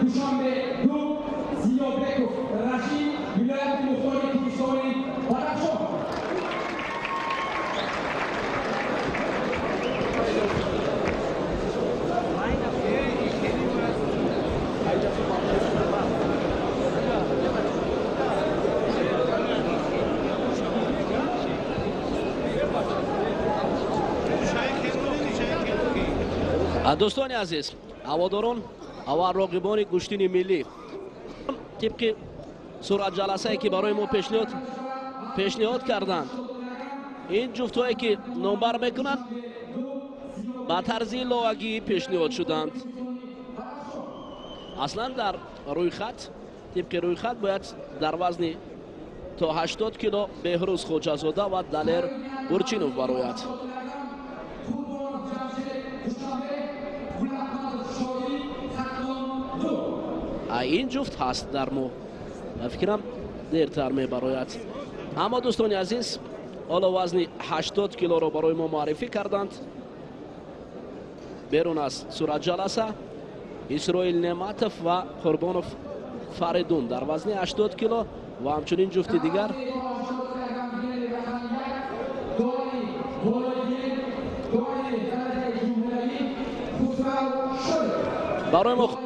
Dushanbe Dub Ziyobekov Rashid viloyati muxtorlik Turkistoni Badaxshon. دوستان عزیز، هواداران و راقبان گشتین ملی طبق سرعت جلسه‌ای که برای ما پیشنهاد کردند، این جفتایی که نامبر میکنند با طرز لاگی پیشنهاد شدند. اصلا در روی خط، طبق روی خط باید در وزن تا 80 کیلو بهروز خوجازاده و دلیر برچینوف براید. این جفت هست در ما، فکرم دیرتر می براید. اما دوستان عزیز، حالا وزن 80 کیلو رو برای ما معرفی کردند. بیرون از صورت جلسه اسرائیل نعمتوف و قربانوف فریدون در وزن 80 کیلو و همچنین جفت دیگر برای ما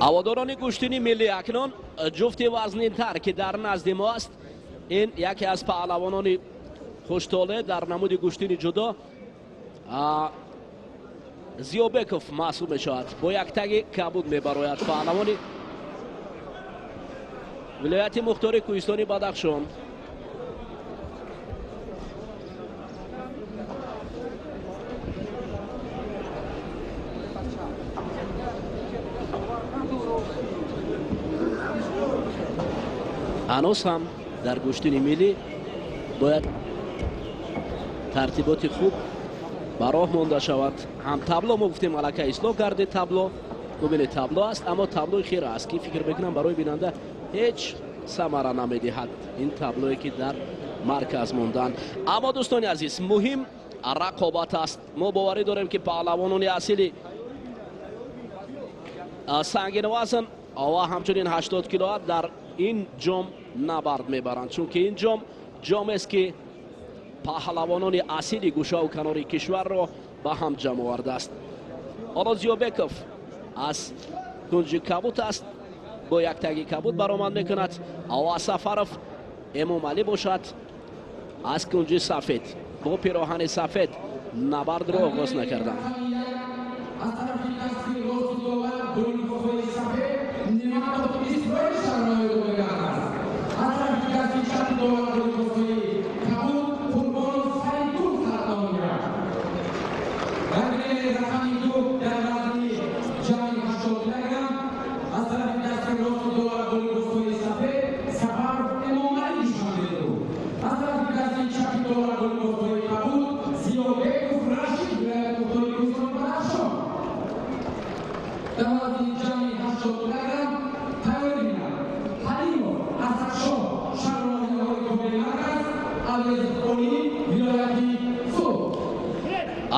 هواداران گشتین ملی اکنون جفت وزنی تر که در نزد ما است، این یکی از پهلوانان خوشطاله در نمود گشتین جدا زیوبکوف محسوب می شود. با یک تگ کبود می براید پهلوان ولایت مختار کوهستانی بدخشان. هنوز هم در گشتین ملی باید ترتیبات خوب براه مانده شود. هم تابلو ما گفتیم ملکه اصلاح کرده، تابلو ببینید تابلو است، اما تابلو خیر است که فکر بکنم برای بیننده هیچ ثمره نمیدهد این تابلویی که در مرکز موندن. اما دوستان عزیز، مهم رقابت است. ما باوری داریم که پهلوانان اصیل سنگین وزن و همچنین 80 کیلو در این جام نبرد میبرند، چون که این جام است که پهلوانان اصیل گوشه و کنار کشور را به هم جمع آورده است. حالا زیوبکوف از کنج کبوت است، با یک تگ کبوت برآمد میکند. و سفرف امام علی باشد از کنج سفید با پیراهن سفید نبرد را آغاز نکردند.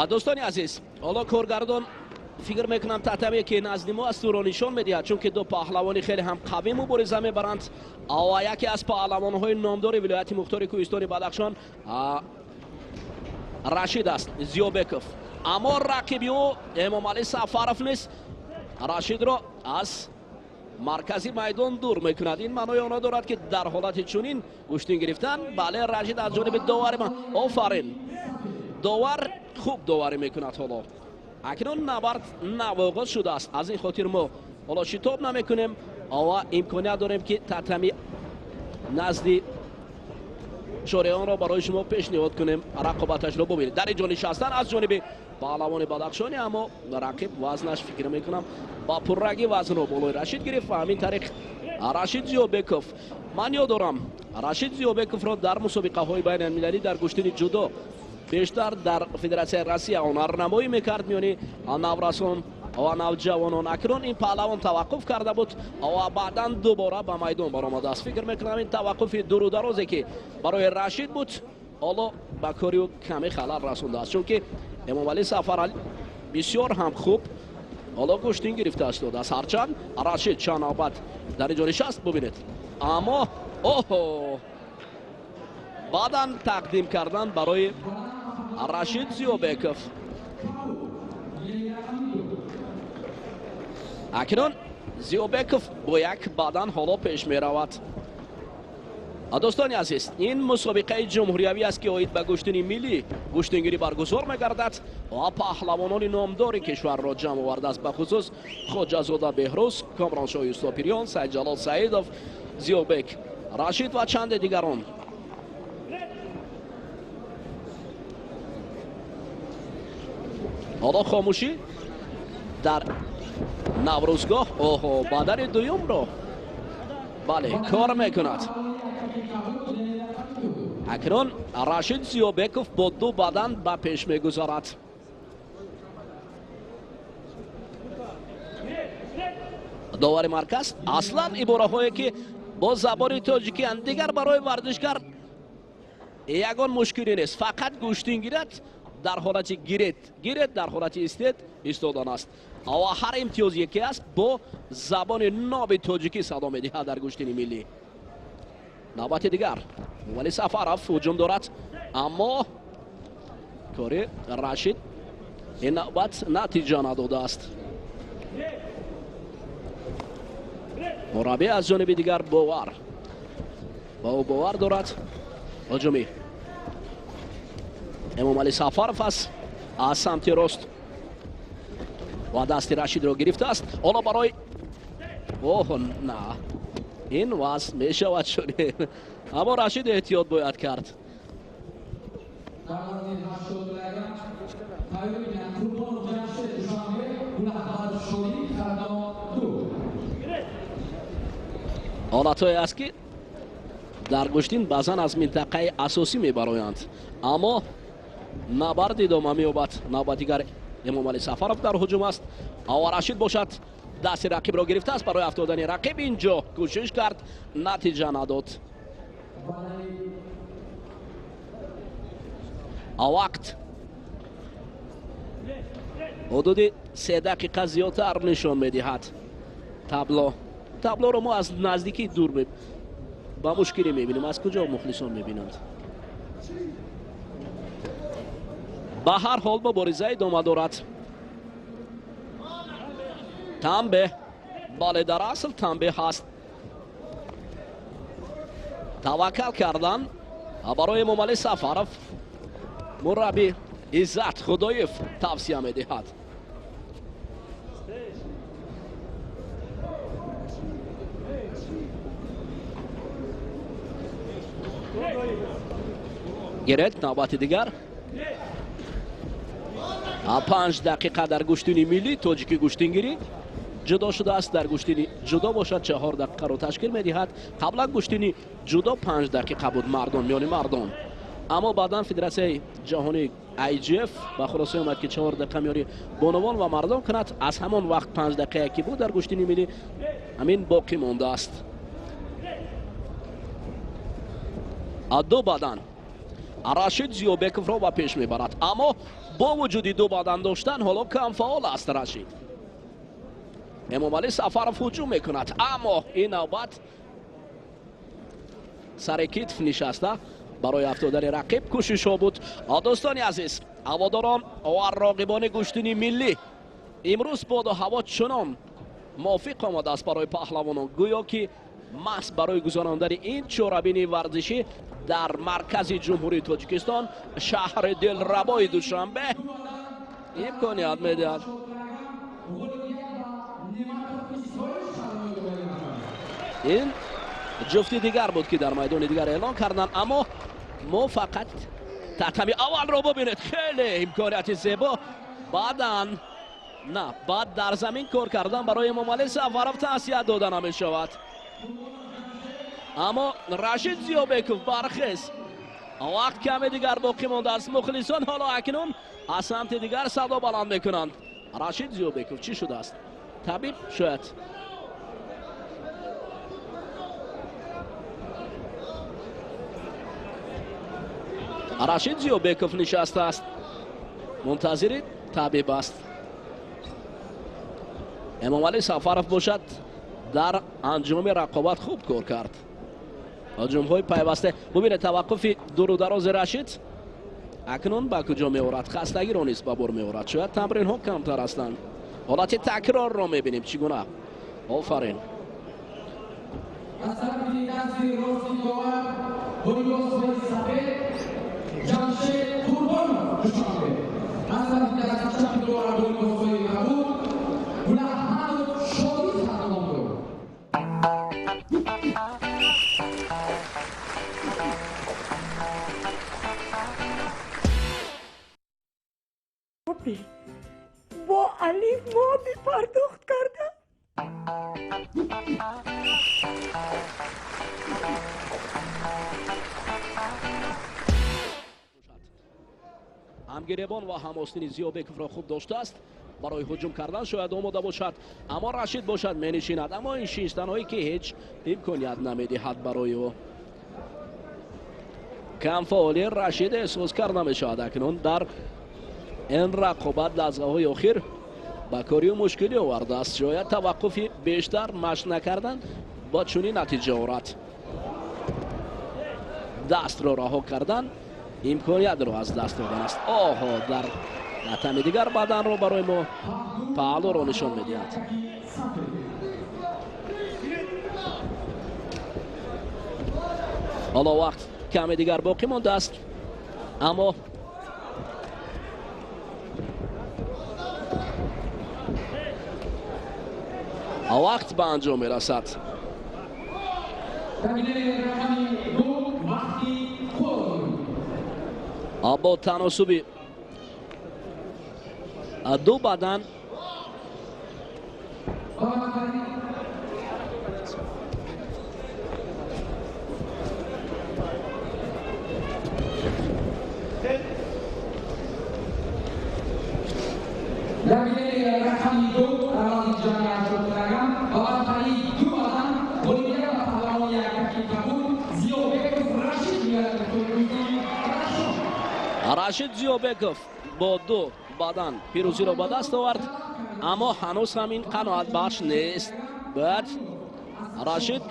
دوستان عزیز، حالا کارگردان فکر میکنم تحتمی که نزد ما است رو نشان میدهد، چون که دو پهلوانی خیلی هم قوی مبارزه میبرند و یکی از پهلوان‌های نامدار ولایت مختار کوهستانی بدخشان رشید است، زیوبکوف. اما رقیبی او امام علی سفرف نیست، رشید را از مرکزی میدان دور میکند. این معنای آن دارد که در حالت چنین گشتین گرفتن، بله رشید از جانب داور ما آفرین، داور خوب داوری میکند. حالا اکنون نبرد نواغاز شده است، از این خاطر ما حالا شتاب نمیکنیم و امکانیت داریم که تحتمی назди шориёнро барои шумо пешниҳод кунем рақобаташро бубинед. дар инҷо нишастан аз ҷониби паҳлавони бадахшонӣ, аммо рақиб вазнаш фикр мекунам ба пурраги вазнро болои Рашид гирифт ва ҳамин тариқ Рашид Зиёбеков, ман ёдорам Рашид Зиёбековро дар мусобиқаҳои байналмилалӣ дар гӯштини ҷудо бештар дар Федератсияи Россия ҳунарнамоӣ мекард миёни наврасон ва навҷавонон. Акнун ин паҳлавон таваққуф карда буд ва баъдан дубора ба майдон баромадааст. Фикр мекунам ин таваққуфи дурударозе ки барои Рашид буд ҳоло ба кори ӯ каме халал расондааст, чунки Эмомалӣ Сафаралӣ бисёр ҳам хуб ҳоло гӯштин гирифта истодааст. ҳарчанд Рашид чанд навбат дар инҷо нишаст бубинед, аммо баъдан тақдим кардан барои Рашид Зиёбеков. акнун Зиёбеков бо як бадан ҳоло пеш меравад. дӯстони азиз, ин мусобиқаи ҷумҳуриявӣ аст ки оид ба гӯштини миллӣ гӯштингирӣ баргузор мегардад ва паҳлавонони номдори кишварро ҷамъ овардааст, бахусус Хоҷазода Беҳрӯз, Комроншоҳ Юсуппирён, Сайидҷалол Саидов, Зиёбек, Рашид ва чанде дигарон. ҳоло хомӯшӣ дар наврӯзгоҳ бадани дуюмро бале кор мекунад. акнун Рашид Зиёбеков бо ду бадан ба пеш мегузарад. довари марказ аслан ибораҳое ки бо забони тоҷикиян дигар барои варзишгар ягон мушкилӣ нест, фақат гӯштин гирад дар ҳолати гирет дар ҳолати истед истодан аст ва ҳар имтиёзе ки аст бо забони нови тоҷикӣ садо медиҳад дар гӯштини миллӣ. навбати дигар Эмомалӣ Сафаров ҳуҷум дорад, аммо кори Рашид ин навбат натиҷа надодааст. мураббӣ аз ҷониби дигар бовар ба ӯ бовар дорад. ҳуҷумӣ Эмомалӣ Сафаров аст аз самти рост ва дасти Рашидро гирифтааст. ҳоло барои на ин ваз мешавад шуд, аммо Рашид эҳтиёт бояд кард. ҳолатҳое аст ки дар гӯштин баъзан аз минтақаи асосӣ мебароянд, аммо набард идома меёбад. навбатигар Эмомалӣ Сафаров дар ҳуҷум аст ва Рашид бошад дасти рақибро гирифтааст. барои афтодани рақиб инҷо кӯшиш кард, натиҷа надод. вақт ҳудуди 3 дақиқа зиёдтар нишон медиҳад. таблоро мо аз наздикӣ дур ба мушкилӣ мебинем. аз куҷо мухлисон мебинанд? ба ҳар ҳол мубориза идома дорад. танбеҳ, бале дар асл танбеҳ ҳаст. таваккал кардан барои Эмомалӣ Сафаров мураббӣ Иззат Худоев тавсия медиҳад. гирет навбати дигар 5 дақиқа дар гӯштини миллӣ тоҷикӣ гӯштингирӣ ҷудо шудааст. дар гӯштини ҷудо бошад 4 дақиқаро ташкил медиҳад. қаблан гӯштини ҷудо 5 дақиқа буд миёни мардон, аммо баъдан Федератсияи ҷаҳонии IGF ба хулоса омад ки 4 дақиқа миёни бонувон ва мардон кунад. аз ҳамон вақт 5 дақиқае ки буд дар гӯштини миллӣ ҳамин боқӣ мондааст. ду бадан Рашид Зиёбековро ба пеш мебарад, аммо бо вуҷуди ду бадан доштан ҳоло камфаъол аст Рашид. Эмомалӣ Сафаров ҳуҷум мекунад, аммо ин навбат сари китф нишаста барои афтодани рақиб кӯшишҳо буд. дӯстони азиз, ҳаводорон ва роғибони гӯштини миллӣ имрӯз боду ҳаво чунон мувофиқ омадааст барои паҳлавонон, гӯё ки маҳз барои гузарондани ин чорабини варзишӣ дар маркази ҷумҳурии Тоҷикистон, шаҳри дилрабои Душанбе имконият медиҳад. ин جفتی دیگر بود که در میدان دیگر اعلان کردن، اما ما فقط تحتمی اول رو ببینید. خیلی امکانیت زیبا، بعدن نه، بعد در زمین کار کردن برای امام علی سفرов تسلیت دادن می شود. اما رشید زیوبکوف برخیز، وقت کمی دیگر باقی مانده است. مخلصان حالا اکنون از سمت دیگر صدا بلند میکنند. رشید زیوبکوف چی شده است؟ طبیب شاید. رشید زیوبکوف نشسته است، منتظر طبیب است. امام علی سفرов باشد در انجام رقابت خوب کار کرد. هجوم های پیوسته. ببینید توقف دور و دراز رشید اکنون به کجا میورد؟ خستگی رو نیست به بار میورد. شاید تمرین ها کمتر هستند. حالت تکرار رو میبینیم چگونه. آفرین. با علی مادی پرداخت کرده. همگریبان و هم‌آستین زیوبکوف را خوب داشته است. برای هجوم کردن شاید آماده باشد، اما رشید باشد مینشیند. اما این شیشتن هایی که هیچ امکانیت نمیدهد برای او. کم فعالی رشید احساس کرده می شود اکنون در این رقابت. لحظه های آخر با کاری مشکلی آورده است. شاید توقف بیشتر مشق نکردن با چنین نتیجه آورد. دست را رها کردن امکانیت را از دست دادن است. آها، در نتم دیگر بدن را برای ما پهلو را نشان میدهد. حالا وقت کمی دیگر باقی مانده است، اما وقت به انجام میرسد. با تناسبی دو بدن رشید زیوبکوف با دو بدن پیروزی را به دست آورد، اما هنوز همین قناعت بخش نیست. بعد رشید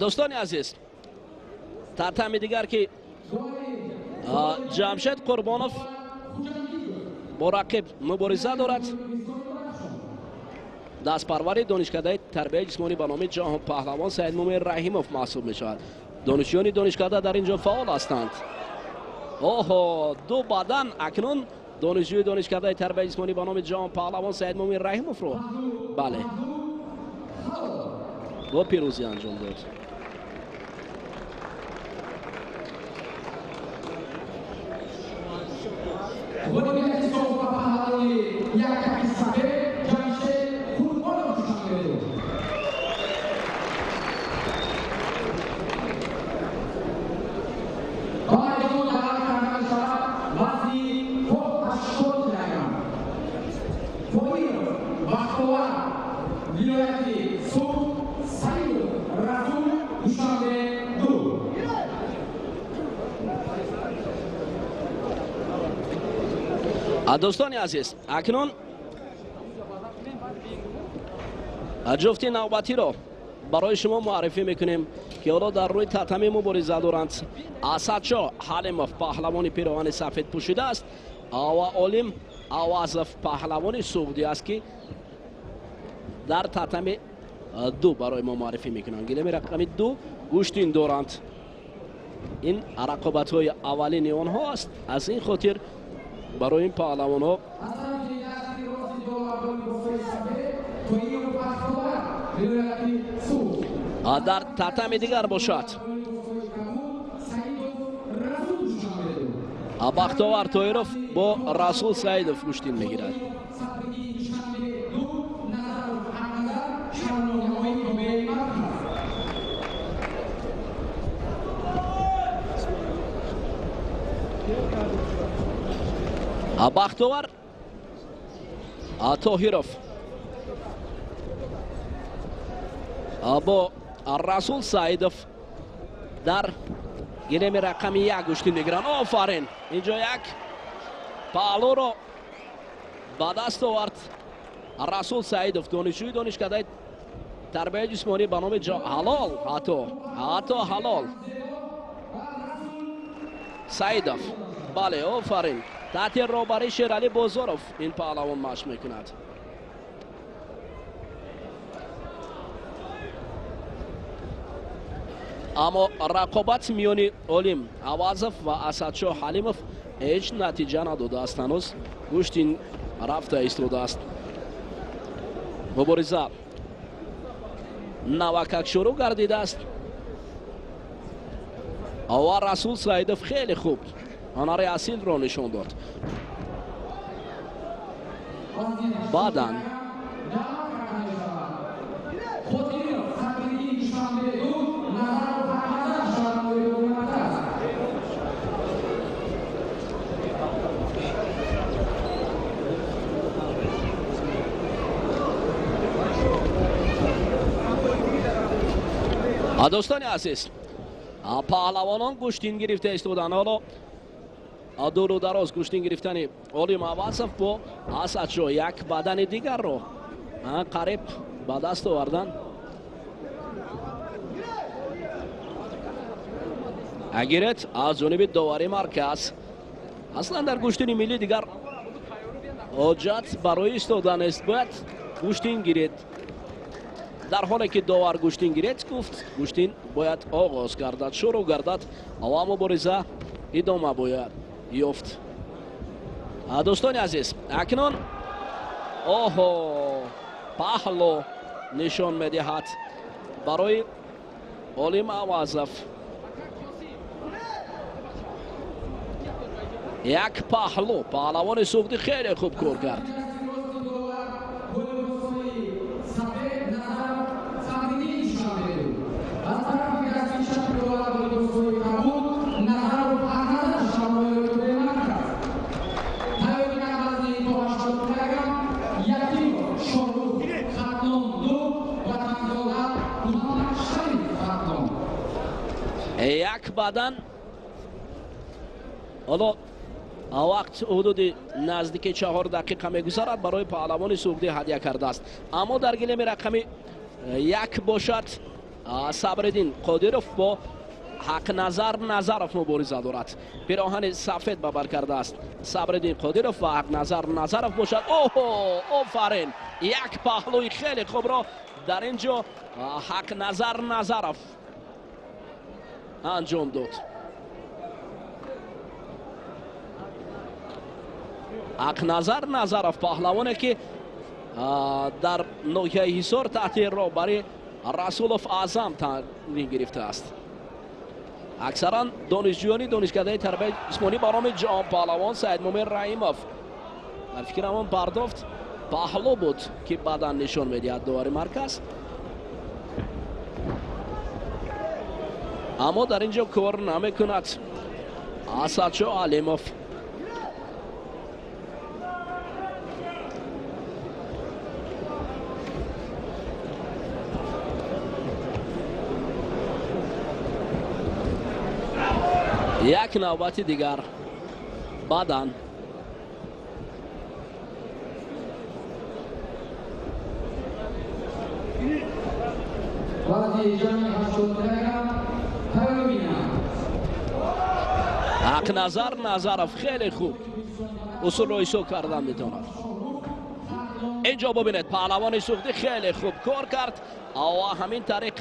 دوستان عزیز، ترتمی دیگر که جمشید قربانوف با رقیب مبارزه دارد. دست پروری دانشکده تربیت جسمانی به نام جهان پهلوان سید مومن رحیموف محسوب می شود. دانشجویان دانشکده در اینجا فعال هستند. اوه، دو بدن اکنون دانشجوی دانشکده تربیت جسمانی به نام جهان پهلوان سید مومن رحیموف رو بله با پیروزی انجام داد. دوستان عزیز، اکنون جفتی نوبتی را برای شما معرفی میکنیم. که حالا در روی تتمه مبارزه دارند. اسدشاه حلیمов پهلوان پیراهن سفید پوشیده است و علیم اوازов پهلوان سعودی است که در تتمه 2 برای ما معرفی میکنند. گلیم رقم 2 گوشتین دارند. این رقابت های اولین آنها است. از این خاطر برای این پهلوان ها در تتمه دیگر باشد. بختیار طاهرов با رسول سعیدов گوشتین میگیرد. بختیار طاهرов با رسول سعیدов در گلیم رقم 1 گوشتین میگیرند. آفرین، اینجا یک پهلو را به دست آورد رسول سعیدов، دانشجوی دانشکده تربیت جسمانی به نام حلال، حتی حلال سعیدов. بله آفرین، تحت رهبری شیرعلی بازارov این پهلوان مشق میکند. اما رقابت میان علیم اوازов و اسدشاه حلیمov هیچ نتیجه نداده است. هنوز گوشتین رفته ایستاده است. مبارزه نوکک شروع گردیده است و رسول سعیدов خیلی خوب هنر اصیل را نشان داد. بعداً دوستان عزیز، پهلوانان گوشتین گرفته ایستادند. حالا دور و دراز گوشتین گرفتن علیم اوازов با اسدشاه یک بدن دیگر رو قریب به دست آوردن. اگرت از جانب داوری مرکز اصلا در گوشتین ملی دیگر حاجت برای ایستادن است، باید گوشتین گرفت. در حالی که داور گوشتین گرفت گفت گوشتین باید آغاز گردد، شروع گردد و مبارزه ادامه باید یافت. دوستان عزیز، اکنون پهلو نشان میدهد برای علیم اوازов. یک پهلوان سعودی خیلی خوب کار کرد. یک بدن حالا وقت حدود نزدیک 4 دقیقه میگذرد برای پهلوان سعودی هدیه کرده است. اما در گلیم رقم 1 باشد صبرالدین قادرov با حق نظرov مبارزه دارد. پیراهن سفید به بر کرده است صبرالدین قادرov و حق نظرov باشد. آفرین، یک پهلوی خیلی خوب را در اینجا حق نظرov انجام داد. حق نظرov پهلوانی که در ناحیه حصار تحت رهبری رسولov اعظم تمرین گرفته است. اکثرا دانشجویان دانشکده تربیت جسمانی به نام جهان پهلوان سعید مومن رحیمov در فکر همان پرداخت پهلو بود که بدن نشان میدهد داوری مرکز. اما در اینجا کار نمیکند اسدشاه حلیمov. یک نوبت دیگر بدن وقتی جمع 80 یک نظر نظرف خیلی خوب اصول رو ایسو کردن میتوند. اینجا ببینید پهلوان سوختی خیلی خوب کار کرد و همین طریق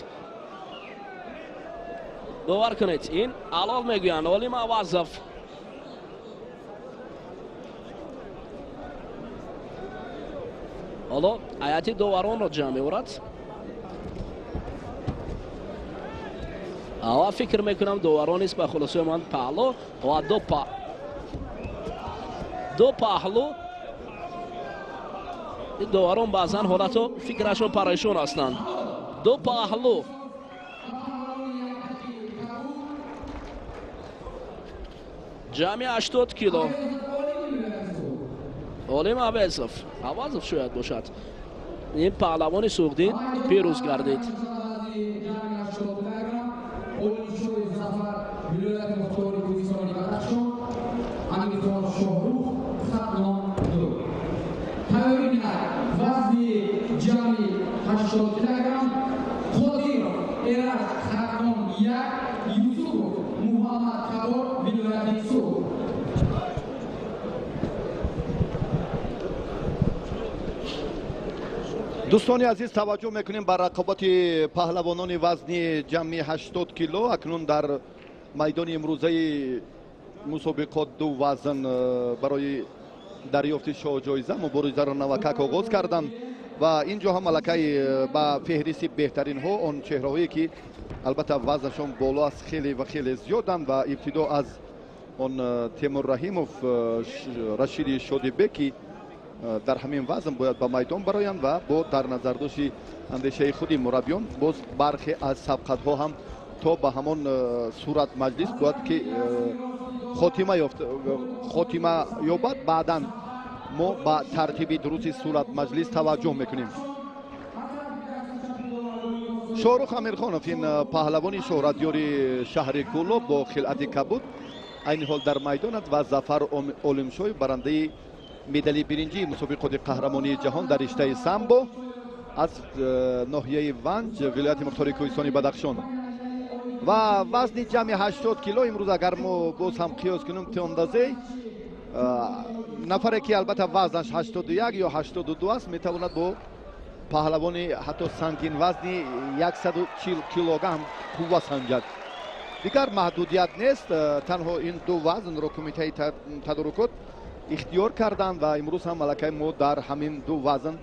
باور کنید این علال میگویند ولی موظف حالا هیئت داوران رو جمع می‌آورد و فکر میکنم داوران است به خلاصه من پهلو و دو پهلو این داوران بعضن حالتو فکرشون پریشان هستند. دو پهلو جمعی 80 کیلو علیم عوضف شاید باشد. این پهلوان سوختی پیروز گردید. دوستان عزیز توجه میکنیم بر رقابت پهلوانان وزنی جمعی 80 کیلو. اکنون در میدان امروزه مسابقات دو وزن برای دریافت شاه جایزه مبارزه را نوکک آغاز کردند و اینجا هم ملکه با فهرست بهترین ها آن چهره هایی که البته وزنشان بالا است خیلی و خیلی زیادند و ابتدا از آن تیمور رحیموف رشید شادیبکی در همین وزن باید به میدان برایند و با در نظر داشت اندیشه خودی مربیان باز برخی از سبقت ها هم تا به همان صورت مجلس باید که خاتمه یابد. بعدا ما با ترتیب درست صورت مجلس توجه میکنیم. شاهرخ امیرخانов این پهلوانی شهرتیار شهر کولو با خلعت کبود این حال در میدان است و ظفر اولمشوی برنده مدال برنجی مسابقات قهرمانی جهان در رشته سامبو از ناحیه ونج ولایت مختار کوهستانی بدخشان و وزن جمعی 80 کیلو. امروز اگر ما باز هم قیاس کنیم تا اندازه نفری که البته وزنش 81 یا 82 است میتواند با پهلوان حتی سنگین وزنی 140 کیلوگرم قوه سنجد. دیگر محدودیت نیست. تنها این دو وزن را کمیته تدارکات اختیار کردند و امروز هم ملکه ما در همین دو وزن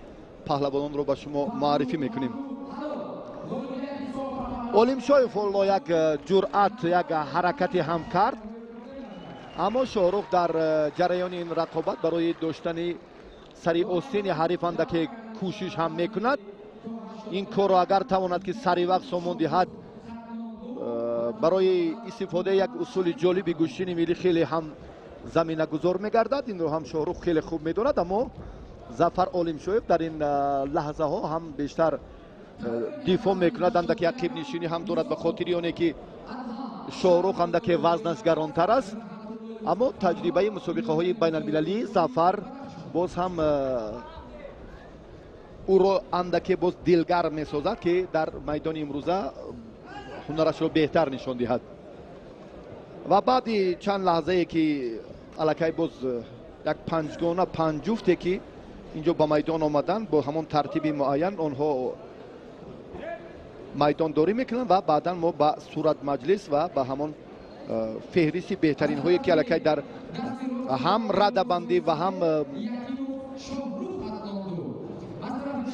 پهلوانان رو به شما معرفی میکنیم. اولمشویف یک جرأت یک حرکتی هم کرد اما شاهرخ در جریان این رقابت برای داشتن سری آستین حریف اندک کوشش هم میکند. این کار را اگر تواند که سری وقت سامان دهد برای استفاده یک اصول جالبی گوشتن ملی خیلی هم زمینه گذار میگردد. این رو هم شاهرخ خیلی خوب میداند اما ظفر اولمشویف در این لحظه ها هم بیشتر دفاع میکند. اندک عقب نشینی هم دارد به خاطر آنه که شاهرخ اندک وزنش گرانتر است اما تجربه مسابقه های بین المللی ظفر باز هم او را اندک باز دلگر میسازد که در میدان امروزه هنرش را بهتر نشان دهد. و بعد چند لحظه که الکی باز یک پنجگانه پنج جفته که اینجا با میدان آمدن با همون ترتیب معین آنها میدان داری میکنن و بعدا ما با صورت مجلس و با همون فهرست بهترین هایی که الکی در هم رده بندی و هم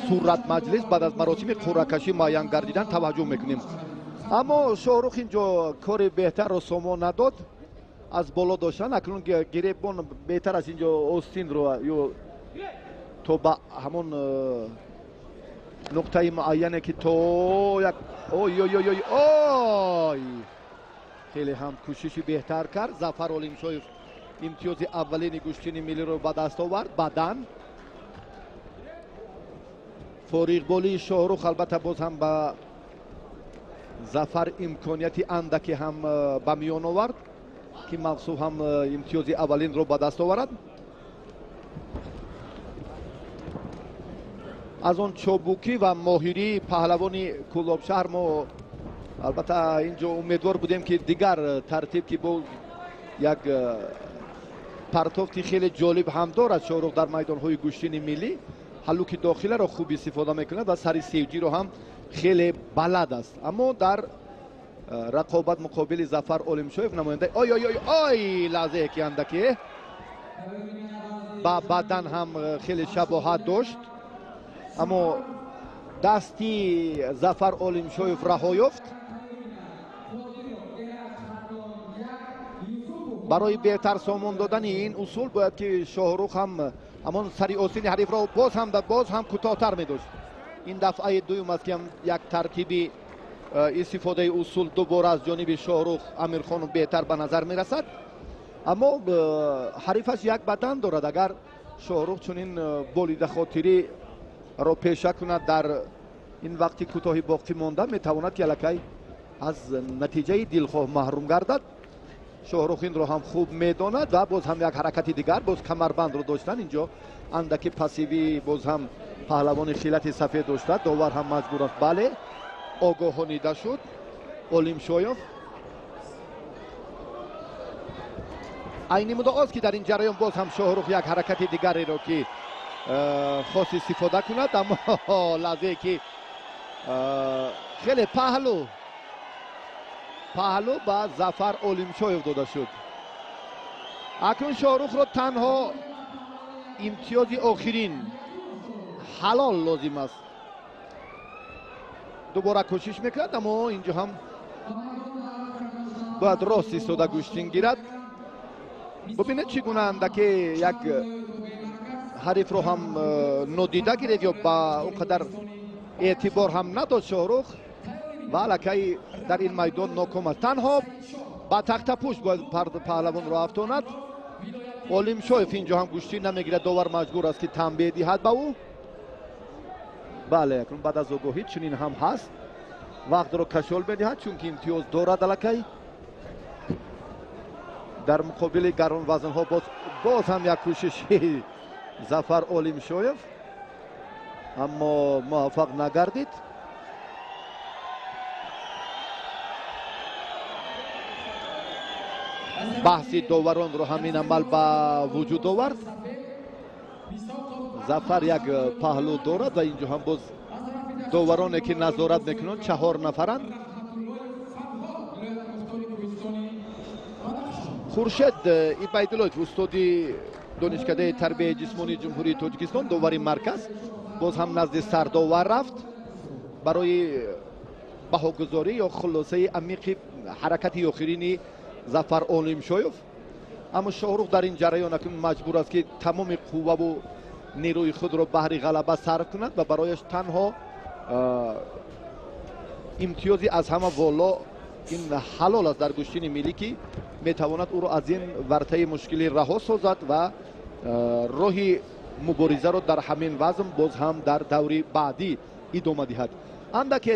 صورت مجلس بعد از مراسم قرعه کشی معین گردیدن توجه میکنیم. اما شاهرخ اینجا کار بهتر رو سامان نداد از بالا داشتن. اکنون گریبان بهتر از اینجا آستین رو یا تو با همون نقطه معینه که تو یک خیلی هم کوششی بهتر کرد. ظفر اولمشویف امتیاز اولین گشتین ملی رو به دست آورد. بعداً فارغ بالی شاهرخ البته باز هم با ظفر امکانیتی اندکی هم به میان آورد که مقصود هم امتیاز اولین رو به دست آورد. از اون چابوکی و ماهری پهلوانی کلابشهر ما البته اینجا امیدوار بودیم که دیگر ترتیب که با як партофти хеле ҷолиб ҳам дорад Шоҳрух дар майдонҳои гӯштини миллӣ. ҳаллуки дохиларо хуб истифода мекунад ва сари севҷиро ҳам хеле балад аст. аммо дар рақобат муқобили Зафар Олимшоев намояндаи ой лаҳзае ки андаке ба бадан ҳам хеле шабоҳат дошт, аммо дасти Зафар Олимшоев раҳо ёфт. барои беҳтар сомон додани ин усул бояд ки Шоҳрух ҳам ҳамон сари осини ҳарифро боз ҳам кӯтоҳтар медошт. ин дафъаи дуюм аст ки як таркиби истифодаи усул дубора аз ҷониби Шоҳрух Амирхонов беҳтар ба назар мерасад. аммо ҳарифаш як бадан дорад. агар Шоҳрух чунин болидахотириро пеша кунад дар ин вақти кӯтоҳи боқӣ монда, метавонад ки аллакай аз натиҷаи дилхоҳ маҳрум гардад. Шоҳрух инро ҳам хуб медонад ва боз ҳам як ҳаракати дигар, боз камарбандро доштан инҷо андаки пассивӣ боз ҳам паҳлавони хилати сафед дошта. довар ҳам маҷбур аст бале огоҳонида шуд Олимшоев. айни муддаост ки дар ин ҷараён боз ҳам Шоҳрух як ҳаракати дигареро ки хост истифода кунад, аммо лаҳзае ки хеле паҳлу ба Зафар Олимшоев дода шуд. акнун Шоҳрухро танҳо имтиёзи охирин ҳалол лозим аст. дубора кӯшиш мекунад, аммо инҷо ҳам бояд рост истода гӯштин гирад. бубинед чӣ гуна андаке як ҳарифро ҳам нодида гиред ё ба он қадар эътибор ҳам надод Шоҳрух ва аллакай дар ин майдон ноком аст. танҳо ба тахтапӯш бояд паҳлавонро афтонад. Олимшоев инҷо ҳам гӯштин намегирад, довар маҷбур аст ки танбеҳ диҳад ба ӯ. бале акнун баъд аз огоҳӣ чунин ҳам ҳаст, вақтро кашол медиҳад чунки имтиёз дорад аллакай. дар муқобили гаронвазнҳо боз ҳам як кӯшиши Зафар Олимшоев, аммо муваффақ нагардид. баҳси доваронро ҳамин амал ба вуҷуд овард. Зафар як паҳлӯ дорад ва инҷо ҳам боз довароне ки назорат мекунанд 4 нафаранд. хуршед ибайдуллоев устоди донишкадаи тарбияи ҷисмонии ҷумҳурии Тоҷикистон, довари марказ, боз ҳам назди сардовар рафт барои баҳогузорӣ ё хулосаи амиқи ҳаракати охирини Зафар Олимшоев. аммо Шоҳрух дар ин ҷараён акнун маҷбур аст ки тамоми қувваву нерӯи худро баҳри ғалаба сарф кунад ва барояш танҳо имтиёзи аз ҳама воло ин ҳалол аст дар гӯштини миллӣ ки метавонад ӯро аз ин вартаи мушкилӣ раҳо созад ва роҳи муборизаро дар ҳамин вазн боз ҳам дар даври баъдӣ идома диҳад. андаке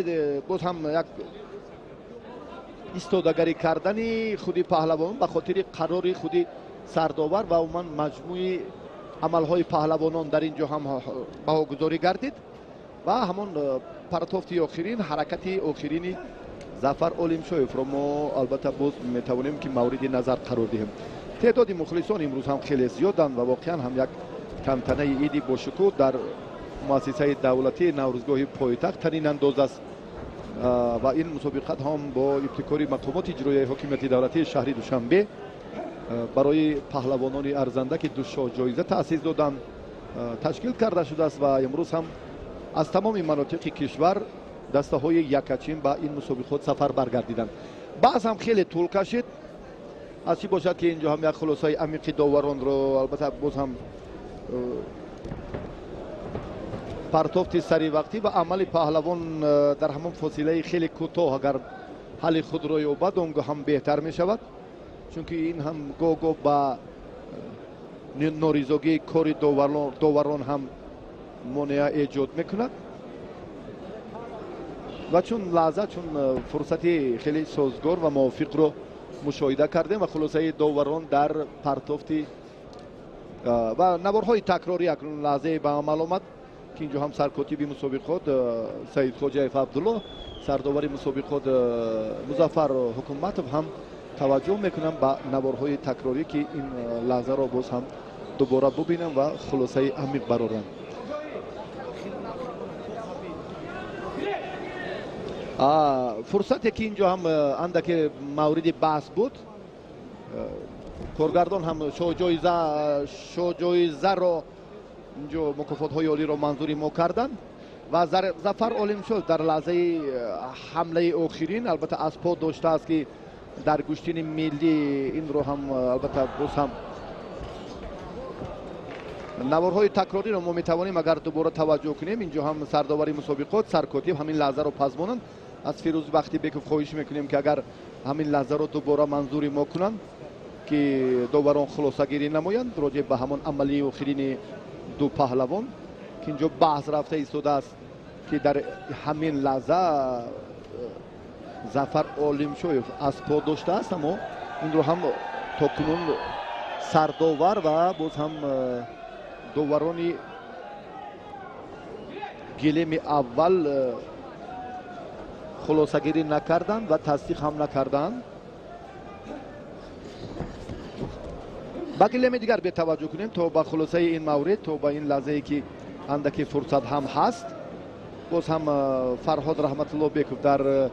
боз ҳам як истодагарӣ кардани худи паҳлавон ба хотири қарори худи сардовар ва умуман маҷмӯи амалҳои паҳлавонон дар ин ҷо ҳам баҳогузорӣ гардид ва ҳамон партофти охирин, ҳаракати охирини Зафар Олимшоевро мо албатта боз метавонем ки мавриди назар қарор диҳем. теъдоди мухлисон имрӯз ҳам хеле зиёданд ва воқеан ҳам як тантанаи иди бошукӯҳ дар муассисаи давлатии Наврӯзгоҳи пойтахт танин андоз аст ва ин мусобиқат ҳам бо ибтикори мақомоти иҷроияи ҳокимияти давлатии шаҳри Душанбе барои паҳлавонони арзанда ки душо ҷоиза таъсис доданд ташкил карда шудааст ва имрӯз ҳам аз тамоми манотиқи кишвар дастаҳои якачин ба ин мусобиқот сафар баргардиданд. баъз ҳам хеле тӯл кашид. аз чӣ бошад ки инҷо ҳам як хулосаи амиқи доваронро албатта боз ҳам партофти саривақтӣ ва амали паҳлавон дар ҳамон фосилаи хеле кӯтоҳ агар ҳалли худро ёбад он гоҳ ҳам беҳтар мешавад, чунки ин ҳам гоҳ-гоҳ ба норизогии кори доварон ҳам монеа эҷод мекунад. ва чун лаҳза чун фурсати хеле созгор ва мувофиқро мушоҳида кардем ва хулосаи доварон дар партофти ва наворҳои такрорӣ акнун лаҳзае ба амал омад ки инҷо ҳам саркотиби мусобиқот Саид Хоҷаев Абдулло, сардовари мусобиқот Музаффар Ҳукуматов ҳам توجه میکنم به نوارهای تکراری که این لحظه را باز هم دوباره ببینم و خلاصه عمیق برارم. فرصتی که اینجا هم اندک مورد بحث بود، کارگردان هم شو جایزه را اینجا مکافات های عالی را منظوری ما کردن و ظفر عالم شد در لحظه حمله آخرین. البته از پا داشته است که در گشتین ملی این رو هم البته باز هم نوارهای تکراری رو ما میتوانیم اگر دوباره توجه کنیم. اینجا هم سرداوری مسابقات سرکاتیب همین لحظه رو پزمانند. از فیروز بختی بکوف خواهش میکنیم که اگر همین لحظه رو دوباره منظوری ما کنند که داوران خلاصه گیری نمایند راجع به همون عملی آخرین دو پهلوان که اینجا بحث رفته ایستاده است که در همین لحظه ظفر عالمشویف از پا داشته است، اما این رو هم تا کنون سرداور و باز هم داورانی گلیم اول خلاصه گیری نکردند و تصدیق هم نکردند. با گلیم دیگر به توجه کنیم تا به خلاصه این مورد، تا به این لحظه ای که اندکی فرصت هم هست. باز هم فرهاد رحمت الله بیکوف در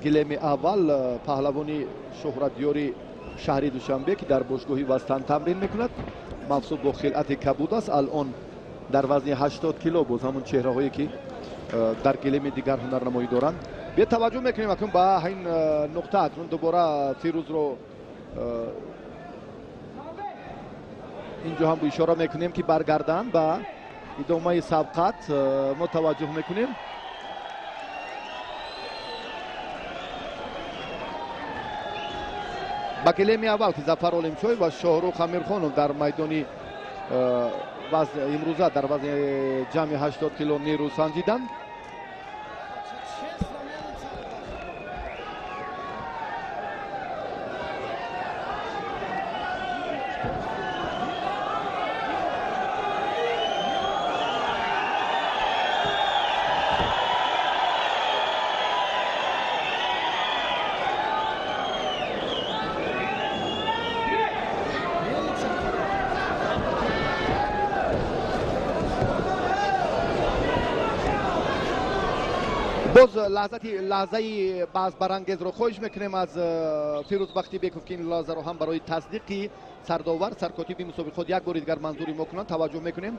گلیم اول پهلوانی شهرتیاری شهری دوشنبه که در باشگاهی وستن تمرین میکند، مفصول با خلعت کبود است. الان در وزن 80 کیلو باز همون چهره هایی که در گلیم دیگر هنرنمایی دارند. به توجه میکنیم اکنون به این نقطه اکنون دوباره فیروز رو اینجا هم اشاره میکنیم که برگردن به ادامه سبقت متوجه میکنیم. با گلیم اول که ظفر عالمشوی و شاهرخ امیرخانov در میدان وزن امروزه در وزن جمع 80 کیلو نیرو سنجیدند. باز لحظه باز برانگیز رو خواهش میکنیم از فیروز بختی بیکوف که این لحظه رو هم برای تصدیق سرداور سرکاتیب مسابقات یک بار دیگر منظوری میکنند توجه میکنیم.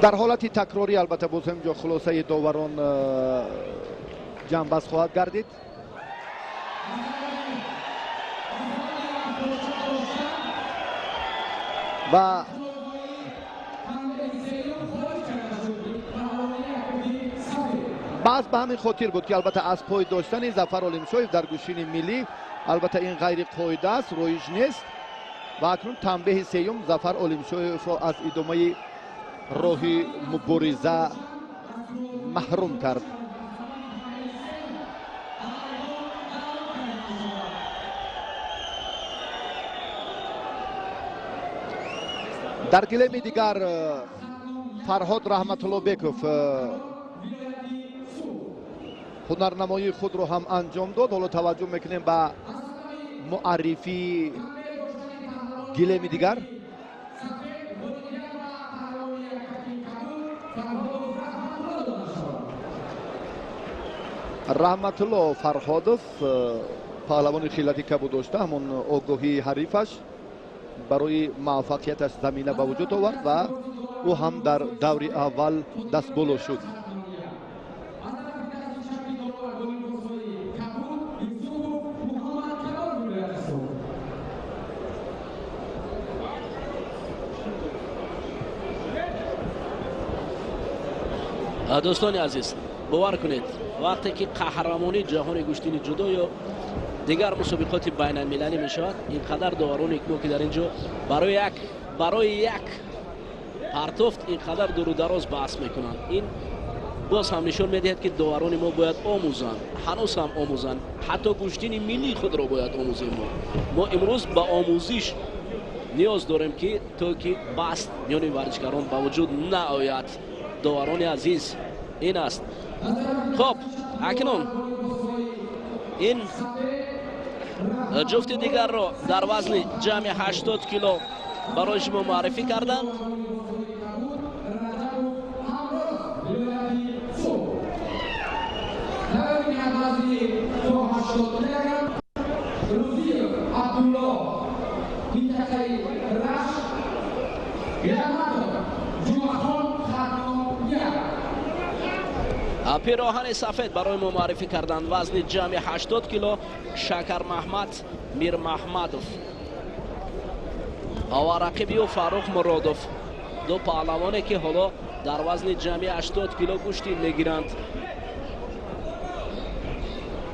در حالت تکراری البته باز همجا خلاصه داوران جنبش خواهد گردید. و بعض به همین خاطر بود که البته از پای داشتن ظفر عالمشویف در گوشین ملی البته این غیر قاعده است، رایج نیست و اکنون تنبیه سیوم ظفر عالمشویف را از ادامه راهی مبارزه محروم کرد. در گلیم دیگر فرهاد رحمت الله بیکوف هنرنمایی خود رو هم انجام داد. حالا توجه میکنیم به معرفی گلیم دیگر. رحمت الله فرهادov پهلوان خیلاتی کبود داشته، همون آگاهی حریفش برای موفقیتش زمینه به وجود آورد و او هم در دور اول دست بالا شد. دوستان عزیز باور کنید وقتی که قهرمانی جهان گشتین جودو یا دیگر مسابقات بین المللی می شود، اینقدر داوران اکمو که در اینجا برای یک پرتفت اینقدر دور و دراز بحث میکنند. این باز هم نشون میدهد که داوران ما باید آموزند، هنوز هم آموزند، حتی کشتین ملی خود را باید آموزیم. ما امروز با آموزش نیاز داریم که تا که بحث میان ورزشکاران با وجود نآید. داوران عزیز این است. خب اکنون این جفت دیگر را در وزن جمع 80 کیلو برای شما معرفی کردند. پیراهن سفید برای ما معرفی کردند. وزن جمع 80 کیلو شکر محمد میر محمدوف و رقیبی و فاروق مرادوف، دو پهلوانی که حالا در وزن جمع 80 کیلو گوشتی میگیرند.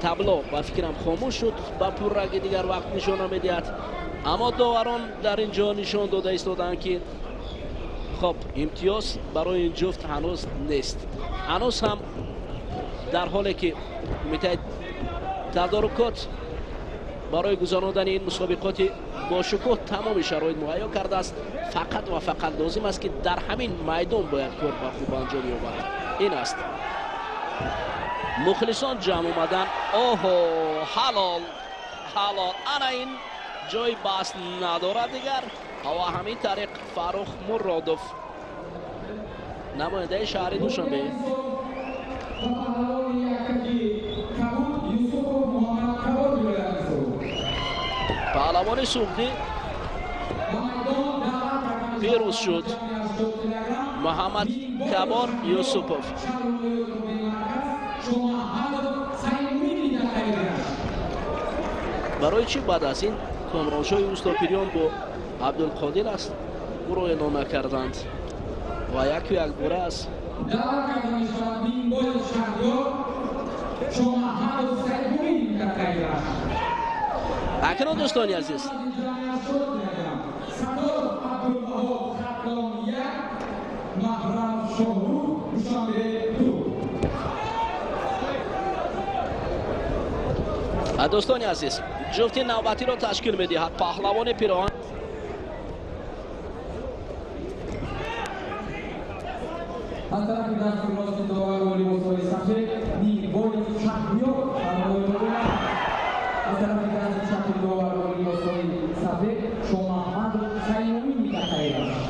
تابلو با فکرم خاموش شد، با پررنگ دیگر وقت نشان میدهد، اما داوران در اینجا نشان داده ایستادند که خب امتیاز برای این جفت هنوز نیست. هنوز هم در حالی که میتواند تدارکات برای گذراندن این مسابقات با شکوه تمام شرایط مهیا کرده است. فقط و فقط لازم است که در همین میدان باید کار با خوب انجام یابد. این است. مخلصان جمع اومدن. اوهو حلال انا این جای بحث ندارد دیگر. و همین طریق فاروق مرادوف نماینده شهری دوشنبه پهلوان سوختی پیروز شد. محمد کبار یوسفوف برای چی بعد از این کامرانشای اوستاپیریان با عبدالقادر است او را اعلام کردند و یک باره است. اکنون دوستانی عزیز دوستانی عزیز جفت نوبتی را تشکیل می‌دهد پهلوان پیراهن از طرف دست راست داور ولی مساوی سفید نیک بوی شهریار از طرف دست چپ داور ولی مساوی سفید شما محمد سیمومی می‌دهید.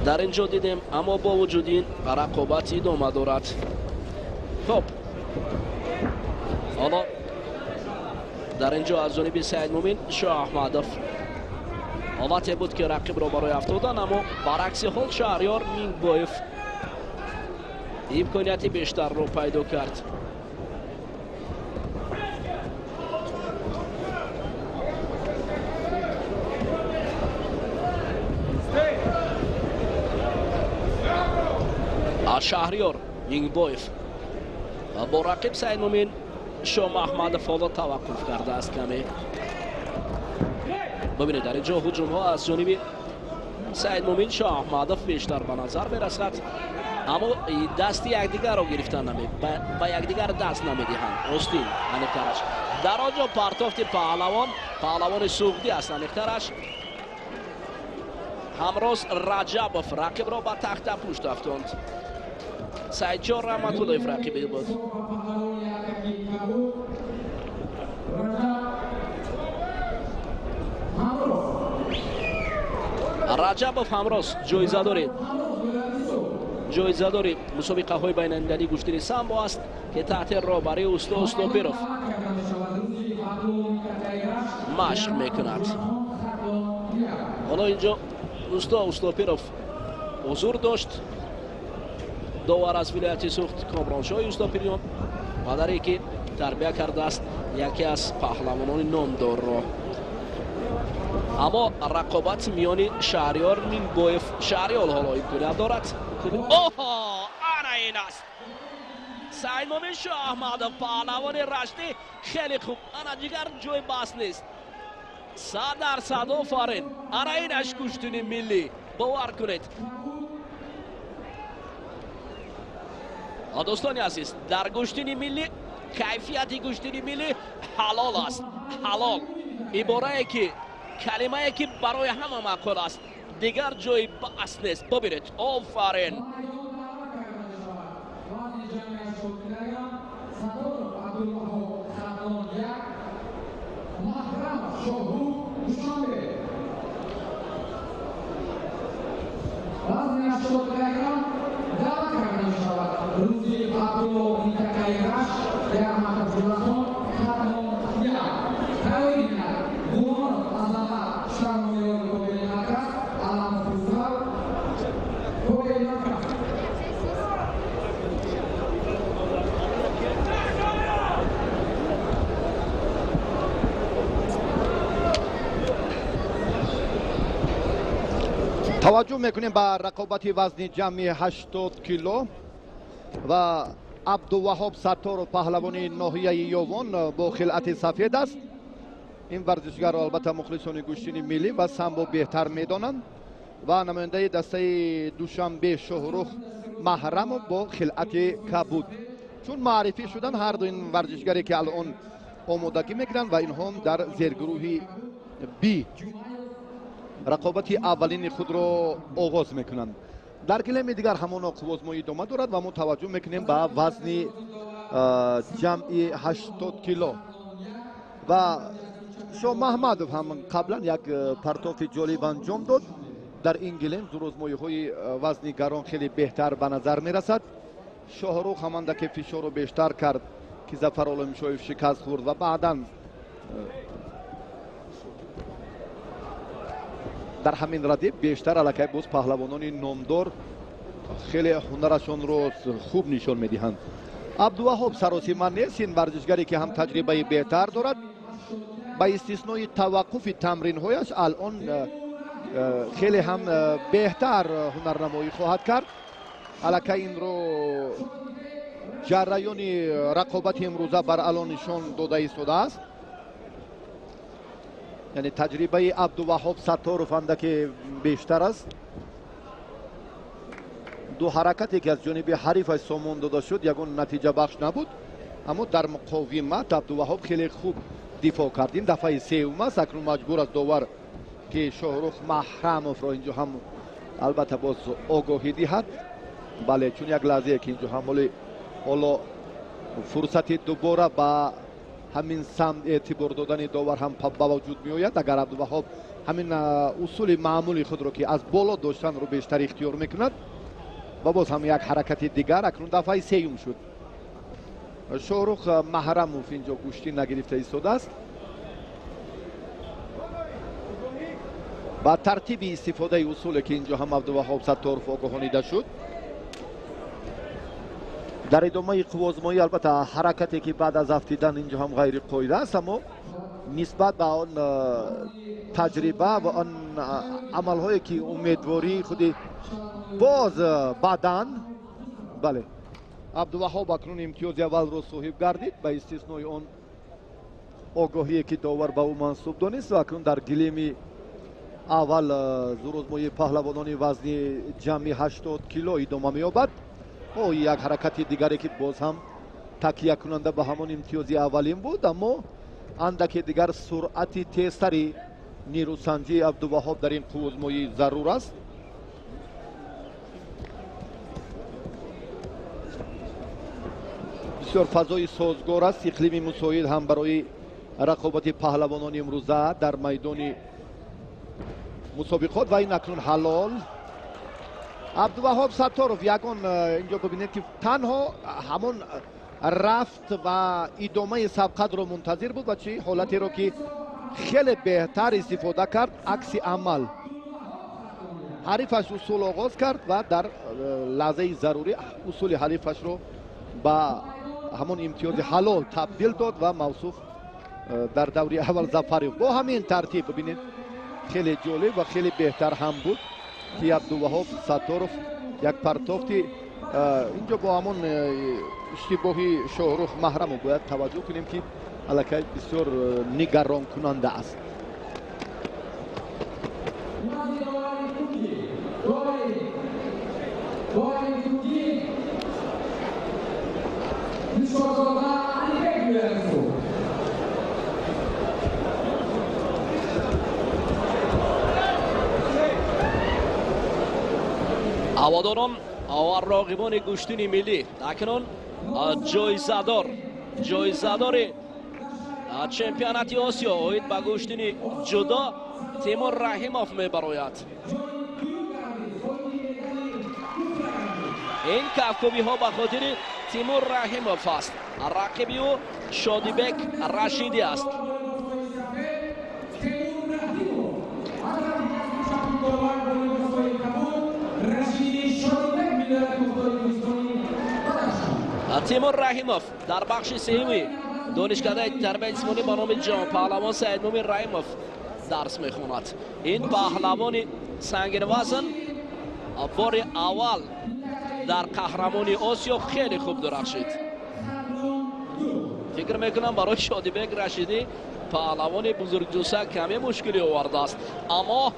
در اینجا دیدیم اما با وجود این رقابت ادامه دارد. خب حالا در اینجا از جانب سعید مومین شاه احمدوف حالتی بود که رقیب را برای افتادن، اما برعکس حال شهریار مینگبایف امکانیت بیشتر را پیدا کرد. شهریار مینگبایف با رقیب سعید مومین شاه محمدوف حالا توقف کرده است. کمی ببینید در اینجا هجوم ها از جانب سعید مومین شاه محمدوف بیشتر به نظر میرسد، اما دستی یکدیگر را گرفتن با یکدیگر دست نمیدهند. اوستین انیقترش در آنجا پرتافت پهلوان سوختی است. انیقترش همراز رجبوف رقیب را به تخت پشت افتاند. سعید جان رحمت‌الله رقیبی بود. رجبوف همراز جایزه دارید مسابقه های بین المللی گشتن سامبو است که تحت راهبری اوستاپیروف مشق میکند. حالا اینجا اوستاپیروف حضور داشت. داور از ولایت سوخت کامرانشاه اوستاپیریان مادری که تربیت کرده است یکی از پهلوانان نامدار. اما رقابت میان شهریار مینگویف شهریار حالا امکانیت دارد. انا این است سعید مومن شاه احمدov پهلوان رشتی خیلی خوب. انا دیگر جای بحث نیست. 100% آفرین. انا اینش کشتنی ملی باور کنید. دوستان عزیز در گشتنی ملی کیفیت گشتنی ملی حلال است. حلال عباره که کلمه که برای همه معقول است. دیگر جای بحث نیست. ببینید آفرین. توجه میکنیم به رقابت وزن جمعی 80 کیلو و عبدالوهاب ستار پهلوان ناحیه یوان با خلعت سفید است. این ورزشگر البته مخلصان گوشتنی ملی و سامبو بهتر میدانند و نماینده دسته دوشنبه شهرخ محرم با خلعت کبود. چون معرفی شدن هر دو این ورزشگری که الان آمادگی میکنند و اینها در زیرگروه بی رقابت اولین خود را آغاز میکنند. در گلیم دیگر همان قوزمایی ادامه دارد و ما توجه میکنیم به وزن جمعی 80 کیلو و شاه محمدov هم قبلا یک پرتاف جالب انجام داد. در این گلیم زورآزمایی های وزن گران خیلی بهتر به نظر میرسد. شاهرخ همانده که فشار رو بیشتر کرد که ظفر عالمشاهیف شکست خورد و بعدا در همین ردیف بیشتر علاقه باز پهلوانان نامدار خیلی هنرشان رو خوب نشان میدهند. عبدالوهاب سراسیمه نیست. این ورزشگری که هم تجربه بهتر دارد با استثنای توقف تمرین هایش الان خیلی هم بهتر هنرنمایی خواهد کرد. علاقه این رو جریان رقابت امروزه بر الان نشان داده ایستاده است. یعنی تجربه عبدالوهاب ستارov اندکی بیشتر است. دو حرکتی که از جانب حریفش سامان داده شد یگان نتیجه بخش نبود، اما در مقاومت عبدالوهاب خیلی خوب دفاع کرد. این دفعه سوم است. اکنون مجبور است داور که شاهرخ محرمov را اینجا هم البته باز آگاهی دهد. بله، چون یک لحظه که اینجا هم حالا فرصت دوباره با همین سمت اعتبار دادن داور هم با وجود می آید. اگر عبدالوهاب همین اصول معمولی خود رو که از بالا داشتن رو بیشتر اختیار میکند و باز هم یک حرکت دیگر اکنون دفعه سوم شد. شاهرخ محرمov اینجا گوشتی نگرفته ایستاده است. با ترتیب استفاده اصول که اینجا هم عبدالوهاب ستارov آگاهانیده شد. در ادامه قوازمایی البته حرکتی که بعد از افتیدن اینجا هم غیر قاعده است، اما نسبت به آن تجربه و آن عملهایی که امیدواری خودی باز بعدن بله عبدالوهاب اکنون امتیاز اول رو صاحب گردید به استثنای آن آگاهی که داور به او منصوب دانست و اکنون در گلیم اول زورآزمایی پهلوانان وزن جمعی 80 کیلو ادامه می‌یابد. او یک حرکت دیگری که باز هم تکیه کننده به همان امتیاز اولین بود، اما اندکی دیگر سرعت تیزتری نیروسنجی عبدالوهاب در این قوزمایی ضرور است. بسیار فضای سازگار است. اقلیم مساعد هم برای رقابت پهلوانان امروزه در میدان مسابقات و این اکنون حلال. عبدالوهاب ستارov یگان اینجا ببینید که تنها همون رفت و ادامه سبقت رو منتظر بود و چه حالتی رو که خیلی بهتر استفاده کرد عکس عمل. حریفش اصول آغاز کرد و در لحظه ضروری اصول حریفش رو با همون امتیاز حلال تبدیل داد و موصوف در دوره اول ظفر یافت. با همین ترتیب ببینید خیلی جالب و خیلی بهتر هم بود که عبدالوهاب ستارов یک پرتافتی اینجا با همون اشتباهی شاهرخ محرم باید توجه کنیم که الکی بسیار نگران کننده است. هواداران و راقبان گشتین ملی اکنون جایزه‌دار چمپیونات آسیا اوید با گشتین جدا تیمور رحیموف میبراید. این کفکوبی ها به خاطر تیمور رحیموف است. رقیبی او شادیبک رشیدی است. تیمور رحیموف در بخش سومی دانشکده تربیت جسمانی با نام جان پهلوان سعید مومن رحیموف درس میخواند. این پهلوان سنگین وزن بار اول در قهرمانی آسیا خیلی خوب درخشید. فکر میکنم برای شادیبک رشیدی پهلوان بزرگجوسه کمی مشکلی آورده است، اما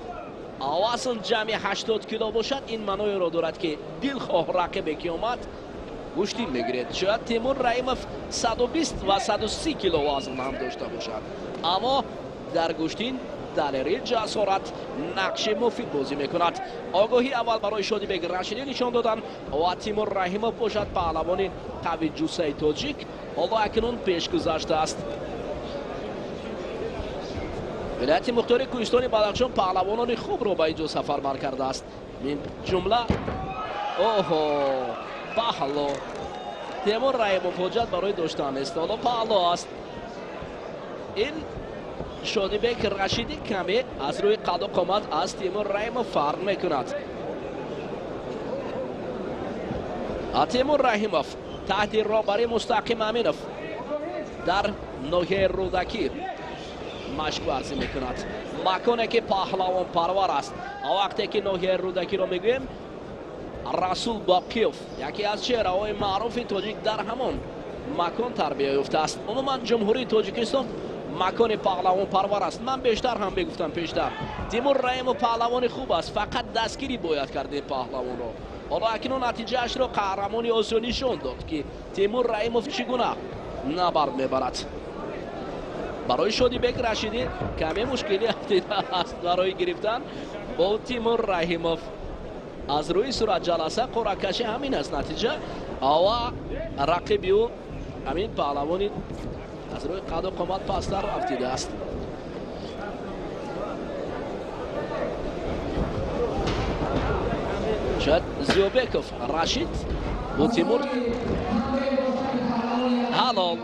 وزن جمعی 80 کیلو باشد این معنی را دارد که دلخواه رقیبی که اومد گشتین میگیرد. شاید تیمور رحیموف 120 و 130 کیلو وزن هم داشته باشد، اما در گشتین دلیل جسارت نقش مفید بازی میکند. آگاهی اول برای شادیبک رشیدی نشان دادن و تیمور رحیموف باشد پهلوان قوی جوسه تاجیک حالا اکنون پیش گذشته است. ولایت مختار کوهستان بدخشان پهلوانان خوب را به اینجا سفربر کرده است. این جمله پهلو تیمور رحیموف حاجت برای داشتن است. حالا پهلو است. این شادیبک رشیدی کمی از روی قد و قامت از تیمور رحیموف فرق میکند. تیمور رحیموف تحت رهبری مستقیم امینوف در ناحیه رودکی مشق ورزی میکند. مکانی که پهلوان پرور است. وقتی که ناحیه رودکی را میگویم رسول باقیوف یکی از چهره‌های معروف تاجیک در همان مکان تربیت یافته است. عموما جمهوری تاجیکستان مکان پهلوان پرور است. من بیشتر هم بگفتم پیشتر تیمور رحیموف پهلوان خوب است، فقط دستگیری باید کرده پهلوان را. حالا اکنون نتیجه اش را قهرمانی آسیا نشان داد که تیمور رحیموف چگونه نبرد میبرد. برای شادیبک رشیدی کمی مشکلی است برای گرفتن با تیمور رحیموف. از روی صورت جلسه قرعه کشی همین است نتیجه و رقیبی او همین پهلوانی از روی قد و قامت پستر افتیده است. شاید زیوبکوف رشید و تیمور حلال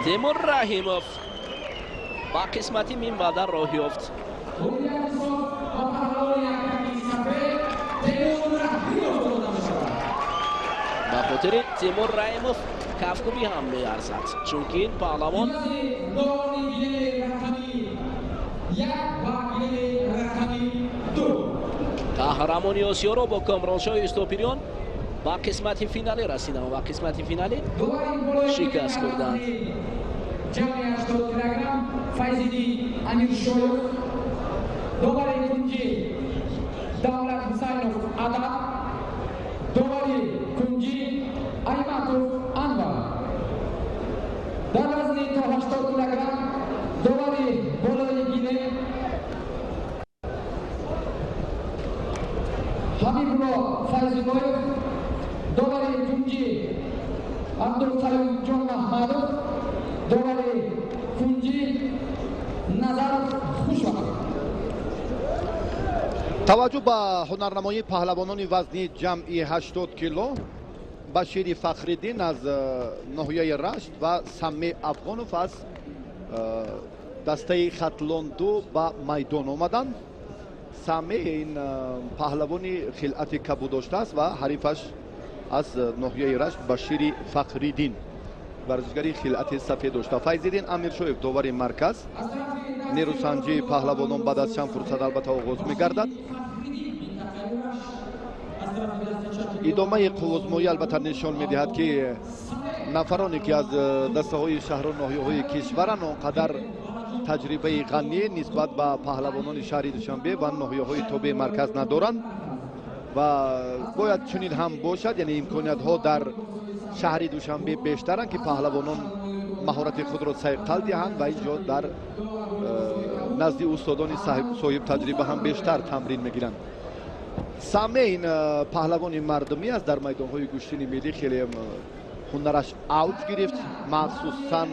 تیمور رحیموف با قسمتی من بعد راه یافت. با خاطر تیمور رحیموف کفکوبی هم میارزد چون که این پهلوان قهرمانی آسیا را با کامرانشاه استوپیریان با قسمت فینالی رسیدن و با قسمت فینالی شکست خوردند. جمعی 80 کیلوگرم فیضیدی امیرشویف، دوباره کنجی دولت حسینوف عدد، دوباره کنجی ایماتوف انور. در وزن تا 80 کیلوگرم دوباره بالای گینه حبیبالله فیضیبایف، دوباره کنجی عبدالسلام جان محمدوف، دوباره کنجی نظر خوشوقت. توجه به هنرنمایی پهلوانان وزنی جمعی 80 کیلو بشیر فخریدین از ناحیه رشت و سمی افغانوف از دسته خطلاندو به میدان آمدند. سمی این پهلوانی خلعت کبود داشته است و حریفش аз ноҳияи рашт башири фахриддин варзишгари хилати сафедошта. Файзиддин Амиршоев довари марказ. нерӯсанҷии паҳлавонон баъд аз чанд фурсат албатта оғоз мегардад. идомаи қуввозмоӣ албатта нишон медиҳад ки нафароне ки аз дастаҳои шаҳру ноҳияҳои кишваранд он қадар таҷрибаи ғанӣ нисбат ба паҳлавонони шаҳри Душанбе ва ноҳияҳои тобеи марказ надоранд ва бояд чунин ҳам бошад, яъне имкониятҳо дар шаҳри Душанбе бештаранд ки паҳлавонон маҳорати худро сайқал диҳанд ва инҷо дар назди устодони соҳиб таҷриба ҳам бештар тамрин мегиранд. Самеин паҳлавони мардумӣ аст, дар майдонҳои гӯштини миллӣ хеле ҳунараш авҷ гирифт. махсусан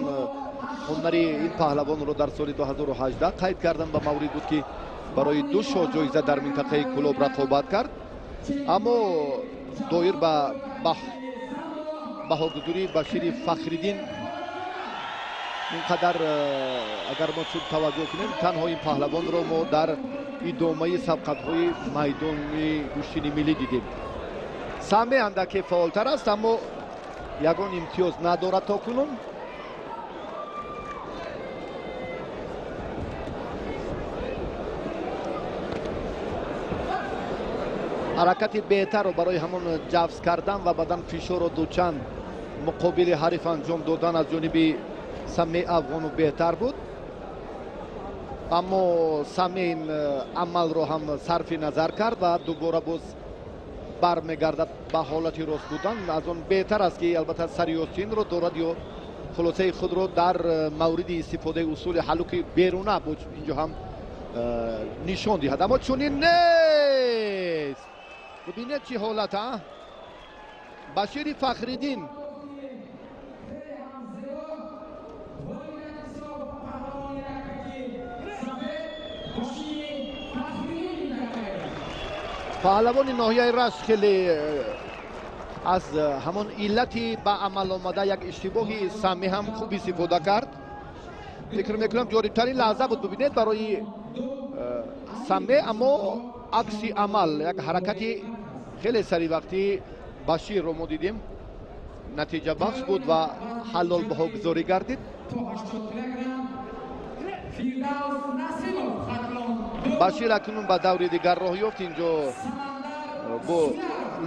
ҳунари ин паҳлавонро дар соли 2018 қайд кардан ба маврид буд ки барои ду шоҳ ҷоиза дар минтақаи кӯлоб рақобат кард. аммо доир ба баҳогузурии Башири Фахриддин ин қадар агар мо чун таваҷҷӯҳ кунем, танҳо ин паҳлавонро мо дар идомаи сабқатҳои майдони гӯштини миллӣ дидем. Саме андаке фаъолтар аст, аммо ягон имтиёз надорад то кунун. ҳаракати беҳтарро барои ҳамон ҷафз кардан ва баъдан фишорро дучанд муқобили ҳариф анҷом додан аз ҷониби Саме афғону беҳтар буд. аммо Саме ин амалро ҳам сарфи назар кард ва дубора боз бармегардад ба ҳолати рост будан. аз он беҳтар аст ки албатта сариёсинро дорад ё хулосаи худро дар мавриди истифодаи усули ҳалуки беруна инҷо ҳам нишон диҳад. аммо чунин нест. бибинед чӣ ҳолат а Башири Фахриддин паҳлавони ноҳияи рашт хеле аз ҳамон иллати ба амал омада як иштибоҳи Саме ҳам хуб истифода кард. фикр мекунам ҷолибтарин лаҳза буд бибинед барои Саме, аммо акси амал як ҳаракати хеле саривақтӣ Баширро мо дидем, натиҷабахш буд ва ҳалол баҳогузорӣ гардид. Башир акнун ба даври дигар роҳ ёфт. инҷо бо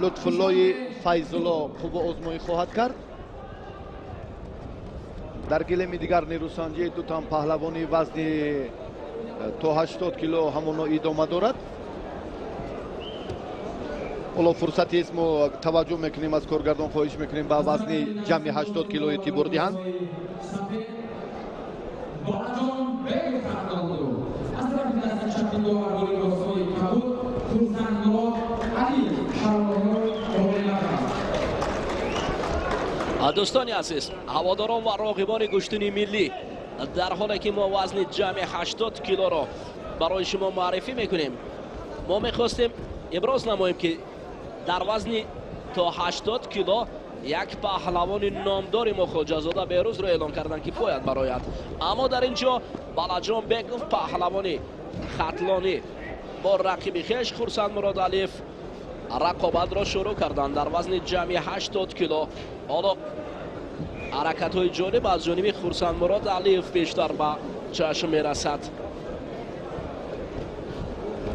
Лутфуллои Файзулло қувваозмоӣ хоҳад кард. дар гилеми дигар нерӯсанҷии дутан паҳлавони вазни то 80 кило ҳамоно идома дорад. ҳоло фурсатист, мо таваҷҷӯҳ мекунем, аз коргардон хоҳиш мекунем ба вазни ҷамъи 80 кило эътибор диҳанд. дӯстони азиз, ҳаводорон ва роғибони гӯштини миллӣ, дар ҳоле ки мо вазни ҷамъи 80 килоро барои шумо маърифӣ мекунем, мо мехостем иброз намоем ки дар вазни то 80 кило як паҳлавони номдори мо хоҷазода берӯзро эълон карданд ки бояд барояд. аммо дар ин ҷо Балаҷон Беков паҳлавони хатлонӣ бо рақиби хеш Хурсандмурод Алиев рақобатро шурӯъ карданд дар вазни ҷамъи 80 кило. ҳоло ҳаракатҳои ҷолиб аз ҷониби Хурсандмурод Алиев бештар ба чашм мерасад,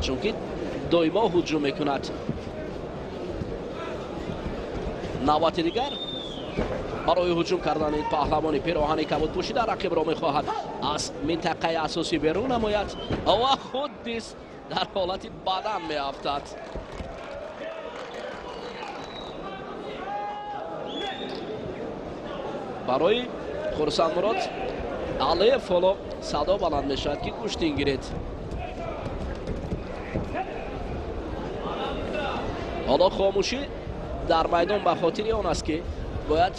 чунки доимо ҳуҷум мекунад. навбати дигар барои ҳуҷум кардани ин паҳлавони пироҳани кабудпӯшида рақибро мехоҳад аз минтақаи асосӣ берун намояд ва худ низ дар ҳолати бадан меафтад. барои Хурсандмурод Алиев ҳоло садо баланд мешавад ки куштин гиред. ҳоло хомӯшӣ дар майдон ба хотири он аст ки бояд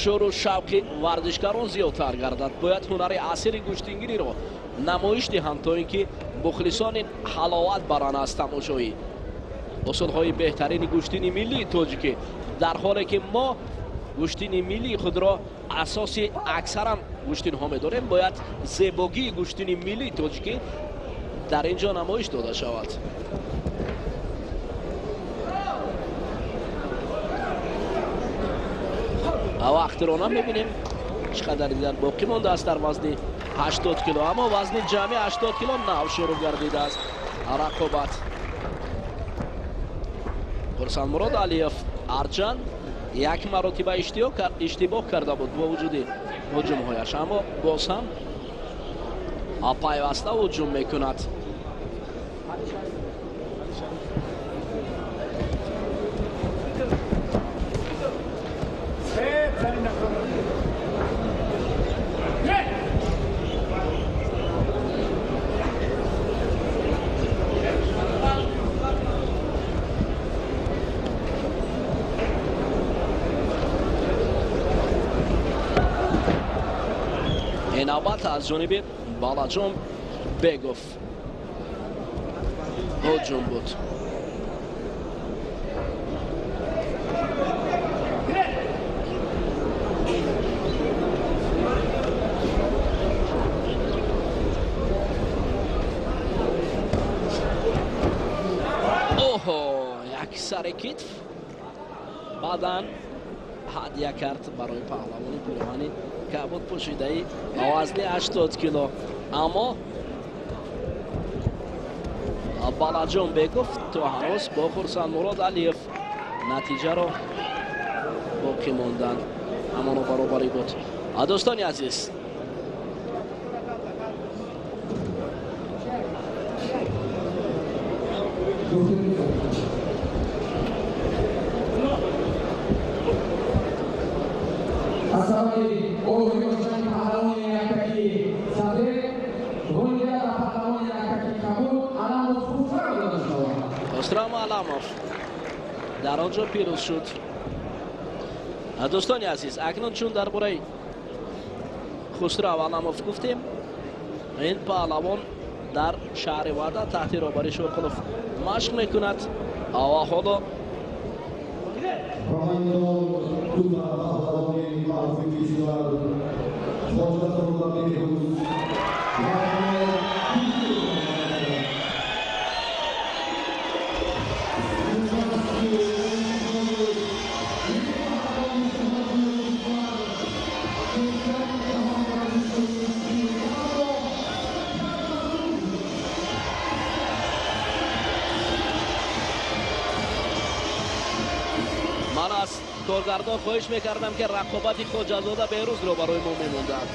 шӯру шавқи варзишгарон зиёдтар гардад. бояд ҳунари асили гӯштингириро намоиш диҳанд то ин ки мухлисони ҳаловат баранд аз тамошоӣ усулҳои беҳтарини гӯштини миллии тоҷикӣ. дар ҳоле ки мо гӯштини миллии худро асоси аксаран гӯштинҳо медонем, бояд зебогии гӯштини миллии тоҷикӣ дар ин ҷо намоиш дода шавад. وقتران هم میبینیم چقدر دیگر باقی مانده است در وزن 80 کیلو، اما وزن جمعی 80 کیلو نو شروع گردیده است رقابت. خرسند مراد علیف هرچند یک مرتبه اشتباه کرده بود با وجود هجوم‌هایش، اما باز هم پیوسته هجوم میکند. نوبت از جانب بالاجون بیگوف هجوم بود. اوه، یک سر کتف بعدن هدیه کرد برای پهلوان پیراهن کبود پوشیده ای وزن 80 کیلو، اما بالاجون بیگفت تو هنوز با خرسند مراد علیف نتیجه رو باقی موندن، همانو برابری بود. دوستان عزیز، خسرو علاموف در آنجا پیروز شد. دوستان عزیز، اکنون چون درباره خسرو علاموف گفتیم، این پهلوان در شهر وعده تحت رهبری شوقلوف مشق میکند و حالا من از کارگردان خواهش میکردم که رقابت خواجه‌زاده بهروز رو برای ما میموندند.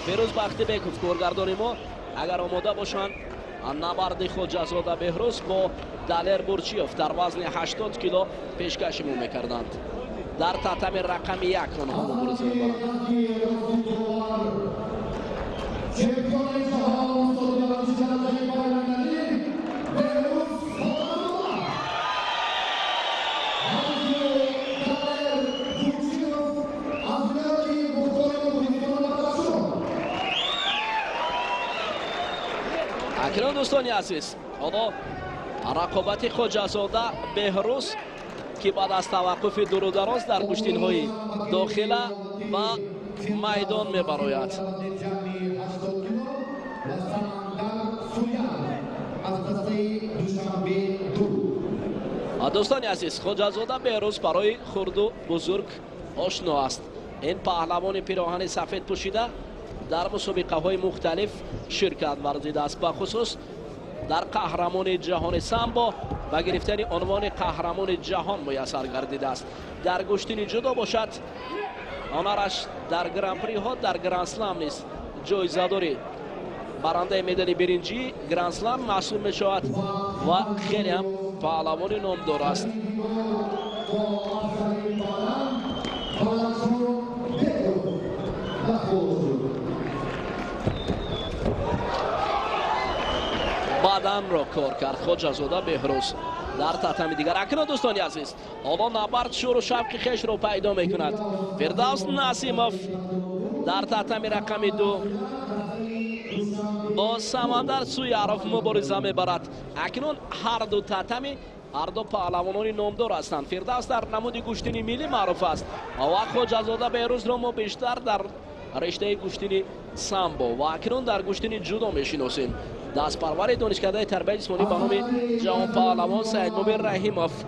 بهروز وقتی بگفت کارگردان ما اگر آماده باشند نبرد خواجه‌زاده بهروز با دلیر بورچیوف در وزن 80 کیلو پیشکشیمون میکردند. در تتم رقم 1 آنها مبارزه می‌کنند. اکنون دوستان عزیز، حالا رقابت خواجه‌زاده بهروز که بعد از توقف دور و دراز در گشتین‌های داخله و میدان میبراید. دوستان عزیز، خواجه‌زاده بهروز برای خرد و بزرگ آشنا است. این پهلوان پیراهن سفید پوشیده در مسابقه های مختلف شرکت ورزیده است، به خصوص در قهرمان جهان سامبو و گرفتن عنوان قهرمان جهان میسر گردیده است. در گشتین جدا باشد آنرش در گران پری ها در گران سلام نیست جایزه داری. برنده مدال برنجی گران سلام محسوب می شود و خیلی هم پهلوان نامدار است. بدن را کار کرد خواجه‌زاده بهروز در تتم دیگر. اکنون دوستان عزیز، حالا نبرد شور و شوق خیش را پیدا می کند. فردوس نسیموف در تتم رقم 2 با سمندر سوی عرف مبارزه می برد. اکنون هر دو تتم هر دو پهلوانان نامدار هستند. فردوس در نمود گشتین ملی معروف است و خواجه‌زاده بهروز را ما بیشتر در رشته گشتین سامبو و اکنون در گشتین جودو میشناسیم. دست پرور دانشکده تربیت جسمانی به نام جهان پهلوان سید مبین رحیموف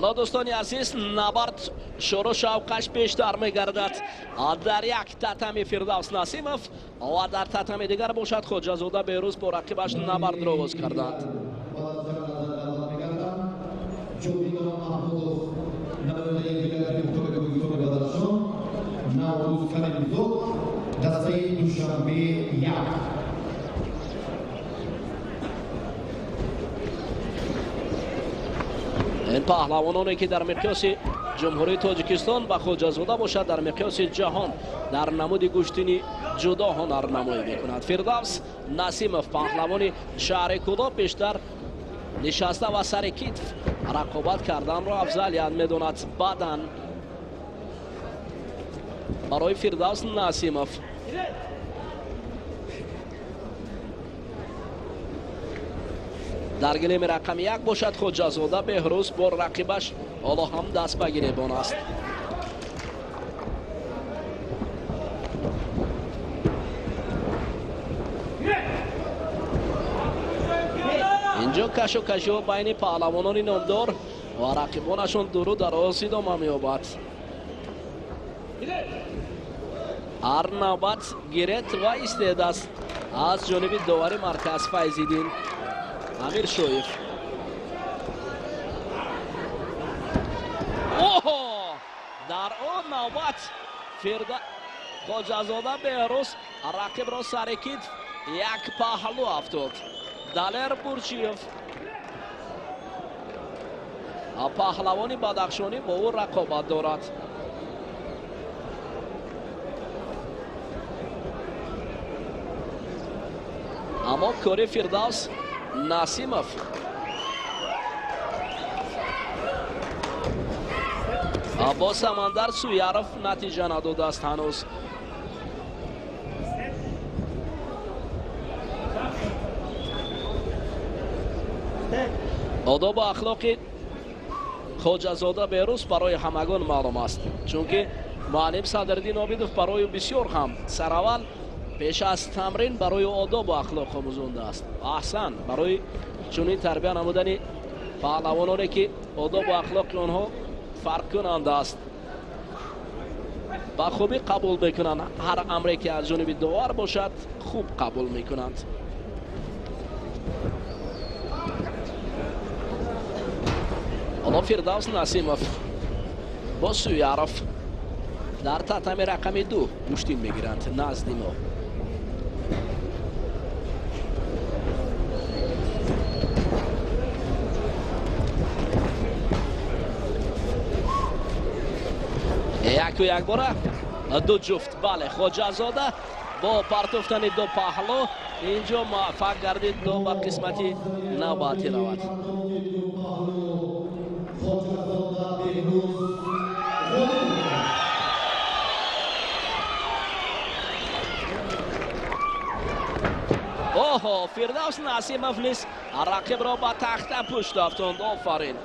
حالا دوستانی عزیز نبرد شروع شوقش بیشتر میگردد در یک تتمی فردوس نسیمов و در تتمی دیگر باشد خواجه‌زاده بهروز با رقیبش نبرد را آغاز کردند. این پهلوانانی که در مقیاس جمهوری تاجیکستان و خواجه‌زاده باشد در مقیاس جهان در نمود گشتینی جدا هنرنمایی میکند. فردوس نسیمов پهلوان شهر کودا بیشتر نشسته و سر کتف رقابت کردن را افضلیت میداند. بعداً برای فردوس نسیمов در گلیم رقم یک باشد خواجه‌زاده بهروز با رقیبش حالا هم دست به گریبان است. اینجا کشو بین پهلوانان نامدار و رقیبانشون درو دراز ادامه می‌یابد. هر نوبت گرت و ایستاده است از جانب داور مرکز فیض‌الدین امیر شویف. در آن نوبت خواجه‌زاده بهروز رقیب را سر کتف یک پهلو افتاد. دلیر بورچیف پهلوان بدخشانی با او رقابت دارد. اما کاری فردوس نسیمов با سمندر سویارف نتیجه نداده است هنوز. آداب و اخلاق خواجه‌زاده بهروز برای همگان معلوم است، چون که معلم صدرالدین عابدov برای بسیار هم سراول پیش از تمرین برای آداب و اخلاق آموزانده است. احسن برای چنین تربیت نمودن پهلوانانی که آداب و اخلاق آنها فرق کننده است با خوبی قبول میکنند. هر امری که از جانب داور باشد خوب قبول میکنند. حالا فردوس نسیمov با سویارف در تتمی رقم 2 گشتین میگیرند نزد ما. یک و یک باره دو جفت. بله خواجه‌زاده با پرتافتن دو پهلو اینجا موفق گردید دو به قسمتی نوبتی رود. اوه فردوس نسیمov نیز رقیب را به تخته پشت افتاند. آفرین.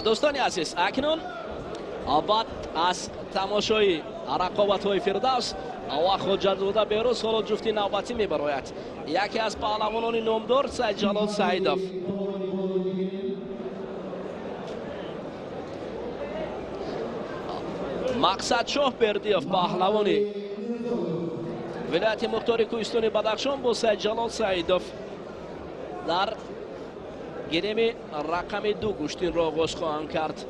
دوستان عزیز اکنون بعد از تماشای رقابت های فردوس و خواجه‌زاده بهروز حالا جفتی نوبتی میبراید. یکی از پهلوانان نامدار سید جلال سعیدov مقصد شاه بردیف پهلوان ولایت مختار کوهستان بدخشان با سید جلال سعیدov در گریم رقم 2 گشتین را آغاز خواهند کرد.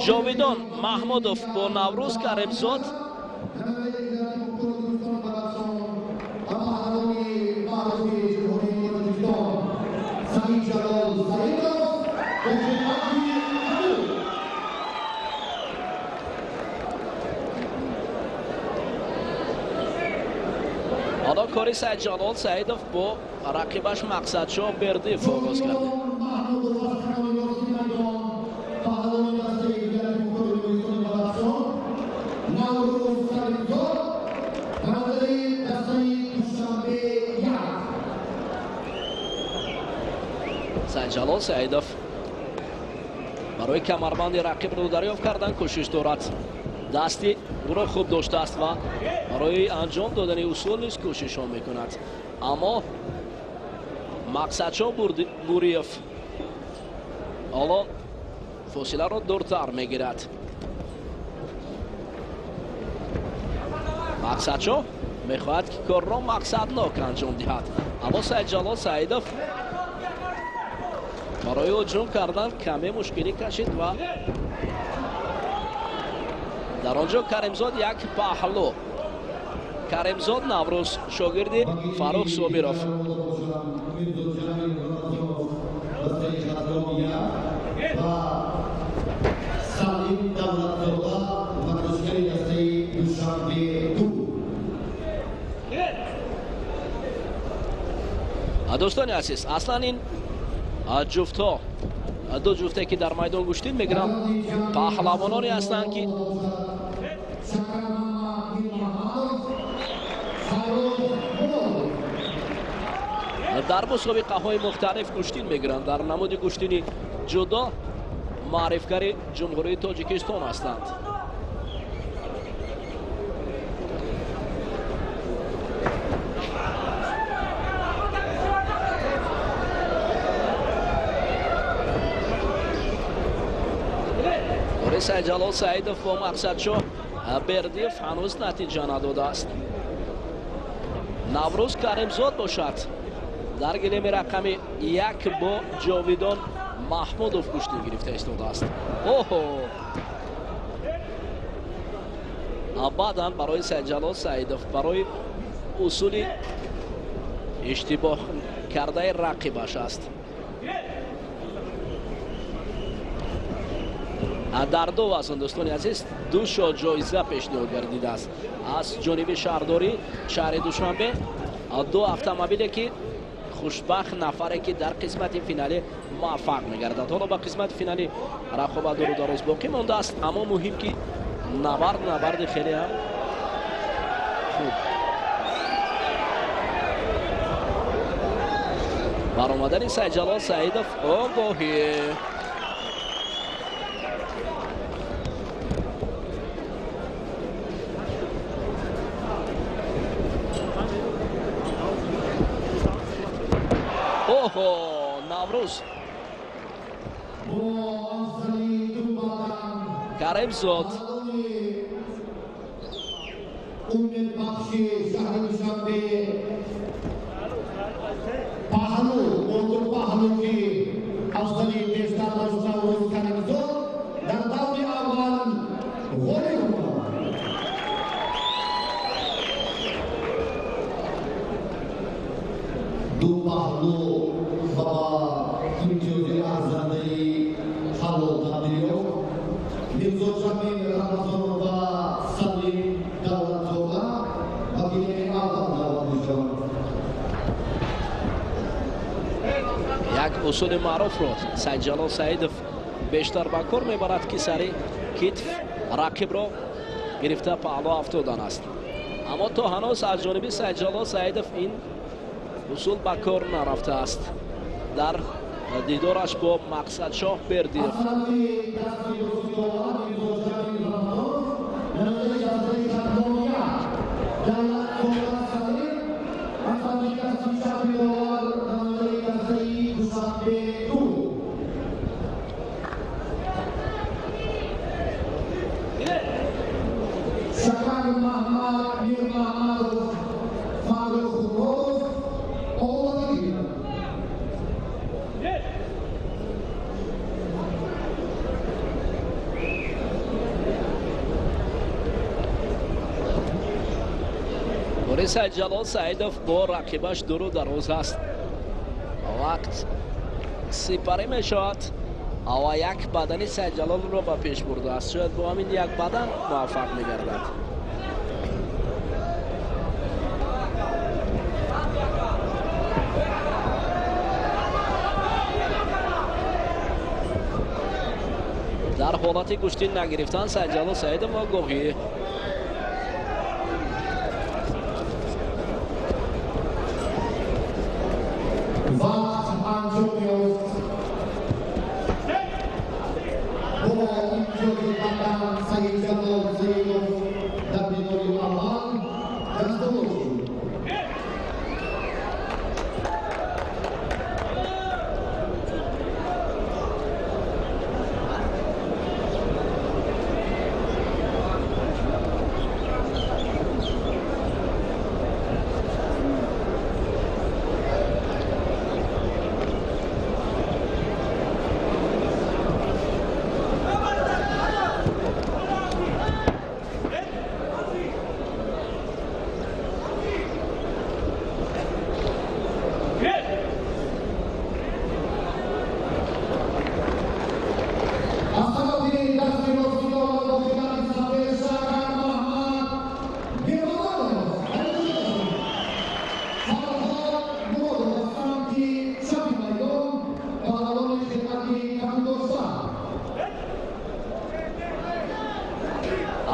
جاویدان محمودov با نوروز کریمزاد حالا کاری سجاد سعیدов با رقیبش مقصدشاه بردیف آغاز کرده. سجاد سعیدов برای کمربند رقیب رو دریافت کردن کوشش دارد. دستی او را خوب داشته است و برای انجام دادن اصول نیز کوشش ها میکند، اما مقصدشاه بوریف حالا فاصله را دورتر میگیرد. مقصدشاه میخواهد که کار را مقصدناک انجام دهد، اما سجاد سعیدов برای هجوم کردن کمی مشکلی کشید و در آنجا کریمزاد یک پهلو، کریمزاد نوروز شاگرد فاروق صابرов. دوستان عزیز، اصلا این جفت‌ها دو جفته که در میدان گشتین میگیرن پهلوانانی هستند که در مسابقه های مختلف گشتین میگیرن. در نمود گشتین جدا معرفکار جمهوری تاجیکستان هستند. سجاد سعیدов با مقصدشاه بردیف هنوز نتیجه نداده است. نوروز کریمزاد باشد در گلیم رقم یک با جاویدان محمودov کشتی گرفته ایستاده است. بعداً برای سجاد سعیدov برای اصول اشتباه کرده رقیبش است. در دو وزن دوستان عزیز دو شاه جایزه پیشنهاد گردیده است از جانب شهرداری شهر دوشنبه. دو اتومبیلی که خوشبخت نفره که در قسمت فینالی موفق میگردد. حالا با قسمت فینالی رقابت رو دراز باقی مانده است، اما مهم که نبرد خیلی هم خوب برآمدن سجاد سعیدov آگاهی. نوروز کریمزاد یک اصول معروف رو سجاد سعیدov بیشتر به کار میبرد که سری کتف رقیب را گرفته پهلو افتادن است، اما تا هنوز از جانب سجاد سعیدov این اصول به کار نرفته است. در دیدارش با مقصدشاه بردیف سجاد سعیدov با رقیبش درو دراز است. وقت سپری می شود و یک بدن سجاد را به پیش برده است. شاید با همین یک بدن موفق می گردد. حالت گوشتین نگرفتن سجاد سعید واگوهی.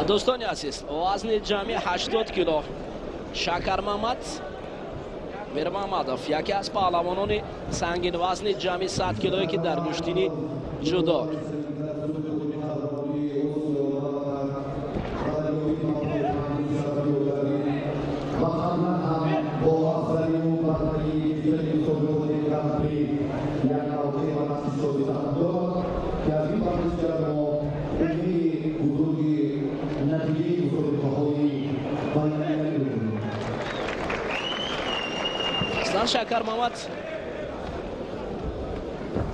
دوستان عزیز، وزن جمعی 80 کیلو شکر محمد میرمحمدوف یکی از پهلوانان سنگین وزن جمعی 100 کیلویی که در گشتینی جودو شکر محمد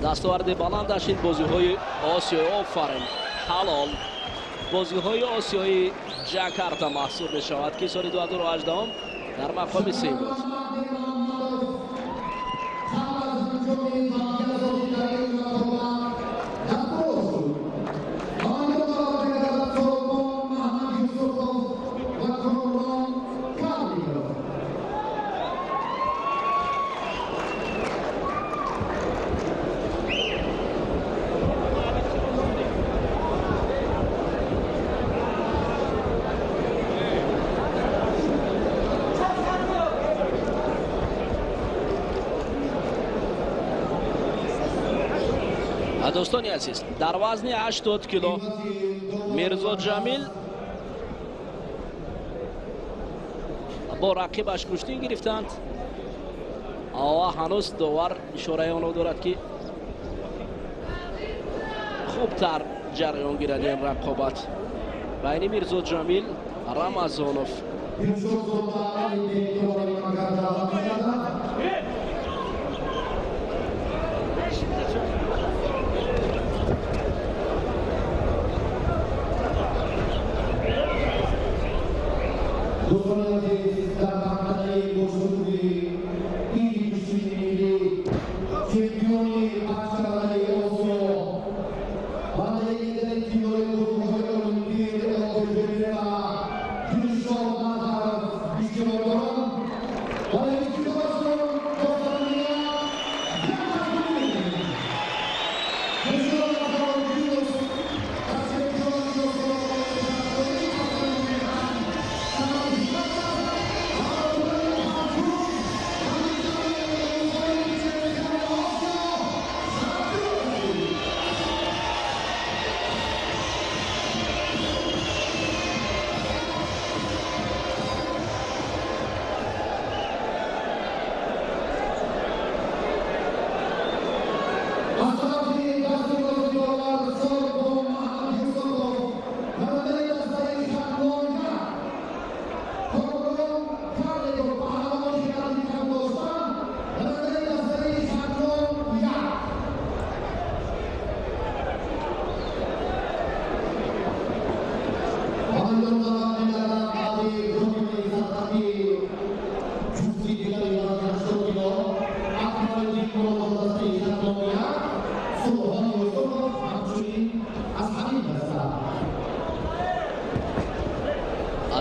دستاورد بلند داشت این بازی‌های آسیایی. آفرین حلال بازی‌های آسیایی جاکارتا محسوب می‌شود که سال 2018 در مقام سوم بود. دوستان عزیز، در وزن 80 کیلو میرزا جمیل با رقیبش کشتی گرفتند و هنوز داور اشاره آن دارد که خوبتر جریان گیرد این رقابت بین میرزا جمیل رمضانوف.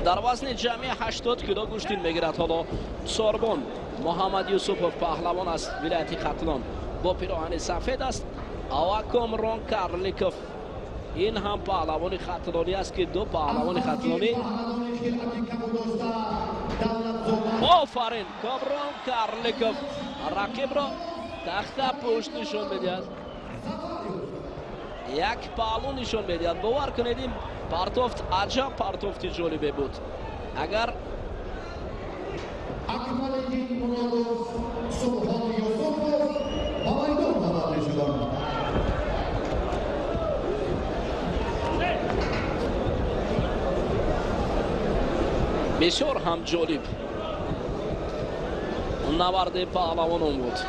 در وزن جمعی 80 کیلو گوشتین میگیرد. حالا سوربون محمد یوسفوف پهلوان از ولایت ختلان با پیراهن سفید است. و کامران کارلیکوف این هم پهلوان ختلانی است که دو پهلوان ختلانی آفرین کامران کارلیکوف رقیب را تخت پشت نشون میدهد یک پهلو نشون میدهد باور کنید این پرتوفت عجب پرتوفتی جالبی بود اگر بسیار هم جالب نبرد پهلوانان بود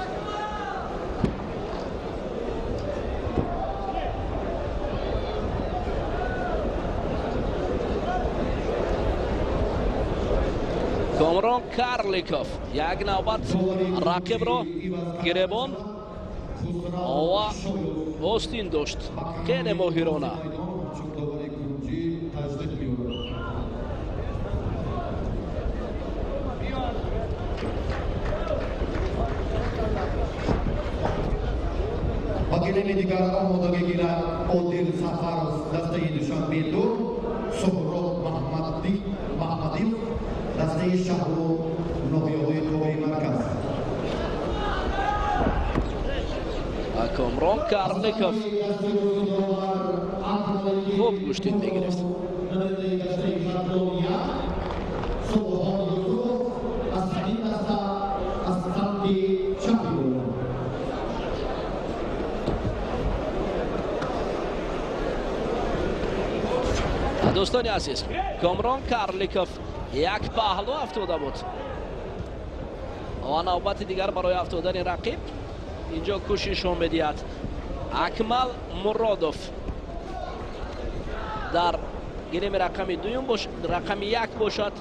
کامران کارلیکوف یک نوبت رقیب را گریبان و آستین داشت خیلی ماهرانه Pakilini دیگر آمادگی گیرد عادل سفر دسته دوشنبه دو سهراب محمدی دسته شهر و ناحیه‌های قوه مرکز کامران کارلیکوف خوب گوشتین میگرفت دوستان عزیز کامران کارلیکوف یک پهلو افتاده بود و نوبت دیگر برای افتادن رقیب اینجا کوشش می‌دهد اکمل مرادوف در گریم رقم دوم رقم یک باشد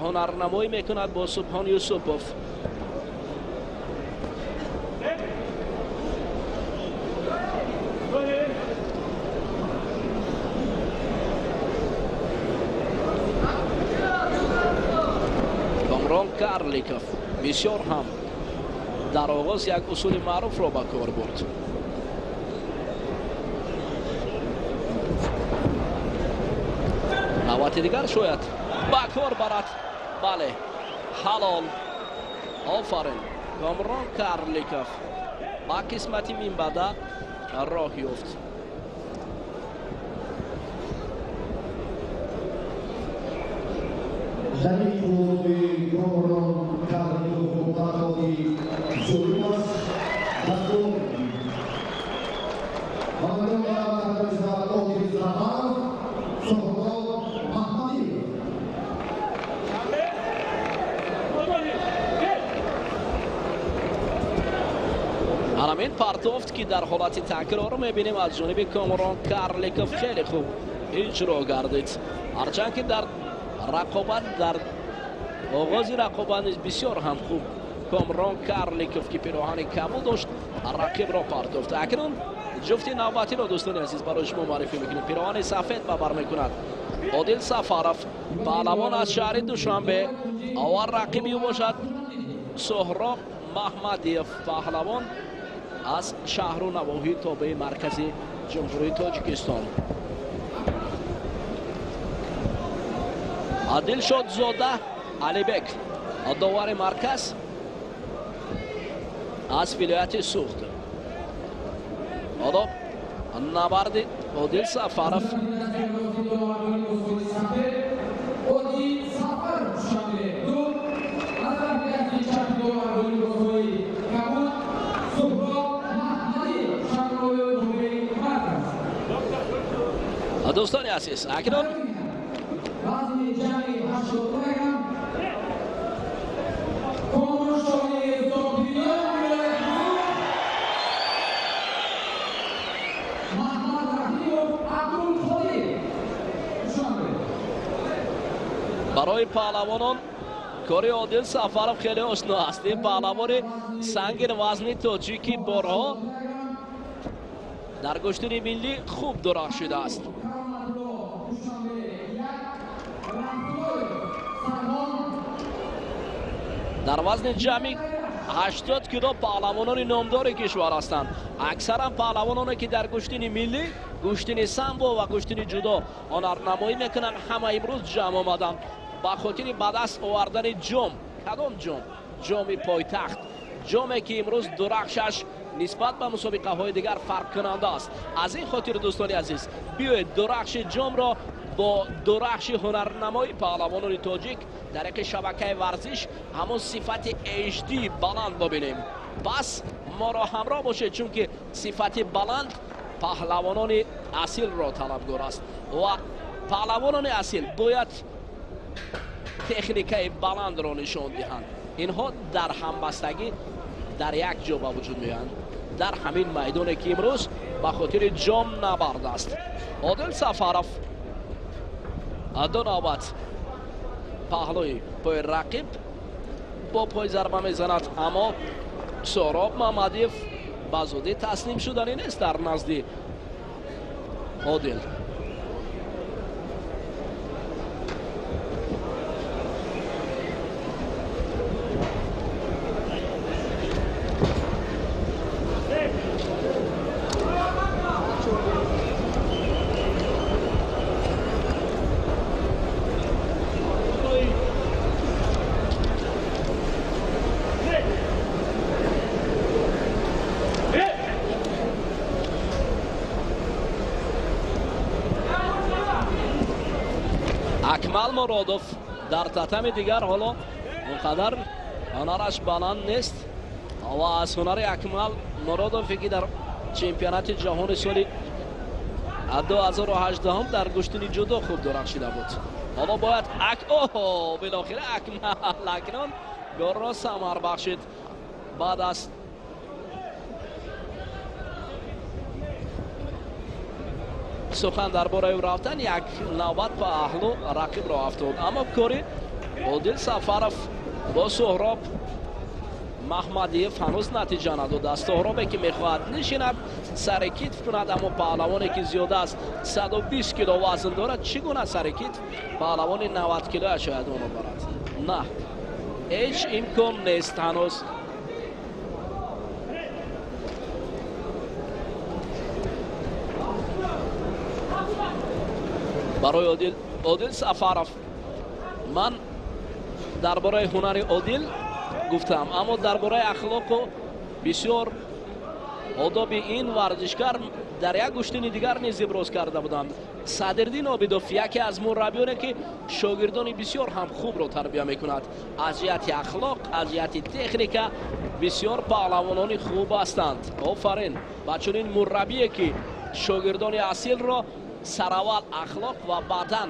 هنرنمایی میکند با سبحان یوسفوف کامران کارلیکوف بسیار هم در آغاز یک اصول معروف را به کار برد نوبت دیگر شاید به کار برد بله حلال آفرین کامران کارلیکوف با قسمتی من بعد راه یافت زمین بزرگی کامران کارلیکوف و برکاتی جوریماس دستور مقدم برکت عادل سفر سهراب محمدی همین پرتوفت که در حالت تکرار میبینیم از جانب کامران کارلیکوف خیلی خوب اجرا گردید هرچند که در رقابت در آغاز رقابت بسیار هم خوب کامران کارلیکوف که پیراهن کمو داشت رقیب را پرتوفت اکنون جفت نوبتی را دوستان عزیز برای شما معرفی میکنیم پیراهن سفید بر میکند عادل سفرف پهلوان از شهر دوشنبه و رقیبی باشد سهراب محمدی پهلوان از شهر و نواحی تابع مرکز جمهوری تاجیکستان دلشاد زاده علیبک داور مرکز از ولایت سوخت حالا نبرد عادل سفرف دوستان عزیز اکنون برای پهلوانان کار عادل سفرف خیلی آشنا است این پهلوان سنگین وزنی تاجیکی بارها در گشتن ملی خوب درخشیده است در وزن جمعی 80 کیلو پهلوانان نامدار کشور هستند اکثرا پهلوانانی که در گشتن ملی گوشتنی سامبو و گوشتنی جدا هنرنمایی میکنن. همه امروز جمع آمدن با خاطر به دست آوردن جام. کدام جام؟ جام پایتخت، جامی که امروز درخشش نسبت به مسابقه های دیگر فرق کننده است. از این خاطر دوستان عزیز بیایید درخش جام را با درخش هنرنمای پهلوانان تاجیک در یک شبکه ورزش همون صفت HD بلند ببینیم. پس ما را همراه باشید چون که صفت بلند پهلوانان اصیل را طلبگار است و پهلوانان اصیل باید تکنیک بلند را نشان دهند. اینها در همبستگی در یک جا با وجود میآیند در همین میدانی که امروز به خاطر جام نبرد است. عادل سفرов دو نوبت پهلوی پای رقیب با پای ضربه میزند، اما سهراب محمدیف به زودی تسلیم شدنی نیست در نزد عادل. اکمل مرادوف در تتم دیگر حالا اونقدر هنرش بلند نیست و از هنر اکمل مرادوفی که در چمپیونات جهان سال 2018 در گشتنی جدا خوب درخشیده بود. حالا باید بالاخره اکمل اکنون گل را ثمر بخشید بعد از سخن درباره رفتن یک نوبت پهلو رقیب را افتاد، اما کاری عادل سفرов با سهراب محمدیف هنوز نتیجه نداده است. سهرابی که میخواهد نشیند سر کتف کند، اما پهلوانی که زیاده است 120 کیلو وزن دارد چگونه سر کتف پهلوان 90 کیلو شاید اونو برد؟ نه، هیچ امکان نیست هنوز. برای عادل سفرов من درباره هنر عادل گفتم، اما درباره اخلاق و بسیار آداب این ورزشکار در یک گشتن دیگر نیز ابراز کرده بودند. صدرالدین عابدوف یکی از مربیانی که شاگردان بسیار هم خوب را تربیت میکند، از جهت اخلاق از جهت تکنیک بسیار پهلوانان خوب هستند. آفرین با چنین مربی که شاگردان اصیل را سراول اخلاق و بعدن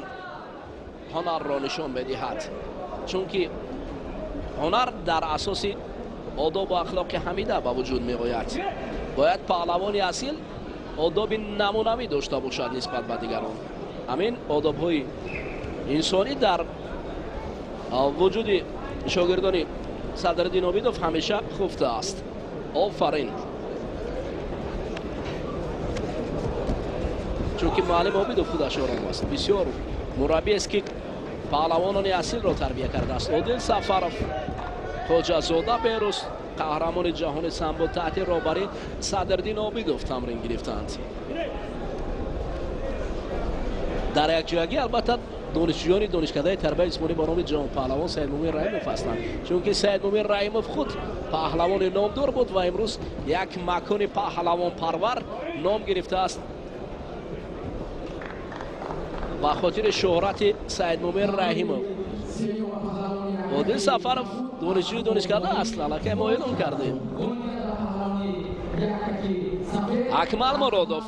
هنر را نشان بدهد، چون که هنر در اساس آداب و اخلاق حمیده به وجود می آید. باید پهلوان اصیل آداب نمونوی داشته باشد نسبت به دیگران. همین آداب های انسانی در وجود شاگردان صدرالدین عابدوف همیشه خفته است. آفرین. چون که معلم عابدوف خودش آرام است، بسیار مربی است که پهلوانان اصیل را تربیت کرده است. عادل سفرов خواجه زاده بیروز قهرمان جهان سامبو تحت رهبری صدرالدین عابدوف تمرین گرفتند. در یک جایگی البته دانشجویان دانشکده تربیت جسمانی با نام جان پهلوان سید مومن رحیموف هستند، چون که سید مومن رحیموف خود پهلوان نامدار بود و امروز یک مکان پهلوان پرور نام گرفته است با خاطر شهرت سید مومن رحیموف. عادل سفرов دانشجوی دانشکده است، لکه ما اعلام کردیم. اکمل مرادوف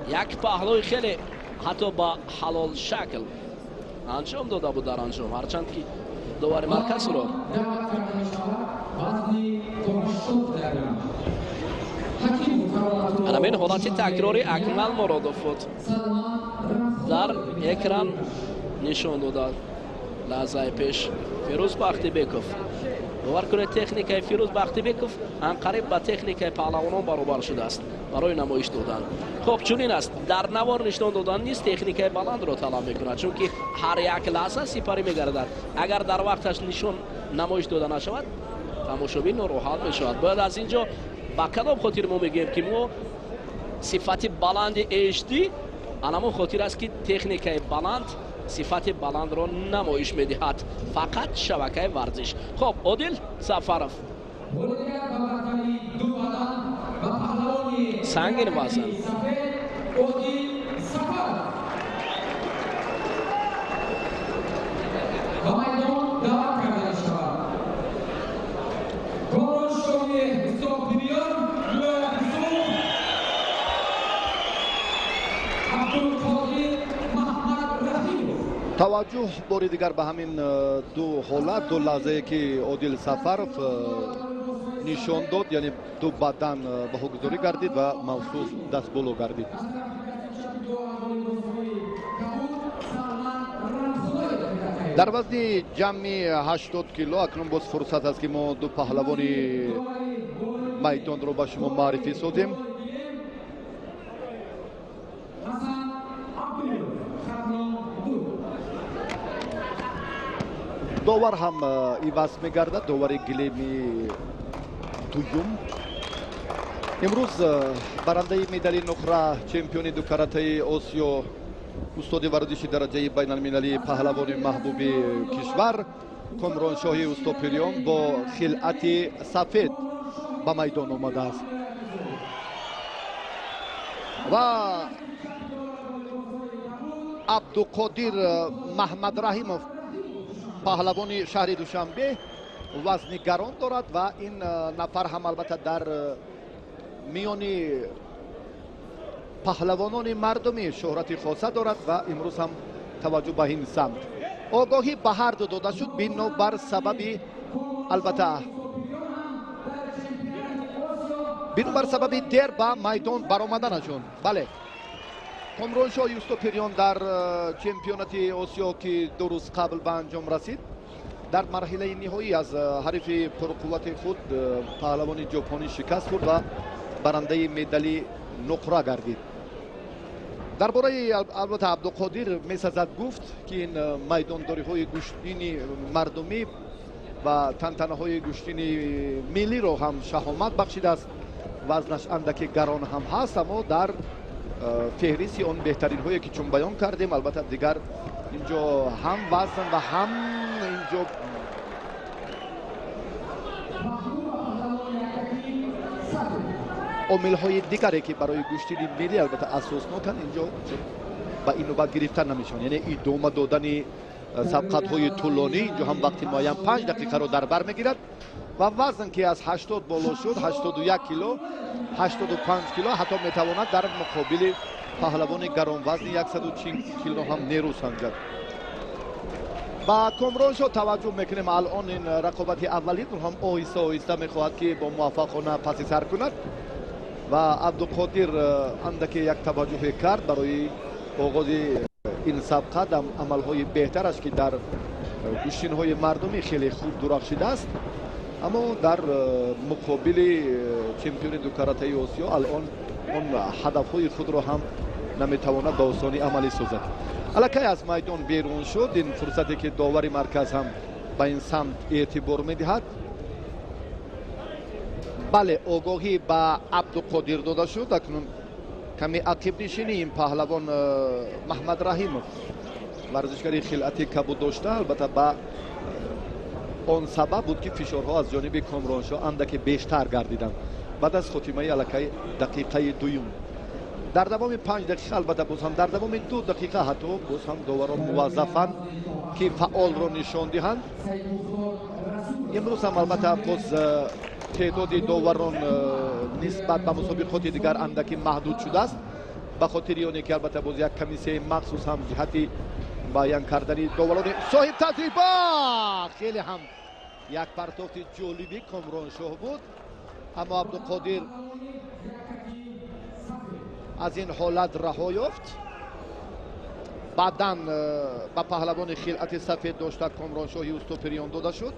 یک پهلوی خیلی حتی با حلال شکل انجام داده بود در انجام، هرچند که دوباره مرکز را همین حالت تکراری اکمل مرادوف بود در اکران نشان داده لحظه پیش. فیروز بختیبکوف باور کنید تکنیک فیروز بختیبکوف انقریب با تکنیک پهلوانان برابر شده است برای نمایش دادن. خب چنین است، در نوار نشان دادن نیست، تکنیک بلند را طلب میکند، چون که هر یک لحظه سپری میگردد. اگر در وقتش نشان نمایش داده نشود تماشابین ناراحت میشود. باید از اینجا با کدام خاطر ما میگیم که ما صفت بلند HD انما خاطر است که تکنیک بلند صفت بلند را نمایش میدهد فقط شبکه ورزش. خب عادل سفرов سنگین وزن توجه باری دیگر به همین دو حالت دو لحظه که عادل سفرов نشان داد یعنی دو بدن بهگذاری گردید و مخصوص دست بالا گردید. در وزن جمعی 80 کیلو اکنون باز فرصت است که ما دو پهلوان میدان رو به شما معرفی سازیم. داور هم عوض می‌گردد، داور گلیمی دوم. امروز برنده مدال نقره چمپیون دو کاراته آسیا استاد ورزشی درجه بین المللی پهلوان محبوب کشور کامرانشاهی استوپریان با خلعت سفید به میدان آمده است و عبدالقادر محمد رحیمов پهلوان شهر دوشنبه وزن گران دارد و این نفر هم البته در میان پهلوانان مردمی شهرت خاصه دارد و امروز هم توجه به این سمت آگاهی به هر دو داده شد بنا بر سبب البته بنا بر سبب دیر به میدان برآمدنشون. بله کامرانشاه استوپریان در چمپیونات آسیا که 2 روز قبل به انجام رسید در مرحله نهایی از حریف پرقوت خود پهلوان ژاپنی شکست خورد و برنده مدال نقره گردید. درباره البته عبدالقادر میسازد گفت که این میدانداری های گشتین مردمی و تنتنه های گشتین ملی رو هم شهامت بخشیده است. وزنش اندکی گران هم هست اما در فهرستی آن بهترین هایی که چون بیان کردیم البته دیگر اینجا هم وزن و هم اینجا عامل های دیگری که برای گشتین ملی البته اساسناکن اینجا با اینو بعد گرفتن نمیشون، یعنی ادامه دادن سبقت های طولانی اینجا هم وقتی معین 5 دقیقه رو در بر میگیرد و وزن که از 80 بالا شد 81 کیلو 85 کیلو حتی میتواند در مقابل پهلوان گران وزن 140 کیلو هم نیرو سنجد. با کامرانشاه توجه میکنیم الان این رقابت اولی رو هم آهسته آهسته میخواهد که با موفقانه پس سر کند و عبدالقادر اندکی یک توجه کرد برای آغاز این سبقت عملهای بهترش که در گشتین های مردمی خیلی خوب درخشیده است اما در مقابل چمپیون دو کاراته آسیا الان اون هدف های خود رو هم نمیتواند به آسانی عملی سازد. الکی از میدان بیرون شد. این فرصتی که داور مرکز هم به این سمت اعتبار میدهد. بله آگاهی به عبدالقادر داده شد. اکنون کمی عقب نشینی این پهلوان محمد رحیمov ورزشکاری خلعت کبود داشته البته با آن سبب بود که فشارها از جانب کامرانشاه اندکی بیشتر گردیدند بعد از خاتمه الکی دقیقه دوم. در دوام 5 دقیقه البته باز هم در دوام 2 دقیقه حتی باز هم داوران موظفند که فعال را نشان دهند. امروز هم البته باز تعداد داوران نسبت به مسابقات دیگر اندکی محدود شده است به خاطر آنکه البته باز یک کمیسیون مخصوص هم جهت بیان کردن داوران صاحب تجربه خیلی هم یک پرتاخت جالبی کامرانشاه بود اما عبدالقادر از این حالت رها یافت. بعداً به پهلوان خلعت سفید داشته کامرانشاهی استوپریان داده شد.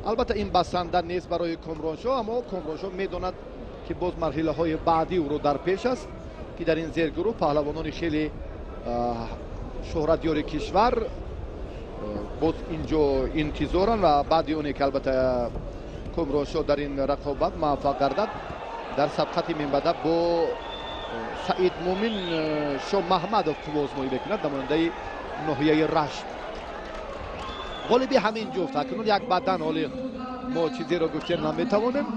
البته این بسنده نیست برای کامرانشاه اما کامرانشاه میداند که باز مرحله های بعدی او رو در پیش است که در این زیرگروه پهلوانان خیلی شهرت یاری کشور باز اینجا انتظارن و بعد اونی که البته کامرانشاه در این رقابت موفق گردد дар сабқати минбада бо саид мумин шоҳ маҳмадов қувозмоӣ мекунад намояндаи ноҳияи рашт. ғолиби ҳамин ҷуфт акнун як бадан ҳоли мо чизеро гуфтем наметавонем.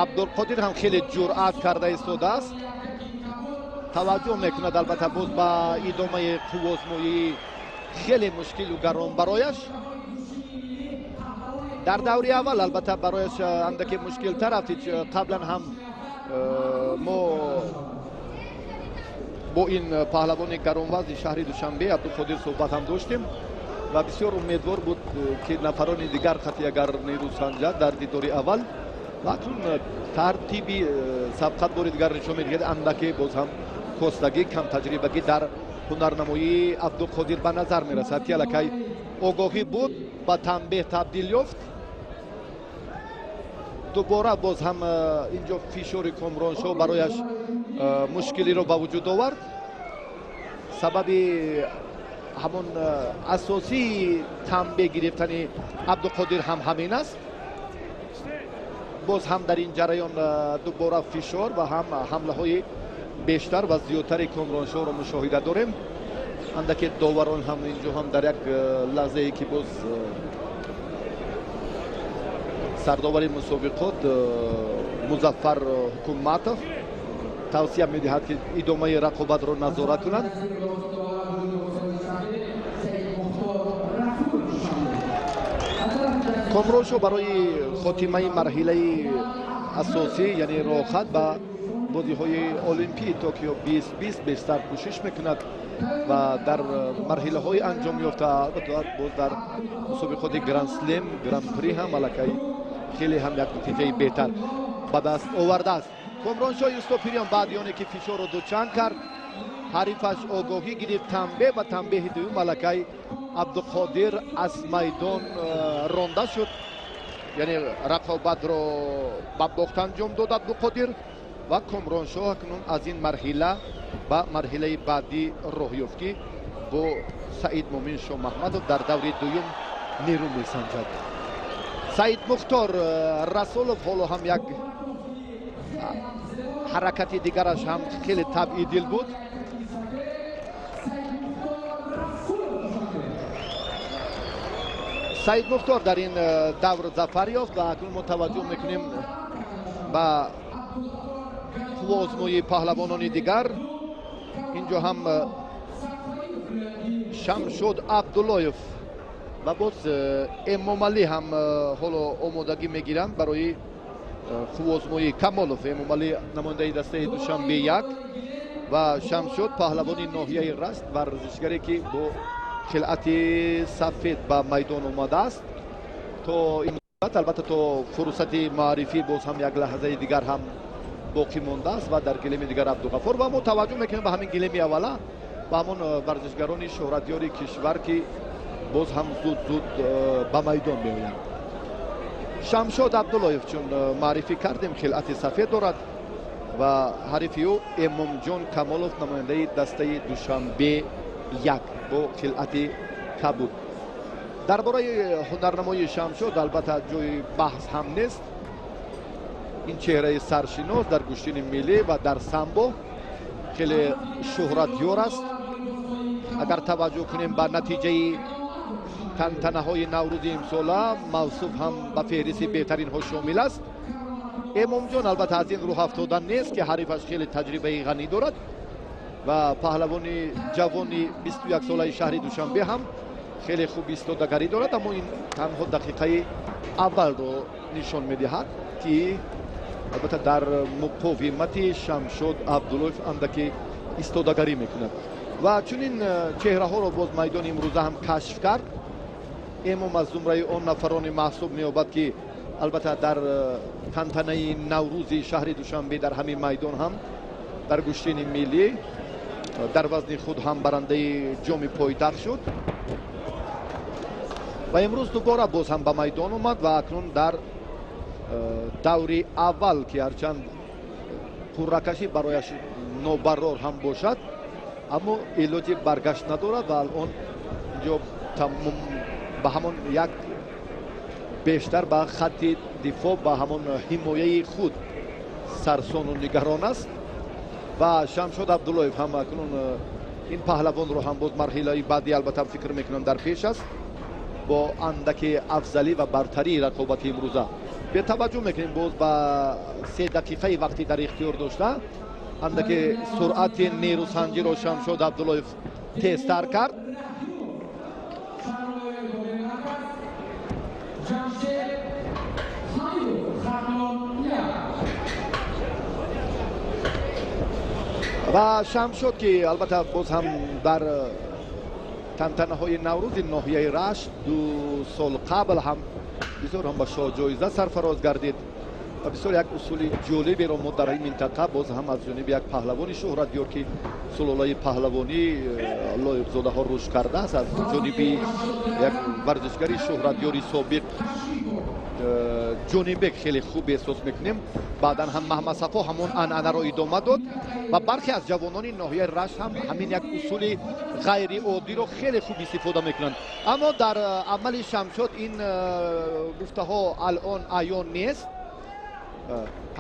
абдулқодир ҳам хеле ҷуръат карда истодааст, таваҷҷӯҳ мекунад албатта боз ба идомаи қувозмоӣ хеле мушкилу гарон барояш. дар даври аввал албатта барояш андаке мушкилтар рафт. қаблан ҳам мо бо ин паҳлавони гаронвазни шаҳри Душанбе Абдулқодир суҳбат ҳам доштем ва бисёр умедвор буд ки нафарони дигар хати агар нерӯ санҷад дар дидори аввал. ва акнун тартиби сабқат бори дигар нишон медиҳад андаке боз ҳам костагӣ камтаҷрибагӣ дар ҳунарнамоии Абдулқодир ба назар мерасад ки аллакай огоҳӣ буд ба танбеҳ табдил ёфт. дубора боз ҳам инҷо фишори Комроншоҳ барояш мушкилиро ба вуҷуд овард. сабаби ҳамон асосии танбеҳ гирифтани Абдулқодир ҳам ҳамин аст. боз ҳам дар ин ҷараён дубора фишор ва ҳам ҳамлаҳои бештар ва зиёдтари Комроншоҳро мушоҳида дорем. андаке доварон ҳам инҷо ҳам дар як лаҳзае ки боз сардовари мусобиқот Музаффар Ҳукуматов тавсия медиҳад ки идомаи рақобатро назорат кунад. Комроншоҳ барои хотимаи марҳилаи асосӣ яъне роҳхат ба бозиҳои Олимпии Токио 2020 бештар кӯшиш мекунад ва дар марҳилаҳои анҷомёфта албатта боз дар мусобиқоти Гранд Слем, Гран При ҳам аллакай хеле ҳам як натиҷаи беҳтар ба даст овардааст. Комроншоҳ Юсуппирён баъди оне ки фишорро дучанд кард, ҳарифаш огоҳӣ гирифт танбеҳ ба танбеҳи дуюм аллакай Абдулқодир аз майдон ронда шуд, яъне рақобатро ба бохт анҷом дод Абдулқодир ва Комроншоҳ акнун аз ин марҳила ба марҳилаи баъдӣ роҳ ёфт ки бо Саид Мумин Шоҳ Маҳмадов дар даври дуюм нерӯ месанҷад. Саид Мухтор Расулов ҳоло ҳам як ҳаракати дигараш ҳам хеле табъидил буд. Саид Мухтор дар ин давр зафар ёфт ва акнун мо таваҷҷӯҳ мекунем ба қувозмоии паҳлавонони дигар. инҷо ҳам Шамшод Абдуллоев ва боз Эмомалӣ ҳам ҳоло омодагӣ мегиранд барои қувозмоии Камолов. Эмомалӣ намояндаи дастаи Душанбе 1 ва Шамшод паҳлавони ноҳияи Раст, варзишгаре ки бо хилъати сафед ба майдон омадааст. то ин албатта то фурсати маърифӣ боз ҳам як лаҳзаи дигар ҳам боқӣ мондааст ва дар гилеми дигар Абдуғаффор ва мо таваҷҷӯҳ мекунем ба ҳамин гилеми аввала ба ҳамон варзишгарони шӯҳратёри кишвар ки боз ҳам зуд ба майдон меоянд. Шамшод Абдуллоев чун маърифӣ кардем хилъати сафед дорад ва ҳарифи ӯ Эмомҷон Камолов намояндаи дастаи Душанбе 1 бо хилъати кабуд. дар бораи ҳунарнамоии Шамшод албатта ҷои баҳс ҳам нест. ин чеҳраи саршинос дар гӯштини миллӣ ва дар самбо хеле шӯҳратёр аст. агар таваҷҷӯҳ кунем ба натиҷаи тантанаҳои наврӯзи имсола, мавсуф ҳам ба феҳристи беҳтаринҳо шомил аст. Эмомҷон албатта аз ин рӯҳ афтода нест ки ҳарифаш хеле таҷрибаи ғанӣ дорад ва паҳлавони ҷавони 21 солаи шаҳри Душанбе ҳам хеле хуб истодагарӣ дорад, аммо ин танҳо дақиқаи аввалро нишон медиҳад ки албатта дар муқовимати Шамшод Абдуллоев андаке истодагарӣ мекунад ва чунин чеҳраҳоро боз майдони имрӯза ҳам кашф кард. эмом аз зумраи он нафарони маҳсуб меёбад ки албатта дар тантанаи наврӯзи шаҳри Душанбе дар ҳамин майдон ҳам дар гӯштини миллӣ дар вазни худ ҳам барандаи ҷоми пойтахт шуд ва имрӯз дубора боз ҳам ба майдон омад ва акнун дар даври аввал ки ҳарчанд қурракашӣ барояш нобарор ҳам бошад, аммо илоҷи баргашт надорад ва алон инҷо ба ҳамон як бештар ба хатти дифоъ ба ҳамон ҳимояи худ сарсону нигарон аст ва Шамшод Абдуллоев ҳам акнун ин паҳлавонро ҳам боз марҳилаи баъди албатта фикр мекунам дар пеш аст бо андаки афзалӣ ва бартарии рақобати имрӯза бетаваҷҷӯҳ мекунем боз ба 3 дақиқаи вақти дар ихтиёр дошта андаки суръати нерӯсанҷиро Шамшод Абдуллоев тезтар кард. ва Шамшод ки албатта боз ҳам дар тантанаҳои наврӯзи ноҳияи Рашт 2 сол қабл ҳам бисёр ҳам ба шоҳҷоиза сарфароз гардид ва бисёр як усули ҷолиберо мо дар ин минтақа боз ҳам аз ҷониби як паҳлавони шӯҳратдиёр ки сулолаи паҳлавонӣ лоиқзодаҳо рушд кардааст аз ҷониби як варзишгари шӯҳратдиёри собиқ ҷонибек хеле хуб эҳсос мекунем. Баъдан ҳам Маҳмад Сафо ҳамон анъанаро идома дод ва бархе аз ҷавонони ноҳияи Рашт ҳам ҳамин як усули ғайриоддиро хеле хуб истифода мекунанд. Аммо дар амали Шамшод ин гуфтаҳо алон аён нест,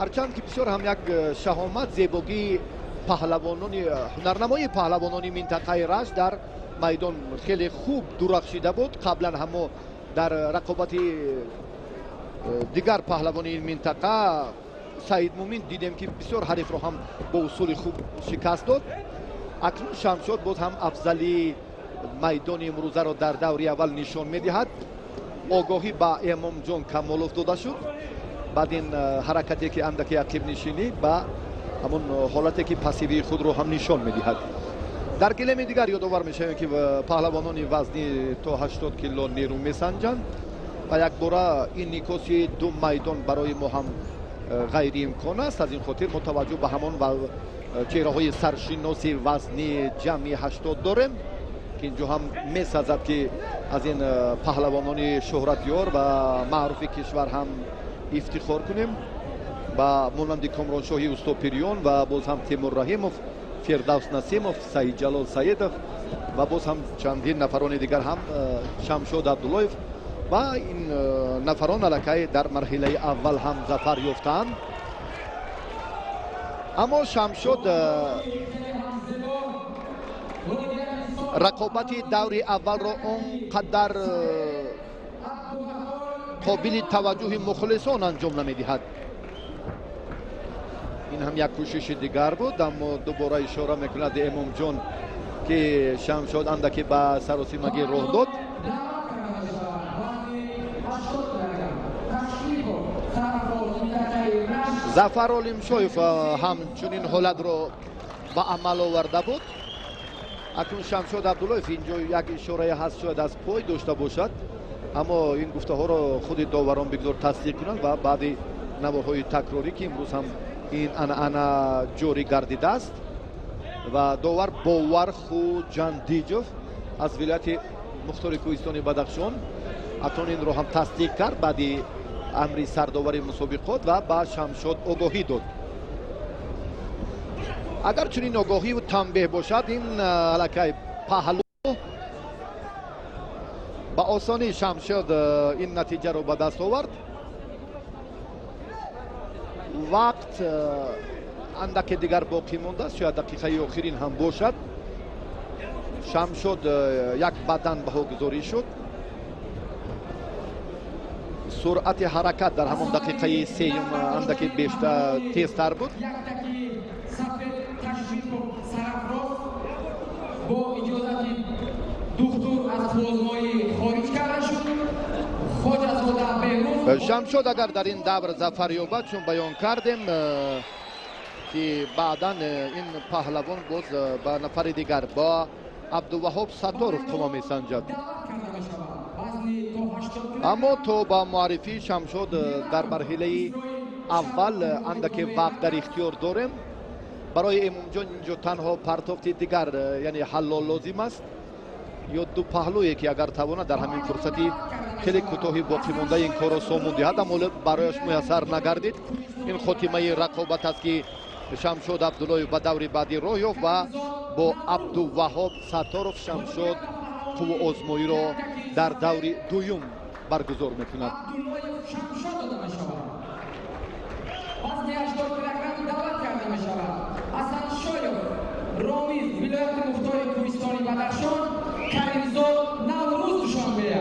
ҳарчанд ки бисёр ҳам як шаҳомат зебогии паҳлавонони ҳунарнамоии паҳлавонони минтақаи Рашт дар майдон хеле хуб дурахшида буд. Қаблан ҳамо дар рақобати дигар паҳлавони ин минтақа Саид Мумин дидем ки бисёр ҳарифро ҳам бо усули хуб шикаст дод. Акнун Шамшод боз ҳам афзалии майдони имрӯзаро дар даври аввал нишон медиҳад. Огоҳӣ ба Эмомҷон Камолов дода шуд баъд ин ҳаракате ки андаки ақибнишинӣ ба ҳамон ҳолате ки пассивии худро ҳам нишон медиҳад. дар гилеми дигар ёдовар мешавем ки паҳлавонони вазни то 80 кило нерӯ месанҷанд ва якбора ин никоси 2 майдон барои мо ҳам ғайриимкон аст. Аз ин хотир мо таваҷҷӯҳ ба ҳамон чеҳраҳои саршиноси вазни ҷамъи 80 дорем ки инҷо ҳам месазад ки аз ин паҳлавонони шӯҳратдиёр ва маъруфи кишвар ҳам ифтихор кунем ба монанди Комроншоҳи Устопирён ва боз ҳам Тимур Раҳимов, Фирдавс Насимов, Саидҷалол Саидов ва боз ҳам чандин нафарони дигар ҳам Шамшод Абдуллоев ва ин нафарон аллакай дар марҳилаи аввал ҳам зафар ёфтаанд. Аммо Шамшод рақобати даври аввалро он қадар қобили таваҷҷӯҳи мухлисон анҷом намедиҳад. ин ҳам як кӯшиши дигар буд, аммо дубора ишора мекунад Эмомҷон ки Шамшод андаке ба саросимагӣ роҳ дод. Зафар Олимшоев ҳамчунин ҳолатро ба амал оварда буд. Акнун Шамшод Абдуллоев инҷо як ишорае ҳаст, шояд аз пой дошта бошад, аммо ин гуфтаҳоро худи доварон бигзор тасдиқ кунанд ва баъди навоҳои такрорӣ ки имрӯз ҳам ин анъана ҷорӣ гардидааст ва довар Боварху Ҷандиҷов аз вилояти Мухтори Кӯҳистони Бадахшон акнун инро ҳам тасдиқ кард баъди амри сардовари мусобиқот ва ба Шамшод огоҳӣ дод. Агар чунин огоҳиву танбеҳ бошад, ин аллакай паҳлу ба осонӣ Шамшод ин натиҷаро ба даст овард. вақт андаке дигар боқӣ мондааст, шояд дақиқаи охирин ҳам бошад. Шамшод як бадан баҳогузорӣ шуд. суръати ҳаракат дар ҳамон дақиқаи сеюм андаке бештар тезтар буд. бо иҷозати духтур аз бозмоӣ хориҷ карда шуд. хоҷазода беҳрӯз Шамшод агар дар ин давр зафар ёбад, чун баён кардем ки баъдан ин паҳлавон боз ба нафари дигар ба Абдуваҳоб Сатторов қумо месанҷад. аммо то ба муаррифии Шамшод дар марҳилаи аввал андаке вақт дар ихтиёр дорем. барои Эмомҷон инҷо танҳо партофти дигар яъне ҳаллол лозим аст, ё ду паҳлӯе ки агар тавонад дар ҳамин фурсати хеле кӯтоҳи боқимонда ин корро сомон диҳад, аммо барояш муяссар нагардид. ин хотимаи рақобат аст ки Шамшод Абдуллоев ба даври баъдӣ роҳ ёфт ва бо Абдуваҳоб Сатторов Шамшод қувву озмоиро дар даври дуюм баргузор мекунад. وزن 80 کیلوگرم دعوت کرده می شود. حسن شایخ رامیز ولایت مختار کوهستانی بدخشان کریمزاد نوروز دوشنبه.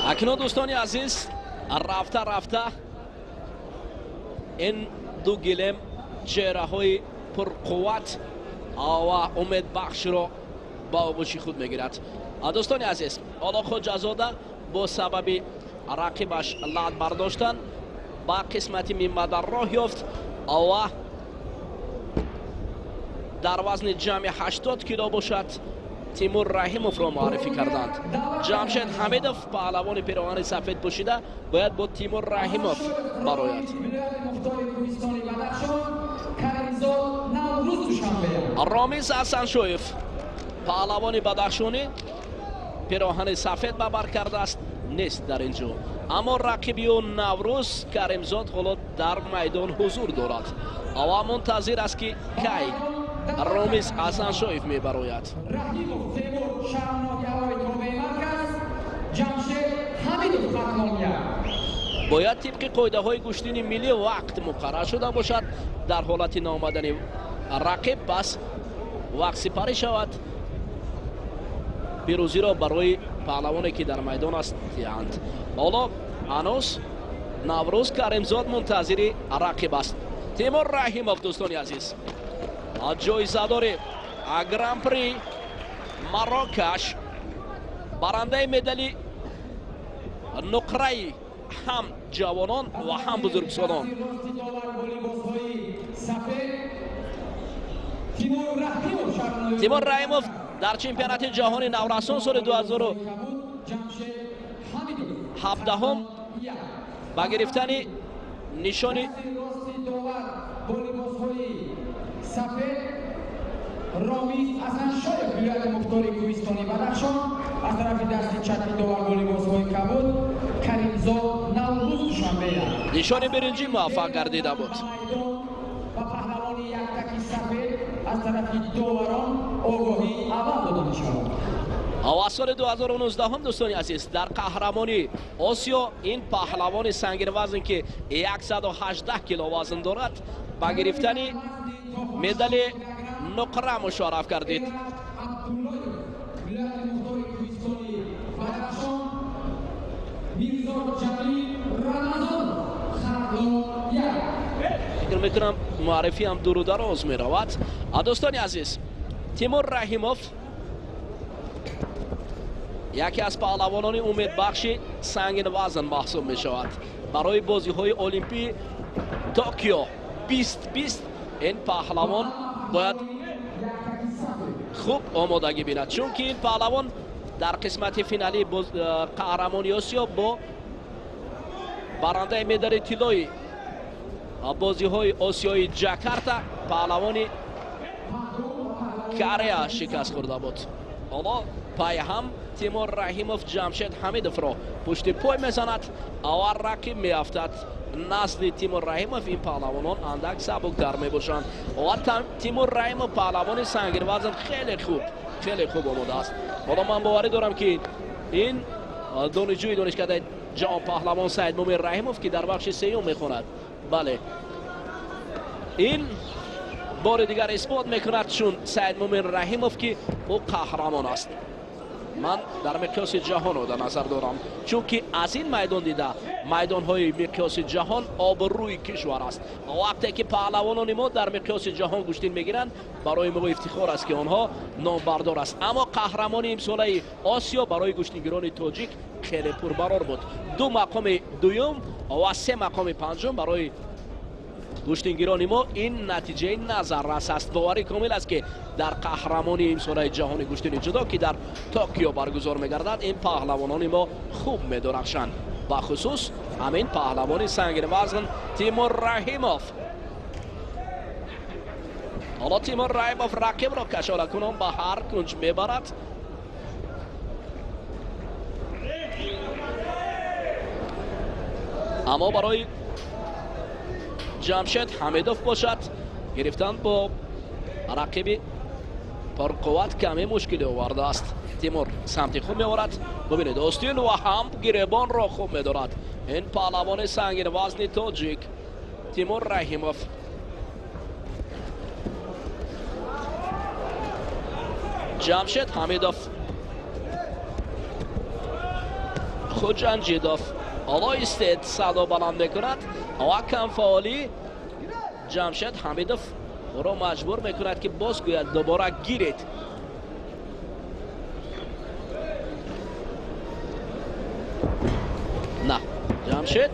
اکنون دوستان عزیز رفته این دو گلم چهره های پرقوت و امید بخش را با آغوش خود میگیرد. دوستان عزیز حالا خواجه‌زاده با سبب رقیبش لعب برداشتن با قسمت میمد راه یافت و در وزن جمع 80 کیلو باشد تیمور رحیموف را معرفی کردند. جمشید حمیدوف پهلوان پیراهن سفید پوشیده باید با تیمور رحیموف برآید. رامیز حسن شایف پهلوان بدخشانی پیراهن سفید به بر کرده است نیست در اینجا، اما رقیبی و نوروز کریمزاد حالا در میدان حضور دارد و منتظر است که کی رامیز حسن شایف می برآید. باید طبق قاعده های گشتین ملی وقت مقرر شده باشد. در حالت نامدن رقیب پس وقت سپری شود. پیروزی را برای پهلوانی که در میدان است تیاند. حالا هنوز نوروز کریمزاد منتظر رقیب است. تیمور رحیموف دوستان عزیز جایزه دار گران پری مراکش برنده مدال نقره هم جوانان و هم بزرگسالان تیمور رحیموف در چمپیونات جهانی نورسان سال 2017 با گرفتن نشان رامیز حسن شایخ ولایت مختار کوهستانی بدخشان از طرف دست چپ داور والیبال‌های کبود کریمزاد نوروز دوشنبه. نشان برنجی موفق گردیده بود. و پهلوانی یک تکی سفید از طرف داوران آگاهی اول داده می‌شود. و سال 2019 هم دوستان عزیز در قهرمانی آسیا این پهلوان سنگین وزن که 118 کیلو وزن دارد با گرفتن مدال نقره مشارف کردید. فکر میکنم معرفی هم دور و دراز می رود. دوستان عزیز تیمور رحیموف یکی از پهلوانان امید بخش سنگین وزن محسوب می شود. برای بازی های المپی توکیو 2020 این پهلوان باید خوب آمادگی بیند، چون که این پهلوان در قسمت فینالی قهرمانی آسیا با برنده مدال طلایی بازی های آسیایی جاکارتا پهلوان کره شکست خورده بود. حالا پای هم تیمور رحیموف جمشید حمیدوف را پشت پای میزند و رقیب میافتد نزد تیمور رحیموف. این پهلوانان اندک سبکتر میباشند و تیمور رحیموف پهلوان سنگین وزن خیلی خوب آماده است. حالا من باوری دارم که این دانشجوی دانشکده جهان پهلوان سید مومن رحیموف که در بخش سیوم میخواند، بله این بار دیگر اثبات میکند چون سید مومن رحیموف که او قهرمان است. من در مقیاس جهان رو در نظر دارم، چون که از این میدان دیده میدان های مقیاس جهان آبروی کشور است. وقتی که پهلوانان ما در مقیاس جهان گشتین میگیرند برای ما افتخار است که آنها نامبردار است. اما قهرمانی امساله آسیا برای گشتینگیران تاجیک خیلی پربرار بود. 2 مقام دوم و 3 مقام پنجم برای گشتینگیران ما این نتیجه نظررس است. باوری کامل است که در قهرمانی امسال جهانی گشتین جدا که در توکیو برگزار میگردد این پهلوانان ما خوب میدرخشند، با خصوص همین پهلوان سنگین وزن تیمور رحیموف. حالا تیمور رحیموف رقیب را کشاله کنم به هر کنج میبرد. اما برای جمشید حمیدوف باشد گرفتن با رقیب پرقوت کمی مشکلی آورده است. تیمور سمت خوب میبرد. ببینید استیل و هم گریبان را خوب میدارد این پهلوان سنگین وزن تاجیک تیمور رحیموف. جمشید حمیدوف، خوجنجیدوف حالا استید صدا بلند میکند و کم فعالی جمشید حمیدوف او را مجبور میکند که باز گوید دوباره گیرید. نه جمشید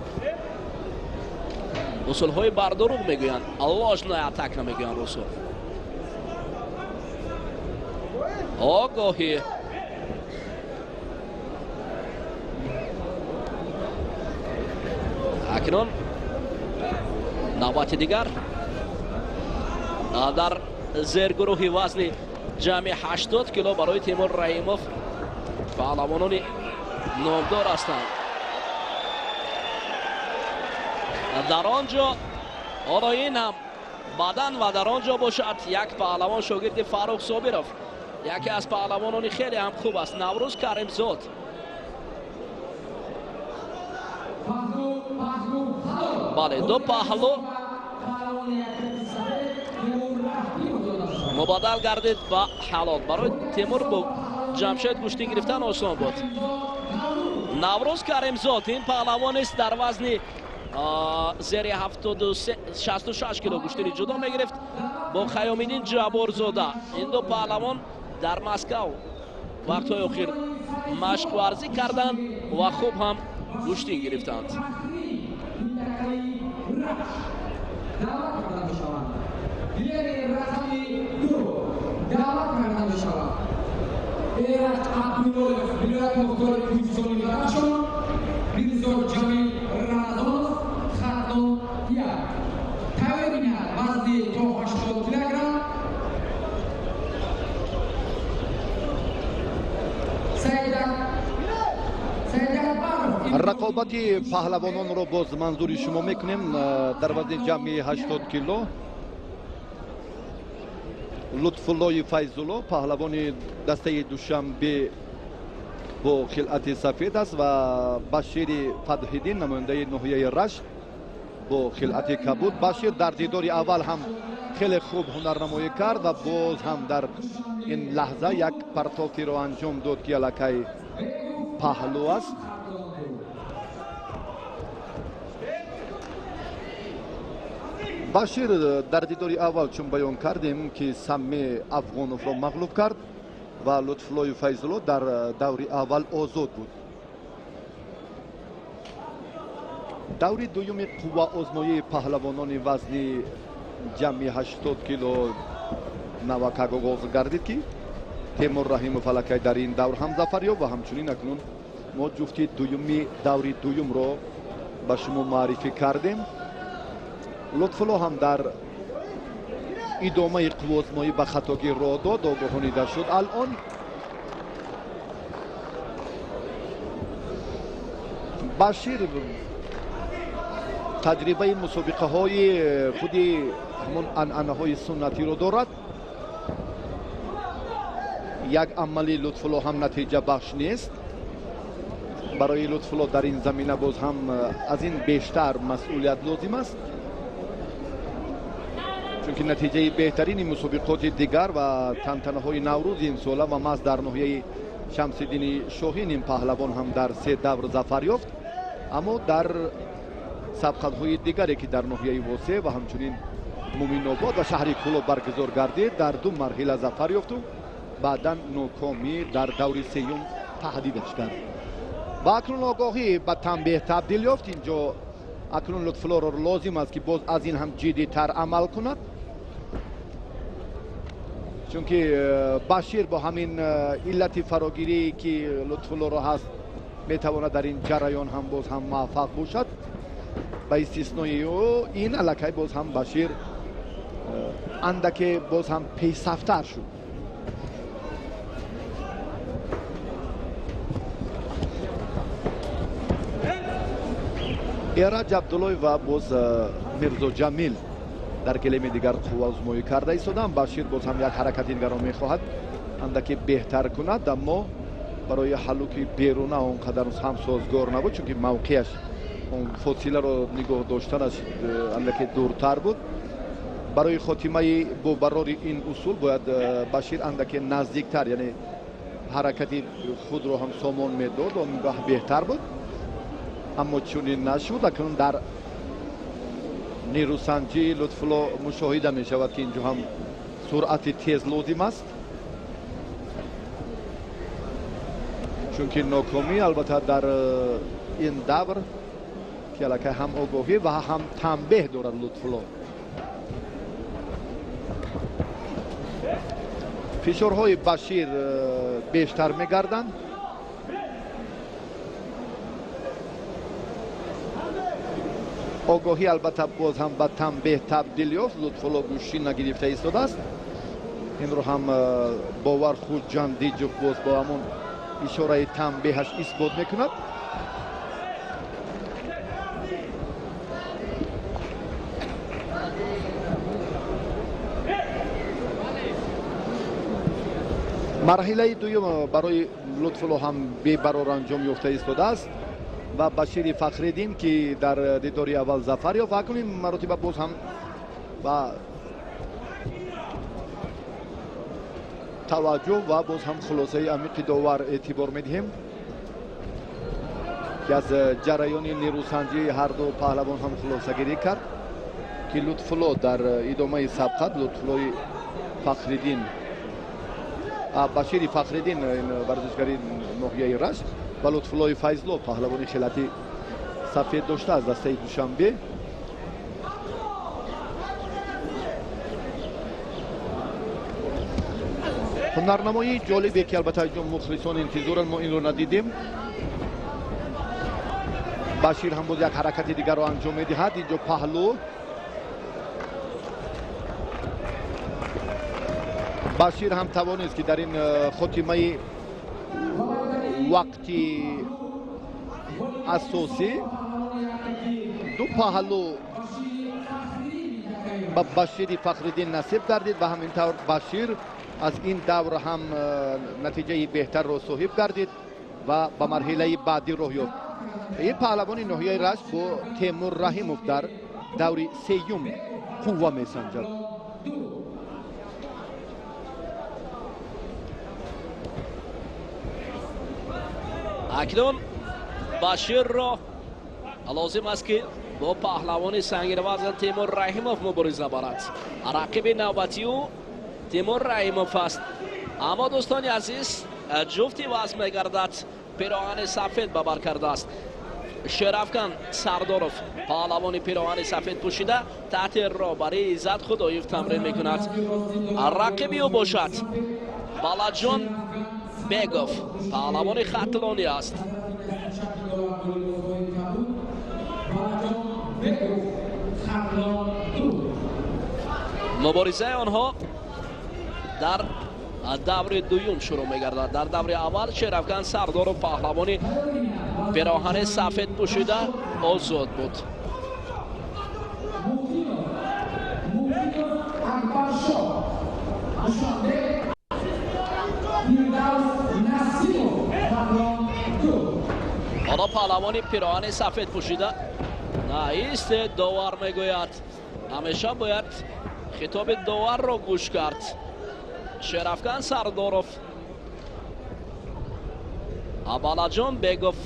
رسول های بردروغ میگویند الله نه اتک نمیگویند رسول آگاهی. اکنون نوبت دیگر در زیرگروهی وزن جمعی 80 کیلو برای تیمور رحیموف پهلوانان نامدار هستند. در آنجا حالا این هم بدن و در آنجا باشد یک پهلوان شاگرد فاروق صابروف، یکی از پهلوانان خیلی هم خوب است، نوروز کریمزاد. بله دو پهلو مبادل گردید و حلال برای تیمور با جمشید گشتی گرفتن آسان بود. نوروز کریمزاد این پهلوان است در وزن زیر 66 کیلو گشتی جدا میگرفت با خیامالدین جبارزاده. این دو پهلوان در مسکو وقتهای اخیر مشق ورزی کردند و خوب هم گشتی گرفتند. رقابت پهلوانان رو باز منظوری شما میکنیم در وزن جمعی 80 کیلو. لطفالله فیض‌الله پهلوان دسته دوشنبه با خلعت سفید است و بشیر فتح‌الدین نماینده ناحیه رشت با خلعت کبود. بشیر در دیدار اول هم خیلی خوب هنرنمایی کرد و باز هم در این لحظه یک پرتافی رو انجام داد که الکی پهلو است. بشیر در دیدار اول چون بیان کردیم که سمی افغانوف را مغلوب کرد و لطفالله فیض‌الله در دور اول آزاد بود. دور دوم قوه آزمایی پهلوانان وزن جمعی 80 کیلو نوک آغاز گردید که تیمور رحیموف الکی در این دور هم ظفر یافت و همچنین اکنون ما جفتی دومی دوری دوم رو به شما معرفی کردیم. لطفالله هم در ادامه قوه آزمایی به خطاگی راه داد آگاهانیده شد. الان بشیر تجربه مسابقه های خودی همون انعنه های سنتی رو دارد. یک عملی لطفالله هم نتیجه بخش نیست. برای لطفالله در این زمینه باز هم از این بیشتر مسئولیت لازم است، چون که نتیجه بهترین مسابقات دیگر و تنتنه های نوروز این ساله و ماست در ناحیه شمس‌الدین شاهین این پهلوان هم در 3 دور ظفر یافت، اما در سبقت های دیگری که در ناحیه واسه و همچنین مومین آباد و شهر کلو برگزار گردید در 2 مرحله ظفر یافت و بعدا ناکامی در دور سوم تهدیدش کرد. و اکنون آگاهی به تنبیه تبدیل یافت. اینجا اکنون لطفالله را لازم است که باز از این هم جدی تر عمل کند، چون که بشیر با همین علت فراگیری که لطفالله را هست میتواند در این جریان هم باز هم موفق باشد. به استثنای او این الکی باز هم بشیر اندک باز هم پیشرفت‌تر شد. ایرج عبدالله و باز میرزا جمیل در کلمه دیگر قوه آزمایی کرده ایستادند. بشیر باز هم یک حرکت دیگر را میخواهد андаке беҳтар кунад, аммо барои ҳаллуки беруна он қадар ҳам созгор набуд, чунки мавқеаш он фосиларо нигоҳ доштанаш андаке дуртар буд. барои хотимаи бо барори ин усул бояд Башир андаке наздиктар, яъне ҳаракати худро ҳам сомон медод, он гоҳ беҳтар буд, аммо чунин нашуд. акнун дар нерӯсанҷӣ Лутфулло мушоҳида мешавад ки инҷо ҳам суръати тез лозим аст, чунки нокомӣ албатта дар ин давр ки аллакай ҳам огоҳӣ ва ҳам танбеҳ дорад Лутфулло. фишорҳои Башир бештар мегарданд. огоҳӣ албатта боз ҳам ба танбеҳ табдил ёфт. Лутфулло гӯшӣ нагирифта истодааст. инро ҳам бовар хуҷандиҷов боз бо ҳамон ишораи танбеҳаш исбот мекунад. марҳилаи дуюм барои Лутфулло ҳам бебарор анҷом ёфта истодааст ва Башири Фахриддин ки дар дидори аввал зафар ёфт, акнун ин маротиба боз ҳам ба таваҷҷӯҳ ва боз ҳам хулосаи амиқи довар эътибор медиҳем ки аз ҷараёни нерӯсанҷии ҳарду паҳлавон ҳам хулосагирӣ кард ки Лутфулло дар идомаи сабқат Лутфуллои Фахриддин Башири Фахриддин варзишгари ноҳияи Рашт ва Лутфуллои Файзло паҳлавони хелати сафед дошта аз дастаи Душанбе. ҳунарнамоии ҷолибе ки албатта мухлисон интизоран, мо инро надидем. Башир ҳам боз як ҳаракати дигарро анҷом медиҳад. инҷо паҳлӯ Башир ҳам тавонист ки дар ин хотимаи вақти асосӣ ду паҳлӯ ба Башири Фахриддин насиб гардид ва ҳамин тавр Башир аз ин давр ҳам натиҷаи беҳтарро соҳиб гардид ва ба марҳилаи баъдӣ роҳ ёфт. ин паҳлавони ноҳияи Рашт бо Темур Раҳимов дар даври сеюм қувва месанҷад. акнун Баширро лозим аст ки бо паҳлавони сангирвазн Темур Раҳимов мубориза барад. рақиби навбати ӯ Темур Раҳимов аст. аммо дӯстони азиз, ҷуфти вазн мегардад. пироҳани сафед ба бар кардааст. Шерафкан Сардоров паҳлавони пироҳани сафед пӯшида таҳти роҳбарии Иззат Худоев тамрин мекунад. рақиби ӯ бошад Балаҷон Бегов, паҳлавони хатлонӣ аст. муборизаи онҳо дар даври дуюм шурӯъ мегардад. дар даври аввал Шерафкан Сардоров паҳлавони пироҳани сафед пӯшида озод буд. ҳоло паҳлавони пироҳани сафед пӯшида наисте довар мегӯяд. ҳамеша бояд хитоби доварро гӯш кард. Шерафкан Сардоров, Балаҷон Бегов.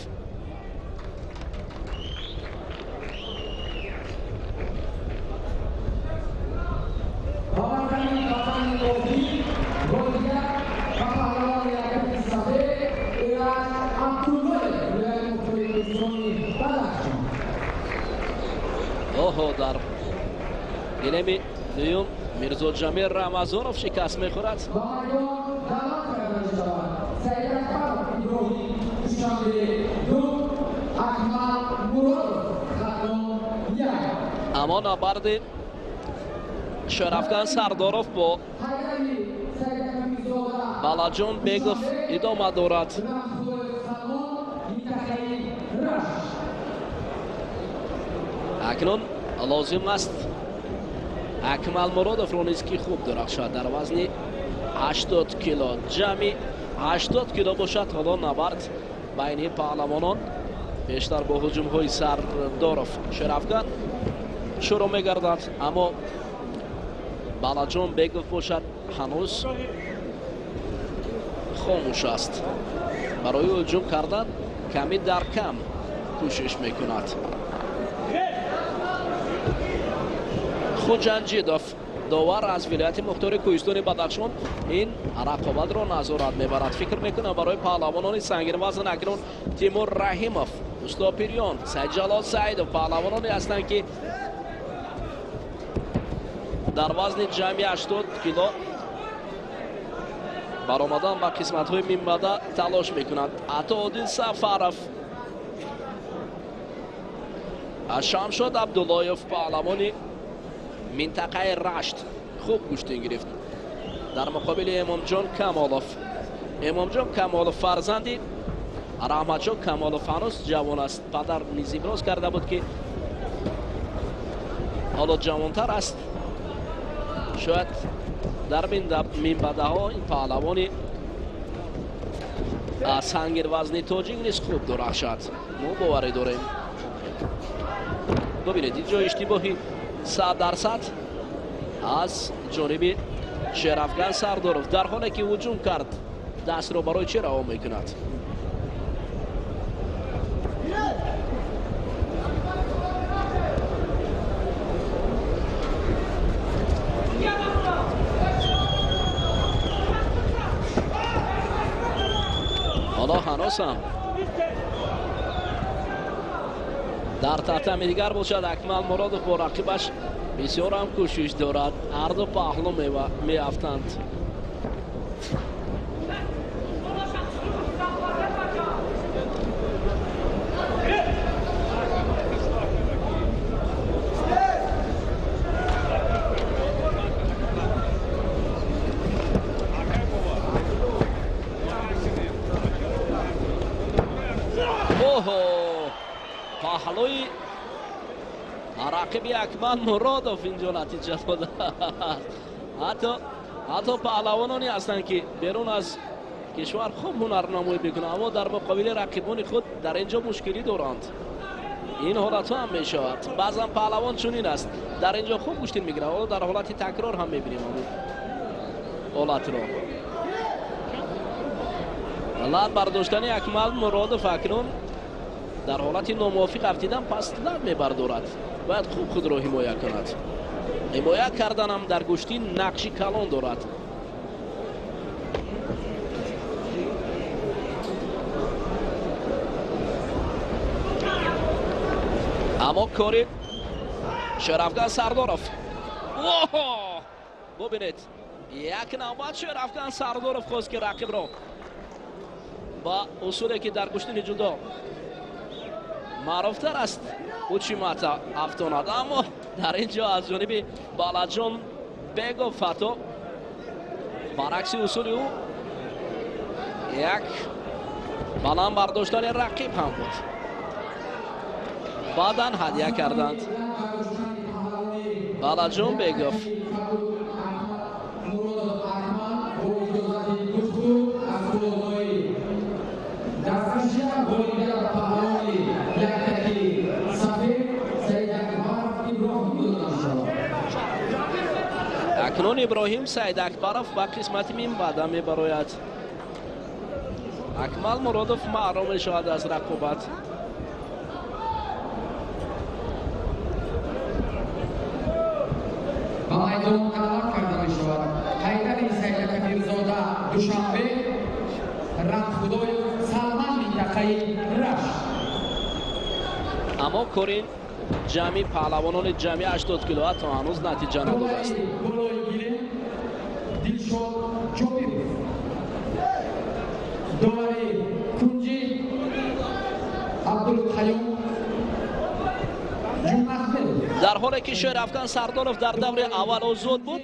оҳо дар гилеми дуюм Мирзоҷамил Рамазонов шикаст мехӯрад. аммо набарди Шерафкан Сардоров бо Балаҷон Бегов идома дорад. акнун лозим аст Акмалмуродовро низ ки хуб дурахшад дар вазни 80 کیلو جمعی 80 کیلو باشد. حالا نبرد بین پهلوانان بیشتر با هجوم های سردارف شرافگان شروع میگردد، اما بالاجان بیگوف باشد هنوز خاموش است. برای هجوم کردن کمی در کم کوشش میکند. خوجنجیدوف داور از ولایت مختار کوهستان بدخشان این رقابت را نظارت میبرد. فکر میکنم برای پهلوانان سنگین وزن اکنون تیمور رحیموف، استا پیریان، سید جلال سعیدوف پهلوانانی هستند که در وزن جمعی 80 کیلو برآمدن با قسمت های میانباده تلاش میکنند. عطاالدین سفرов، شمشاد عبداللهیف پهلوانی منطقه رشت خوب کشتین گرفت در مقابل امامجان کمالوف. امامجان کمالوف فرزندی رحمتشاه کمالوف هنوز جوان است. پدر نیز ابراز کرده بود که حالا جوانتر است. شاید در منبعه ها این پهلوانی سنگین وزن تاجیک نیز خوب درخشد. ما باوری داریم. ببینید اینجا اشتباهی 100% از جانب شرافگان سردارف در حالی که هجوم کرد دست را برای چه رها میکند. حالا هنوز هم در تحت دیگر باشد اکمل مرادوف با رقیبش بسیار هم کوشش دارد. هر دو پهلو میافتند. پهلوی رقیب اکمل مرادوف اینجا نتیجه داده. حتی پهلوانانی هستند که بیرون از کشور خوب هنرنمایی میکنند، اما در مقابل رقیبان خود در اینجا مشکلی دارند. این حالت هم می شود. بعضا پهلوان چنین است، در اینجا خوب کشتی میگیرند، اما در حالت تکرار هم میبینیم حالت را. لط برداشتن اکمل مرادوف اکنون در حالت ناموافق افتیدن پس لط میبردارد. باید خوب خود را حمایت کند. حمایت کردن هم در کشتی نقشی کلان دارد. اما کاری شرافگان سردارف، ببینید یک نوبت شرافگان سردارف خواست که رقیب را با اصولی که در کشتی جدا معروفتر است اوچیماتا افتاند، اما در اینجا از جانب بالاجان بیگوف فتو برعکس اصول او یک بلند برداشتن رقیب هم بود. بعداً هدیه کردند. بالاجان بیگوف اکنون ابراهیم سید اکبروف با قسمت منبعه میبراید. اکمل مرادوف محروم شد از رقابت. با میدان علاقه کرده می شود. حیدر سید کبیرزاده دوشنبه رمخدای سلمان منطقه رشت. اما کورین جمعی پهلوانان جمعی 80 کیلو تا هنوز نتیجه نداده است. داوری کنجی عبدالقیوم در حالی که شرافگان سردارف در دور اول آزاد بود،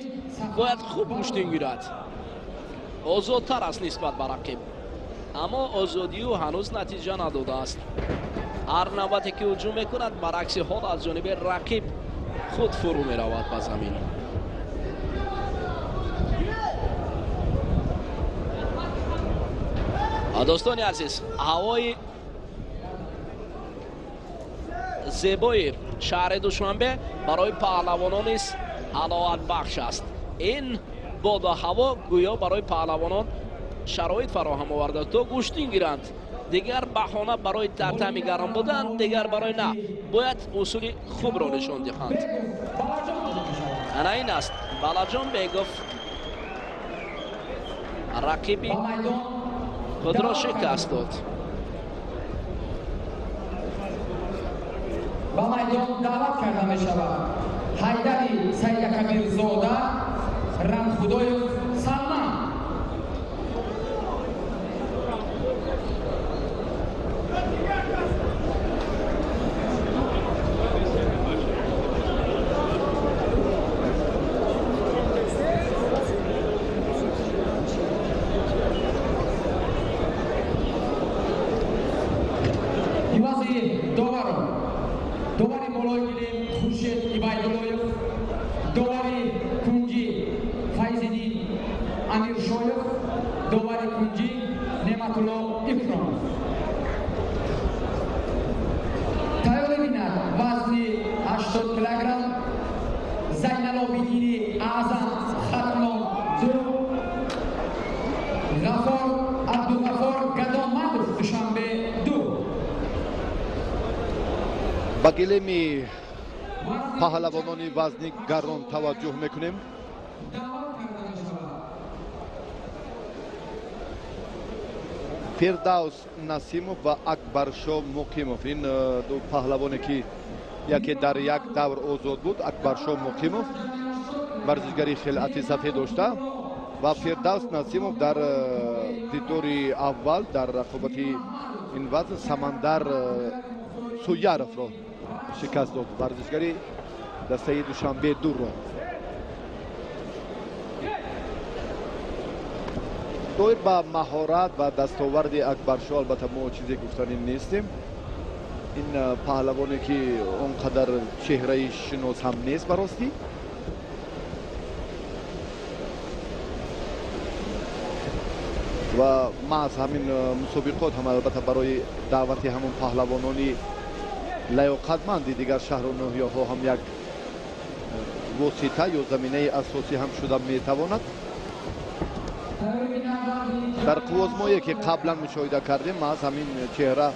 باید خوب کشتی گیرد. آزادتر است نسبت به رقیب، اما آزادی او هنوز نتیجه نداده است. هر نوبتی که هجوم میکند برعکس حال از جانب رقیب خود فرو میرود به زمین. دوستان عزیز، هوای زیبای شهر دوشنبه برای پهلوانان است حلاوت بخش است. این باد و هوا گویا برای پهلوانان شرایط فراهم آورده تا گوشتین گیرند. دیگر بهانه برای ترتمی گرم بودن، دیگر برای نه. باید اصول خوب را نشان دهند. انا این است بالاجان بیگفت رقیبی خود را شکست داد. با میدان دعوت کرده می شود حیدری سیدکبیر زاده رمخدایف سلمان. Ивази довари болои гирем Хуршед Ибайдуллоев, довари кунҷи Файзиддин Амиршоев, довари кунҷи Неъматулло Икромов. Тайёр бинад вазни 80 килограмм Зайналобидини Аъзам Хатмон 2, Ғафор Абдуғафор Гадомадов Душанбе 2. ба гилеми паҳлавонони вазни гарон таваҷҷӯҳ мекунем. фирдавс насимов ва акбаршо муқимов, ин ду паҳлавоне ки яке дар як давр озод буд. акбаршо муқимов варзишгари хилати сафед дошта ва фирдавс насимов дар дидори аввал дар рақобати ин вазн самандар суяровро шикаст дод. варзишгари дастаи душанбе дуро доир ба маҳорат ва дастоварди акбаршо албатта мо чизе гуфтанӣ нестем. ин паҳлавоне ки он қадар чеҳраи шинос ҳам нест ба ростӣ. ва маҳз ҳамин мусобиқот ҳам албатта барои даъвати ҳамон паҳлавонони лаёқатманди дигар шаҳру ноҳияҳо ҳам як восита ё заминаи асосӣ ҳам шуда метавонад. дар қуввозмое ки қаблан мушоҳида кардем маҳз ҳамин чеҳра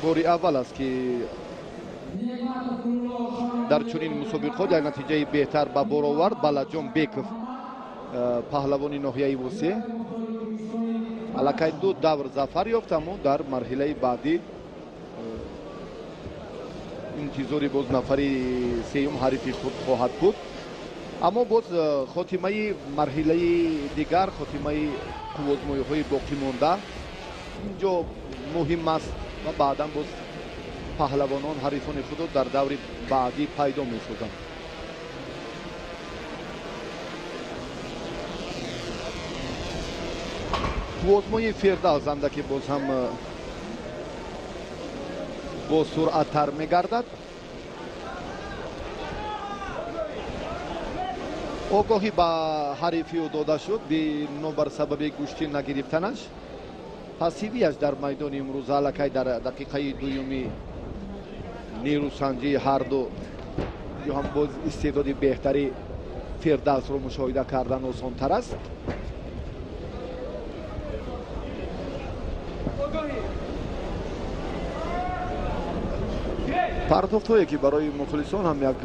бори аввал аст ки дар чунин мусобиқот як натиҷаи беҳтар ба бор овард. балаҷон беков паҳлавони ноҳияи восеъ аллакай ду давр зафар ёфт, аммо дар марҳилаи баъдӣ интизори боз нафари сеюм ҳарифи худ хоҳад буд. аммо боз хотимаи марҳилаи дигар, хотимаи қуввозмоиҳои боқимонда инҷо муҳим аст ва баъдан боз паҳлавонон ҳарифони худро дар даври баъдӣ пайдо месозанд. қуввозмои фирдавс андаке боз ҳам бо суръаттар мегардад. огоҳӣ ба ҳарифио дода шуд бино бар сабаби гӯшти нагирифтанаш. пасивияш дар майдони имрӯз аллакай дар дақиқаи дуюми нерӯсанҷии ҳарду ё ҳам боз истеъдоди беҳтари фирдавсро мушоҳида кардан осонтар аст. партофтҳое ки барои мухлисон ҳам як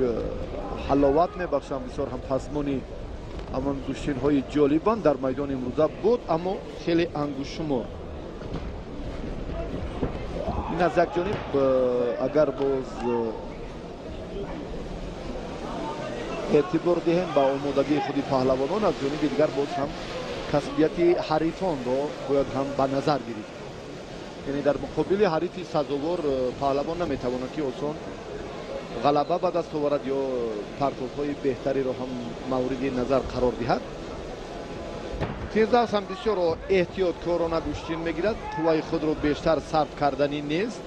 ҳаловат мебахшанд, бисёр ҳам пасмони ҳамон гӯштинҳои ҷолибанд дар майдони имрӯза буд, аммо хеле ангушшумор. ин аз якҷониб агар боз эътибор диҳем ба омодагии худи паҳлавонон, аз ҷониби дигар боз ҳам касбияти ҳарифонро бояд ҳам ба назар гирифт. яъне дар муқобили ҳарифи сазовор паҳлавон наметавонад ки осон ғалаба ба даст оварад ё партофҳои беҳтареро ҳам мавриди назар қарор диҳад. фирдавс ҳам бисёр эҳтиёткорона гӯштин мегирад, қувваи худро бештар сарф карданӣ нест.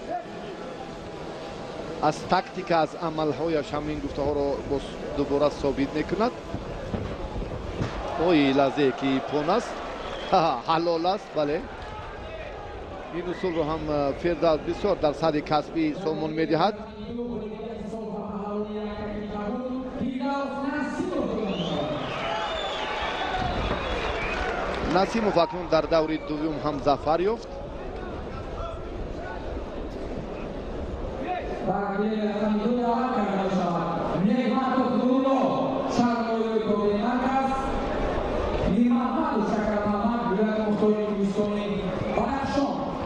аз тактика, аз амалҳояш ҳам ин гуфтаҳоро дубора собит мекунад. ои лазее ки пон аст, ҳалол аст, бале. این اصول رو هم فردوس بسیار در صد کسبی سامون میدهد. نسیموف اکنون در دور دوم هم ظفر یافت.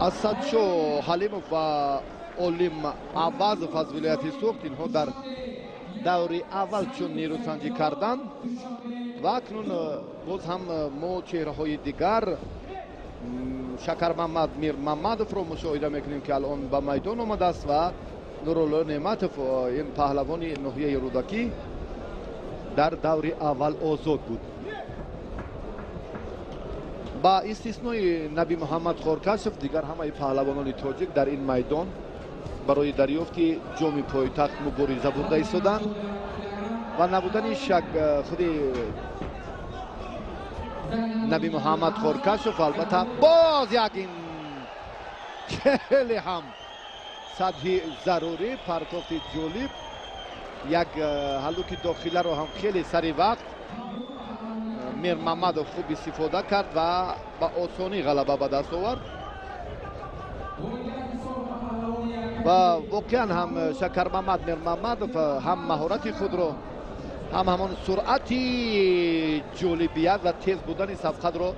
اسدشو حلیموف و اولیم عوض از ولایت سوخت اینها در دور اول چون نیروسنجی کردند و اکنون باز هم ما چهره های دیگر شکر محمد میر محمدوف رو مشاهده میکنیم که الان به میدان آمده است و نورالله نعمتوف این پهلوان ناحیه رودکی در دور اول آزاد بود. با استثنای نبی محمد خورکشف دیگر همه پهلوانان تاجیک در این میدان برای دریافت جام پایتخت مبارزه برده ایستادند و نبودن شک خود نبی محمد خورکشف البته باز یک خیلی هم سطحی ضروری پرتافت جالب یک حلوک داخله رو هم خیلی سری وقت میر محمد خوب استفاده کرد و با آسانی غلبه به دست آورد و واقعا هم شکر محمد میر محمد هم مهارت خود رو هم همان سرعتی جالبیت و تیز بودن صفقت رو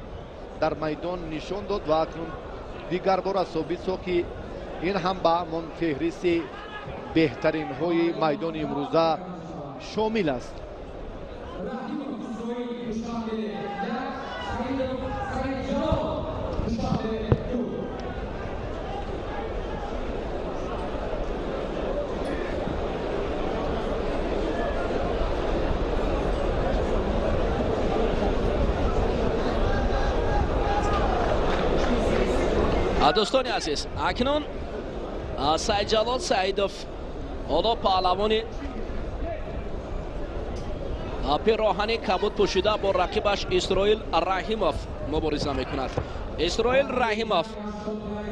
در میدان نشان داد و اکنون دیگر بار ثابت ساخت که این هم با من فهرست بهترین های میدان امروزه شامل است. دوستان عزیز اکنون سعید جلال سعیدوف حالا پهلوانی پیراهن کبود پوشیده با رقیبش اسرائیل رحیموف مبارزه میکند. اسرائیل رحیموف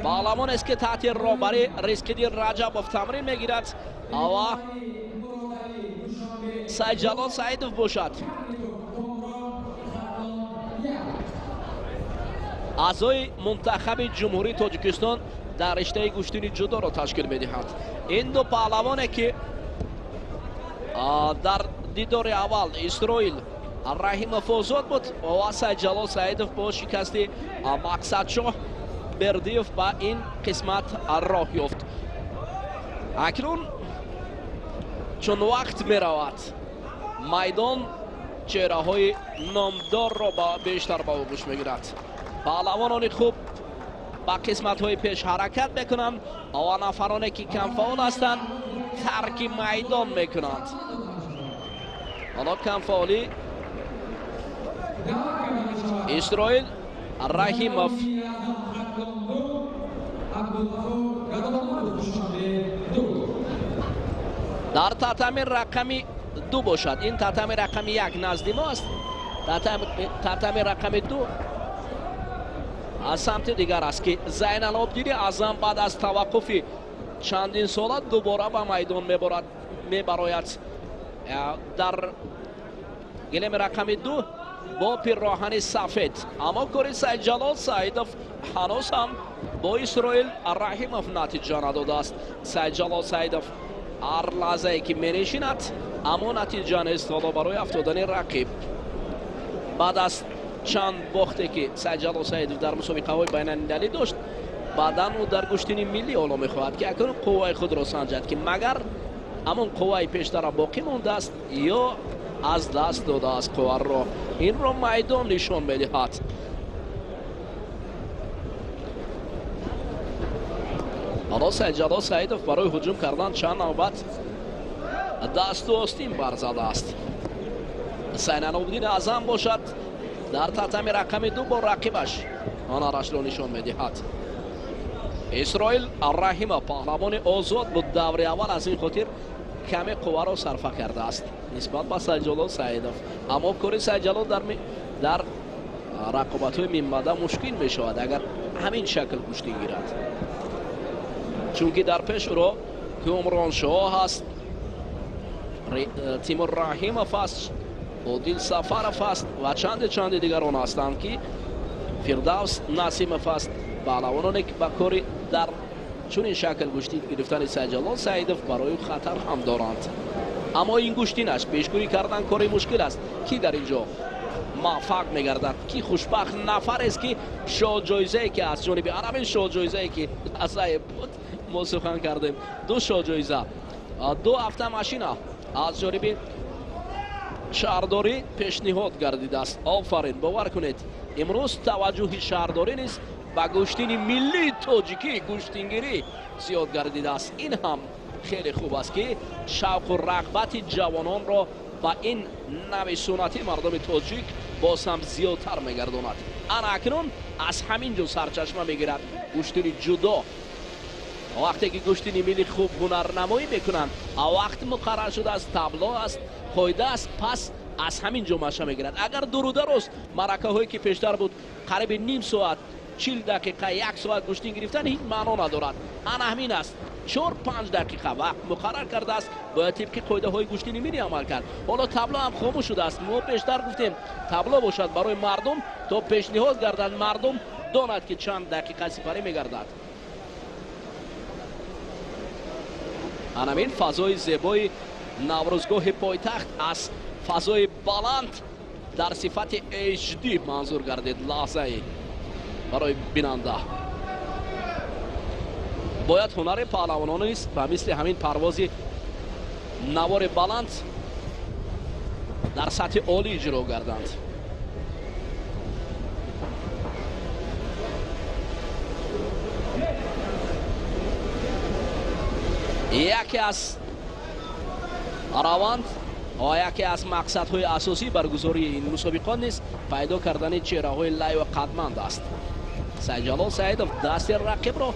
پهلوان است که تحت رهبری ریسکدیر رجبوف تمرین میگیرد و سعید جلال سعیدوف باشد اعضای منتخب جمهوری تاجیکستان در رشته گشتین جودو را تشکیل میدهند. این دو پهلوانه که در دیدار اول اسرائیل رحیموف آزاد بود و سعید جلال سعیدوف با شکست مقصدشاه بردیوف به این قسمت راه یافت. اکنون چون وقت می رود میدان چهره های نامدار را بیشتر به آغوش می گیرد. پهلوانان خوب با قسمت های پیش حرکت میکنند و نفرانی که کم فعال هستند ترک میدان میکنند. حالا کم فعالی اسرائیل رحیموف در تتمی رقمی 2 باشد. این تتمی رقمی 1 نزد ما است. تتمی رقمی 2 از سمت دیگر است که زین العابدین اعظم بعد از توقف چندین سال دوباره به میدان میبراید. در گلیم رقم 2 با پیراهن سفید، اما کار سعید جلال سعیدوف هنوز هم با اسرائیل رحیموف نتیجه نداده است. سعید جلال سعیدوف هر لحظه که می نشیند اما نتیجه نیست برای افتادن رقیب. بعد از چند باخته که سعید جلال سعیدوف در مسابقه های بین المللی داشت، بعدا او در گشتین ملی حالا میخواهد که اکنون قوای خود را سنجد که مگر همون قوای پیشتر باقی مونده است یا از دست داده است قوا را. این را میدان نشان میدهد. حالا سعید جلال سعیدوف برای هجوم کردن چند نوبت دست و آستین برزده است. زین العابدین اعظم باشد در تتمی رقم 2 با رقیبش آنارش را نشان میدهد. اسرائیل رحیموف پهلوان آزاد بود دور اول، از این خاطر کمی قوا را صرفه کرده است نسبت به سعید جلال سعیدوف. اما کار سعید جلال در رقابت های میمده مشکل می شود اگر همین شکل کشتی گیرد، چونکه در پیش رو کامران شاه هست، تیمور رحیمов است، عادل سفرов است و چند دیگران هستند که فردوس نسیمов است. پهلوانانی که با کاری در چنین شکل گشتی گرفتن سیدجلال سعیدov برای خطر هم دارند، اما این گشتی نش پیشگویی کردن کاری مشکل است. کی در اینجا موفق میگردد؟ کی خوشبخت نفر است که شاه جایزه که از جانب عرب شاه جایزه که از بود ما سخن کردیم، دو شاه جایزه، دو هفته ماشین از جانب شهرداری پیشنهاد گردیده است. آفرین، باور کنید امروز توجه شهرداری نیست با گشتین ملی تاجیکی گشتینگیری زیاد گردیده است. این هم خیلی خوب است که شوق و رغبت جوانان را با این نوع سنتی مردم تاجیک باز هم زیادتر میگرداند. اکنون از همین جو سرچشمه میگیرد گشتین جدا. وقتی که گشتین ملی خوب هنرنمایی میکنند، وقت مقرر شده است، تابلو است، قاعده است، پس از همین جو مشه میگیرد. اگر درو است مرکه هایی که پیشتر بود قریب نیم ساعت 40 دقیقه 1 ساعت گشتین گرفتن هیچ معنا ندارد. همین است 4-5 دقیقه وقت مقرر کرده است، باید طبق قاعده های گشتین ملی عمل کرد. حالا تابلو هم خاموش شده است. ما پیشتر گفتیم تابلو باشد برای مردم تا پیشنهاد گردد، مردم داند که چند دقیقه سپری میگردد. همین فضای زیبای نوروزگاه پایتخت از فضای بلند در صفت HD منظور گردید لحظه برای بیننده. باید هنر پهلوانان است و مثل همین پرواز نوار بلند در سطح عالی اجرا گردند. یکی از روند و یکی از مقصدهای اساسی برگزاری این مسابقات نیست پیدا کردن چهره‌های لای و قدمند است. سیدجلال سعیدov دست رقیب را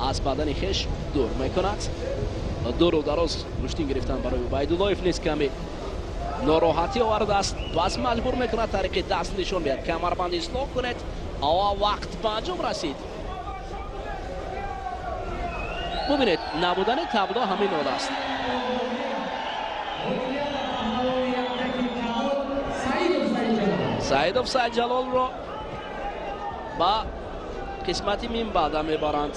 از بدن خویش دور میکند. دور و دراز گشتین گرفتن برای عبیداللهیف نیست، کمی ناراحتی آورده است، پس مجبور میکند طریق دست نشان بیاد. کمربند اصلاح کنید و وقت به انجام رسید. ببینید نبودن تابلو همین حال است. سعیدov سیدجلال را با قسمتی مین بعدا میبرند.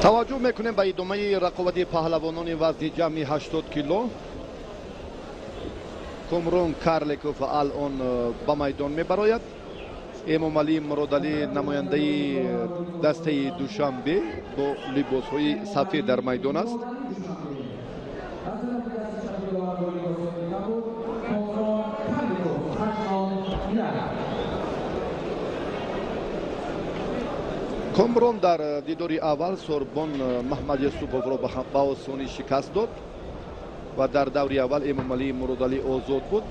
توجه میکنیم به ادامه رقابت پهلوانان وزن جمعی 80 کیلو. کامران کارلیکوف الان به میدان میبراید. امامعلی مرادعلی نماینده دسته دوشنبه با لباس های سفید در میدان است. کامران در دیداری اول سوربان محمد یوسفov را به آسانی شکست داد و در دوری اول امامعلی مرادعلی آزاد بود.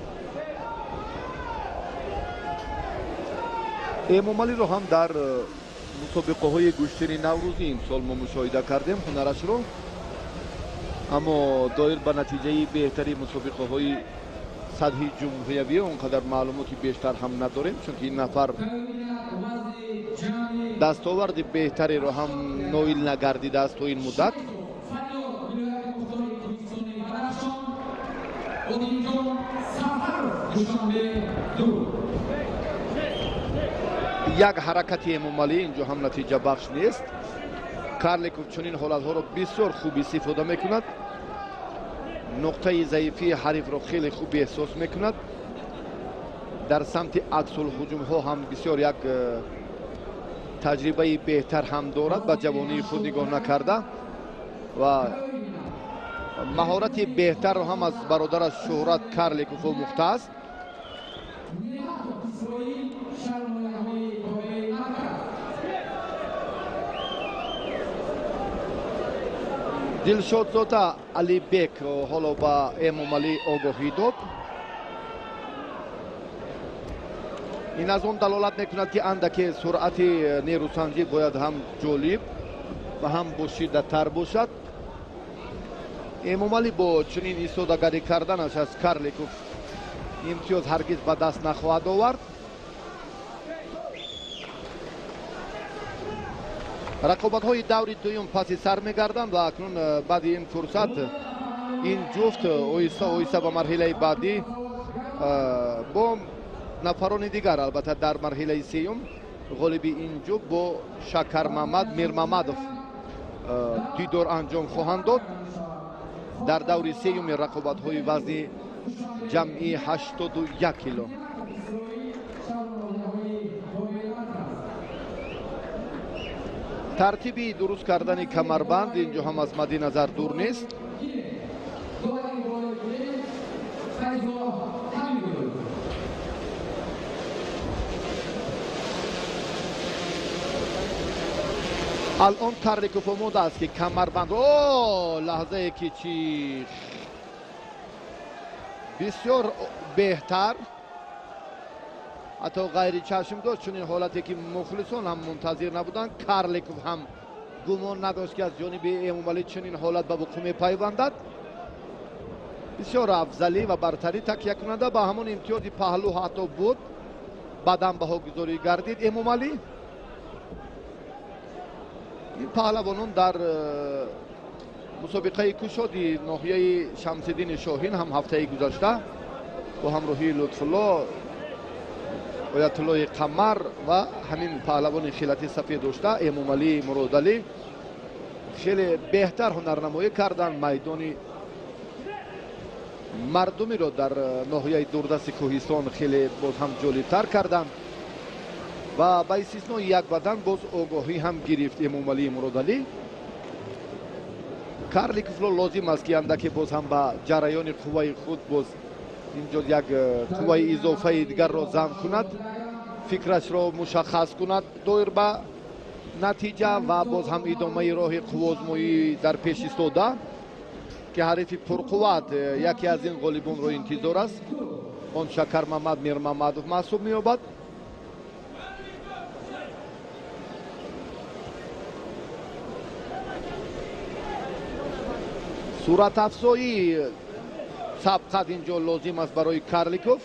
امامعلی را هم در مسابقه های گشتین نوروزی این سال ما مشاهده کردیم هنرش را، اما دایر به نتیجه بهتری مسابقه های سطحی جمهوریوی اونقدر معلوماتی بیشتر هم نداریم، چون این نفر دستاورد بهتری را هم نایل نگردیده است تو این مدت. یک حرکتی امامعلی اینجا هم نتیجه بخش نیست. کارلیکوف چنین حالتها را بسیار خوب استفاده میکند، نقطه ضعیفی حریف را خیلی خوب احساس میکند. در سمت عکس الهجوم ها هم بسیار یک تجربه بهتر هم دارد، به جوانی خود نگاه نکرده و маҳорати беҳтарро ҳам аз бародараш Шӯҳрат Карликов омӯхта аст. Дилшодзода Алибек ҳоло ба Эмомалӣ огоҳӣ дод. ин аз он далолат мекунад ки андаке суръати нерӯсанҷӣ бояд ҳам ҷолиб ва ҳам бошиддатар бошад. Эмомалӣ бо чунин истодагарӣ карданаш аз Карликов имтиёз ҳаргиз ба даст нахоҳад овард. рақобатҳои даври дуюм паси сар мегарданд ва акнун баъди ин фурсат ин ҷуфт оҳиста оҳиста ба марҳилаи баъдӣ бо нафарони дигар албатта дар марҳилаи сеюм ғолиби ин ҷуфт бо Шакармамад Мирмамадов дидор анҷом хоҳанд дод дар даври сеюми рақобатҳои вазни ҷамъии 81 кило. тартиби дуруст кардани камарбанд инҷо ҳам аз мадди назар дур нест. алон Карликов омода аст ки камарбанд лаҳзае ки чӣ бисёр беҳтар, ҳатто ғайри чашм дошт чунин ҳолате ки мухлисон ҳам мунтазир набуданд. Карликов ҳам гумон надошт ки аз ҷониби Эмомалӣ чунин ҳолат ба вуқӯъ мепайвандад. бисёр афзалӣ ва бартарӣ такя кунанда ба ҳамон имтиёзи паҳлӯ ҳатто буд, баъдан баҳогузорӣ гардид Эмомалӣ. ин паҳлавонон дар мусобиқаи кушоди ноҳияи Шамсиддини Шоҳин ҳам ҳафтаи гузашта бо ҳамроҳии Лутфулло, Оятуллои Қамар ва ҳамин паҳлавони хелати сафед дошта Эмомалӣ Муродалӣ хеле беҳтар ҳунарнамоӣ карданд. майдони мардумиро дар ноҳияи дурдасти Кӯҳистон хеле боз ҳам ҷолибтар карданд ва ба истиснои як бадан боз огоҳӣ ҳам гирифт Эмомалӣ Муродалӣ. Карликовро лозим аст ки андаке боз ҳам ба ҷараёни қувваи худ боз инҷо як қувваи изофаи дигарро замъ кунад, фикрашро мушаххас кунад доир ба натиҷа ва боз ҳам идомаи роҳи қуввозмоӣ дар пеш истода ки ҳарифи пурқувват яке аз ин ғолибонро интизор аст. он Шакармамад Мирмамадов маҳсуб меёбад. суратафзоӣ сабқат инҷо лозим аст барои Карликов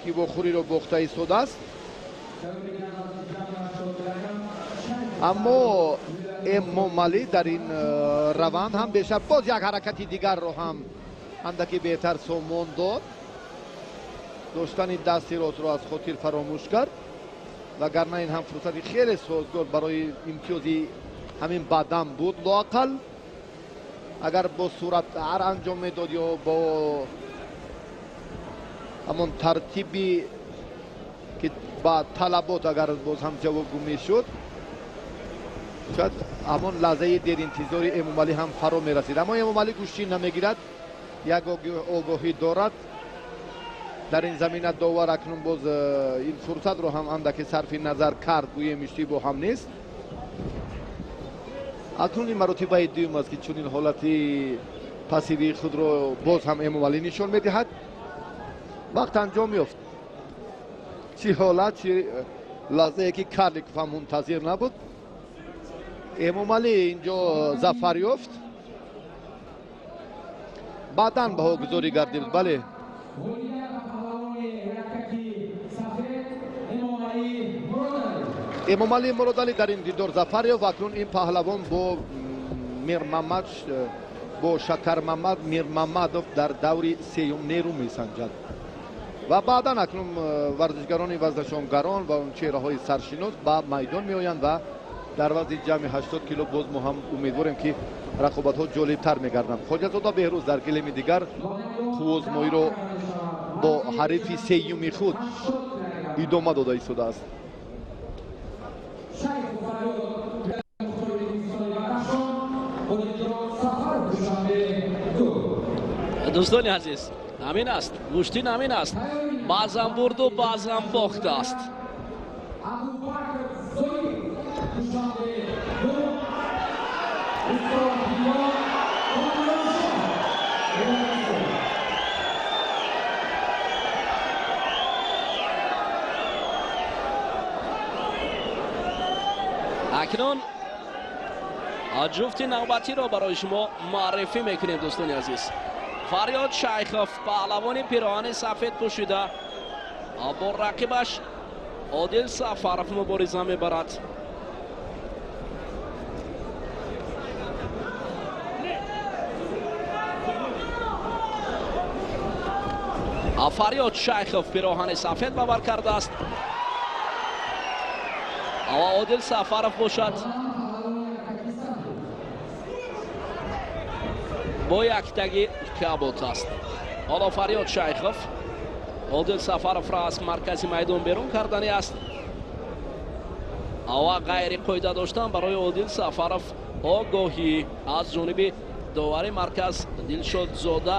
ки вохӯриро бохта истодааст. аммо Эмомалӣ дар ин раванд ҳам бешаб боз як ҳаракати дигарро ҳам андаки беҳтар сомон дод. доштани дасти ростро аз хотир фаромӯш кард вагарна ин ҳам фурсати хеле созгор барои имтиёзи ҳамин бадан буд. лоақал агар бо суръатар анҷом медод ё бо ҳамон тартиби ки ба талабот агар боз ҳам ҷавобгӯ мешуд, шояд ҳамон лаҳзаи деринтизори Эмомалӣ ҳам фаро мерасид. аммо Эмомалӣ гӯшӣ намегирад, як огоҳӣ дорад дар ин замина. довар акнун боз ин фурсатро ҳам андаке сарфи назар кард, гӯем иштибоҳ ҳам нест. акнун ин маротибаи дуюм аст ки чунин ҳолати пассивии худро боз ҳам Эмомалӣ нишон медиҳад. вақт анҷом ёфт, чӣ ҳолат, чӣ лаҳзае ки Карликов ҳам мунтазир набуд. Эмомалӣ инҷо зафар ёфт, баъдан баҳогузорӣ гардид. бале Эмомалӣ Муродалӣ дар ин дидор зафар ёфт. акнун ин паҳлавон бо Мирмамад бо Шакармамад Мирмамадов дар даври сеюм нерӯ месанҷад ва баъдан акнун варзишгарони вазнашонгарон ва он чеҳраҳои саршинос ба майдон меоянд ва дар вазни ҷамъи 80 кило боз мо ҳам умедворем ки рақобатҳо ҷолибтар мегарданд. Хоҷазода Беҳрӯз дар гилеми дигар қуввозмоиро бо ҳарифи сеюми худ идома дода истодааст. دوستان عزیز همین است، گوشتین همین است، بازم برد و بازم باخته است. اکنون جفت نوبتی را برای شما معرفی میکنیم دوستان عزیز. فریاد شیخوف پهلوان پیراهن سفید پوشیده با رقیبش عادل سفرов مبارزه میبرد. فریاد شیخوف پیراهن سفید بر کرده است و عادل سفرов باشد با یک تگی کبوت است. حالا فریاد شیخوف عادل سفرов را از مرکز میدان بیرون کردنی است و غیر قاعده داشتن برای عادل سفرов آگاهی از جانب داور مرکز دلشاد زاده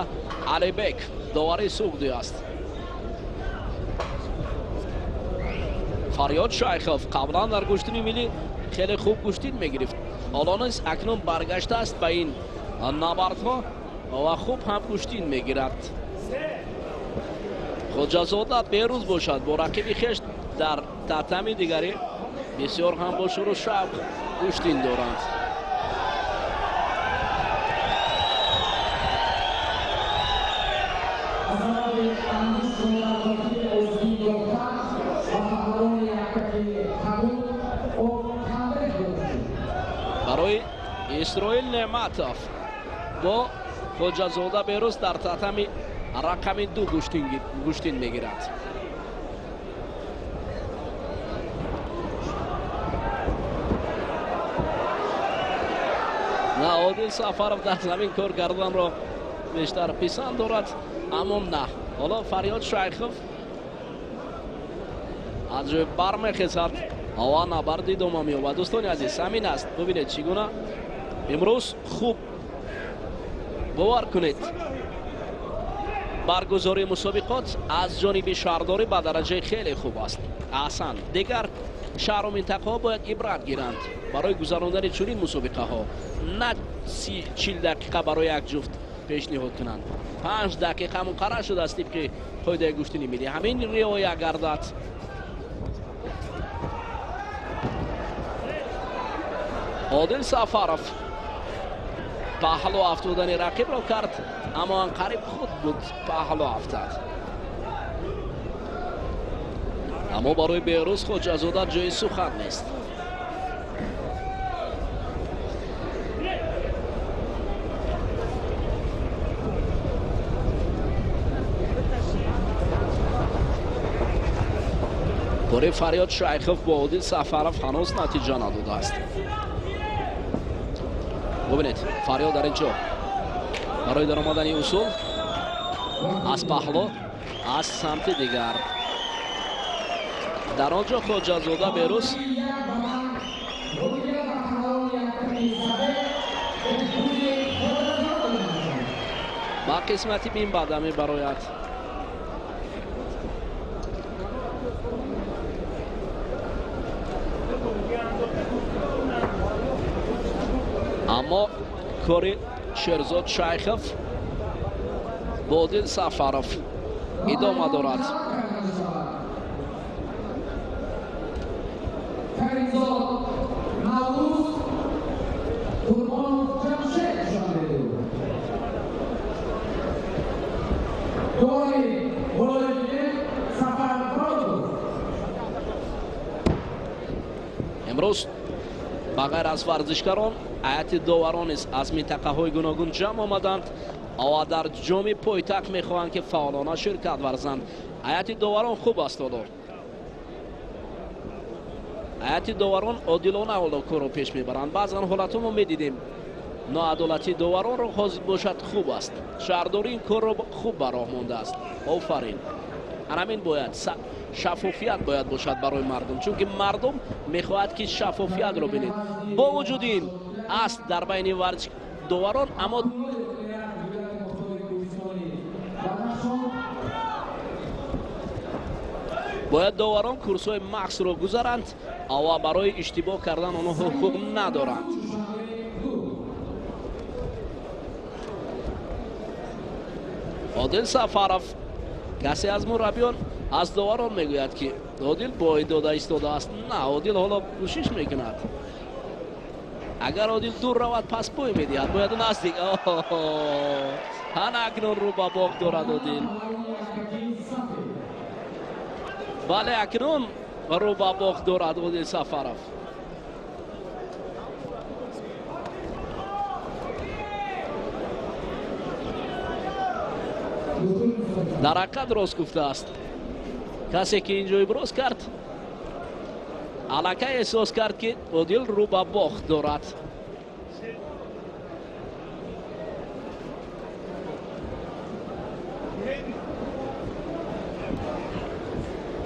علیبک داور سعودی است. فریاد شیخوف قبلا در گشتن ملی خیلی خوب گشتین میگرفت، حالا نیز اکنون برگشته است به این نبردها و خوب هم گشتین میگیرد. خوجازاده بیروز باشد با رقیب خویش در تتمی دیگری بسیار هم با شور و شوق گشتین دارند. برای اسرائیل نعمتوف با خوجازاده بیروز در تتمی رقم 2 گشتین میگیرد. نه عادل سفرов در زمین کار کردن را بیشتر پسند دارد، اما نه. حالا فریاد شیخوف از جای برمیخیزد و نبرد ادامه می‌یابد. دوستان عزیز همین است، ببینید چگونه امروز خوب باور کنید برگزاری مسابقات از جانب شهرداری به درجه خیلی خوب است. احسن دیگر شهر و منطقه ها باید عبرت گیرند برای گذراندن چنین مسابقه ها، نه 40 دقیقه برای یک جفت پیشنهاد کنند. 5 دقیقه مقرر شده است که قاعده گشتنی ملی همین رعایت گردد. عادل سفرов پهلو افتادن رقیب را کرد، اما انقریب خود بود پهلو افتاد. اما برای بیروز خوجازاده جای سخن نیست. برای فریاد شیخوف با عادل سفرов هنوز نتیجه نداده است. ببینید فریاد در اینجا برای در آمدن اصول از پهلو از سمت دیگر در آنجا خوجازاده بیروز با قسمتی بین بدمی برایت. اما کاری شیرزاد شیخوف با عادل سفرов ادامه دارد. امروز بغیر از ورزشکاران هیئت داوران از منطقه های گوناگون جمع آمدند و در جام پایتخت میخواهند که فعالانه شرکت ورزند. هیئت داوران خوب است، هیئت داوران عادلانه حالا کار را پیش میبرند. بعضا حالت ما میدیدیم ناعدالتی داوران را حاضر باشد خوب است. شهرداری این کار را خوب به راه مانده است. آفرین. همین باید شفافیت باید باشد برای مردم، چون که مردم میخواهد که شفافیت رو ببینید. با وجود این است در بین ورزش داوران، اما باید داوران کورس‌های مخص رو گذارند و برای اشتباه کردن آنها حقوق ندارند. عادل سفرов کسی از مربیان از داوران میگوید که عادل باید داده ایستاده است. نه، عادل حالا کوشش میکند. اگر عادل دور رود پس پای میدهد، باید نزدیک. اکنون رو به باغ دارد عادل. بله، اکنون رو به باغ دارد عادل سفرов. در حقیقت راست گفته است. کسی که اینجا ابراز کرد الکی احساس کرد که عادل رو به باخت دارد.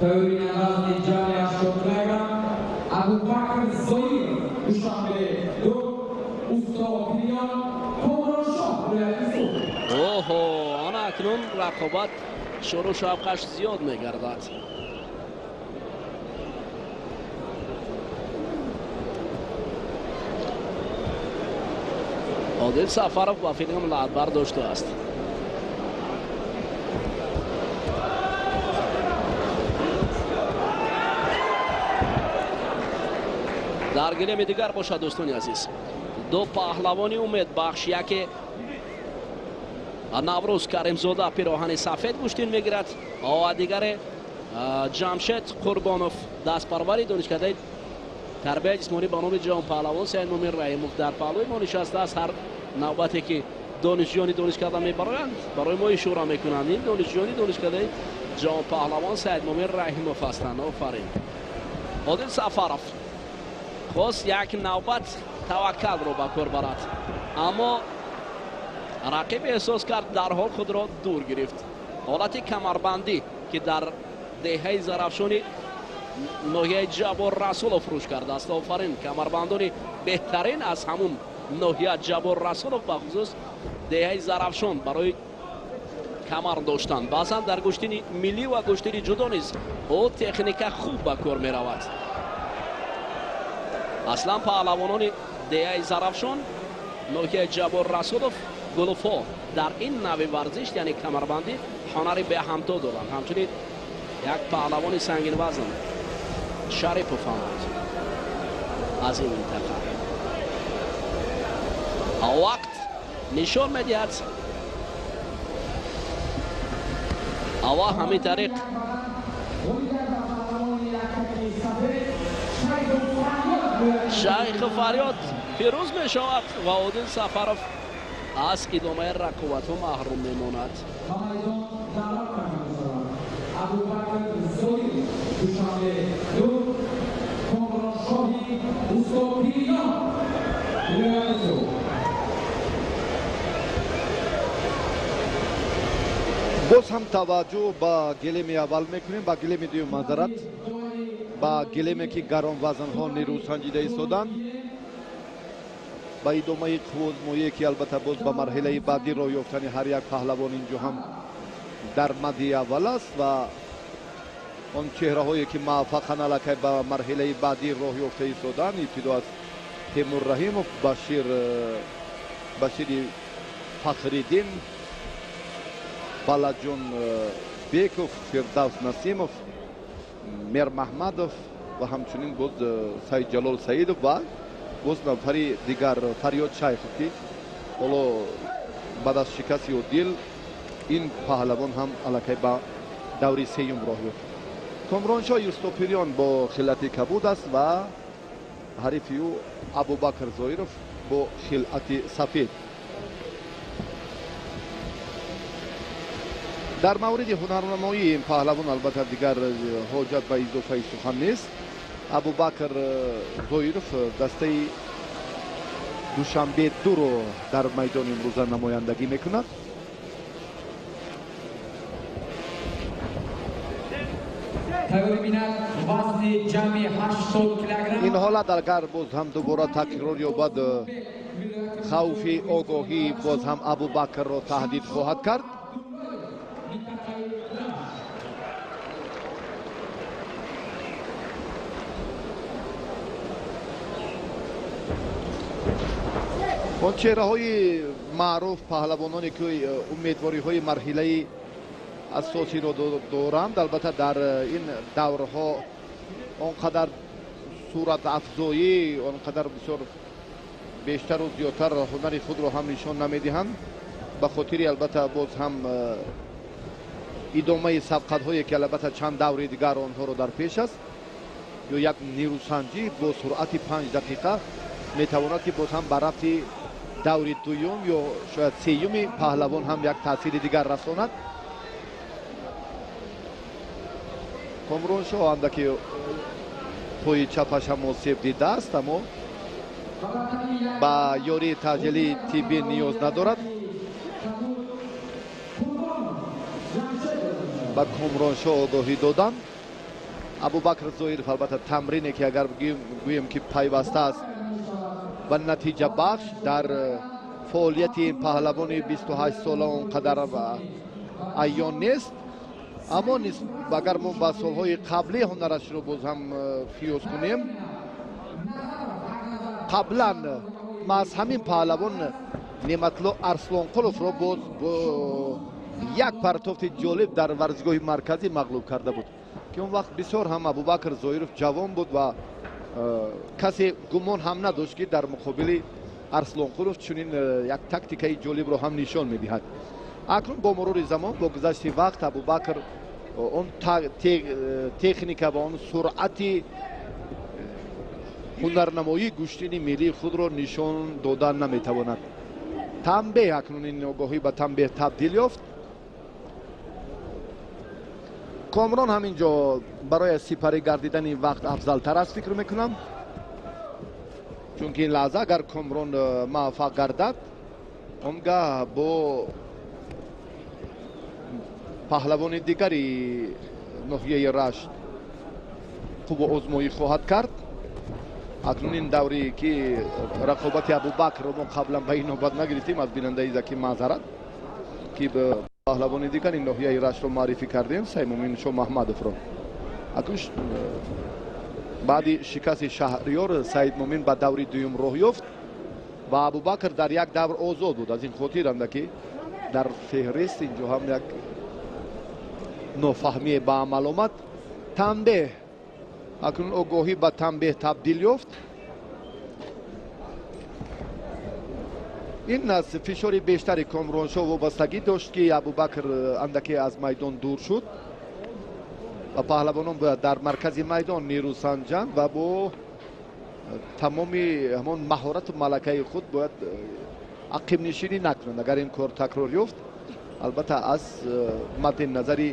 تمرین وزن جمعی 80 کیلوگرم ابوبکر زویر دوشنبه 2 استاپیان کمرانشاه ولایت آن اکنون رقابت شروع شوقش زیاد میگردد. عادل سفرov با فیلم لعب برداشته است. در گلیم دیگر باشد دوستان عزیز. دو پهلوانی امید بخش، یکی نوروز کریمزاده پیراهن سفید گوشتین میگیرد و دیگر جمشید قربانوف دست پروری دانشکده تربیت جسمانی به نام جان پهلوان سید مومن رحیموف در پهلوی ما نشسته است. هر نوبتی که دانشجویان دانشکده میبرند برای ما اشاره میکنند. این دانشجویان دانشکده جان پهلوان سید مومن رحیموف هستند. آفرین. عادل سفرov خواست یک نوبت توکل رو به کار برد، اما رقیب احساس کرد در حال خود را دور گرفت. حالت کمربندی که در دهه زرافشانی ناحیه جبار رسول فروش کرده است. آفرین. کمربندان بهترین از همون ناحیه جبار رسول به خصوص دهه زرافشان برای کمر داشتن. بعضا در گشتین ملی و گشتین جدا نیز او تکنیک خوب به کار می رود. اصلا پهلوانان دهه زرافشان ناحیه جبار رسولوف گلوفا در این نوع ورزش یعنی کمربندی هنری به همتا دارند. همچنین یک پهلوان سنگین وزن شریپوف هم از این منطقه وقت نشان میدهد و همین طریق شیخ فریاد پیروز می شود و عادل سفرov از ادامه رقابت ها محروم می ماند. ابوبکر زویر دوشنبه 2 کمرانشاهی استاپیان ولایت باز هم توجه با گلیم اول میکنیم. با گلیم دوم معذرت، با گلیمی که گران وزن ها نیرو سنجیده ایستادن با ادامه قوزمویی که البته باز به مرحله بعدی راه یافتن هر یک پهلوان اینجا هم در مدی اول است و آن چهره هایی که موفقانه الکی به مرحله بعدی راه یافته ایستادن ابتدا از تیمور رحیموف، بشیر فخریدین، بالاجون بیکوف، فردوس نسیموف، میر محمدوف و همچنین باز سید جلال سیدوف و باز نفری دیگر فریاد شیخوف که حالا بعد از شکست عادل این پهلوان هم الکی به دوری سیوم راه یافت. کامرانشاه یوسفپیریان با خلعت کبود است و حریف او ابوبکر زویروف با خلعت سفید. در مورد هنرنمایی این پهلوان البته دیگر حاجت به اضافه سخن نیست. ابوبکر زویروف دسته دوشنبه 2 رو در میدان امروز نمایندگی میکند. وزن جمعی 80 کیلوگرم. این حالت اگر باز هم دوباره تکرار یابد خوف آگاهی باز هم ابوبکر را تهدید خواهد کرد. اون چهره‌های معروف پهلوانانی که امیدواری‌های مرحله اساسی رو دارند، البته در این دورها آنقدر صورت افزایی، آنقدر بسیار بیشتر و زیادتر هنر خود رو هم نشان نمیدهند، به خاطر البته باز هم ادامه سبقت‌هایی که البته چند دوره دیگر آنها رو در پیش است. یا یک نیروسنجی با سرعت 5 دقیقه میتواند که باز هم بر رفت دور دوم یا شاید سیوم پهلوان هم یک تاثیر دیگر رساند. کامرانشاه اندکی پای چپش هم آسیب دیده است، اما با یاری تجلی طبی نیاز ندارد. با کامرانشاه آگاهی دادن. ابوبکر زویرف البته تمرینی که اگر گوییم که پیوسته است و نتیجه بخش در فعالیت این پهلوان 28 ساله اونقدر عیان نیست، اما اگر ما با سالهای قبلی هنرش رو باز هم فیوز کنیم، قبلا ما از همین پهلوان نعمتالله ارسلانقلوف رو باز با یک پرتافت جالب در ورزشگاه مرکزی مغلوب کرده بود که اون وقت بسیار هم ابوبکر زویرف جوان بود و کسی گمان هم نداشت که در مقابل ارسلانقلوف چنین یک تاکتیکای جالب رو هم نشان میدهد. اکنون با مرور زمان، با گذشت وقت، ابوبکر اون تکنیک و اون سرعت هنرنمایی گشتین ملی خود رو نشان دادن نمیتواند. تنبیه، اکنون این آگاهی به تنبیه تبدیل یافت. کامران همینجا برای سپری گردیدن وقت افضل تر است فکر میکنم، چون که این لحظه اگر کامران موفق گردد، اونگاه با پهلوان دیگری ناحیه رشت خوب آزمایی خواهد کرد. اکنون این دوری که رقابت ابوبکر رو ما قبلا به این نوبت نگرفتیم، از بیننده زکی معذرت، که به پهلوان دیگر این ناحیه رشت رو معرفی کردیم، سیمومین شاه محمدوف رو. اکنون بعد شکست شهریار، سعید مومین به دوری دوم راه یافت و ابوبکر در یک دور آزاد بود. از این خاطر است که در فهرست اینجا هم یک نافهمی به عمل آمد. تنبیه، اکنون آگاهی به تنبیه تبدیل یافت. این از فشار بیشتری کامرانشاه وابستگی داشت که ابوبکر اندکی از میدان دور شد و پهلوانان باید در مرکز میدان نیرو سنجند و با تمام همان مهارت و ملکه خود باید عقب نشینی نکنند. اگر این کار تکرار یافت، البته از مد نظر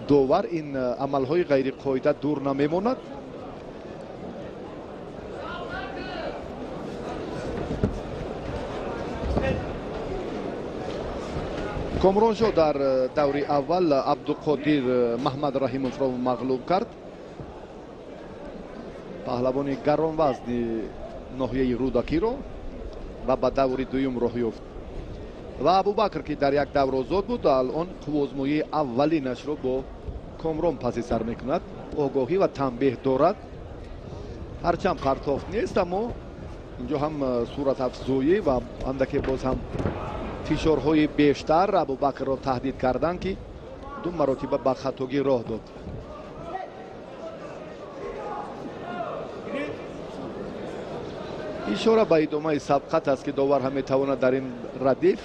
داور این عملهای غیر قاعده دور نمیماند. کامرانشاه در دور اول عبدالقادر محمد رحیموف را مغلوب کرد، پهلوان گران وزن ناحیه رودکی رو، و به دور دوم راه یافت. و ابوبکر که در یک دور آزاد بود، الان آزمایی اولینش رو با کامران پس سر میکند. آگاهی و تنبیه دارد، هرچند پرتافت نیست، اما اینجا هم صورت افزایی و اندکی باز هم فشارهای بیشتر ابوبکر را تهدید کردند که دو مرتبه به خطاگی راه داد. اشاره به ادامه سبقت است که داور هم میتواند در این ردیف،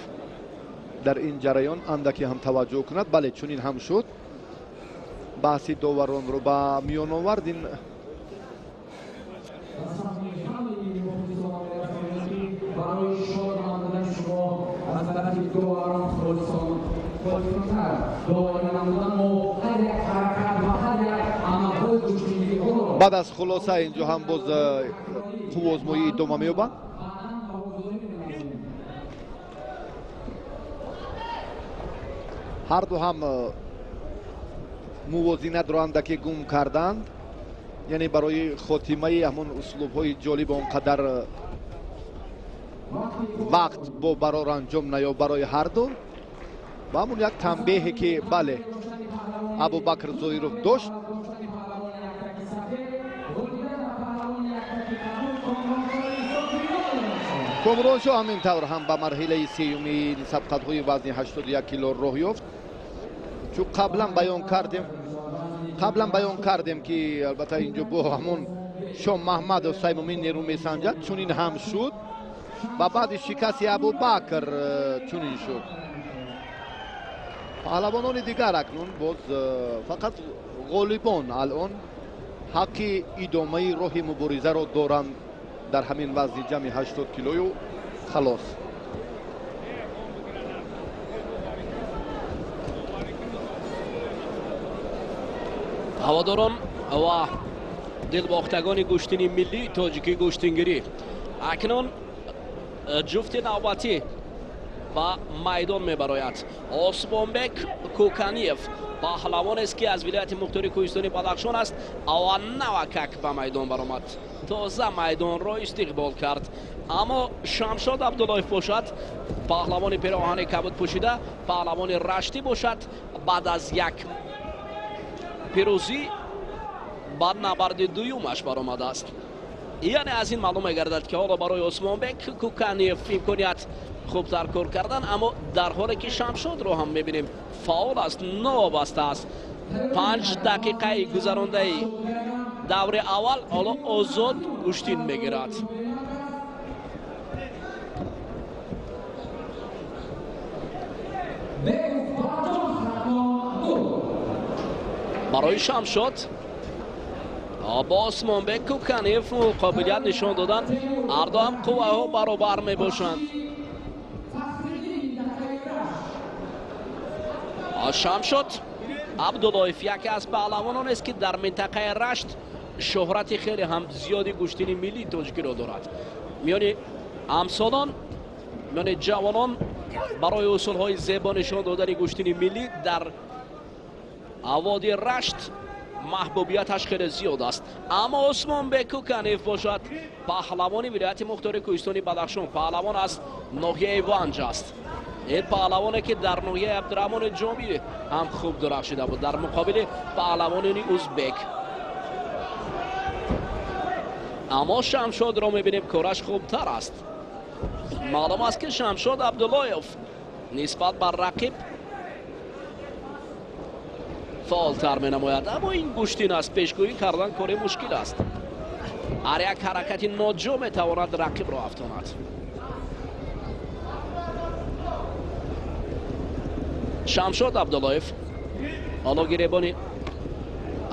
در این جریان اندکی هم توجه کند. بله، چنین هم شد. بحث داوران رو به میان آورد. این بعد از خلاصه اینجا هم باز خوب آزمایی ادامه می‌یابد. هر دو هم موازنت را اندکی گم کردند، یعنی برای خاتمه همون اسلوب‌های جالب اونقدر وقت با برار انجام نیافت برای هر دو. و همون یک تنبیهی که بله ابوبکر زویرف داشت. комроншо ҳамин тавр ҳам ба марҳилаи сеюми сабқатҳои вазни 81 кило роҳ ёфт. чун қаблан баён кардем ки албатта инҷо бо ҳамон шом маҳмадов саймумин нерӯ месанҷад. чунин ҳам шуд. ба баъди шикасти абубакр чунин шуд. паҳлавонони дигар акнун боз фақат ғолибон алон ҳаққи идомаи роҳи муборизаро доранд дар ҳамин вазни ҷамъи 80 килою халос. ҳаводорон ва дилбохтагони гӯштини миллии тоҷикӣ гӯштингирӣ акнун ҷуфти навбатӣ ба майдон мебарояд. осмонбек кӯканиев паҳлавонест ки аз вилояти мухтори кӯҳистони бадахшон аст. ава навакак ба майдон баромад. тоза майдонро истиқбол кард. аммо шамшод абдуллоев бошад, паҳлавони пироҳани кабуд пӯшида, паҳлавони раштӣ бошад, баъд аз як пирӯзӣ ба набарди дуюмаш баромадааст. яъне аз ин маълум мегардад ки ҳоло барои осмонбек кӯканиев имконият хубтар кор кардан, аммо дар ҳоле ки шамшодро ҳам мебинем фаъол аст, новобаста аст. 5 дақиқаи гузарондаи даври аввал ҳоло озод гӯштин мегирад. барои шамшод با осмонбек кӯканиев қобилият нишон додан. ҳарду ҳам қувваҳо баробар мебошанд. шамшод абдуллоев яке аз паҳлавононест ки дар минтақаи рашт шӯҳрати хеле ҳам зиёди гӯштини миллии тоҷикиро дорад. миёни ҳамсолон, миёни ҷавонон барои усулҳои зебо нишон додани гӯштини миллӣ дар аводи рашт маҳбубияташ хеле зиёд аст. аммо осмонбек кӯканиев бошад, паҳлавони вилояти мухтори кӯҳистони бадахшон, паҳлавон аз ноҳияи ванҷ аст. ин паҳлавоне ки дар ноҳияи абдураҳмони ҷомӣ ҳам хуб дурахшида буд дар муқобили паҳлавони узбек. аммо шамшодро мебинем кораш хубтар аст. маълум аст ки шамшод абдуллоев нисбат ба рақиб фаъолтар менамояд, аммо ин гӯштин аст, пешгӯӣ кардан кори мушкил аст. ҳар як ҳаракати ноҷо метавонад рақибро афтонад. шамшод абдуллоев ҳоло гиребони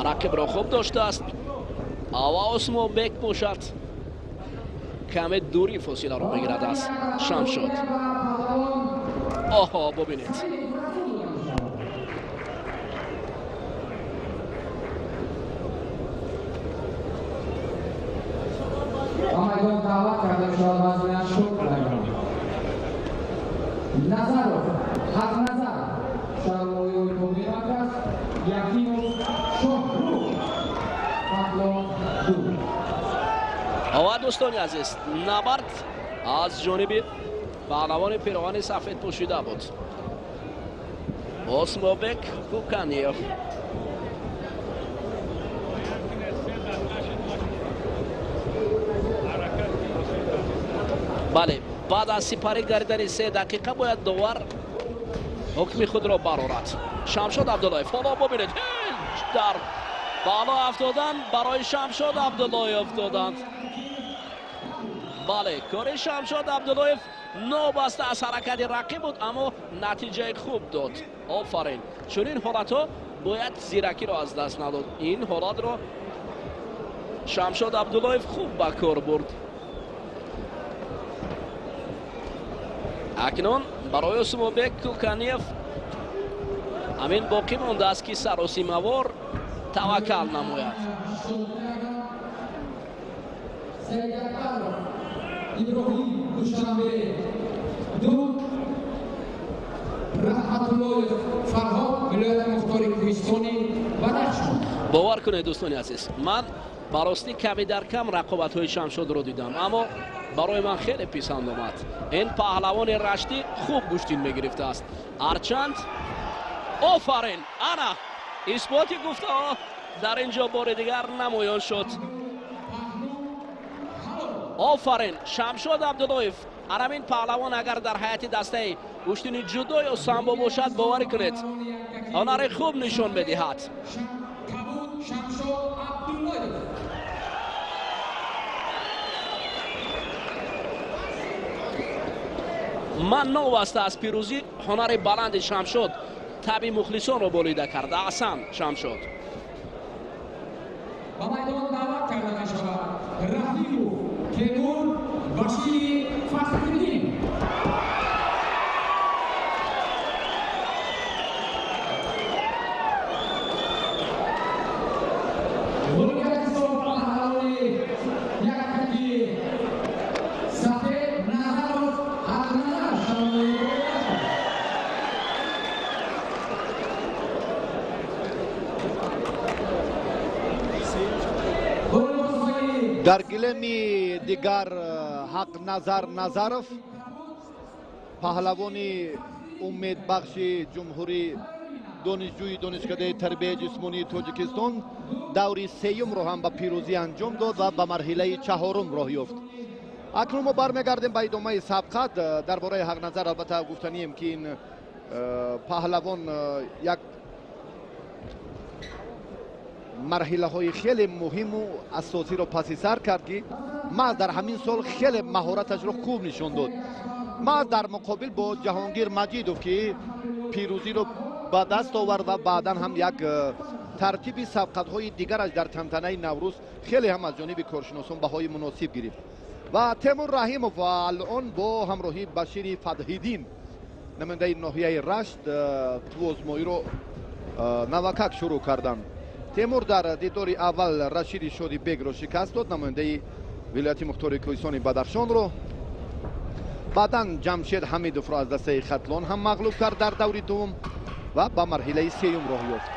рақибро хуб доштааст. ава осмонбек бошад, каме дури фосиларо мегирад аз шамшод. оҳо бубинед, майдон даъват карда шуд вазняш назаров ҳақназар шаҳрвои ҳукумӣ марказ якимов шоҳрӯ фатло ду. ова дӯстони азиз, набард аз ҷониби паҳлавони пироҳани сафед пӯшида буд. осмонбек кӯканиев бале, баъд аз сипарӣ гардидани 3 дақиқа бояд довар ҳукми худро барорад. шамшод абдуллоев ҳоло бубинед, дар бало афтоданд барои шамшод абдуллоев доданд. бале, кори шамшод абдуллоев новобаста аз ҳаракати рақиб буд, аммо натиҷаи хуб дод. офарин. чунин ҳолатҳо бояд зиракиро аз даст надод. ин ҳолатро шамшод абдуллоев хуб ба кор бурд. акнун барои осмонбек кӯканиев ҳамин боқӣ мондааст ки саросимавор таваккал намояд. иброҳим душанбе ду раҳматуллоев фарҳод вилояти мухтори кӯҳистони бадахшон. бовар кунед дӯстони азиз, ман ба ростӣ ками дар кам рақобатҳои шамшодро дидам, аммо барои ман хеле писанд омад. ин паҳлавони раштӣ хуб гӯштин мегирифтааст. ҳарчанд офарин, ана исботи гуфтаҳо дар ин ҷо бори дигар намоён шуд. офарин, шамшод абдуллоев ارامین پهلوان اگر در حیات دسته گوشتنی جدو یا سامبو باشد باور کنید هنر خوب نشون میدهد. کبود شمشاد عبدالله من نواسته از پیروزی هنر بلند شمشاد تبی مخلصان رو بریده کرده. حسن شمشاد با میدان دعوت کرده می شود رحیم تیمور بشیر فخرالدین. در گلمی دیگر حق نظر نظرов پهلوانی امید بخش جمهوری دانشجوی دانشکده تربیت جسمانی تاجیکستان دوری سیوم رو هم با پیروزی انجام داد و به مرحله چهارم راه یافت. اکنون ما برمیگردیم به ادامه سبقت. درباره حق نظر البته گفتنیم که این پهلوان یک مرحله های خیلی مهم و اساسی رو پس سر کرد که ما در همین سال خیلی مهارتش رو خوب نشون داد. ما در مقابل با جهانگیر مجیدوف که پیروزی رو به دست آورد و بعدا هم یک ترتیب سبقت های دیگرش در تنتنه نوروز خیلی هم از جانب کارشناسان بهای مناسب گرفت و تیمور رحیموف الان با همراهی بشیر فدهیدین نماینده ناحیه رشت توازمایی رو نوکک شروع کردن. تیمور در دیدار اول رشید شادی بیگ رو شکست داد، نماینده ولایت مختار کوهستان بدخشان رو. بعدا جمشید حمیدوف را از دسته ختلان هم مغلوب کرد در دور دوم و به مرحله سیوم راه یافت.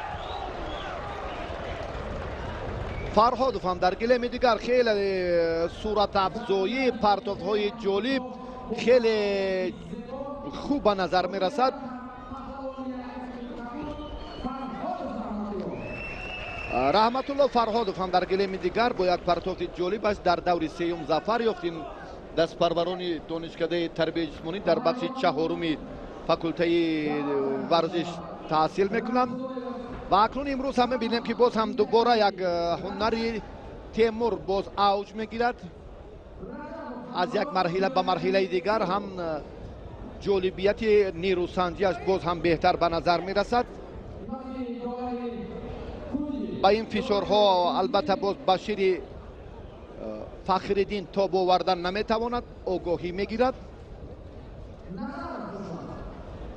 فرهادوف هم در گلم دیگر خیلی صورت افزایی پرتاب های جالب خیلی خوب به نظر می رسد. رحمت الله فرهادوف هم در گلم دیگر با یک پرتاب جالبش در دور سیوم ظفر یافت. این دست پروران دانشکده تربیت جسمانی در بخش چهارم فاکولته ورزش تحصیل میکنند و اکنون امروز هم میبینیم که باز هم دوباره یک هنری تیمور باز اوج میگیرد. از یک مرحله به مرحله دیگر هم جالبیت نیروسنجیش باز هم بهتر به نظر میرسد. با این فشارها البته باز بشیر فخرالدین تاب آوردن نمیتواند، آگاهی میگیرد.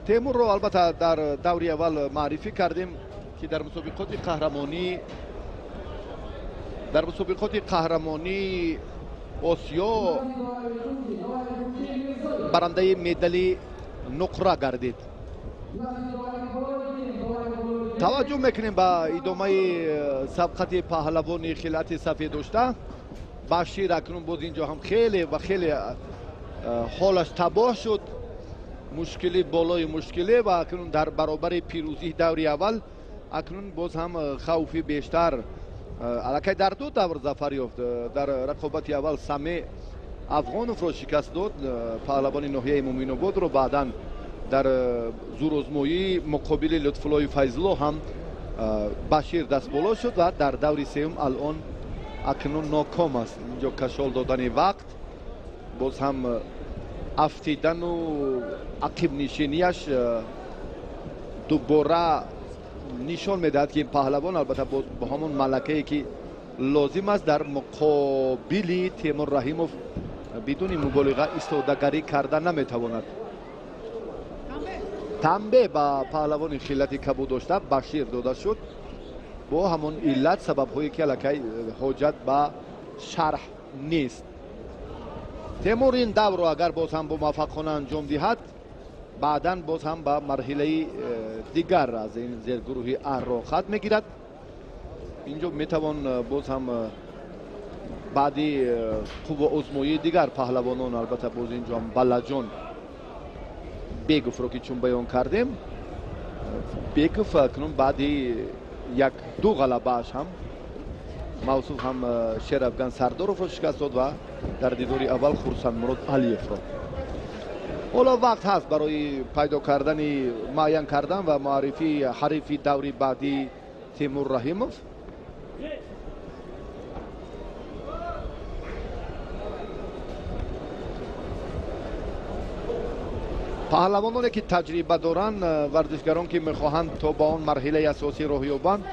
تیمور رو البته در دوری اول معرفی کردیم که در مسابقات قهرمانی آسیا برنده مدال نقره گردید. توجه میکنیم به ادامه سبقت پهلوان خلعت سفید داشته. بشیر اکنون باز اینجا هم خیلی و خیلی حالش تباه شد، مشکلی بالای مشکلی و اکنون در برابر پیروزی دوری اول اکنون باز هم خوفی بیشتر الکی در دو دور ظفر یافت. در رقابت اول سمی افغانوف رو شکست داد، پهلوان ناحیه مومین‌آباد رو. بعدا در زورآزمایی مقابل لطفالله فیض‌الله هم بشیر دست بالا شد و در دور سوم الان اکنون ناکام است. اینجا کشال دادن وقت، باز هم افتیدن و عقب نشینیش دوباره نشان میدهد که این پهلوان البته با همون ملکه‌ای که لازم است در مقابل تیمور رحیموف بدون مبالغه ایستادگی کردن نمیتواند. تنبه با پهلوان خلعت کبود داشته بشیر داده شد با همون علت سبب هایی که الکی حاجت به شرح نیست. تیمور این دور رو اگر باز هم با موفقانه انجام دهد بعدا باز هم به مرحله دیگر از این زیرگروه ار را خط میگیرد. اینجا میتوان باز هم بعدی خوب آزمایی دیگر پهلوانان البته باز اینجا هم بلجان بیگوف رو که چون بیان کردیم، بیگوف اکنون بعدی یک دو غلبهش هم мавсуф ҳам Шерафган Сардоровро шикаст дод ва дар дидори аввал Хурсанмурод Алиевро. ҳоло вақт ҳаст барои пайдо кардани муайян кардан ва муаррифии ҳарифи даври баъди Тимур Раҳимов. паҳлавононе ки таҷриба доранд, варзишгарон ки мехоҳанд то ба он марҳилаи асосӣ роҳ ёбанд,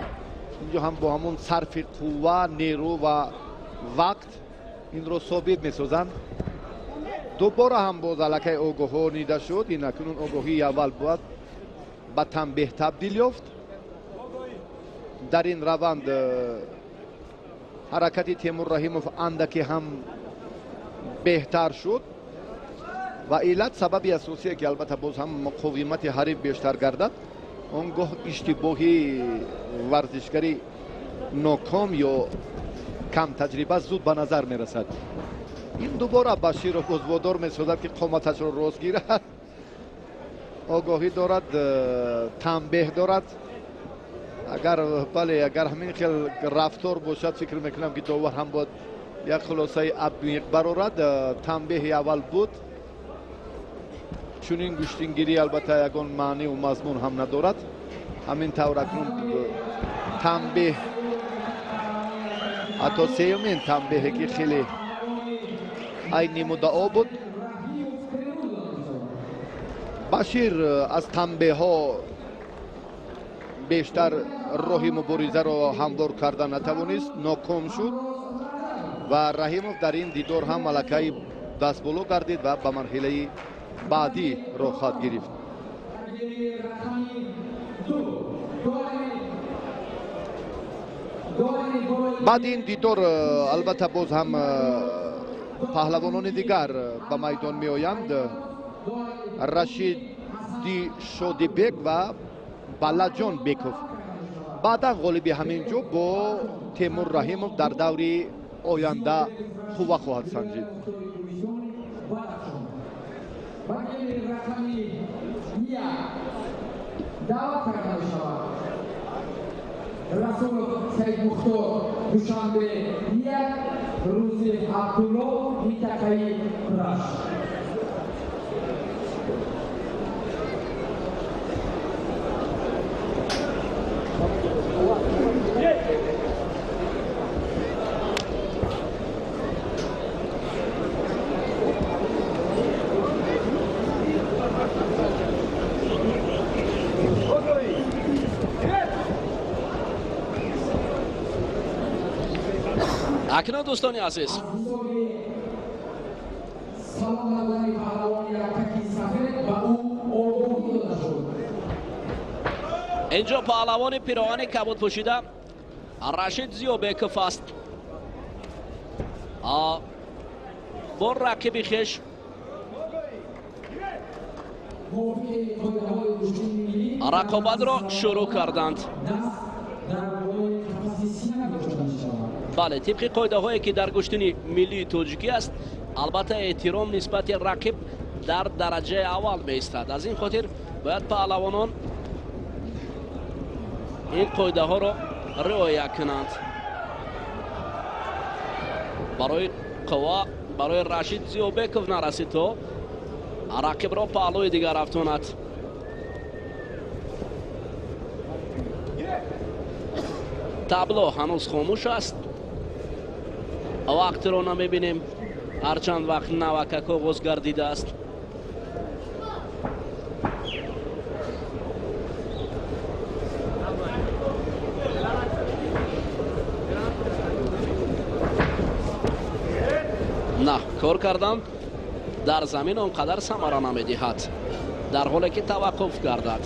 инҷо ҳам бо ҳамон сарфи қувва, нерӯ ва вақт инро собит месозанд. дубора ҳам боз аллакай огоҳӣ нида шуд. ин акнун огоҳии аввал бояд ба танбеҳ табдил ёфт. дар ин раванд ҳаракати Тимур Раҳимов андаке ҳам беҳтар шуд ва иллат сабаби асосие ки албатта боз ҳам муқовимати ҳариф бештар гардад, он гоҳ иштибоҳи варзишгари ноком ё камтаҷриба зуд ба назар мерасад. ин дубора Баширро боз водор месозад ки қоматашро рост гирад. огоҳӣ дорад, танбеҳ дорад. агар ҳамин хел рафтор бошад, фикр мекунам ки довар ҳам бояд як хулосаи абмиқ барорад. танбеҳи аввал буд. чунин гӯштингирӣ албатта ягон маънию мазмун ҳам надорад. ҳамин тавр акнун танбеҳ, ҳатто сеюмин танбеҳе ки хеле айни муддао буд. Башир аз танбеҳҳо бештар роҳи муборизаро ҳамвор карда натавонист, ноком шуд ва Раҳимов дар ин дидор ҳам аллакай дастболо гардид ва ба марҳилаи баъдӣ роҳ хоҳад гирифт. баъди ин дидор албатта боз ҳам паҳлавонони дигар ба майдон меоянд. Рашиди Шодибек ва Балаҷон Беков баъдан ғолиби ҳамин ҷо бо Тимур Раҳимов дар даври оянда қувва хоҳад санҷид. Расулов Саидмухтор душанбе 1, Рузев Абдуллов Митакаи Раш. акнун дӯстони азиз, инҷо паҳлавони пироҳани кабуд пӯшида Рашид Зиёбеков аст. бо рақиби хеш рақобатро шурӯъ карданд. бале, тибқи қоидаҳое ки дар гӯштини миллии тоҷикӣ аст, албатта эҳтиром нисбати рақиб дар дараҷаи аввал меистад. аз ин хотир бояд паҳлавонон ин қоидаҳоро риоя кунанд. барои қувва барои Рашид Зиёбеков нарасид то рақибро паҳлӯи дигар афтонад. табло ҳанӯз хомӯш аст. вақтро намебинем, ҳарчанд вақт навакак оғоз гардидааст. на, кор карданд, дар замин он қадар самара намедиҳад, дар ҳоле ки таваққуф гардад.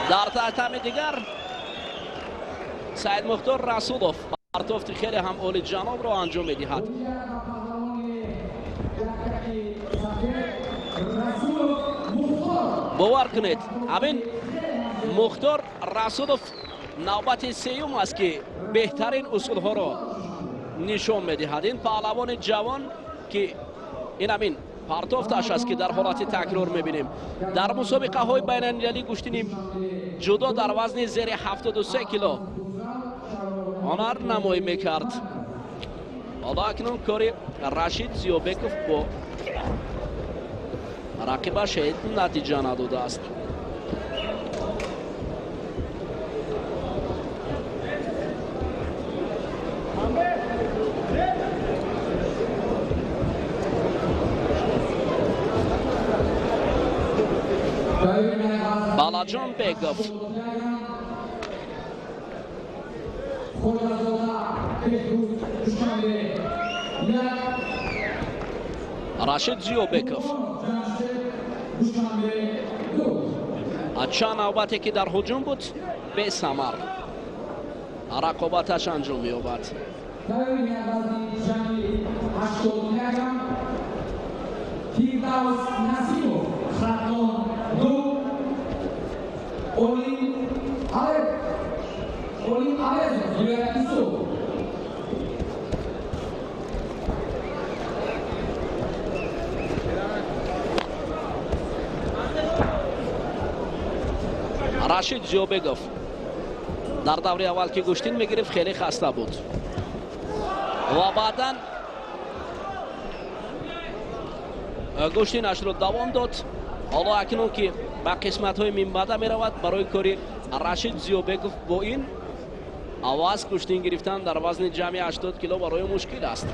дар таътами дигар Саидмухтор Расулов партофти хеле ҳам олиҷанобро анҷом медиҳад. бовар кунед, ҳамин Мухтор Расулов навбати сеюм аст ки беҳтарин усулҳоро нишон медиҳад. ин паҳлавони ҷавон ки ин ҳамин партофташ аст ки дар ҳолати такрор мебинем. дар мусобиқаҳои байналмилалӣ гӯштини ҷудо дар вазни зери 73 кило ҳонар намоӣ мекард. ҳоло акнун кори Рашид Зиёбеков бо рақибаш ҳеҷ натиҷа надодааст. Балаҷон Беков Рашид Зиёбеков чанд навбате ки дар ҳуҷум буд бесамар рақобаташ анҷом ёбад. Рашид Зиёбеков дар даври аввал ки гӯштин мегирифт хеле хаста буд ва баъдан гӯштинашро давом дод. ҳоло акнун ки ба қисматҳои минбаъда меравад барои кори Рашид Зиёбеков бо ин авваз гӯштин гирифтан дар вазни ҷамъи 80 кило барои мушкил аст.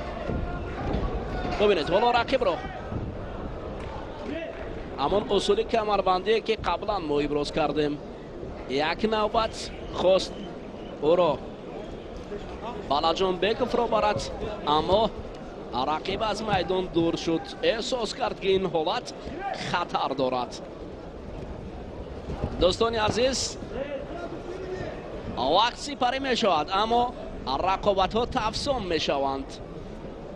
бибинед ҳоло рақибро ҳамон усули камарбандие ки қаблан мо иброз кардем. як навбат хост ӯро Балаҷон Бековро барад, аммо рақиб аз майдон дур шуд. эҳсос кард ки ин ҳолат хатар дорад. дӯстони азиз, вақт сипарӣ мешавад, аммо рақобатҳо тафсом мешаванд.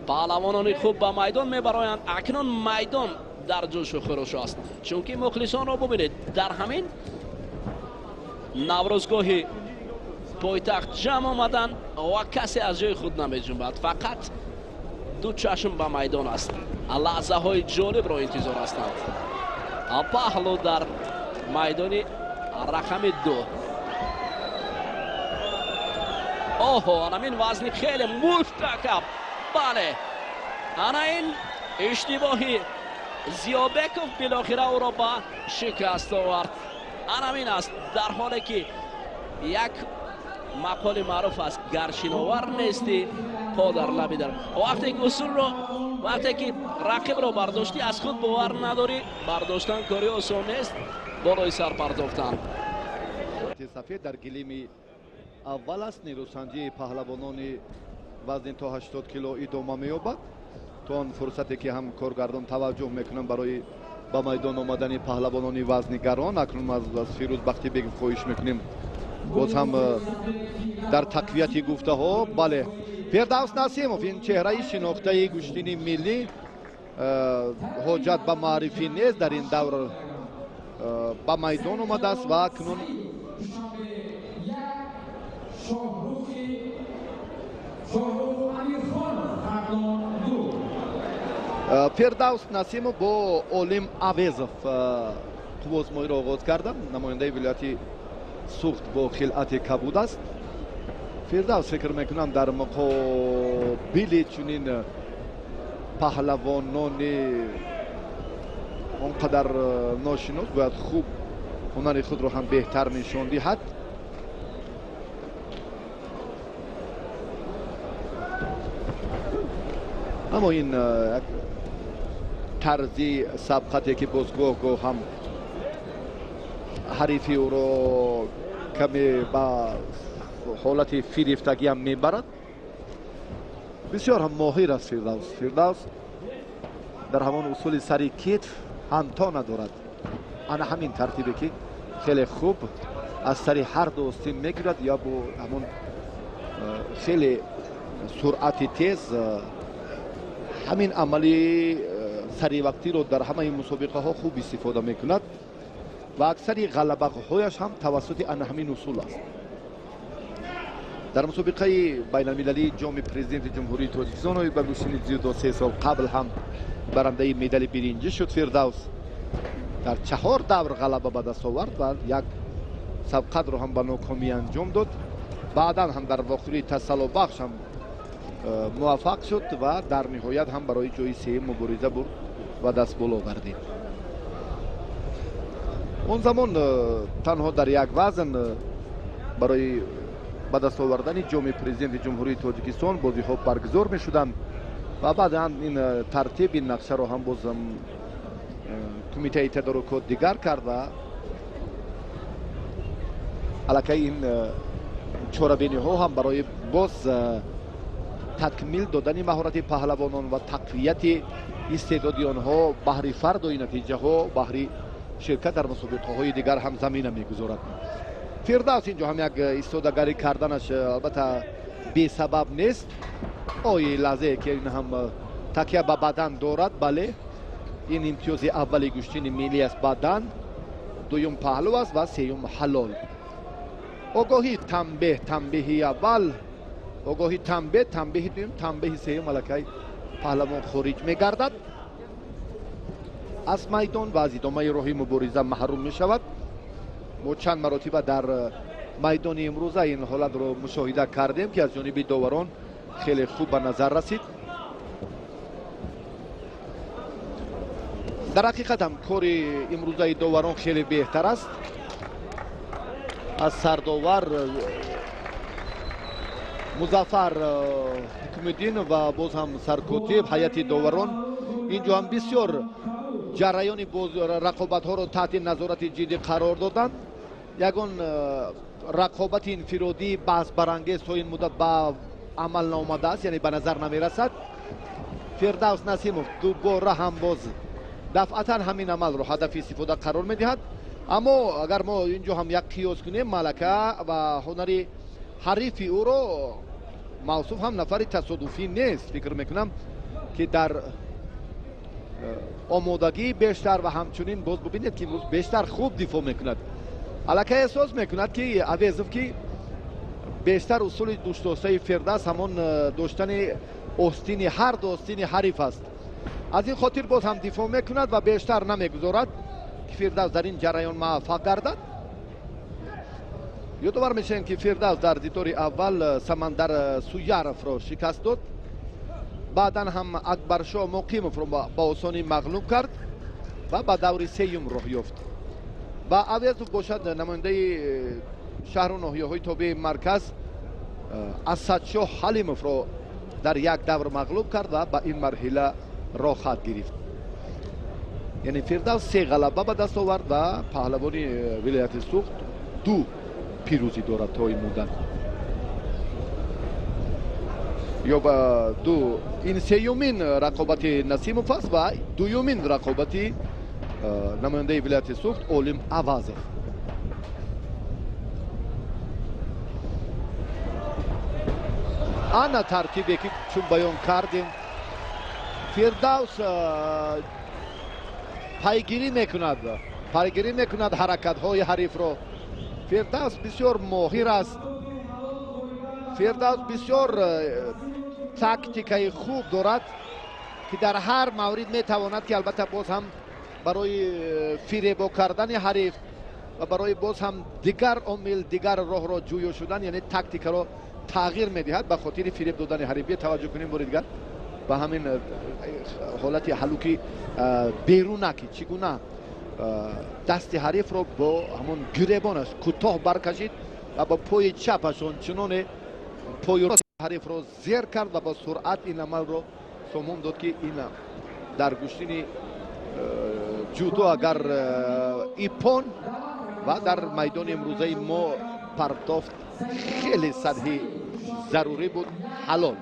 паҳлавонони хуб ба майдон мебароянд. акнун майдон дар ҷӯшу хӯруш аст, чунки мухлисонро бубинед, дар ҳамин наврӯзгоҳи пойтахт ҷамъ омадан ва касе аз ҷои худ намеҷунбад. фақат ду чашм ба майдон аст. лаҳзаҳои ҷолибро интизор ҳастанд. паҳлу дар майдони рақами 2. оҳо, анамин вазни хеле муштакаб. бале, ана ин иштибоҳи Зиёбеков билохира ӯро ба шикаст овард. анамин аст, дар ҳоле ки як мақоли маъруф аст, гаршиновар нести по дар лаби дар. вақте ки усулро, вақте ки рақибро бардоштӣ, аз худ бовар надорӣ, бардоштан кори осон нест, болои сар партофтан. сафед дар гилими аввал аст. нерӯсанҷии паҳлавонони вазни то 80 кило идома меёбад. то он фурсате ки ҳам коргардон таваҷҷӯҳ мекунанд барои ба майдон омадани паҳлавонони вазни гарон. акнун аз Фирӯз Бахтибеков хоҳиш мекунем боз ҳам дар тақвияти гуфтаҳо. бале, Фирдавс Насимов, ин чеҳраи шинохтаи гӯштини миллӣ, ҳоҷат ба маърифӣ нест, дар ин давр ба майдон омадааст ва акнун Фирдавс Насимов бо Олим Авезов қуввозмоиро оғоз карда. намояндаи вилояти Суғд бо хилъати кабуд аст. Фирдавс фикр мекунам дар муқобили чунин паҳлавонони он қадар ношинос бояд хуб ҳунари худро ҳам беҳтар нишон диҳад. аммо ин тарзи сабқате ки боз гоҳ-гоҳ ҳам ҳарифи ӯро каме ба ҳолати фирифтагӣ ҳам мебарад. бисёр ҳам моҳир аст Фирдавс дар ҳамон усули сари китф ҳамто надорад. ана ҳамин тартибе ки хеле хуб аз сари ҳар ду остин мегирад, ё бо ҳамон хеле суръати тез ҳамин амали саривақтиро дар ҳамаи мусобиқаҳо хуб истифода мекунад ва аксари ғалабаҳояш ҳам тавассути ана ҳамин усул аст. дар мусобиқаи байналмилалии ҷоми президенти ҷумҳурии Тоҷикистон ба гӯштини дзюдо 3 сол қабл ҳам барандаи медали биринҷӣ шуд. Фирдавс дар 4 давр ғалаба ба даст овард ва як сабқадро ҳам ба нокомӣ анҷом дод. баъдан ҳам дар вохӯри тасаллубахш ҳам муваффақ шуд ва дар ниҳоят ҳам барои ҷои сеюм мубориза бурд ва дастбол овардид. он замон танҳо дар як вазн барои ба даст овардани ҷоми президенти ҷумҳурии тоҷикистон бозиҳо баргузор мешуданд ва баъдан ин тартиб ин нақшаро ҳам боз кумитаи тадорукот дигар кард ва аллакай ин чорабиниҳо ҳам барои боз такмил додани маҳорати паҳлавонон ва тақвияти истеъдоди онҳо баҳри фардои натиҷаҳо баҳри ширкат дар мусобиқаҳои дигар ҳам замина мегузорад. фирдавс инҷо ҳам як истодагарӣ карданаш албатта бесабаб нест. ои лаҳзае ки ин ҳам такя ба бадан дорад, бале ин имтиёзи аввали гӯштини миллӣ аст. бадан дуюм паҳлу аст ва сеюм ҳалол. огоҳи танбеҳ, танбеҳи аввал, огоҳи танбеҳ, танбеҳи дуюм, танбеҳи сеюм аллакай паҳлавон хориҷ мегардад аз майдон ва аз идомаи роҳи мубориза маҳрум мешавад. мо чанд маротиба дар майдони имрӯза ин ҳолатро мушоҳида кардем ки аз ҷониби доварон хеле хуб ба назар расид. дар ҳақиқат ҳам кори имрӯзаи доварон хеле беҳтар аст. аз сардовар музаффар ҳукмиддин ва боз ҳам саркотиб ҳайати доварон инҷо ҳам бисёр ҷараёни рақобатҳоро таҳти назорати ҷиддӣ қарор доданд. ягон рақобати инфиродӣ баҳсбарангез то ин муддат ба амал наомадааст, яъне ба назар намерасад. фирдавс насимов дубора ҳам боз дафъатан ҳамин амалро ҳадафи истифода қарор медиҳад. аммо агар мо инҷо ҳам як қиёс кунем, малака ва ҳунари ҳарифи ӯро мавсуф ҳам нафари тасодуфӣ нест. фикр мекунам ки дар омодагии бештар ва ҳамчунин боз бубинед ки имрӯз бештар хуб дифоъ мекунад. аллакай эҳсос мекунад ки авезов ки бештар усули дӯшдостаи фирдавс ҳамон доштани остини ҳар ду остини ҳариф аст. аз ин хотир боз ҳам дифоъ мекунад ва бештар намегузорад ки фирдавс дар ин ҷараён муваффақ гардад. ёдовар мешавем ки фирдавс дар дидори аввал самандар суяровро шикаст дод. баъдан ҳам акбаршо муқимовро ба осонӣ мағлуб кард ва ба даври сеюм роҳ ёфт. ва авезов бошад намояндаи шаҳру ноҳияҳои тобеи марказ асадшоҳ ҳалимовро дар як давр мағлуб кард ва ба ин марҳила роҳ хат гирифт. яъне фирдавс се ғалаба ба даст овард ва паҳлавони вилояти суғд ду пирӯзӣ дорад то ин муддат. ё ба ду ин сеюмин рақобати насимов аст ва дуюмин рақобати намояндаи вилояти суғд олим авазов. ана тартибе ки чун баён кардем. фирдавс пайгирӣ мекунад ҳаракатҳои ҳарифро. фирдавс бисёр моҳир аст. фирдавс бисёр тактикаи хуб дорад ки дар ҳар маврид метавонад ки албатта боз ҳам барои фиребо кардани ҳариф ва барои боз ҳам дигар омил дигар роҳро ҷӯё шудан, яъне тактикаро тағйир медиҳад ба хотири фиреб додани ҳариф. бия таваҷҷӯҳ кунем бори дигар ба ҳамин ҳолати ҳалуки берунаки чӣ гуна дасти ҳарифро бо ҳамон гиребонаш кӯтоҳ баркашид ва бо пои чапаш ончуноне пои рости ҳарифро зер кард ва бо суръат ин амалро сомон дод ки ин дар гӯштини ҷудо агар ипон ва дар майдони имрӯзаи мо партофт хеле сатҳи зарурӣ буд, ҳалол.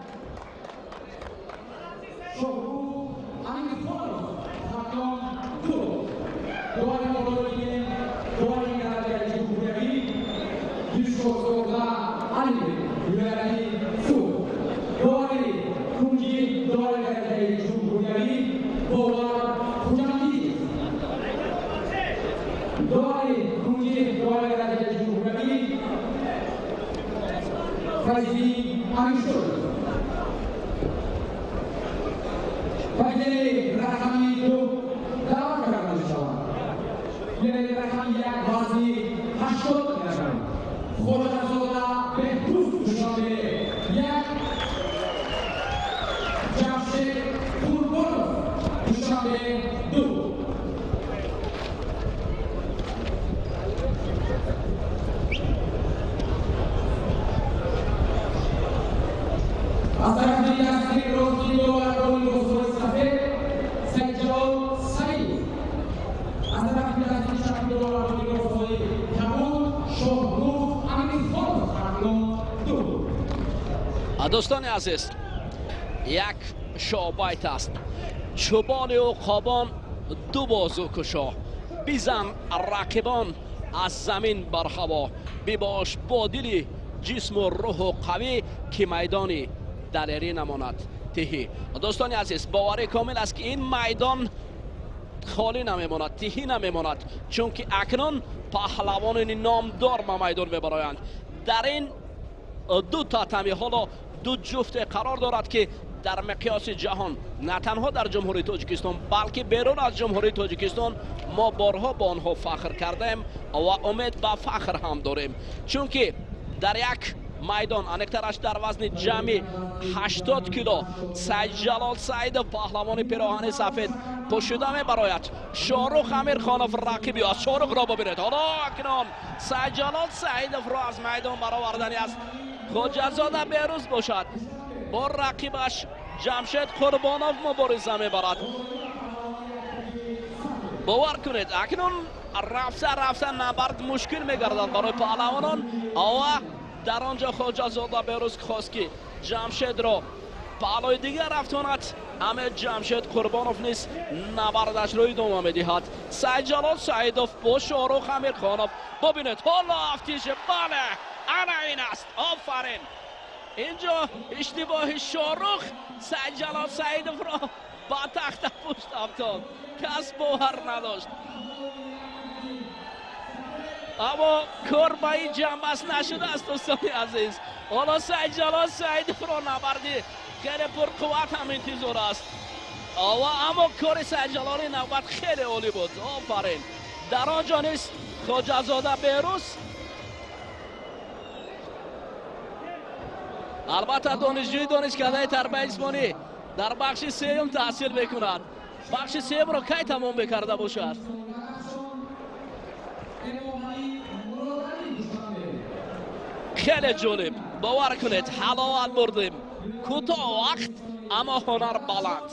خورزاده بهروز دوشنبه یک، جمشید قربانوف دوشنبه دو. از طرف دستی روزی دو و گل گسوی سفید سجاد سعید. از طرف دستی چپ دو و گل گسوی کبود شهروز امیرخان خانم دو. دوستان عزیز، یک شابایت است. چوبان و قابان دو بازو کشا، بیزن رقیبان از زمین بر هوا، بباش با دل جسم و روح و قوی که میدانی دلیری نماند تهی. دوستان عزیز، باور کامل است که این میدان خالی نمیماند، تهی نمیماند، چون که اکنون پهلوانان نامدار به میدان میبرایند. در این دو تاتمی حالا دو جفت قرار دارد که در مقیاس جهان نه تنها در جمهوری تاجیکستان بلکه بیرون از جمهوری تاجیکستان ما بارها با آنها فخر کردیم و امید به فخر هم داریم، چون که در یک میدان انکترش در وزن جمعی 80 کیلو سید جلال سعید پهلوان پیراهن سفید پوشیده میبراید. شاهرخ امیرخانوف رقیبی است. شاهرخ را ببینید. حالا اکنون سید جلال سعیدوف را از میدان برآوردنی است. خواجه‌زاده بهروز باشد با رقیبش جمشید قربانوف مبارزه میبرد. باور کنید اکنون رفته نبرد مشکل میگردد برای پهلوانان و در آنجا خواجه‌زاده بهروز خواست که جمشید را بالای دیگر رفتاند، اما جمشید قربانوف نیست نبردش روی ادامه میدهد. سید جلال سعیدوف با شاهرخ امیرخانوف. ببینید حالا افتیش، بله انا این است. آفرین، اینجا اشتباه شاهرخ سید جلال سعیدوف را با تخت پشت افتاد، کس باور نداشت. اما کار به این جنبست نشده است دوستان عزیز. حالا سید جلال سعیدوف را نبردی خیلی پرقوت هم انتظار است، اما کار سید جلال نوبت خیلی عالی بود. آفرین. در آنجا نیست خواجه‌زاده بهروز. البته دانشجوی دانشکده تربیت جسمانی در بخش سوم تحصیل میکند. بخش سوم را کی تمام بکرده باشد؟ خیلی جالب. باور کنید حلاوت بردیم. کوتاه وقت اما هنر بلند.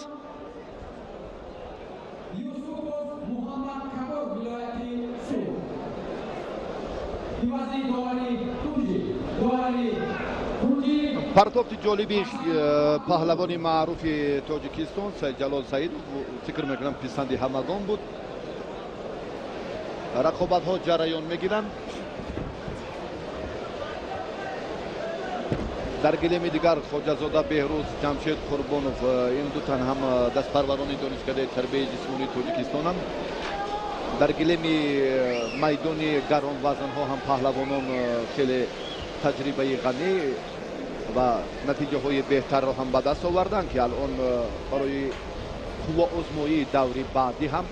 پرتابت جالبی پهلوانی معروف تاجیکستان سید جلال سعید فکر میکنم پسند همگان بود. رقابت ها جریان میگیرند. در گلیم دیگر خواجه‌زاده بهروز جمشید قربانوف این دو تن هم دست پروران دانشکده تربیت جسمانی تاجیکستان هم. در گلیم میدان گران وزن ها هم پهلوانان خیلی تجربه غنی و نتیجه های بهتر را هم به دست آوردن که الان برای قوا آزمایی دوری بعدی هم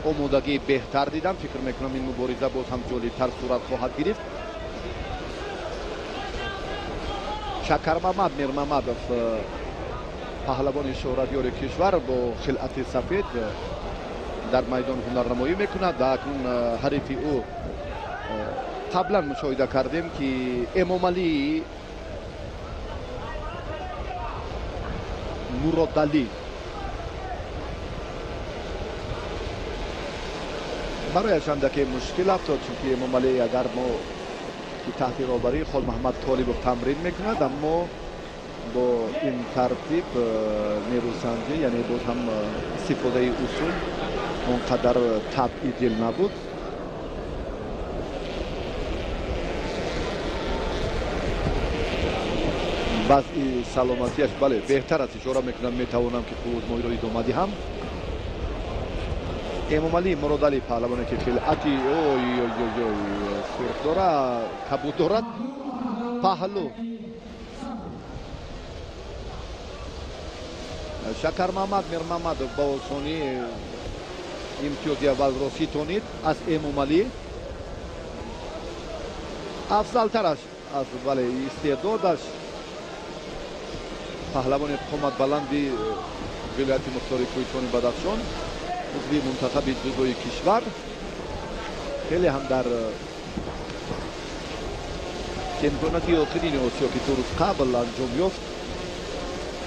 آمادگی بهتر دیدم. فکر میکنم این مبارزه باز هم جالب‌تر صورت خواهد گرفت. شکرمحمد میرمحمدوف پهلوان شهرتیار کشور با خلعت سفید در میدان هنرنمایی میکند و اکنون حریف او قبلا مشاهده کردیم که امام علی مرادعلی برایش اندکی مشکل افتاد، چون امام علی اگر ما تحت رهبری خال محمد طالب تمرین میکند، اما با این ترتیب نیروسنجی یعنی باز هم استفاده اصول اونقدر تبعیدی نبود. وضع سلامتیش بله بهتر است. اشاره میکنم میتوانم که تو آزمایی را ادامه دهم. امام علی مرادعلی پهلوانی که خلعتی اوی سرخ دارد، کبود دارد. پهلو شکرمحمد میرمحمدوف با آسانی امتیاز اول را ستانید از امام علی. афзалтараш аз вале истеъдодаш паҳлавони қоматбаланди вилояти мухтори кӯҳистони бадахшон узви мунтахаби дзюдои кишвар хеле ҳам дар чемпионати охирини осиё ки 2 рӯз қабл анҷом ёфт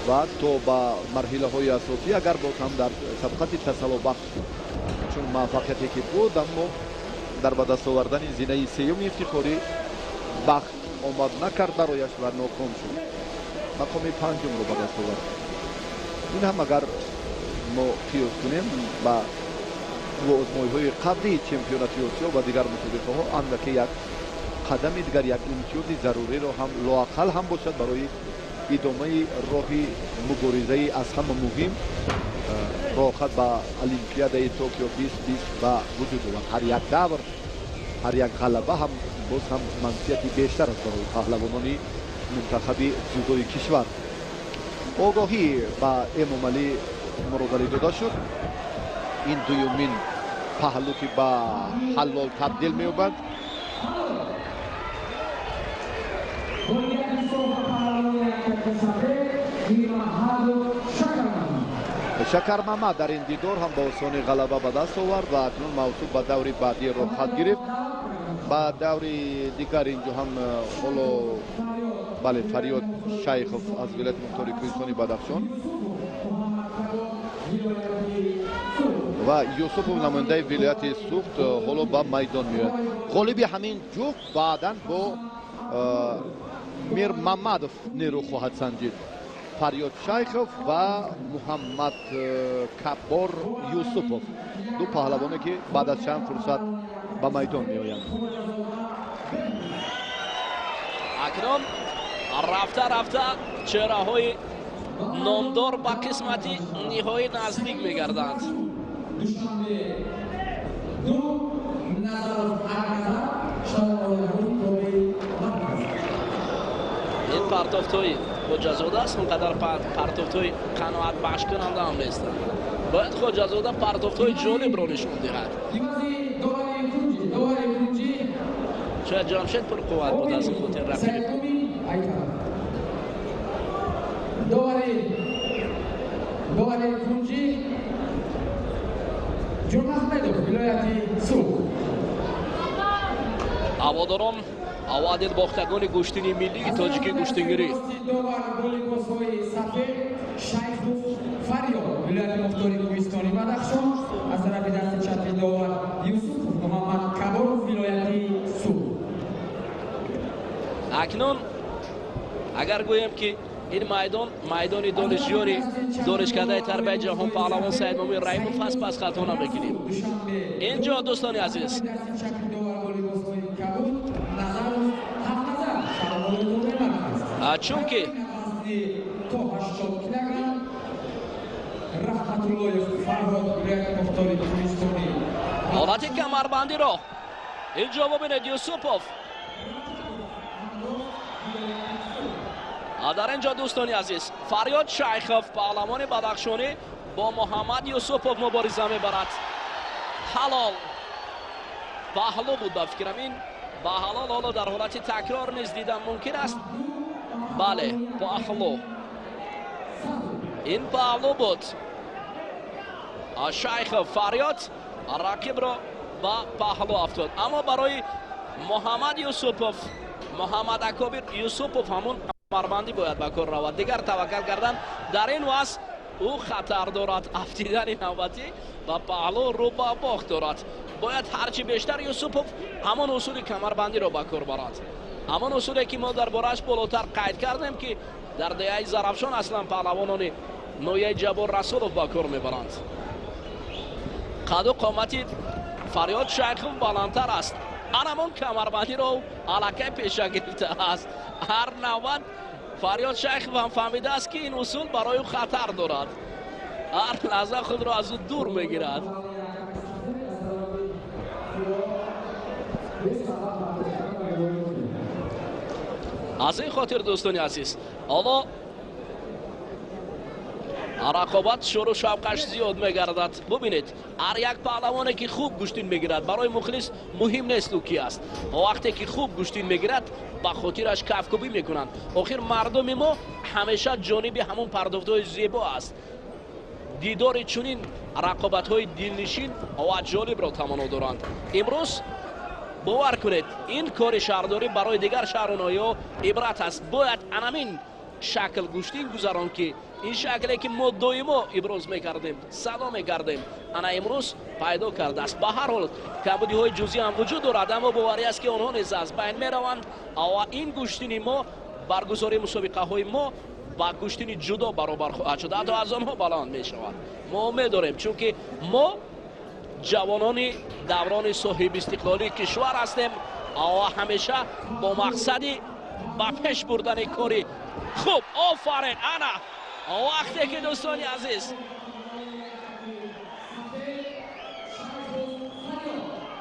ва то ба марҳилаҳои асосӣ агар боз ҳам дар сабқати тасаллубахш чун муваффақияте ки буд аммо дар ба даст овардани зинаи сеюми ифтихорӣ бахт омад накард барояш ва ноком шуд мақоми панҷумро ба даст овард ин ҳам агар мо қиёс кунем ба озмоиҳои қаблии чемпионати осиё ва дигар мусобиқаҳо андаке як қадами дигар як имтиёзи заруриро ҳам лоақал ҳам бошад барои идомаи роҳи муборизаи аз ҳама муҳим роҳхат ба олимпиадаи токио 2020 ба вуҷуд овард ҳар як давр ҳар як ғалаба ҳам боз ҳам мансияти бештар аст барои паҳлавонони мунтахаби дзюдои кишвар огоҳӣ ба эмомалӣ муродалӣ дода шуд ин дуюмин паҳлӯ ки ба ҳаллол табдил меёбад шакар маҳмад дар ин дидор ҳам ба осонӣ ғалаба ба даст овард ва акнун мавсул ба даври баъдӣ роҳхат гирифт ба даври дигар инҷо ҳам ҳоло бале фариёд шайхов аз вилояти мухтори кӯҳистони бадахшон ва юсупов намояндаи вилояти суғд ҳоло ба майдон меояд ғолиби ҳамин ҷуфт баъдан бо мир мамадов нерӯ хоҳад санҷид фариёд шайхов ва муҳаммад каббор юсупов ду паҳлавоне ки баъд аз чанд фурсат ба майдон меоянд акнун рафта рафта чеҳраҳои номдор ба қисмати ниҳоӣ наздик мегарданд ин партофтои хоҷазода аст он қадар партофтои қаноатбахшкунанда ҳам нестанд бояд хоҷазода партофтои ҷолибро нишон диҳад шояд ҷамшед пурқувват буд аз ин хотир рақиби довари кунҷӣ ҷурмаҳмедов вилояти суғд ҳаводорон авадид бохтагони гӯштини миллии тоҷики гӯштингирӣ шайхов фариёд вилояти мухтори кӯҳистони бадахшон аз тарафи дасти чапи довар юсупов муҳаммад каборов вилояти суғд акнун агар гӯем ки ин майдони донишҷӯёни донишкадаи тарбияи ҷаҳон паҳлавон саидмомин раимов аст пас хато намекунем инҷо дӯстони азиз чунки ҳолати камарбандиро инҷо бубинед юсупов дар инҷо дӯстони азиз фариёд шайхов паҳлавони бадахшонӣ бо муҳаммад юсупов мубориза мебарад ҳалол паҳлӯ буд ба фикрам ин ба ҳалол ҳоло дар ҳолати такрор низ дидан мумкин аст бале паҳлӯ ин паҳлӯ буд шайхов фариёд рақибро ба паҳлӯ афтод аммо барои муҳаммад юсупов муҳаммад акобир юсупов ҳамон камарбандӣ бояд ба кор равад дигар таваккал кардан дар ин вазъ ӯ хатар дорад афтидани навбатӣ ба паҳлӯ рӯ ба бохт дорад бояд ҳарчи бештар юсупов ҳамон усули камарбандиро ба кор барад ҳамон усуле ки мо дар борааш болотар қайд кардем ки дар деяи зарафшон аслан паҳлавонони ноияи ҷабор расулов ба кор мебаранд қаду қомати фариёд шайхов баландтар аст анамон камарбандиро аллакай пеша гирифтааст ҳар навбат фариёд шайхов ҳам фаҳмидааст ки ин усул барои ӯ хатар дорад ҳар лаҳза худро аз ӯ дур мегирад аз ин хотир дӯстони азиз ҳоло رقابت شروع شوقش زیاد میگردد. ببینید هر یک پهلوانی که خوب گوشتین میگیرد برای مخلص مهم نیست او کی است. وقتی که خوب گوشتین میگیرد با خاطرش کفکوبی میکنند. آخر مردم ما همیشه جانب همون پرداخت‌های زیبا است. دیدار چنین رقابت‌های دلنشین و جالب را تمنا دارند. امروز باور کنید این کار شهرداری برای دیگر شهرها عبرت است. باید همین شکل گوشتین گذران که این شکلی که ما دائما ابراز میکردیم صدا میکردیم انا امروز پیدا کرده است. به هر حال کمبودی های جزئی هم وجود دارد اما باوری است که آنها نیز از بین میروند و این گوشتین ما برگزاری مسابقه های ما با گوشتین جدا برابر خواهد شد. حتی از آنها بلند می شود. ما امید داریم چون که ما جوانان دوران صاحب استقلالی کشور هستیم و همیشه با مقصدی با پیش بردن کاری خوب. آفرین انا وقتی که دوستان عزیز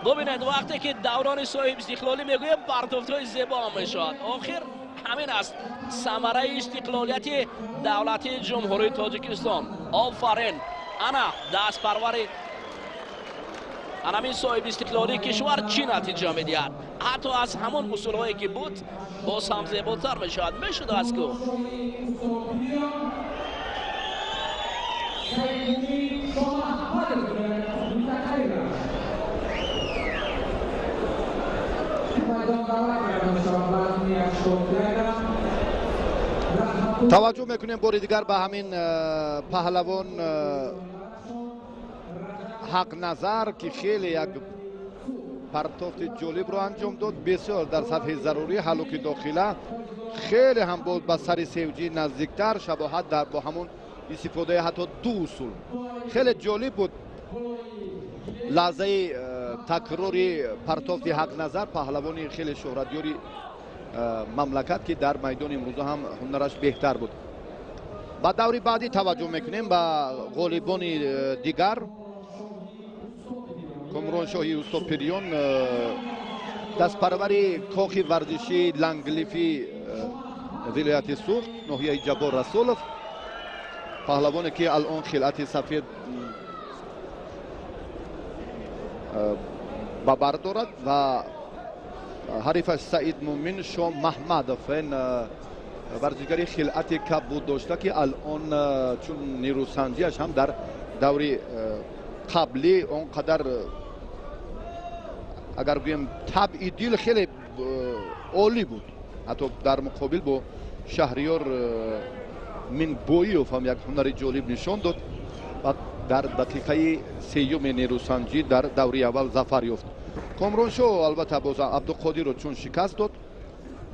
ببینید وقتی که دوران صاحب استقلالی میگویم پرتوفت‌های زیبا هم میشود. آخر همین است ثمره استقلالیت دولت جمهوری تاجیکستان. آفرین انا دست پروری همین صاحب استقلالی کشور چی نتیجه میدهد. حتی از همون اصولهایی که بود باز هم زیباتر میشود. میشود از که توجه میکنیم بار دیگر به همین پهلوان حق نظر که خیلی یک پرتافت جالب رو انجام داد. بسیار در سطح ضروری حلوک داخله خیلی هم بود به سر سیوجی نزدیکتر شباهت در با همون استفاده حتی دو اصول خیلی جالب بود. لحظه تکراری پرتافت حق نظر پهلوانی خیلی شهرتیاری مملکت که در میدان امروز هم هنرش بهتر بود. با دوری بعدی توجه میکنیم با غالبان دیگر. کامران شاهی اوستاپریون دست پروری کاخ ورزشی لنگلیفی ولایت سوخت ناحیه جبار رسولف پهلوانی که الان خلعت سفید با بر دارد و حریفش سعید مومن شاه محمدов این ورزشگری خلعت کبود داشته که الان چون نیروسنجیش هم در دوری قبلی اونقدر اگر بگویم تبعیدیل خیلی عالی بود. حتی در مقابل با شهریار من بویوف هم یک هنر جالب نشان داد و در دقیقه سیوم نیروسنجی در دوری اول ظفر یافت. کامران شاه البته باز عبدالقادر رو چون شکست داد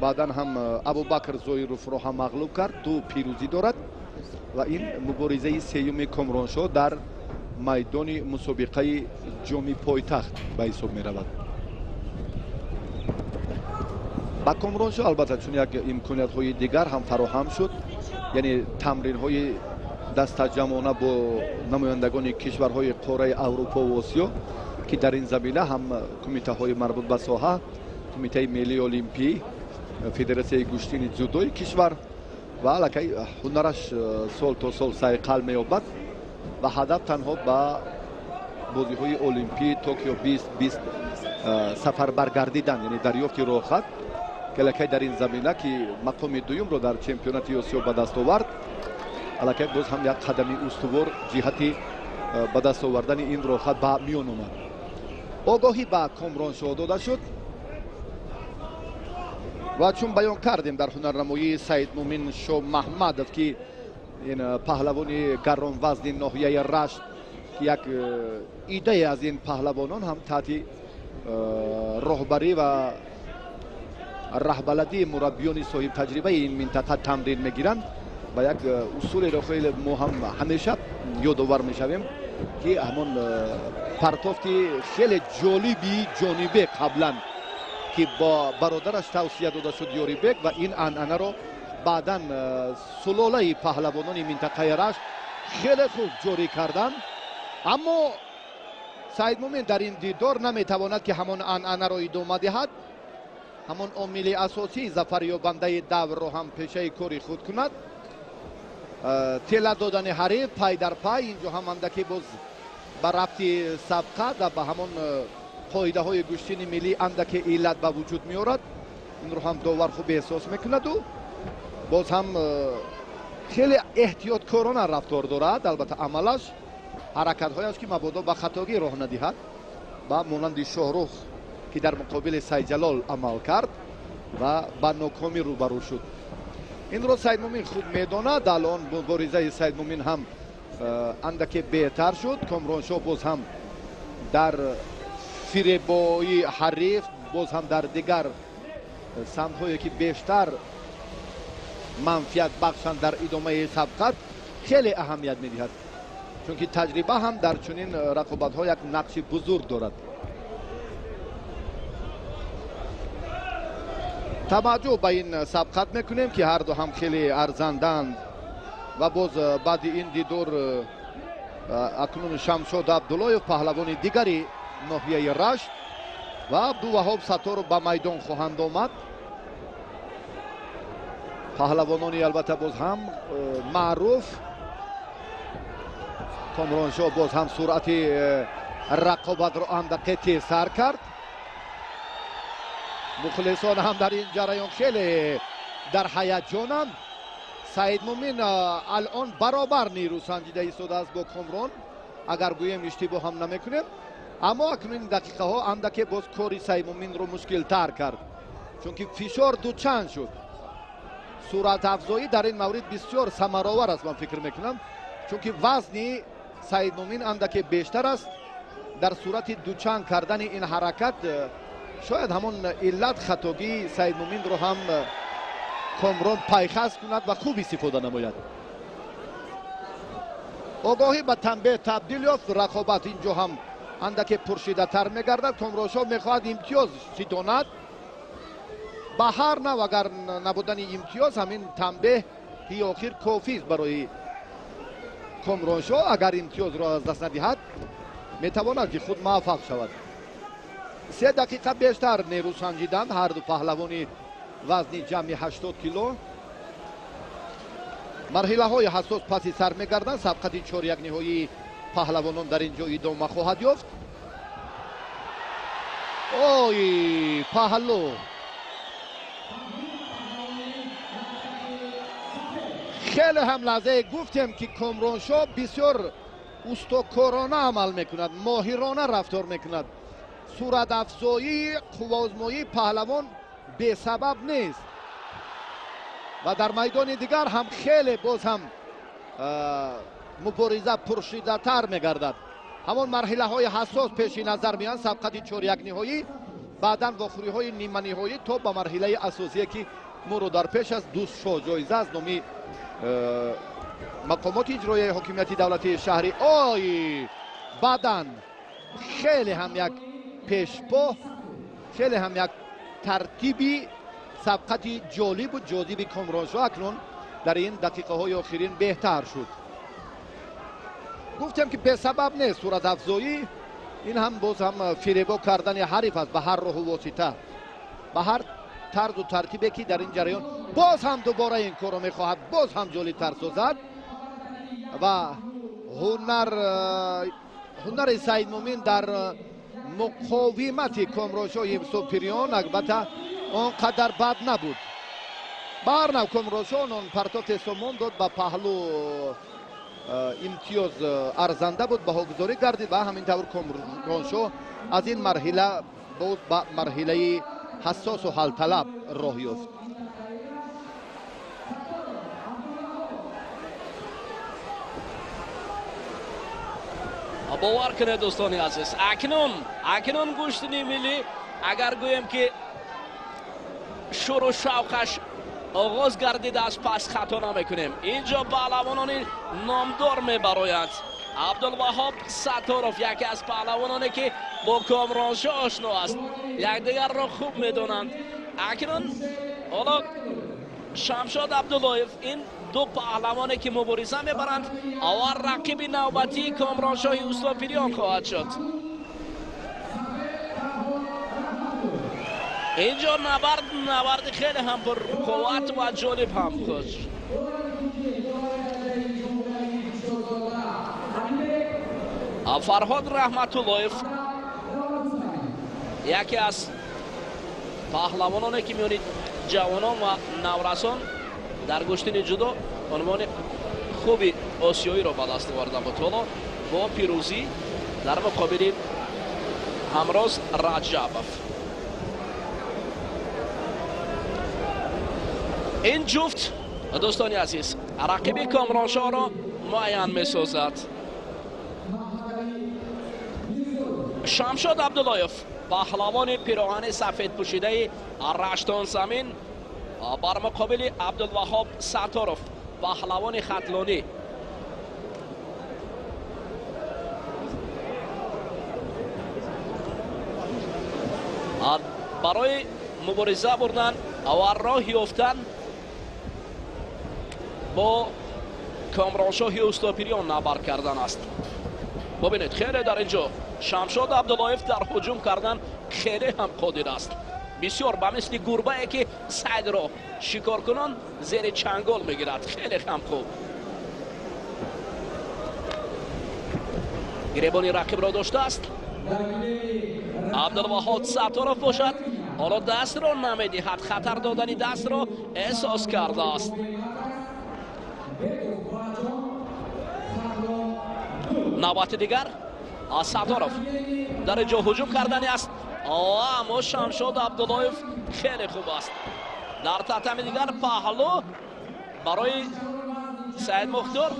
بعدا هم ابوبکر زویروف رو هم مغلوب کرد. دو پیروزی دارد و این مبارزه سیوم کامران شاه در میدان مسابقه جام پایتخت به حساب می رود. با کامران شاه البته چون یک امکانیت های دیگر هم فراهم شد یعنی تمرین های دست جمعانه با نمایندگان کشورهای قاره اروپا و آسیا که در این زمینه هم کمیته های مربوط به ساحه کمیته ملی المپی فدراسیون گوشتین جودوی کشور و علاقه هنرش سال تا سال صیقل می‌یابد و هدف تنها با بازی های المپی توکیو 2020 سفر برگردیدن یعنی دریافت راهخط که در این زمینه که مقام دوم رو در چمپیونات آسیا به دست آورد علاقه باز هم یک قدم استوار جهتی به دست آوردن این راهخط به میان آمد. آگاهی به کامران شاه داده شد و چون بیان کردیم در هنرنمایی سعید مومن شاه محمدов که این پهلوانی گران وزن ناحیه رشت یک ایده از این پهلوانان هم تحت راهبری و رهبردی مربیان صاحب تجربه این منطقه تمرین میگیرند و یک اصول را خیلی مهم همیشه یادآور میشویم که همون پرتافتی خیلی جالبی جانبه قبلا که با برادرش توصیه داده شد یوریبک و این انعنه رو بعدا سلاله پهلوانان منطقه رشت خیلی خوب جاری کردن. اما سعید مومن در این دیدار نمیتواند که همون انعنه را ادامه دهد. همون عامل اساسی ظفر یابنده دور رو هم پیشه کاری خود کند. тела додани ҳариф пай дар пай. инҷо ҳам андаке боз ба рафти сабқат ва ба ҳамон қоидаҳои гӯштини миллӣ андаке иллат ба вуҷуд меорад. инро ҳам довар хуб эҳсос мекунаду боз ҳам хеле эҳтиёткорона рафтор дорад. албатта амалаш ҳаракатҳояш ки мабодо ба хатогӣ роҳ надиҳад ба монанди шоҳрух ки дар муқобили сайҷалол амал кард ва ба нокомӣ рӯбарӯ шуд. инро Саидмӯмин хуб медонад. алон муборизаи Саидмӯмин ҳам андаке беҳтар шуд. Комроншоҳ боз ҳам дар фиребои ҳариф боз ҳам дар дигар самтҳое ки бештар манфиат бахшанд дар идомаи сабқат хеле аҳамият медиҳад, чунки таҷриба ҳам дар чунин рақобатҳо як нақши бузург дорад. таваҷҷӯҳ ба ин сабқат мекунем ки ҳарду ҳам хеле арзанданд ва боз баъди ин дидор акнун Шамшод Абдуллоев паҳлавони дигари ноҳияи Рашт ва Абдуваҳоб Сатторов ба майдон хоҳанд омад. паҳлавонони албатта боз ҳам маъруф. Комроншоҳ боз ҳам суръати рақобатро андаке тезтар кард. мухлисон ҳам дар ин ҷараён хеле дар ҳаяҷонанд. Саидмӯмин алон баробар нерӯ санҷида истодааст бо Комрон, агар гӯем иштибоҳ ҳам намекунем. аммо акнун дақиқаҳо андаке боз кори Саидмӯминро мушкилтар кард, чунки фишор дучанд шуд. суръатафзоӣ дар ин маврид бисёр самаровар аст, ман фикр мекунам, чунки вазни Саидмӯмин андаке бештар аст. дар сурати дучанд кардани ин ҳаракат шояд ҳамон иллат хатогии Саидмӯминро ҳам Комрон пайхас кунад ва хуб истифода намояд. огоҳӣ ба танбеҳ табдил ёфт. рақобат инҷо ҳам андаке пуршидатар мегардад. Комроншоҳ мехоҳад имтиёз ситонад. ба ҳар нав агар набудани имтиёз ҳамин танбеҳи охир кофист барои Комроншоҳ. агар имтиёзро аз даст надиҳад метавонад ки худ муваффақ шавад. 3 дақиқа бештар нерӯ санҷиданд ҳарду паҳлавони вазни ҷамъи 80 кило. марҳилаҳои ҳассос паси сар мегарданд. сабқати чорякниҳоии паҳлавонон дар ин ҷо идома хоҳад ёфт. ой паҳлу хеле ҳам лаҳзае гуфтем ки Комроншоҳ бисёр устокорона амал мекунад, моҳирона рафтор мекунад. суръатафзоӣ, қувваозмоии паҳлавон бесабаб нест ва дар майдони дигар ҳам хеле боз ҳам мубориза пуршидатар мегардад. ҳамон марҳилаҳои ҳассос пеши назар меоянд. сабқати чорякниҳоӣ, баъдан вохӯриҳои ниманиҳоӣ то ба марҳилаи асосие ки моро дар пеш аст. ду шоҳҷоиза аз номи мақомоти иҷроияи ҳокимияти давлатии шаҳри. ой баъдан хеле ҳам як пешпоҳ, хеле ҳам як тартиби сабқати ҷолибу ҷозиби Комроншоҳ акнун дар ин дақиқаҳои охирин беҳтар шуд. гуфтем ки бесабаб нест суръатафзоӣ. ин ҳам боз ҳам фиребо кардани ҳариф аст ба ҳар роҳу восита, ба ҳар тарзу тартибе ки дар ин ҷараён боз ҳам дубора ин корро мехоҳад боз ҳам ҷолибтар созад ва ҳунари Саидмӯмин дар муқовимати Комроншоҳи Сопирён албатта он қадар бад набуд. ба ҳар нав Комроншоҳ он партофи сомон дод ба паҳлу имтиёз арзанда буд, баҳогузорӣ гардид ва ҳамин тавр Комроншоҳ аз ин марҳила боз ба марҳилаи ҳассосу ҳалталаб роҳ ёфт. бовар кунед дӯстони азиз, акнун гӯштини миллӣ агар гӯем ки шӯру шавқаш оғоз гардидааст, пас хато намекунем. инҷо паҳлавонони номдор мебароянд. Абдулваҳоб Сатторов яке аз паҳлавононе ки бо Комроншоҳ ошно аст, якдигарро хуб медонанд. акнун ҳоло Шамшод Абдуллоев, ин ду паҳлавоне ки мубориза мебаранд, аввал рақиби навбатии Комроншоҳи Усопирён хоҳад шуд. اینجا نبرد خیلی هم پر قوت و جالب هم خوش. фарҳод раҳматуллоев яке аз паҳлавононе ки миёни ҷавонон ва наврасон дар гӯштини ҷудо унвони хуби осиёиро ба даст оварда буд. ҳоло бо пирӯзӣ дар муқобили ҳамроз раҷабов. ин ҷуфт дӯстони азиз рақиби комроншоҳро муайян месозад. шамшод абдуллоев паҳлавони пироҳани сафедпӯшидаи раштонзамин бар муқобили абдулваҳоб сатторов паҳлавони хатлонӣ. барои мубориза бурдан ва роҳ ёфтан бо комроншоҳи устопириён набард кардан аст. бубинед хеле дар инҷо шамшод абдуллоев дар ҳуҷум кардан хеле ҳам қодир аст. бисёр ба мисли гурбае ки сайдро шикоркунон зери чангол мегирад. хеле ҳам хуб гиребони рақибро доштааст. абдулваҳоб сатторов бошад. ҳоло дастро намедиҳад. хатар додани дастро эҳсос кардааст. навбати дигар сатторов дар инҷо ҳуҷум кардани аст. аммо шамшод абдуллоев хеле хуб аст. дар татами дигар паҳлу барои саид мухтор.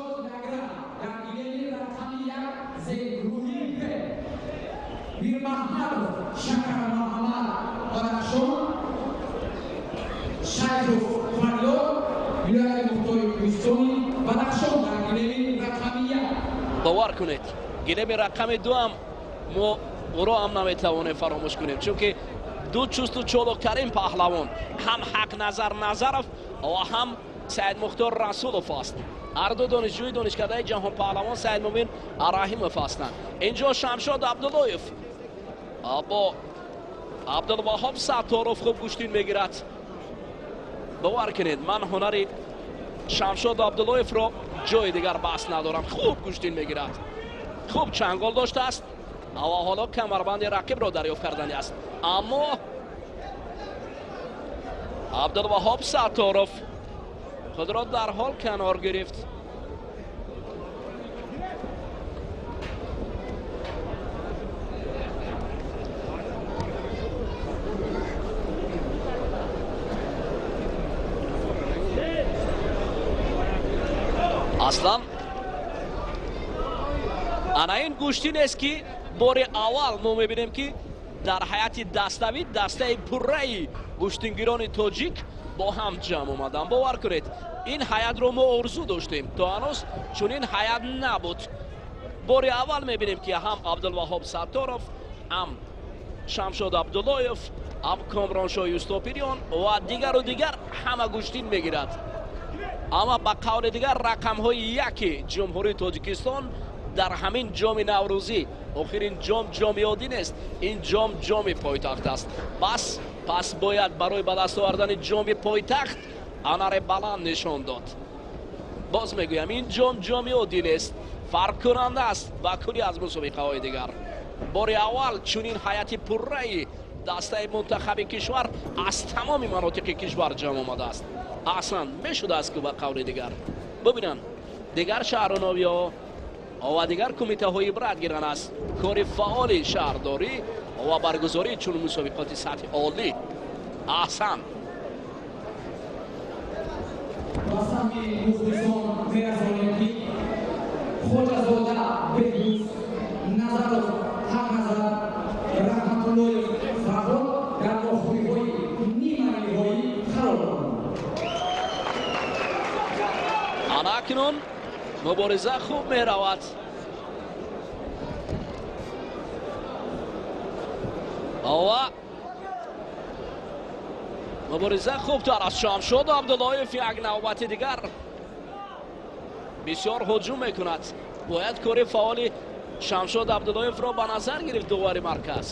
бовар кунед гилеми рақами дуам мо ӯро ҳам наметавонем фаромӯш кунем, чунки ду чусту чолуктарин паҳлавон ҳам ҳақназар назаров ва ҳам саид мухтор расулов аст. ҳар ду донишҷӯи донишкадаи ҷаҳонпаҳлавон саидмумин раҳимов ҳастанд. инҷо шамшод абдуллоев бо абдулваҳоб сатторов хуб гӯштин мегирад. бовар кунед ман ҳунари шамшод абдуллоевро ҷои дигар баҳс надорам. хуб гӯштин мегирад. хуб чангол доштааст ва ҳоло камарбанди рақибро дарёфт кардани аст. аммо абдулваҳоб сатторов худро дарҳол канор гирифт. аслан ана ин гӯштинест ки бори аввал мо мебинем ки дар ҳайати даставӣ дастаи пурраи гӯштингирони тоҷик бо ҳам ҷамъ омаданд. бовар кунед ин ҳайатро мо орзу доштем, то ҳанӯз чунин ҳаят набуд. бори аввал мебинем ки ҳам абдулваҳоб сатторов, ҳам шамшод абдуллоев, ҳам комроншоҳи устопириён ва дигару дигар ҳама гӯштин мегирад. аммо ба қавли дигар рақамҳои яки ҷумҳурии тоҷикистон дар ҳамин ҷоми наврӯзӣ, охирин ҷом ҷоми оддӣ нест, ин ҷом ҷоми пойтахт аст. пас бояд барои ба даст овардани ҷоми пойтахт анаре баланд нишон дод. боз мегӯям ин ҷом ҷоми оддӣ нест, фарқкунанда аст ба кулли аз мусобиқаҳои дигар. бори аввал чунин ҳайати пурраи дастаи мунтахаби кишвар аз тамоми манотиқи кишвар ҷамъ омадааст. аҳсан мешудааст ки ба қавли дигар бубинанд дигар шаҳрунавиҳо ва дигар кумитаҳои ибрат гиран аст кори фаъоли шаҳрдорӣ ва баргузории чунин мусобиқоти сатҳи олӣ. аҳсан анакнун мубориза хуб меравад. ва мубориза хубтар аст. шамшод абдуллоев як навбати дигар бисёр ҳуҷум мекунад. бояд кори фаъоли шамшод абдуллоевро ба назар гирифт дувори марказ.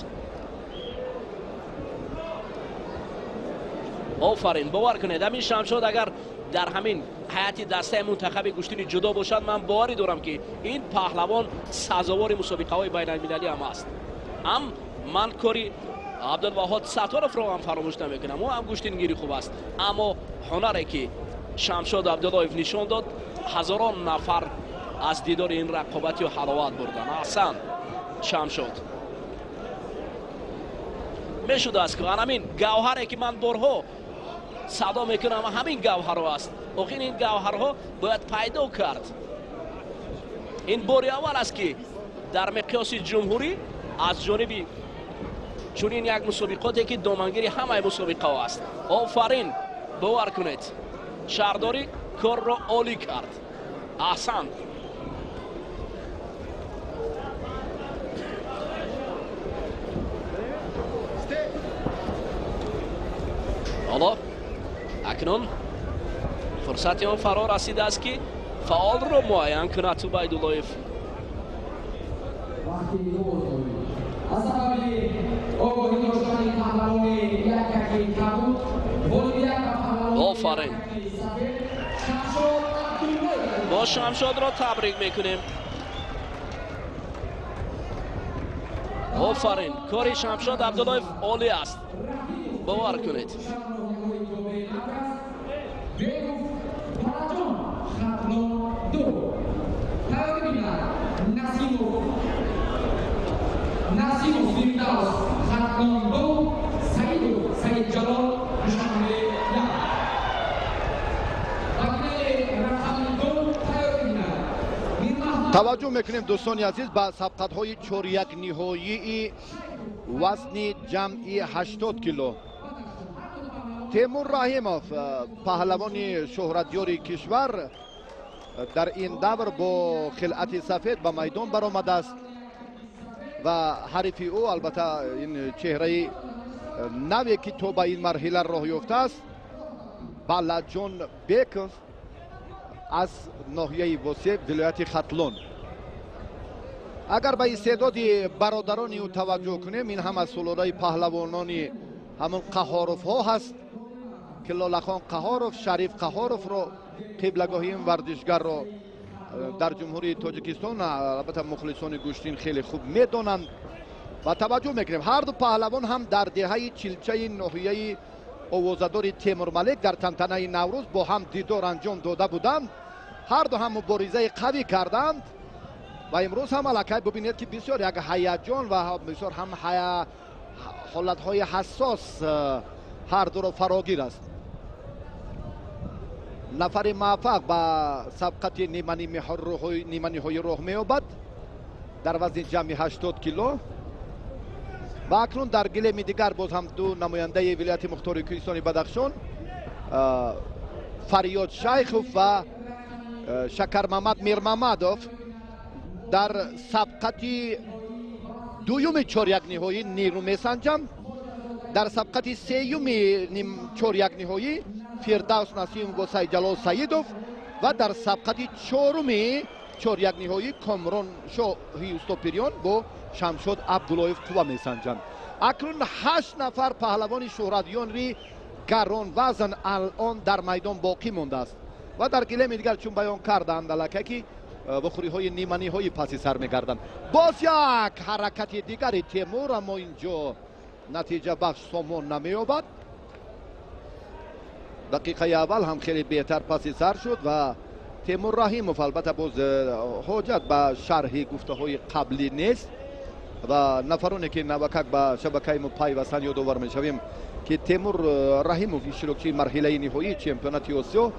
офарин бовар кунед ҳамин шамшод агар در همین حیات دسته منتخب گشتین جدا باشد، من باوری دارم که این پهلوان سزاوار مسابقه های بین المللی هم است. هم من کاری عبدالوهاب ستارف رو هم فراموش نمیکنم، او هم گشتین گیری خوب است، اما هنری که شمشاد عبداللهیف نشان داد هزاران نفر از دیدار این رقابتی و حلاوت بردن. احسن شمشاد میشد است که همین گوهری که من بارها صدا میکنم همین گوهرها است. اوقین این گوهرها باید پیدا کرد. این باری اول است که در مقیاس جمهوری از جانبی چون این یک مسابقاتی که دامنگیری همه مسابقه ها است. آفرین، باور کنید شهرداری کار را عالی کرد. احسن. حالا اکنون فرصتی آن فرا رسیده است که فعال را معین کند تو عبداللهیف. آفرین، با شمشاد را تبریک میکنیم. آفرین، کاری شمشاد عبداللهیف عالی است، باور کنید. توجه میکنیم دوستان عزیز به سبقت های 4 نهایی وزن جمعی 80 کیلو. تیمور رحیموف پهلوان شهرتیار کشور در این دور با خلعت سفید به میدان برآمده است و حریف او البته این چهره نوی که تو به این مرحله راه یافته است بلجان بیک از ناحیه واسه ولایت ختلون. اگر به استعداد برادران او توجه کنیم این هم از سالارای پهلوانان همون قهاروف ها هست که لالخان قهاروف، شریف قهاروف رو قبلگاهی این ورزشگر رو در جمهوری تاجیکستان البته مخلصان گوشتین خیلی خوب میدونند و توجه میکنیم هر دو پهلوان هم در دهه چلچه ناحیه آوازدار تیمور ملک در تنطنه نوروز با هم دیدار انجام داده بودند. هر دو هم مبارزه قوی کردند و امروز هم علاقه ببینید که بسیار یک هیجان و بسیار هم حالت های حساس هر دو را فراگیر است. نفر موفق به سبقت نیمانی های راه می‌یابد در وزن جمعی 80 کیلو و اکنون در گلیم دیگر باز هم دو نماینده ولایت مختار کوهستان بدخشان فریاد شیخوف و شکر محمد میر محمدوف در سبقت دوم 4 نهایی نیرو میسنجم. در سبقت سیوم 4 نهایی فردوس نسیم و سید جلال سیدوف و در سبقت 4 نهایی کامران شاهی استوپریان با شمشاد عبداللهیف قوا میسنجند. اکنون 8 نفر پهلوان شهرتیان ری گران وزن الان در میدان باقی مانده است و در گلیم دیگر چون بیان کردند علاکه که بخوری های نیمانی های پسی سر میگردند. باز یک حرکت دیگری تیمور اما اینجا نتیجه بخش سامان نمییابد. دقیقه اول هم خیلی بهتر پسی سر شد و تیمور رحیموف البته باز حاجت به شرح گفته های قبلی نیست و نفرانی که نوکک به شبکه ما پیوستن یادآور میشویم که تیمور رحیموف اشتراکی مرحله نهایی چمپیونات آسیا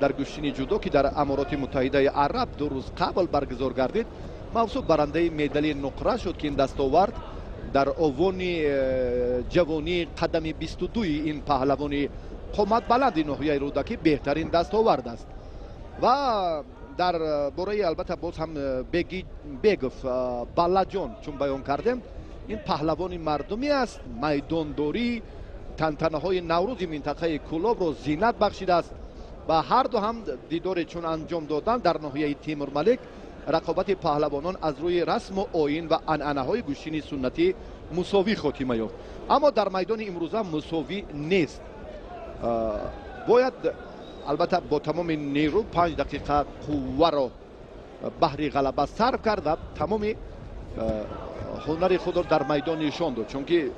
در گوشتین جودو که در امارات متحده عرب 2 روز قبل برگزار گردید موصوف برنده مدال نقره شد که این دستاورد در آوان جوانی قدم 22 این پهلوان قامت بلند ناحیه رودکی بهترین دستاورد است و در باره البته باز هم بگف بلجان چون بیان کردیم این پهلوان مردمی است. میدانداری تنطنه های نوروز منطقه کلاب را زینت بخشیده است و هر دو هم دیدار چون انجام دادن در ناحیه تیمور ملک رقابت پهلوانان از روی رسم و آیین و عنعنه های گوشتین سنتی مساوی خاتمه یافت، اما در میدان امروزه مساوی نیست. باید البته با تمام نیرو 5 دقیقه قوه رو بهر غلبه صرف کرد و تمام هنر خود رو در میدان نشان داد، چون که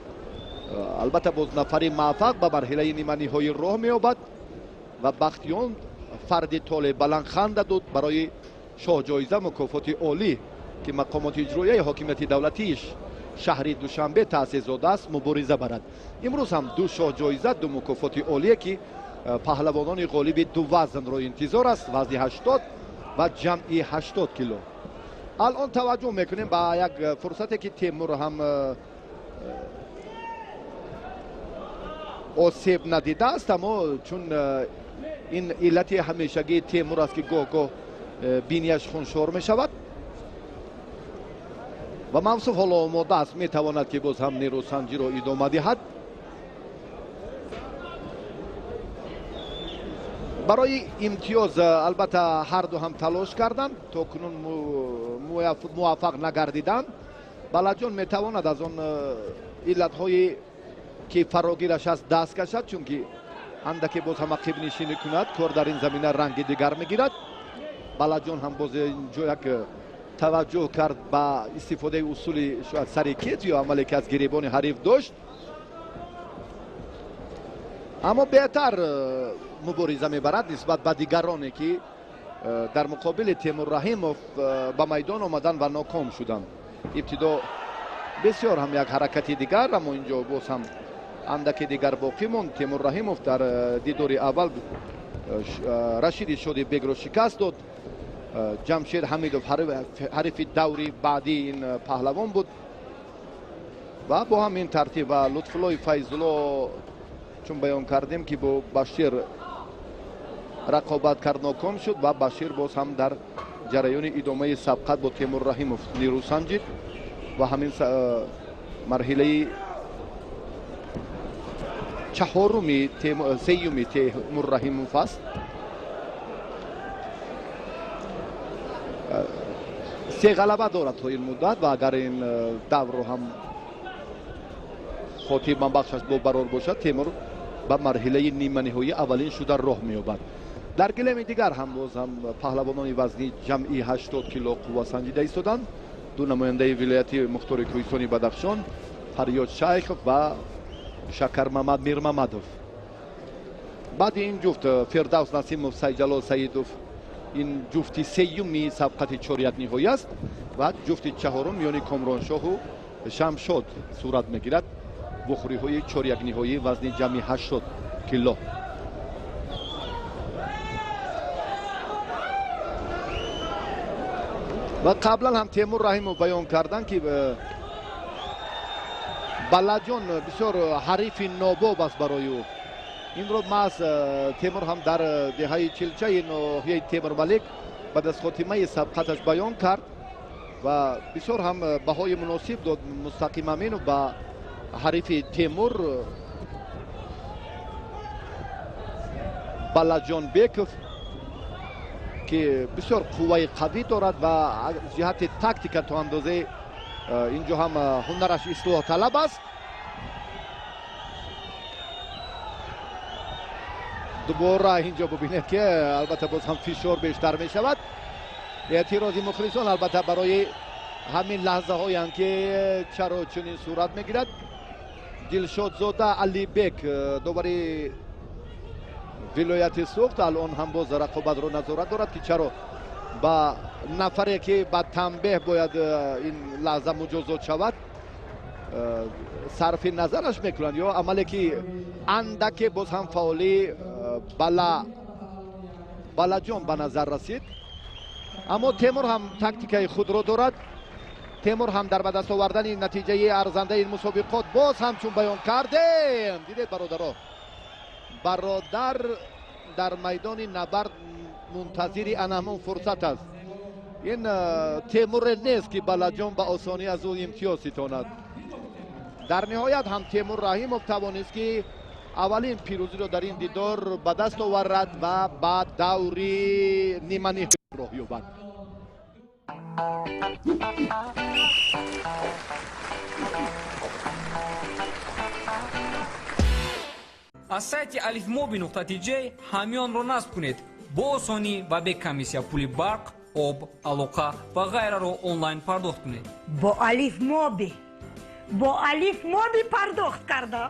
البته باز نفری موفق به مرحله نیمه نهایی راه می‌یابد و بختیان فرد طول بلندخند داد برای شاه جایزه مکافات عالی که مقامات اجرایی حاکمیت دولتیش شهر دوشنبه تأسیس داده است مبارزه برد. امروز هم دو شاه جایزه، دو مکافات عالی که پهلوانان غالب دو وزن را انتظار است، وزن 80 و جمعی 80 کیلو. الان توجه میکنیم به یک فرصتی که تیمور هم آسیب ندیده است، اما چون این علت همیشگی تیمور است که گاه گاه بینیش خونشور می شود و موصوف حالا آماده است، می تواند که باز هم نیروسنجی را ادامه دهد. برای امتیاز البته هر دو هم تلاش کردند، تا کنون موفق نگردیدند. بلاجان می تواند از آن علت های که فراگیرش است دست کشد، چون که اندکی باز هم عقب نشینی کند کار در این زمینه رنگ دیگر میگیرد. بلاجان هم باز اینجا یک توجه کرد به استفاده اصول شاید سریکیت یا عملی که از گریبان حریف داشت، اما بهتر مبارزه میبرد نسبت به دیگرانی که در مقابل تیمور رحیموف به میدان آمدن و ناکام شدند. ابتدا بسیار هم یک حرکت دیگر، اما اینجا باز هم اندکی دیگر باقی موند. تیمور رحیموف در دیدار اول رشید شادی بیگ را شکست داد. جمشید حمیدوف حریف دوری بعدی این پهلوان بود و با همین ترتیب و لطفالله فیض‌الله چون بیان کردیم که با بشیر رقابت کرد ناکام شد و بشیر باز هم در جریان ادامه سبقت با تیمور رحیموف نیرو سنجید و همین مرحله چهارمی سیومی تیمور رحیموف است. سه غلبه دارد تا این مدت و اگر این دور رو هم خاطر من بخشش با برار باشد، تیمور به مرحله نیمه نهایی اولین شده راه می‌یابد. در گلیم دیگر هم باز هم پهلوانان وزنی جمعی 80 کیلو قوه سنجیده ایستادند. دو نماینده ولایتی مختار کوهستانی بدخشان، فریاد شیخ و شکر محمد میر محمدوف. بعد این جفت فردوس نسیموف سیدجلال سیدوف این جفتی سیومی سبقت چهاریت نهایی است و جفتی چهارم یعنی کامرانشاه و شمشاد صورت میگیرد. بخوری های چهاریت نهایی وزن جمعی 80 کیلو. و قبلا هم تیمور رحیموف بیان کردن که بلاجان بسیار حریف ناباب است برای او. این رو محض تیمور هم در دهه چلچه ناحیه تیمور ملک بعد از خاتمه سبقتش بیان کرد و بسیار هم بهای مناسب داد مستقیم امین و با حریف تیمور بلاجان بیکوف که بسیار قوه قوی دارد و جهت تاکتیک تا اندازه اینجا هم هنرش اصلاح طلب است. دوباره اینجا ببینید که البته باز هم فشار بیشتر می شود. اعتراضی مخلصان البته برای همین لحظه هایی که چرا چنین صورت می گیرد. دلشاد زاده علی بیک دوباره ولایت سوخت الان هم باز رقابت رو نظارت دارد که چرا با نفری که با تنبیه باید این لحظه مجازات شود صرف نظرش میکنند یا عملی که اندک باز هم فعالی بلاجان به نظر رسید. اما تیمور هم تاکتیک خود رو دارد. تیمور هم در به دست آوردن نتیجه ارزنده این مسابقات باز هم چون بیان کردیم دیدید برادر در میدان نبرد منتظر انهمان فرصت است. این تیمور نیست که بلاجان به آسانی از او امتیاز ستاند. در نهایت هم تیمور رحیموف توانست که اولین پیروزی را در این دیدار به دست آورد و بعد دوری نیمه نهایی راه یابد. аз сайти alifmobi.tj ҳамёнро насб кунед. бо осонӣ ва бе комиссия пули барқ, об, алоқа ва ғайраро онлайн пардохт кунед. با الف موبی پرداخت کرده.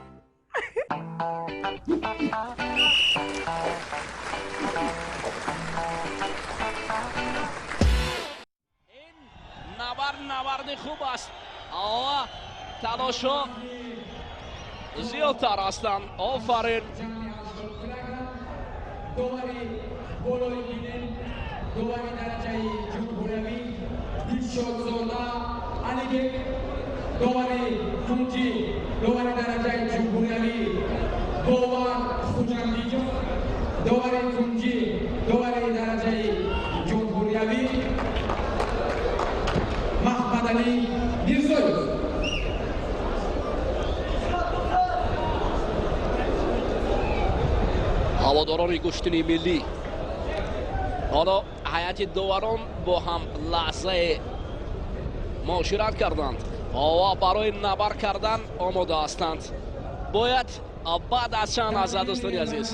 این نبرد خوب است. آوا تلاشا زیادتر هستند. آفرین. دوباره بالای بینن دوباره درجه جمهوری دیشوزولا علیگه دوباره کنجی دوباره درجه جمهوری دوباره خوجندیجو دوباره کنجی دوباره درجه جمهوری محمد علی میرزوی ҳаводорони гӯштини миллӣ ҳоло ҳайати доварон бо ҳам лаҳзае муошират карданд ва барои набар кардан омода ҳастанд. бояд баъд аз чанд лаҳза дӯстони азиз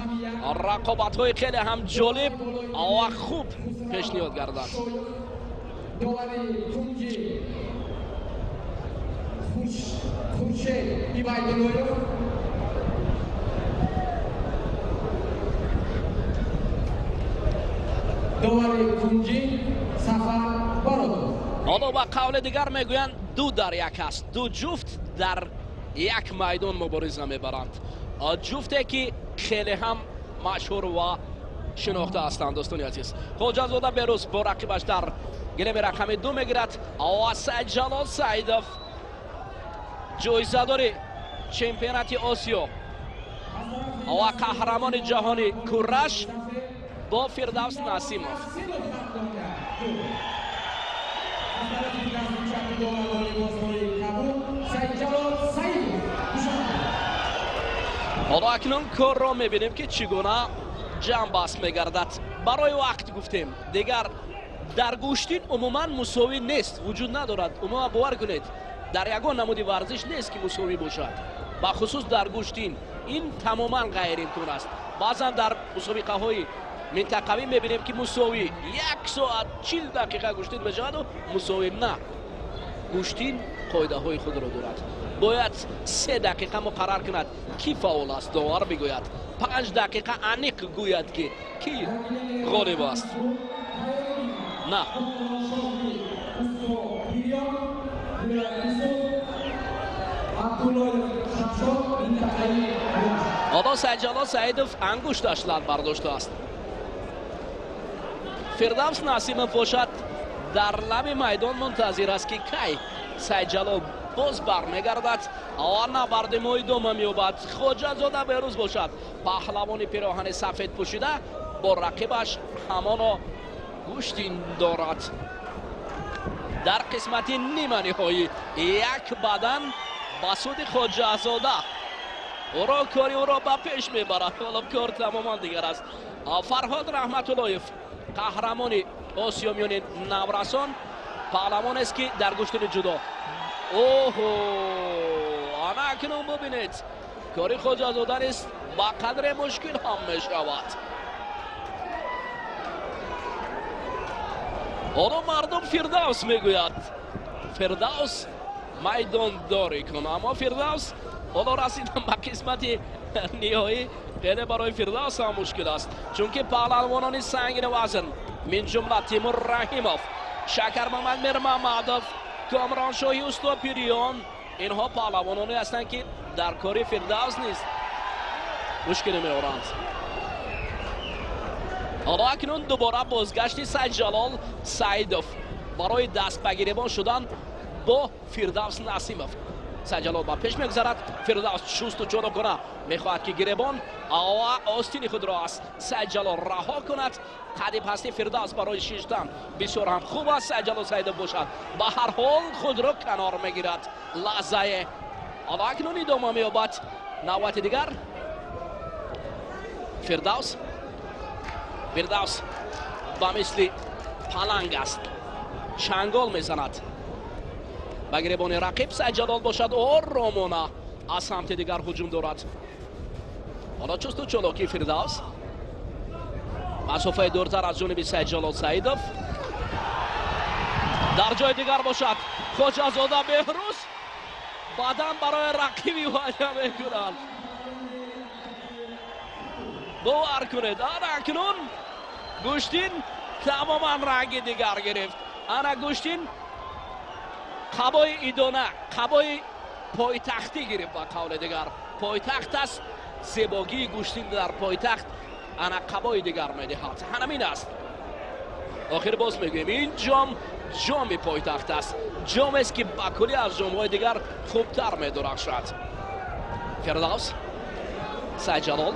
рақобатҳои хеле ҳам ҷолиб ва хуб пешниҳод гарданд. دوباره کنجی خورشید ایبایدلویو دوباره کنجی سفر برو ҳоло ба қавли дигар мегӯянд 2 дар 1 аст. ду ҷуфт дар як майдон мубориза мебаранд. ҷуфте ки хеле ҳам машҳур ва шинохта ҳастанд. дӯстони азиз хоҷазода берӯз бо рақибаш дар гилеми рақами 2 мегирад ва Сайдҷалол Саидов ҷоизадори чемпионати Осиё ва қаҳрамони ҷаҳони курраш бо Фирдавс Насимов. ҳоло акнун корро мебинем ки чӣ гуна ҷамъ баст мегардад. барои вақт гуфтем дигар дар гӯштин умуман мусовӣ нест, вуҷуд надорад. умуман бовар кунед дар ягон намуди варзиш нест ки мусовӣ бошад. бахусус дар гӯштин ин тамоман ғайримкун аст. баъзан дар мусобиқаҳои минтақавӣ мебинем ки мусовӣ 1 соат 40 дақиқа гӯштин мешаваду мусовӣ на. гӯштин қоидаҳои худро дорад. бояд 3 дақиқа муқаррар кунад ки фаъол аст, довар бигӯяд 5 дақиқа аниқ гӯяд ки ки ғолиб аст. на ҳоло Сайдҷалол Саидов ангушташ лаб бардоштааст. Фирдавс Насимов бошад дар лаби майдон мунтазир аст ки кай Сайдҷалол боз бармегардад ва набарди мо идома меёбад. Хоҷазода берӯз бошад паҳлавони пироҳани сафед пӯшида бо рақибаш ҳамоно гӯштин дорад. дар қисмати ниманиҳоӣ як бадан ба суди Хоҷазода ӯро кори ӯро ба пеш мебарад. ҳоло кор тамоман дигар аст. Фарҳод Раҳматуллоев қаҳрамони Осиё миёни наврасон паҳлавонест ки дар гӯштини ҷудо оҳо ана акнун бубинед кори Хоҷазода нест ба қадре мушкил ҳам мешавад. ҳоло мардум Фирдавс мегӯяд. Фирдавс майдондорӣ кун, аммо Фирдавс ҳоло расидан ба қисмати ниҳоӣ хеле барои Фирдавс ҳам мушкил аст, чунки паҳлавонони сангини вазн мин ҷумла Тимур Раҳимов, Шакармамад Мирмамадов, Комроншоҳи Устопириён инҳо паҳлавононе ҳастанд ки дар кори Фирдавс низ мушкилӣ меоранд. ҳоло акнун дубора бозгашти Сайдҷалол Саидов барои даст ба гиребон шудан бо Фирдавс Насимов. Сайдҷалол ба пеш мегузарад. Фирдавс шусту ҷодогона мехоҳад ки гиребон ва остини худро аз Сайдҷалол раҳо кунад. қади пасти Фирдавс барои шиштан бисёр ҳам хуб аст. Сайдҷалол Саидов бошад ба ҳар ҳол худро канор мегирад. лаҳзае ҳоло акнун идома меёбад. навбати дигар Фирдавс ба мисли паланг аст, чангол мезанад ба гиребони рақиб. Сайдҷалол бошад оромона аз самти дигар ҳуҷум дорад. حالا چستو چلوکی فردوس مسافه دورتر از جانب سید جلال سعیدов در جای دیگر باشد خوجازاده بهروز بعدم برای رقیبی وعده میکنند باور کنید اکنون گوشتین تماما رنگ دیگر گرفت. انا گوشتین قبای ایدانه قبای پایتختی گرفت. با قول دیگر پایتخت است، زیباگی گوشتین در پایتخت انا قبای دیگر میدهد. همین است. آخر باز میگویم این جام پایتخت است، جام است که با کلی از جام‌های دیگر خوبتر میدرخشد. فردوس سید جلال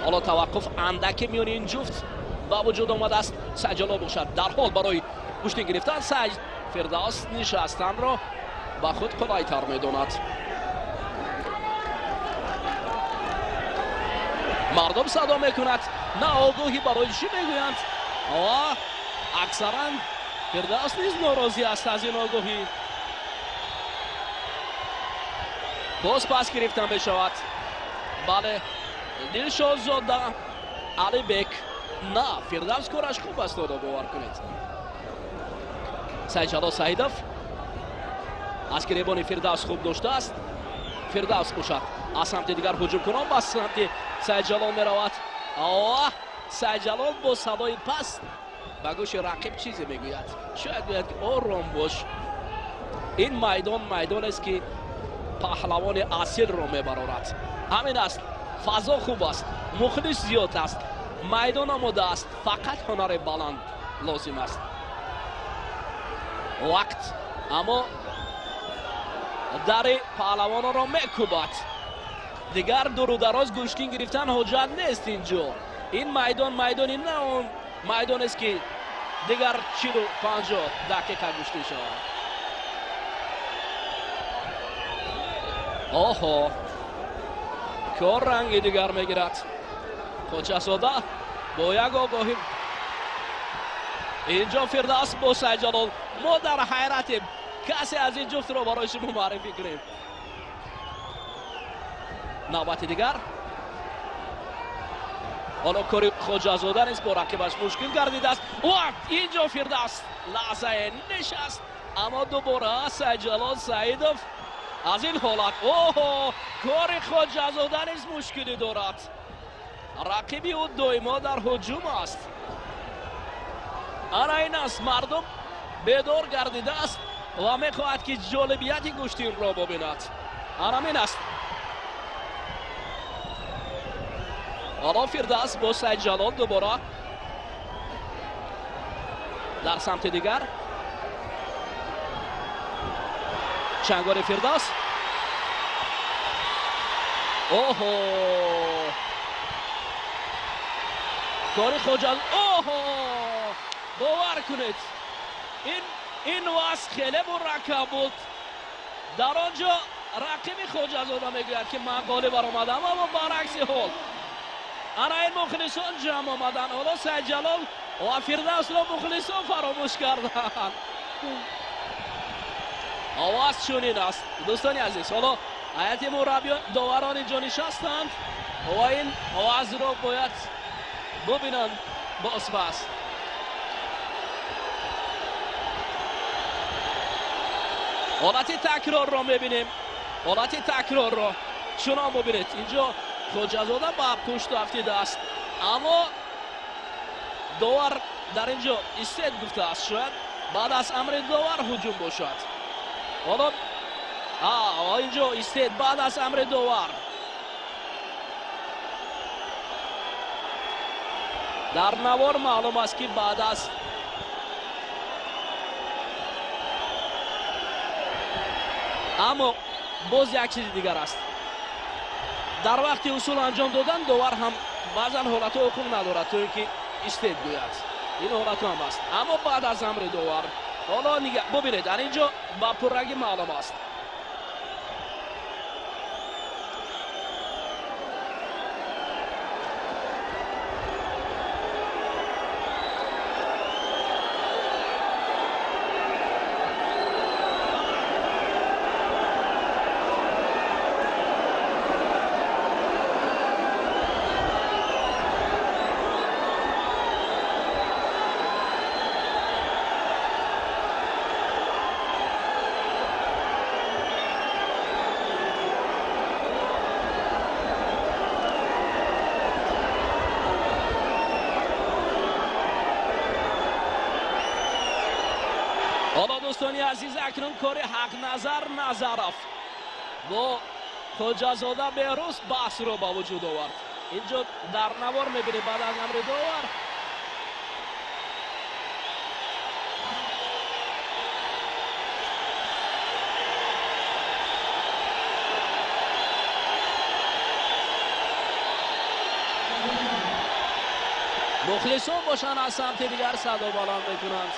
حالا توقف اندک میان این جفت با وجود آمده است. سید جلال باشد در حال برای گوشتین گرفتن. سید فردوس نشستن را با خود قلایتر میداند. مردم صدا میکند نه آگاهی برای چی میگویند. اکثرا فردوس نیز ناراضی است از این آگاهی. باز پس گرفتن بشود. بله دلشاد زاده علی بک نه فردوس کارش خوب است. دادا باور کنید سید جلال سعیدов از گریبان فردوس خوب داشته است. فردوس باشد از سمت دیگر هجوم کنان با سمت سید جلال میرود. سید جلال با صدای پست به گوش رقیب چیزی میگوید. شاید گوید که آرام باش، این میدان است که پهلوان اصیل را میبرارد. همین است. فضا خوب است، مخلص زیاد است، میدان آماده است، فقط هنر بلند لازم است. وقت اما در پهلوان را میکوبد. دیگر دور و دراز گوشتین گرفتن حجت نیست. اینجا این میدانی نه اون میدان است که دیگر 40-50 دقیقه گوشتین شود. کار رنگ دیگر میگیرد. خوجازاده با یک آگاهی اینجا فردوس با سید جلال. ما در حیرتیم کسی از این جفت را برای شما معرفی کنیم. نوبت دیگر حالا کاری خوجازاده نیست، با رقیبش مشکل گردیده است. اینجا فردوس لحظه نشست اما دوباره سید جلال سعیدов از این حالت کار خوجازاده نیز مشکلی دارد. رقیبی او دائما در هجوم است. انا این است مردم بیدار گردیده است و میخواهد که جالبیت گوشتین را ببیند. همین است. حالا فردوس با سید جلال دوباره در سمت دیگر. چنگار فردوس کاری خوجاز باور کنید این واسه خیلی مرکب بود. در آنجا رقیب خوجازاده میگوید که من غالب برآمدم اما برعکس حال انا این مخلصان جمع آمدن. حالا سید جلال و فردوس را مخلصان فراموش کردن. آواز چنین است دوستانی عزیز. حالا هیئت مربیان داوران اینجا نشستند و این آواز را باید ببینند. باز پس حالت تکرار را میبینیم. حالت تکرار را شما ببینید. اینجا خوجازاده با پشت افتیده است اما داور در اینجا استید گفته است شاید بعد از امر داور هجوم باشد. حالا اینجا استید بعد از امر داور. در نوار معلوم است که بعد از اما باز یک چیز دیگر است. در وقتی اصول انجام دادن داور هم بعضا حالت حکم ندارد تو اینکه استید گوید. این حالت هم است اما بعد از امر داور. حالا ببینید در اینجا با پررنگی معلوم است. دوستانی عزیز اکنون کار حق نظر نظرف با خوجازاده بهروز بحث رو با وجود آورد. اینجا در نوار میبینید بعد از امر داور مخلصان باشن از سمت دیگر صدا بلند میکنند.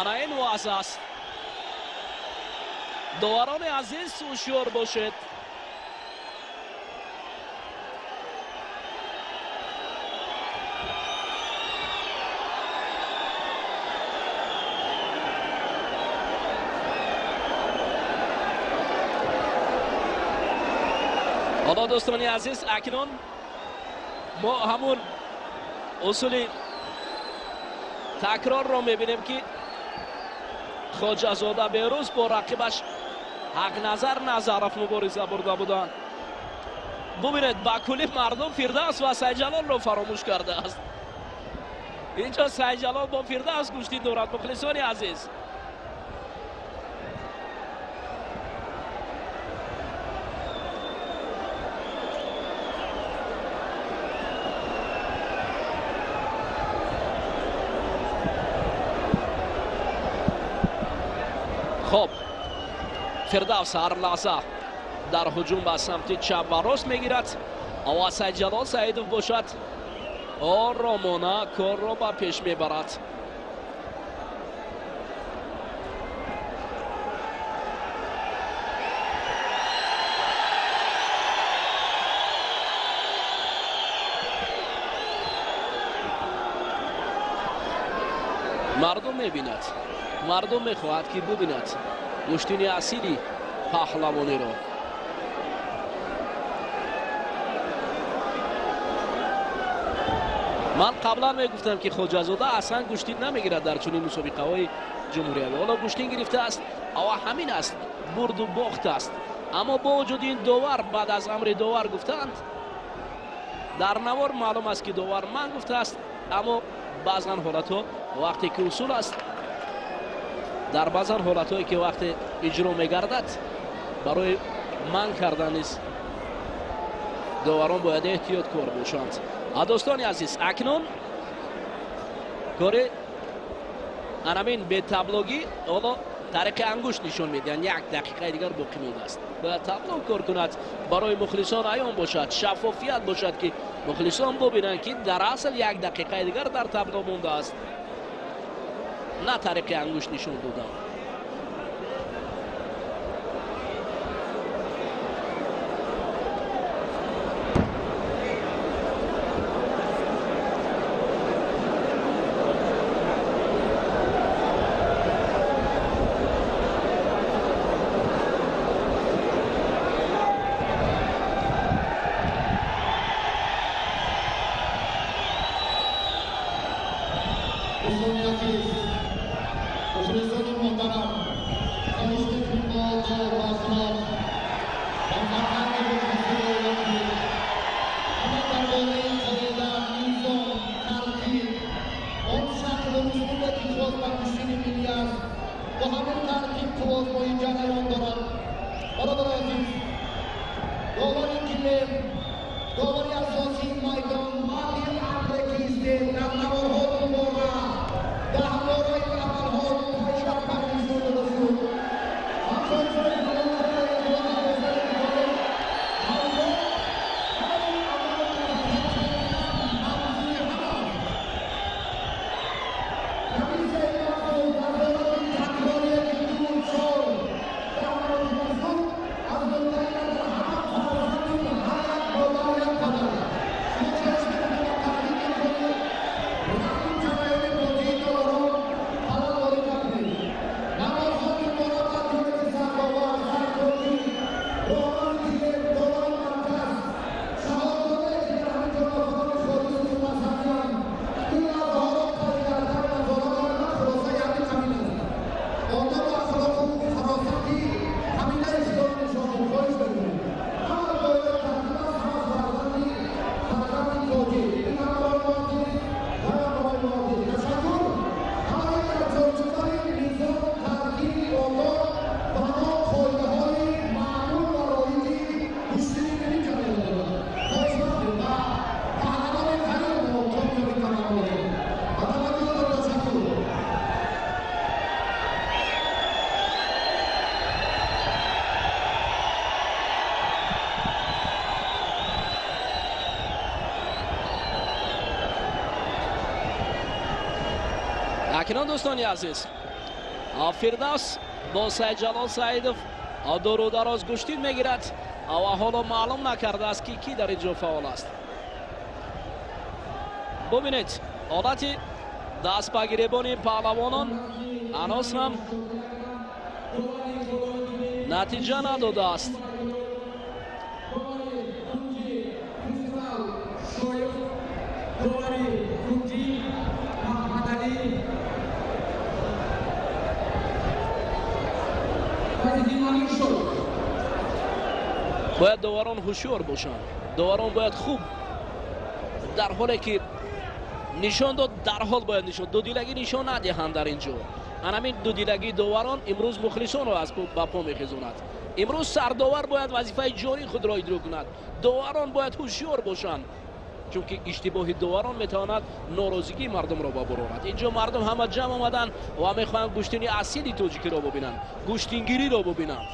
انا این واضح است. داوران عزیز هوشیار باشید. حالا دوستانی عزیز اکنون ما همون اصول تکرار رو میبینیم که خوجازاده بهروز با رقیبش حق نظر نظرف مبارزه برده بودند. ببینید با کلی مردم فردوس و سیدجلال رو فراموش کرده است. اینجا سیدجلال با فردوس گوشتی دارد. مخلصان عزیز خب فردوس هر لحظه در هجوم به سمت چپ و راست میگیرد. اما سیدجلال سعیدوف باشد آرامانه کار را به پیش میبرد. مردم میبیند، مردم میخواهد که ببیند گشتین اصیلی پهلوانی را. من قبلا میگفتم که خوجازاده اصلا گشتین نمیگیرد در چنین مسابقه های جمهوری. حالا گشتین گرفته است و همین است، برد و باخت است. اما با وجود این داور بعد از امر داور گفتند در نوار معلوم است که داور من گفته است. اما بعضا حالت ها وقتی که اصول است در بعضا حالت هایی که وقتی اجرا میگردد برای من کردن نیست داوران باید احتیاط کار باشند. دوستان عزیز اکنون کاری انامین به تابلوگی حالا طریق انگشت نشون میدن. یک دقیقه دیگر باقی مونده است. به تابلو کار کند برای مخلصان عیان باشد، شفافیت باشد که مخلصان ببینند که در اصل یک دقیقه دیگر در تابلو مونده است، نه طریق انگشت نشون دادن. اکنون دوستانی عزیز فردوس با سید جلال سعیدов دور و دراز گشتید میگیرد و حالا معلوم نکرده است که کی در اینجا فعال است. ببینید حالت دست به گریبان پهلوانان هنوز هم نتیجه نداده است. باید دواران هوشیار باشند. دواران باید خوب در حالی که نشان داد در حال باید نشان دودیلگی نشان ندهند در اینجا. همین دودیلگی دواران امروز مخلصان را از با پا میخزاند. امروز سرداور باید وظیفه جاری خود را اجرا کند. دواران باید هوشیار باشند چون که اشتباه دواران میتواند ناراضگی مردم را ببرد. اینجا مردم همه جمع آمدن و میخواهند گوشتنی اصیلی تاجیکی را ببینند، گوشتینگیری را ببینند.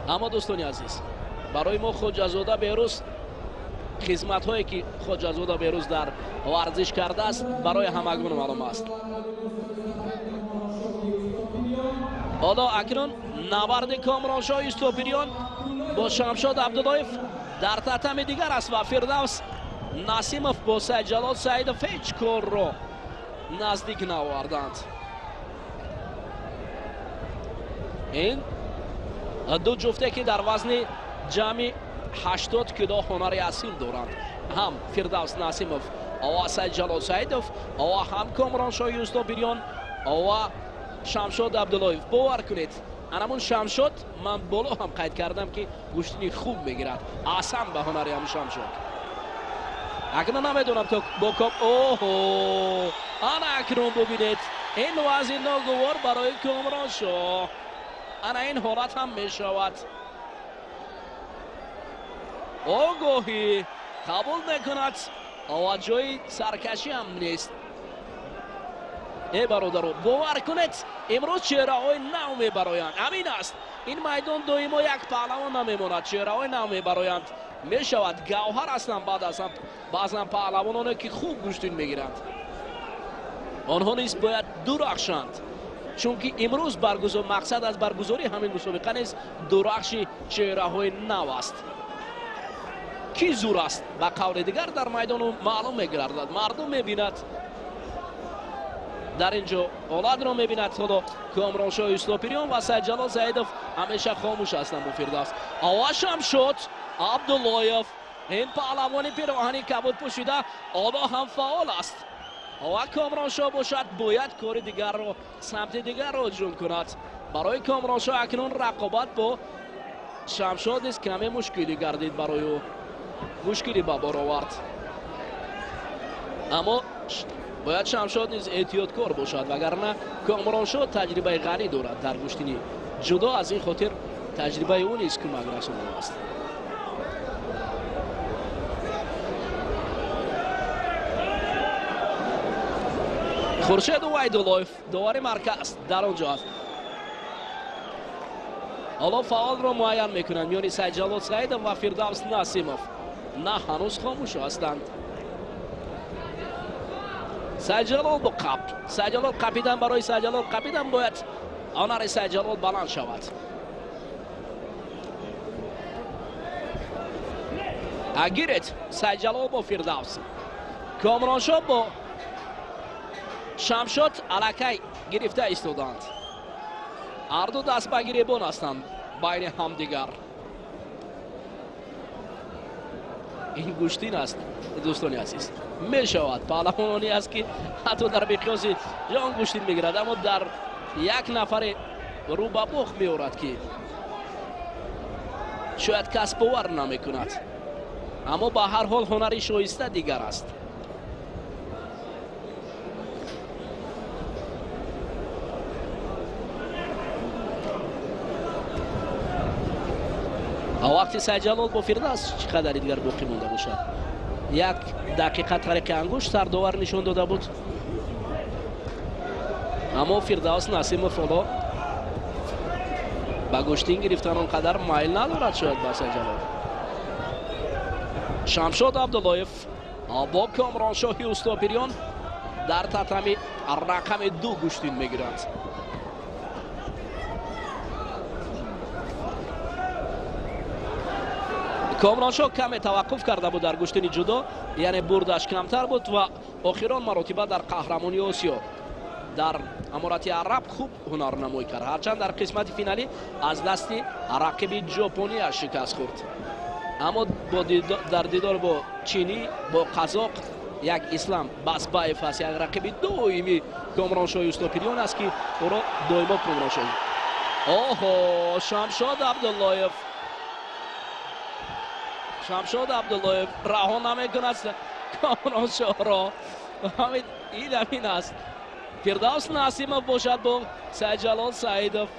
اما دوستانی عزیز برای ما خواجه‌زاده بهروز خدمت هایی که خواجه‌زاده بهروز در ورزش کرده است برای همگان معلوم است. حالا اکنون نبرد کامرانشاه استوپیریان با شمشاد عبداللهیف در تتم دیگر است و فردوس نسیمov با سید جلال سعیدov هیچ کار را نزدیک نآوردند. این دو جفته که در وزن جمعی 80 کیلو هنر اصیل دارند، هم فردوس نسیمov و سید جلال سعیدov و هم کامرانشاه استوپیریان و شمشاد عبداللهیف. باور کنید همون شمشاد من بالا هم قید کردم که گوشتنی خوب میگیرد، اصلا به هنری هم شمشاد. اکنون نمیدونم تا با کام اوه انا اکنون ببینید این وزن ناگوار برای کامرانشاه انا این حالت هم میشود. آگاهی قبول میکند و جای سرکشی هم نیست. ای برادران باور کنید امروز چهره‌های نو میبرایند. همین است این میدان دویما یک پهلوان نمیماند، چهره‌های نو میبرایند. میشود گوهر هستند بعد از هم بعضا پهلوانانی که خوب گوشتین میگیرند آنها نیز باید درخشند چون که امروز برگزار مقصد از برگزاری همین مسابقه نیز درخش چهره‌های نو است. کی زور است و قول دیگر در میدان معلوم میگردد. مردم میبیند در اینجا اولاد را میبیند. حالا کامرانشاه استوپیریان و سید جلال سعیدov همیشه خاموش هستند با فردوس. آواش هم شد عبداللهیف این پهلوان پیراهنی کبود پوشیده حالا هم فعال است و کامرانشاه باشد باید کار دیگر را سمت دیگر را اجرا کند. برای کامرانشاه اکنون رقابت با شمشاد است کمی مشکلی گردید برای او، مشکلی به بار آورد. اما باید شمشاد نیز احتیاطکار باشد وگرنه کامرانشاه تجربه غنی دارد در گوشتنی. جدا از این خاطر تجربه او نیز کمک رسانده است. خورشید وحیداللهیف داور مرکز در آنجا است. حالا فعال را معین میکنند میان سید جلال سعیدov و فردوس نسیمov. نه هنوز خاموش هستند. سید جلال با قب سید جلال قپیدن برای سید جلال قپیدن باید هنر سید جلال بلند شود. اگیرید سید جلال با فردوس، کامرانشاه با شمشاد علکی گرفته ایستادند. هر دو دست به گریبان هستند بین همدیگر. این گوشتین است دوستانی عزیز. می شود پهلوانی است که حتی در مقیاس جان گوشتین میگیرد اما در یک نفر رو به بخ میورد که شاید کس باور نمی کند اما به هر حال هنری شایسته دیگر است. وقتی سید جلال با فردوس چقدر دیگر باقی مونده باشد. یک دقیقه طریق انگشت سرداور نشان داده بود اما فردوس نسیمov حالا با گوشتین گرفتن آنقدر مایل ندارد شاید با سید جلال. شمشاد عبداللهیف با کامرانشاه استوپیریان дар татами рақами 2 гӯштин мегиранд. комроншо каме таваққуф карда буд дар гӯштини ҷудо, яъне бурдаш камтар буд ва охирон маротиба дар қаҳрамони осиё дар аморати араб хуб ҳунарнамоӣ кард, ҳарчанд дар қисмати финалӣ аз дасти рақиби ҷопония шикаст хӯрд. аммо дар дидор бо чинӣ, бо қазоқ як ислам басбаев аст, як рақиби доими комроншои устопириён аст ки ӯро доимо комроншои оҳо Шамшод Абдуллоев раҳо намекунад комроншоро. ин аст. Фирдавс Насимов бошад бо Саидҷалол Саидов.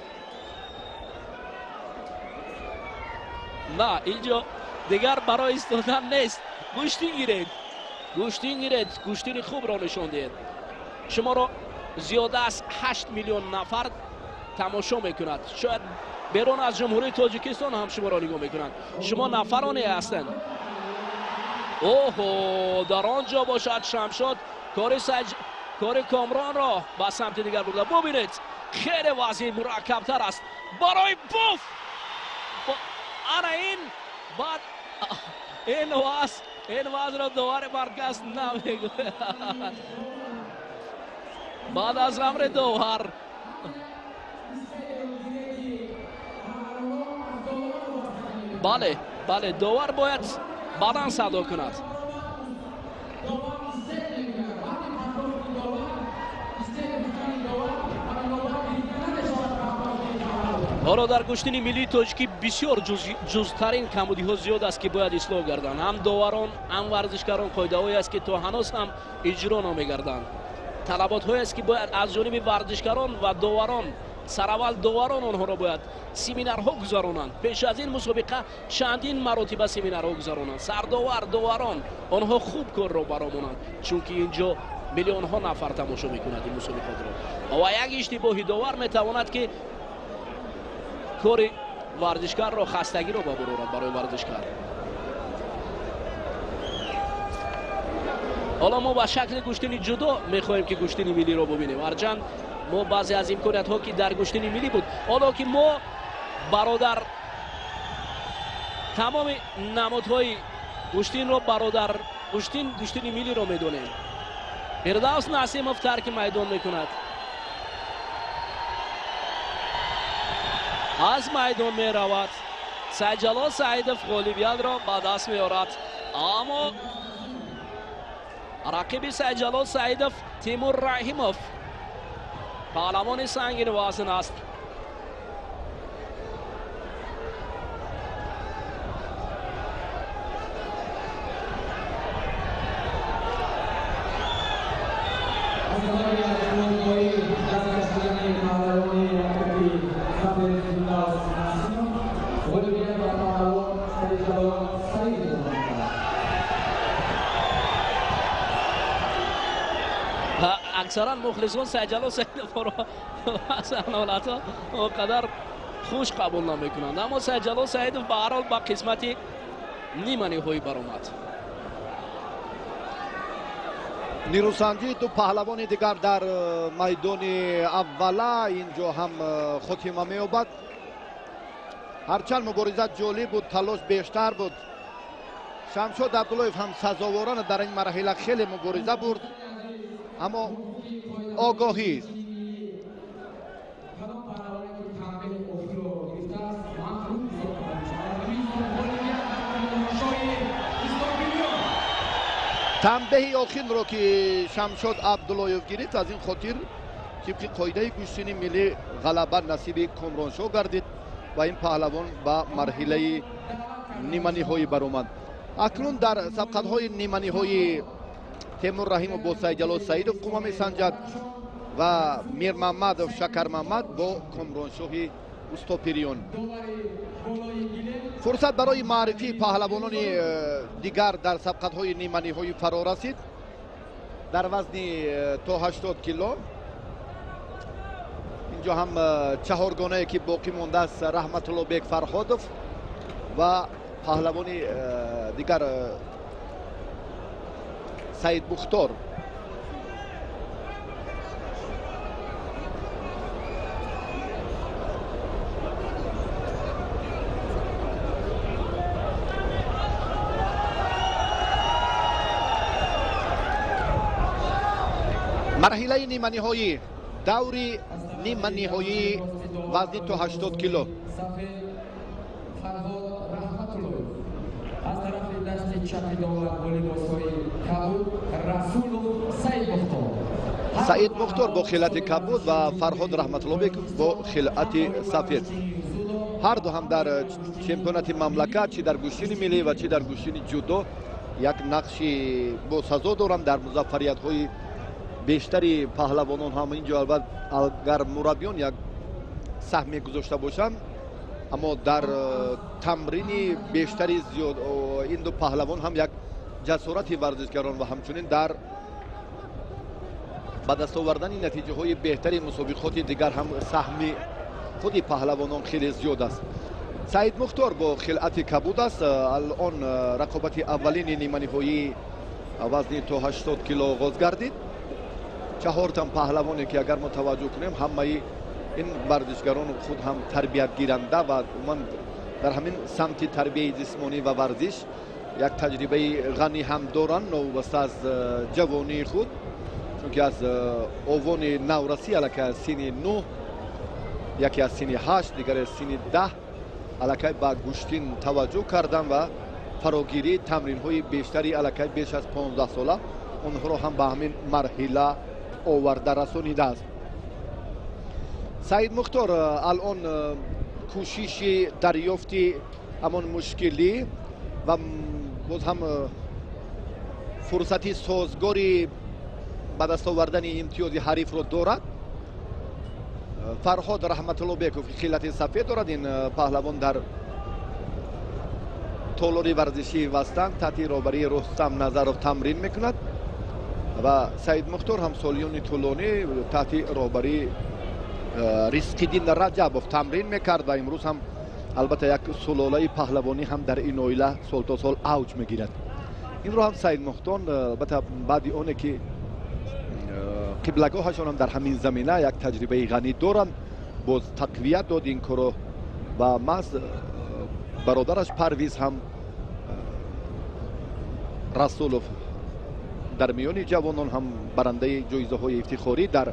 На, инҷо дигар барои истодан нест. Гӯштин гиред, гӯштини хубро нишон диҳед. шуморо зиёда аз 8 миллион нафар тамошо мекунад. шояд берун аз ҷумҳурии Тоҷикистон ҳам шуморо нигоҳ мекунанд. шумо нафароне ҳастанд. оҳо дар он ҷо бошад Шамшод кори Комронро ба самти дигар бурда. бубинед хеле вазъи мураккабтар аст барои буф. ана ин баъд ин вазъро довари марказ намегӯяд. баъд аз амри довар бале довар бояд баъдан садо кунад. ҳоло дар гӯштини миллии тоҷикӣ бисёр ҷузтарин камбудиҳо зиёд аст ки бояд ислоҳ гарданд. ҳам доварон, ҳам варзишгарон қоидаҳое аст ки то ҳанӯз ҳам иҷро намегарданд. талаботҳое аст ки бояд аз ҷониби варзишгарон ва доварон, сараввал доварон онҳоро бояд семинарҳо гузаронанд. пеш аз ин мусобиқа чандин маротиба семинарҳо гузаронанд. сардовар, доварон онҳо хуб корро баромонанд, чунки инҷо миллионҳо нафар тамошо мекунад ин мусобиқотро. ва як иштибоҳи довар метавонад ки кори варзишгарро, хастагиро ба бор орад барои варзишгар. ҳоло мо ба шакли гӯштини ҷудо мехоҳем ки гӯштини миллиро бубинем, ҳарчанд мо баъзе аз имкониятҳо ки дар гӯштини миллӣ буд, ҳоло ки мо бародар тамоми намудҳои гӯштинро бародар гӯштини миллиро медонем. Фирдавс Насимов тарки майдон мекунад. аз майдон меравад. Саидҷалол Саидов ғолибиятро ба даст меорад. аммо рақиби Саидҷалол Саидов Тимур Раҳимов паҳлавони сангини вазн аст. аксаран мухлисон Саидҷалол Саидовро баъзан ҳолатҳо онқадар хуш қабул намекунанд, аммо Саидҷалол Саидов ба ҳар ҳол ба қисмати нима ниҳоӣ баромад. нирӯсанҷии ду паҳлавони дигар дар майдони аввала инҷо ҳам хотима меёбад. ҳарчанд мубориза ҷолиб буд, талош бештар буд. Шамшод Абдуллоев ҳам сазоворона дар ин марҳила хеле мубориза бурд, аммо огоҳӣ танбеҳи охирро ки Шамшод Абдуллоев гирифт, аз ин хотир тибқи қоидаи гӯштини миллӣ ғалаба насиби Комроншо гардид ва ин паҳлавон ба марҳилаи ниманиҳоӣ баромад. акнун дар сабқатҳои ниманиҳои Тимур Раҳимов бо Саидҷалол Саидов қума месанҷад ва Мирмамадов Шакармамад бо Комроншоҳи Устопириён. фурсат барои маърифии паҳлавонони дигар дар сабқатҳои ниманиҳоӣ фаро расид. дар вазни то 80 кило инҷо ҳам чаҳоргонае ки боқӣ мондааст Раҳматуллобек Фарҳодов ва паҳлавони дигар Саид Мухтор مرحله نیمه نهایی دوری نیمه نهایی وزن تا 80 کیلو از طرف دست چپ داور والیبال کبود رسول سعید مختار سعید مختار با خلعت کبود و فرهاد رحمت الله بیک با خلعت سفید. هر دو هم در چمپیونات مملکت چی در گوشین ملی و چی در گوشین جودو یک نقشی با سزا دارند. در موفقیت های بیشتری پهلوانان هم اینجا البته اگر مربیان یک سهمی گذاشته باشند، اما در تمرین بیشتری زیاد این دو پهلوان هم یک جسارت ورزشگران و همچنین در به دست آوردن نتیجه های بهتری مسابقات دیگر هم سهمی خودی پهلوانان خیلی زیاد است. سعید مختار با خلعت کبود است. الان رقابت اولین نیمه نهایی وزن تا 80 کیلو آغاز گردید. 4 تا پهلوانی که اگر ما توجه کنیم همه این ورزشگران خود هم تربیت گیرنده و من در همین سمت تربیت جسمانی و ورزش یک تجربه غنی هم دارند نوبسته از جوانی خود، چون که از اوان نورسی علاکه سین 9 یکی از سین 8 دیگر از سین 10 علاکه با گوشتین توجه کردن و فراگیری تمرین های بیشتری علاکه بیش از 15 ساله اونها رو هم به همین مرحله آورده رسانیده است. سعید مختار الان کوشش دریافتی همان مشکلی و باز هم فرصتی سازگاری به دست آوردن امتیاز حریف رو دارد. فرهاد رحمت الله بیک خلعت سفید دارد. این پهلوان در تالاری ورزشی وستن تحت رهبری رستم نظرов تمرین میکند و سعید مختار هم سالیان طولانی تحت رهبری ریسکیدین رجبov تمرین میکرد و امروز هم البته یک سلاله پهلوانی هم در این اویله سال تا سال اوج میگیرد. این رو هم سعید مختار البته بعد اونه که قبلگاهشان هم در همین زمینه یک تجربه غنی دارند باز تقویت داد این کارو و مز برادرش پرویز هم رسولوف در میان جوانان هم برنده جایزه های افتخاری در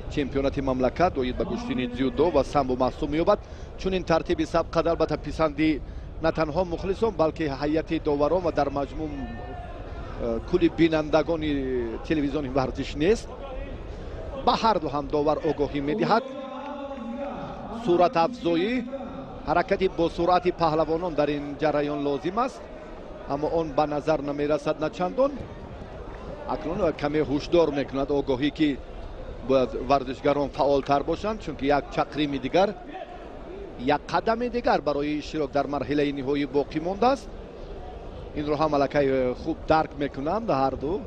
چمپیونات مملکت دوید به گشتین جودو و سمبو محسوب می‌یابد. چون این ترتیب سبق البته پسندی نه تنها مخلصان بلکه هیئت داوران و در مجموع کل بینندگان تلویزیون ورزش نیست. به هر دو هم داور آگاهی می‌دهد. صورت افزایی حرکتی با سرعت پهلوانان در این جریان لازم است، اما آن به نظر نمی‌رسد نه چندان. اکنون کمی هوشدار می‌کند آگاهی که باید ورزشگران فعالتر باشند، چون که یک چقریم دیگر یک قدم دیگر برای اشتراک در مرحله نهایی باقی مانده است. این رو هم علاکه خوب درک میکنند هر دو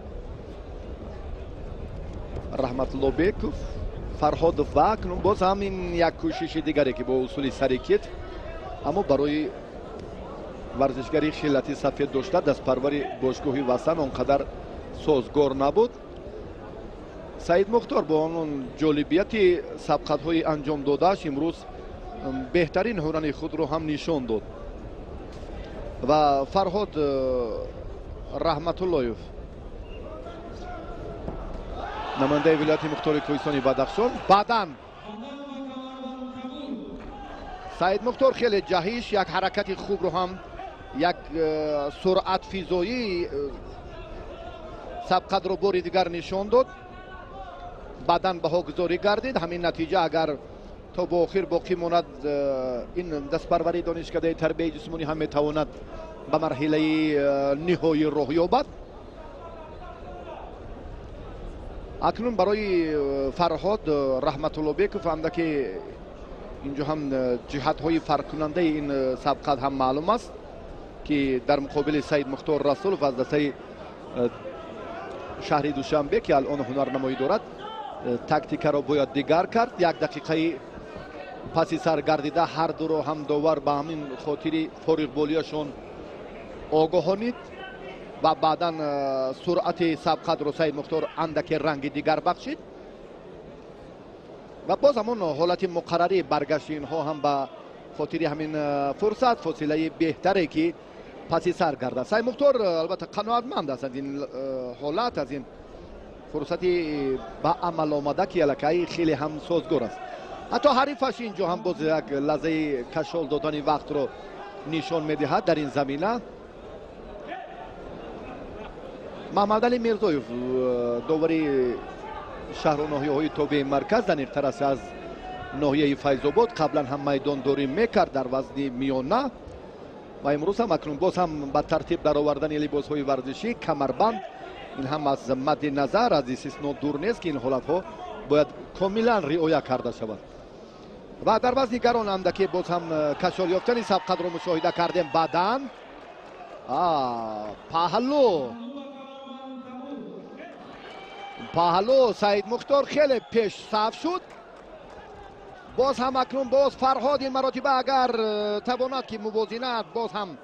رحمت الله بیک فرهاد و اکنون باز هم این یک کوشش دیگری که با اصول سریکیت اما برای ورزشگری خلعت سفید داشته دست پروری باشگاهی وطن آنقدر سازگار نبود. سعید مختار با آن جالبیت سبقت های انجام دادهش امروز بهترین هنر خود رو هم نشان داد و فرهاد رحمت الله نماینده ولایت مختار کوهستانی بدخشان بعداً سعید مختار خیلی جهیش یک حرکت خوب رو هم یک سرعت فیزایی سبقت رو باری دیگر نشان داد. بعداً بهاگذاری گردید. همین نتیجه اگر تا با آخر باقی ماند این دستپروری دانشکده تربیت جسمانی هم میتواند به مرحله نهایی راه یابد. اکنون برای فرهاد رحمت الله بیک فهمده که اینجا هم جهت های فرق کننده این سبقت هم معلوم است که در مقابل سعید مختار رسولوف از دسته شهری دوشنبه که الان هنرنمایی دارد تاکتیک را باید دیگر کرد. یک دقیقه پسی سر گردیده هر دو رو هم داور به همین خاطر فارغ بالیشون آگاهانید و بعدا سرعت سبقت رو سعید مختار اندک رنگ دیگر بخشید و باز همون حالت مقرری برگشت اینها هم به خاطر همین فرصت فاصله بهتره که پسی سر گرده. سعید مختار البته قناعتمند است از این حالت، از این فرصتی با عمل آمده که الکی خیلی هم سازگار است. حتی حریفش اینجا هم باز یک لحظه کشال دادن وقت رو نشان میدهد در این زمینه. محمد علی میرزایف داوری شهر و ناحیه‌های تابع مرکز در یک طرف از ناحیه فیض‌آباد قبلا هم میدان داری میکرد در وزن میانه و امروز هم اکنون باز هم به ترتیب در آوردن لباس‌های ورزشی کمربند این هم از مد نظر از استثنا دور نیست که این حالت‌ها باید کاملا رعایت کرده شود. و در وزن گران اندکی باز هم کشال یافتن سبقت رو مشاهده کردیم. بدن پهلو سعید مختار خیلی پیش صف شد. باز هم اکنون باز فرهاد این مراتبه اگر تواند که موازنه باز هم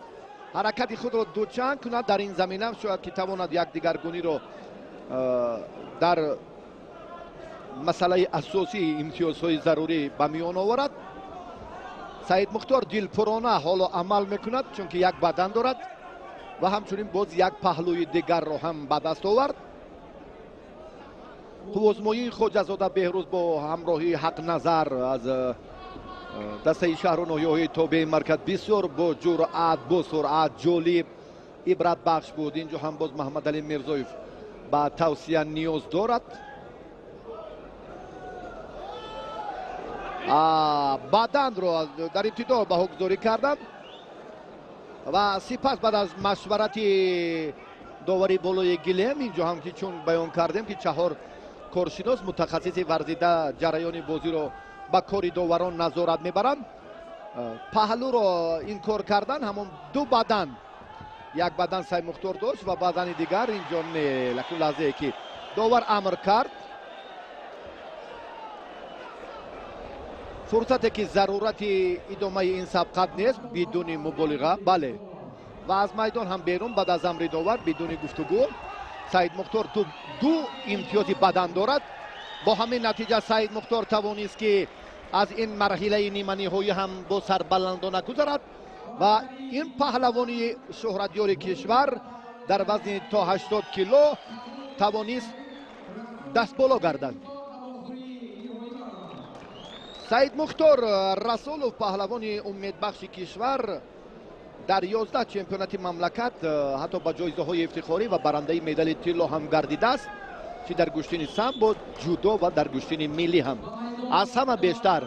حرکت خود رو دوچند کند در این زمینه شاید که تواند یک دیگرگونی رو در مسئله اساسی امتیازهای ضروری به میان آورد. سعید مختار دلپرانه حالا عمل میکند چون که یک بدن دارد و همچنین باز یک پهلوی دیگر رو هم به دست آورد. آزمایی خواجه‌زاده بهروز با همراهی حق نظر از دسته شهر و ناحیه‌های تابع مرکز بسیار با جرأت با سرعت جالب عبرت بخش بود. اینجا هم باز محمد علی میرزایف با توصیه نیاز دارد. بدن رو در ابتدا به حکم‌گذاری کردند و سپس بعد از مشورت داوری بالای گلیم اینجا هم که چون بیان کردیم که چهار کارشناس متخصص ورزیده جریان بازی رو با کاری داوران نظارت میبرند. پهلو رو این کار کردن همون دو بدن، یک بدن سعید مختار داشت و بدن دیگر اینجا نه. لکن لحظه که داور امر کرد فرصتی که ضرورت ادامه این سبقت نیست بدون مبالغه بله و از میدان هم بیرون بعد از امر داور بدون گفتگو سعید مختار دو امتیاز بدن دارد. با همین نتیجه سعید مختار توانست که از این مرحله نیمه نهایی هم با سربلندانه گذرد و این پهلوانی شهرتیار کشور در وزن تا 80 کیلو توانست دست بالا گردد. سعید مختار رسولوف پهلوان امیدبخش کشور در 11 چمپیونات مملکت حتی با جایزه های افتخاری و برنده مدال طلا هم گردیده است، چه در گشتن سامبو، جودو و در گشتن ملی هم. از همه بیشتر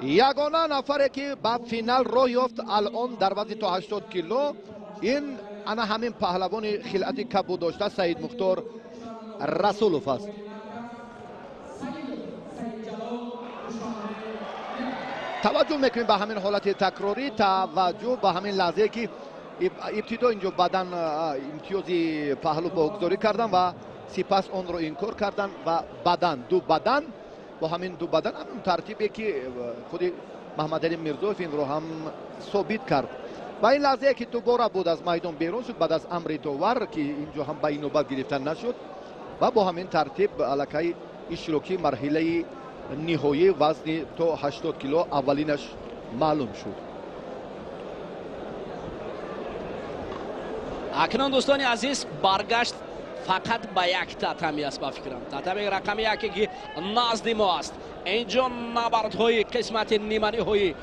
یگانه نفری که به فینال راه یافت الان در وزن تا 80 کیلو این انا همین پهلوان خلعت کبود داشته سعید مختار رسولوف است. توجه میکنیم به همین حالت تکراری، توجه به همین لحظه که ابتدا اینجا بدن امتیازی پهلو با گذاری کردن و سپس اون رو انکار کردن و بدن دو بدن با همین دو بدن همین ترتیبی که خود محمد علی میرزایف این رو هم ثابت کرد و این لحظه که دوباره بود از میدان بیرون شد بعد از امر داور که اینجا هم به این نوبت گرفتن نشد و با همین ترتیب الکی اشتراکی مرحله نهایی وزن تا 80 کیلو اولینش معلوم شد. اکنون دوستان عزیز برگشت فقط به یک تاتمی است با فکرم. تاتمی رقم یکی که نزد ما است. اینجا نبردهای قسمت نیمه نهایی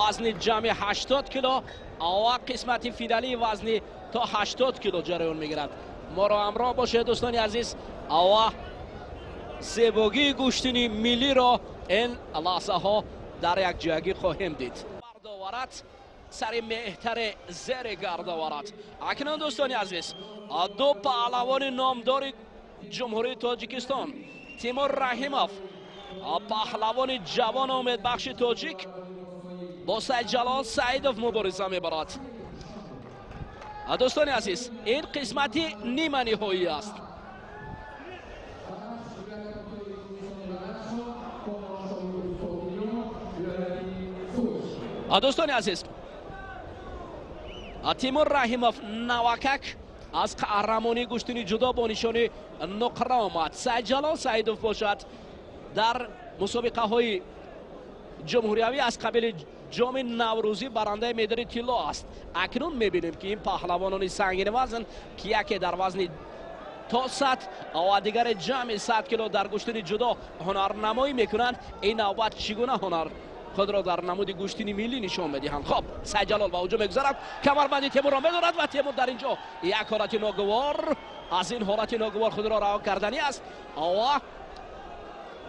وزن جمعی 80 کیلو و قسمت فینالی وزن تا 80 کیلو جریان میگیرد. ما را همراه باشه دوستان عزیز و زیبایی گوشتنی ملی را این لحظه ها در یک جایی خواهیم دید. برداورت سر مهتر زیر گرداورت. اکنون دوستان عزیز دو پهلوان نامدار جمهوری تاجیکستان تیمور رحیموف پهلوان جوان امیدبخش تاجیک با سعید جلال سعیدوف مبارزه میبرد. دوستان عزیز این قسمتی نیمه نهایی است. دوستان عزیز تیمور رحیموف نوکک از قهرمانی گشتنی جدا با نشان نقره آمد. سعید جلال سعیدوف باشد در مسابقه های جمهوریوی از قبیل جام نوروزی برنده مدال طلا است. اکنون میبینیم که این پهلوانان سنگین وزن که یکی در وزن تا 100 و دیگر جمع 100 کیلو در گوشتنی جدا هنرنمایی میکنند. این نوبت چگونه هنر خود را در نمود گوشتنی ملی نشان میدهند. خب سعید جلال با هجوم میگذرد، کمربندی تیمور را میدارد و تیمور در اینجا یک حالت ناگوار از این حالت ناگوار خود را رها کردنی است و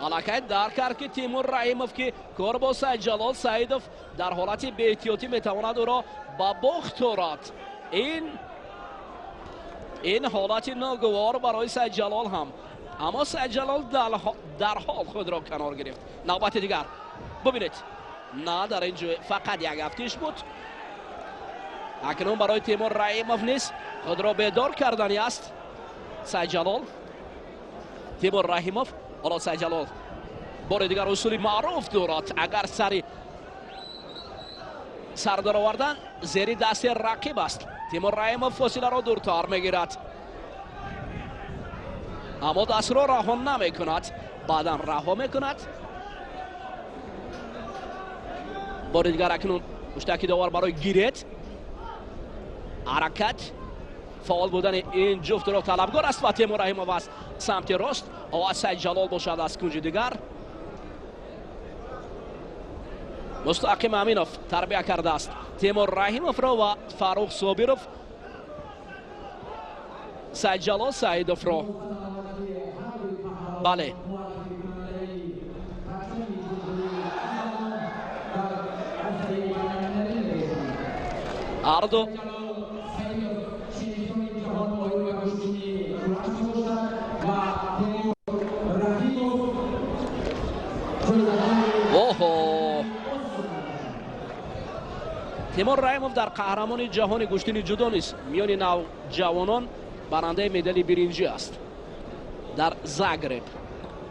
علاقه در کرد که تیمور رحیموف که کار با سعید جلال سعیدوف در حالت بی احتیاطی میتواند او را با باخت آورد. این حالت ناگوار برای سعید جلال هم، اما سعید جلال در حال خود را کنار گرفت. نوبت دیگر ببینید، نه در اینجا فقط یک افتیش بود. اکنون برای تیمور رحیموف نیست خود را بیدار کردنی است. سعید جلال، تیمور رحیموف، حالا سعید جلال بار دیگر اصولی معروف دارد، اگر سر در آوردن زیر دست رقیب است. تیمور رحیموف فاصله را دورتر میگیرد، اما دست را رها نمی کند، بعدا رها میکند. بار دیگر اکنون مشتکی داور برای گیرید حرکت فعال بودن این جفت را طلبگار است و تیمور رحیموف است سمت راست و سعید جلال باشد از کنج دیگر. مستقیم امینوف تربیه کرده است تیمور رحیموف را و فاروق صابروف سعید جلال سعیدوف را. بله اردو تیمور رحیموف در قهرمانی جهان گوشتنی جدا نیست، میان نوجوانان برنده مدال برنجی است. در زاگرب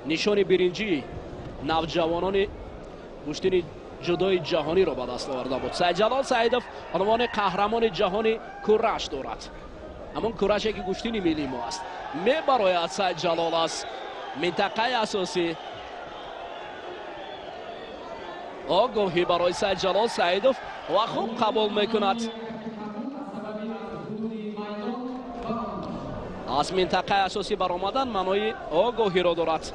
نشان برنجی نوجوانان گوشتنی جدای جهانی را به دست آورده بود. سعید جلال سعیدوف عنوان قهرمان جهانی کورش دارد، همون کورشی که گوشتنی ملی ما است. میبراید سعید جلال از منطقه اساسی. آگاهی برای سعید جلال سعیدوف و خوب قبول میکند. از منطقه اساسی برآمدن معنای آگاهی را دارد.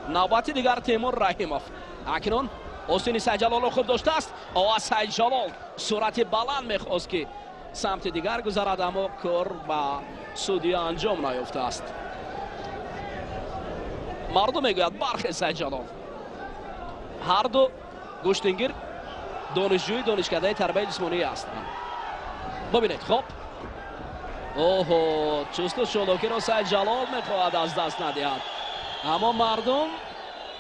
نوبت دیگر تیمور رحیموف اکنون آستین سعید جلال را خوب داشته است و سعید جلال سرعت بلند میخواست که سمت دیگر گذرد، اما کار با سودی انجام نیافته است. مردم میگوید برخی سعید جلال. هر دو گوشتنگیر دانشجوی دانشکده تربیت جسمانی هستند. ببینید خب اوه چست و چالاکی را سعید جلال میخواهد از دست ندهد، اما مردم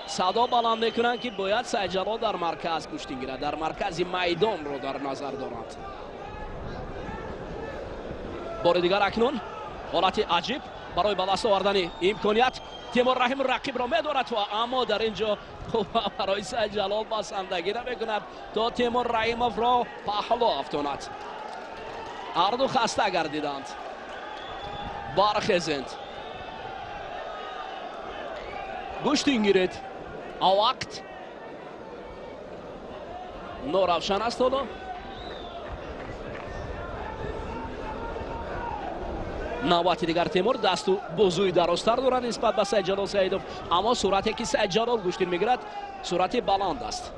صدا بلند میکنند که باید سعید جلال در مرکز گوشتن گیرد، در مرکز میدان رو در نظر دارد. بار دیگر اکنون حالت عجیب برای به دست آوردن امکانیت تیمور رحیم رقیب را میدارد و اما در اینجا برای سعید جلال بسندگی نمیکند تا تیمور رحیموف را پهلو افتاند. هر دو خسته گردیدند، برخیزند، گوشتن گیرید. وقت نوروشن است. حالا نوبت دیگر تیمور دستو بزوی درازتر دارد نسبت به سعید جلال سعیدوف، اما صورتی که سعید جلال گوشتن میگیرد صورت بلند است.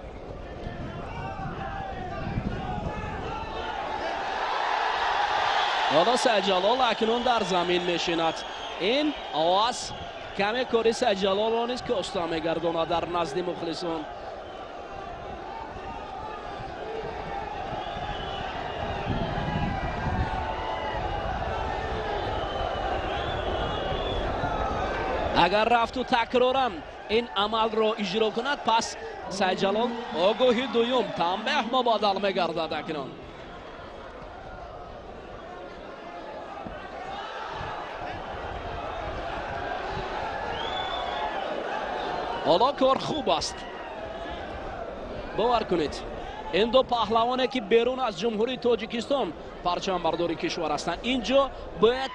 حالا سعید جلال اکنون در زمین میشیند. این آواز کمی کاری سعید جلال را نیست که استا میگرداند در نزد مخلصان. اگر رفت و تکرارا این عمل را اجرا کند پس سعید جلال آگاهی دوم تنبیه مبادل میگردد. اکنون حالا کار خوب است. باور کنید این دو پهلوانی که بیرون از جمهوری تاجیکستان پرچم برداری کشور هستند، اینجا باید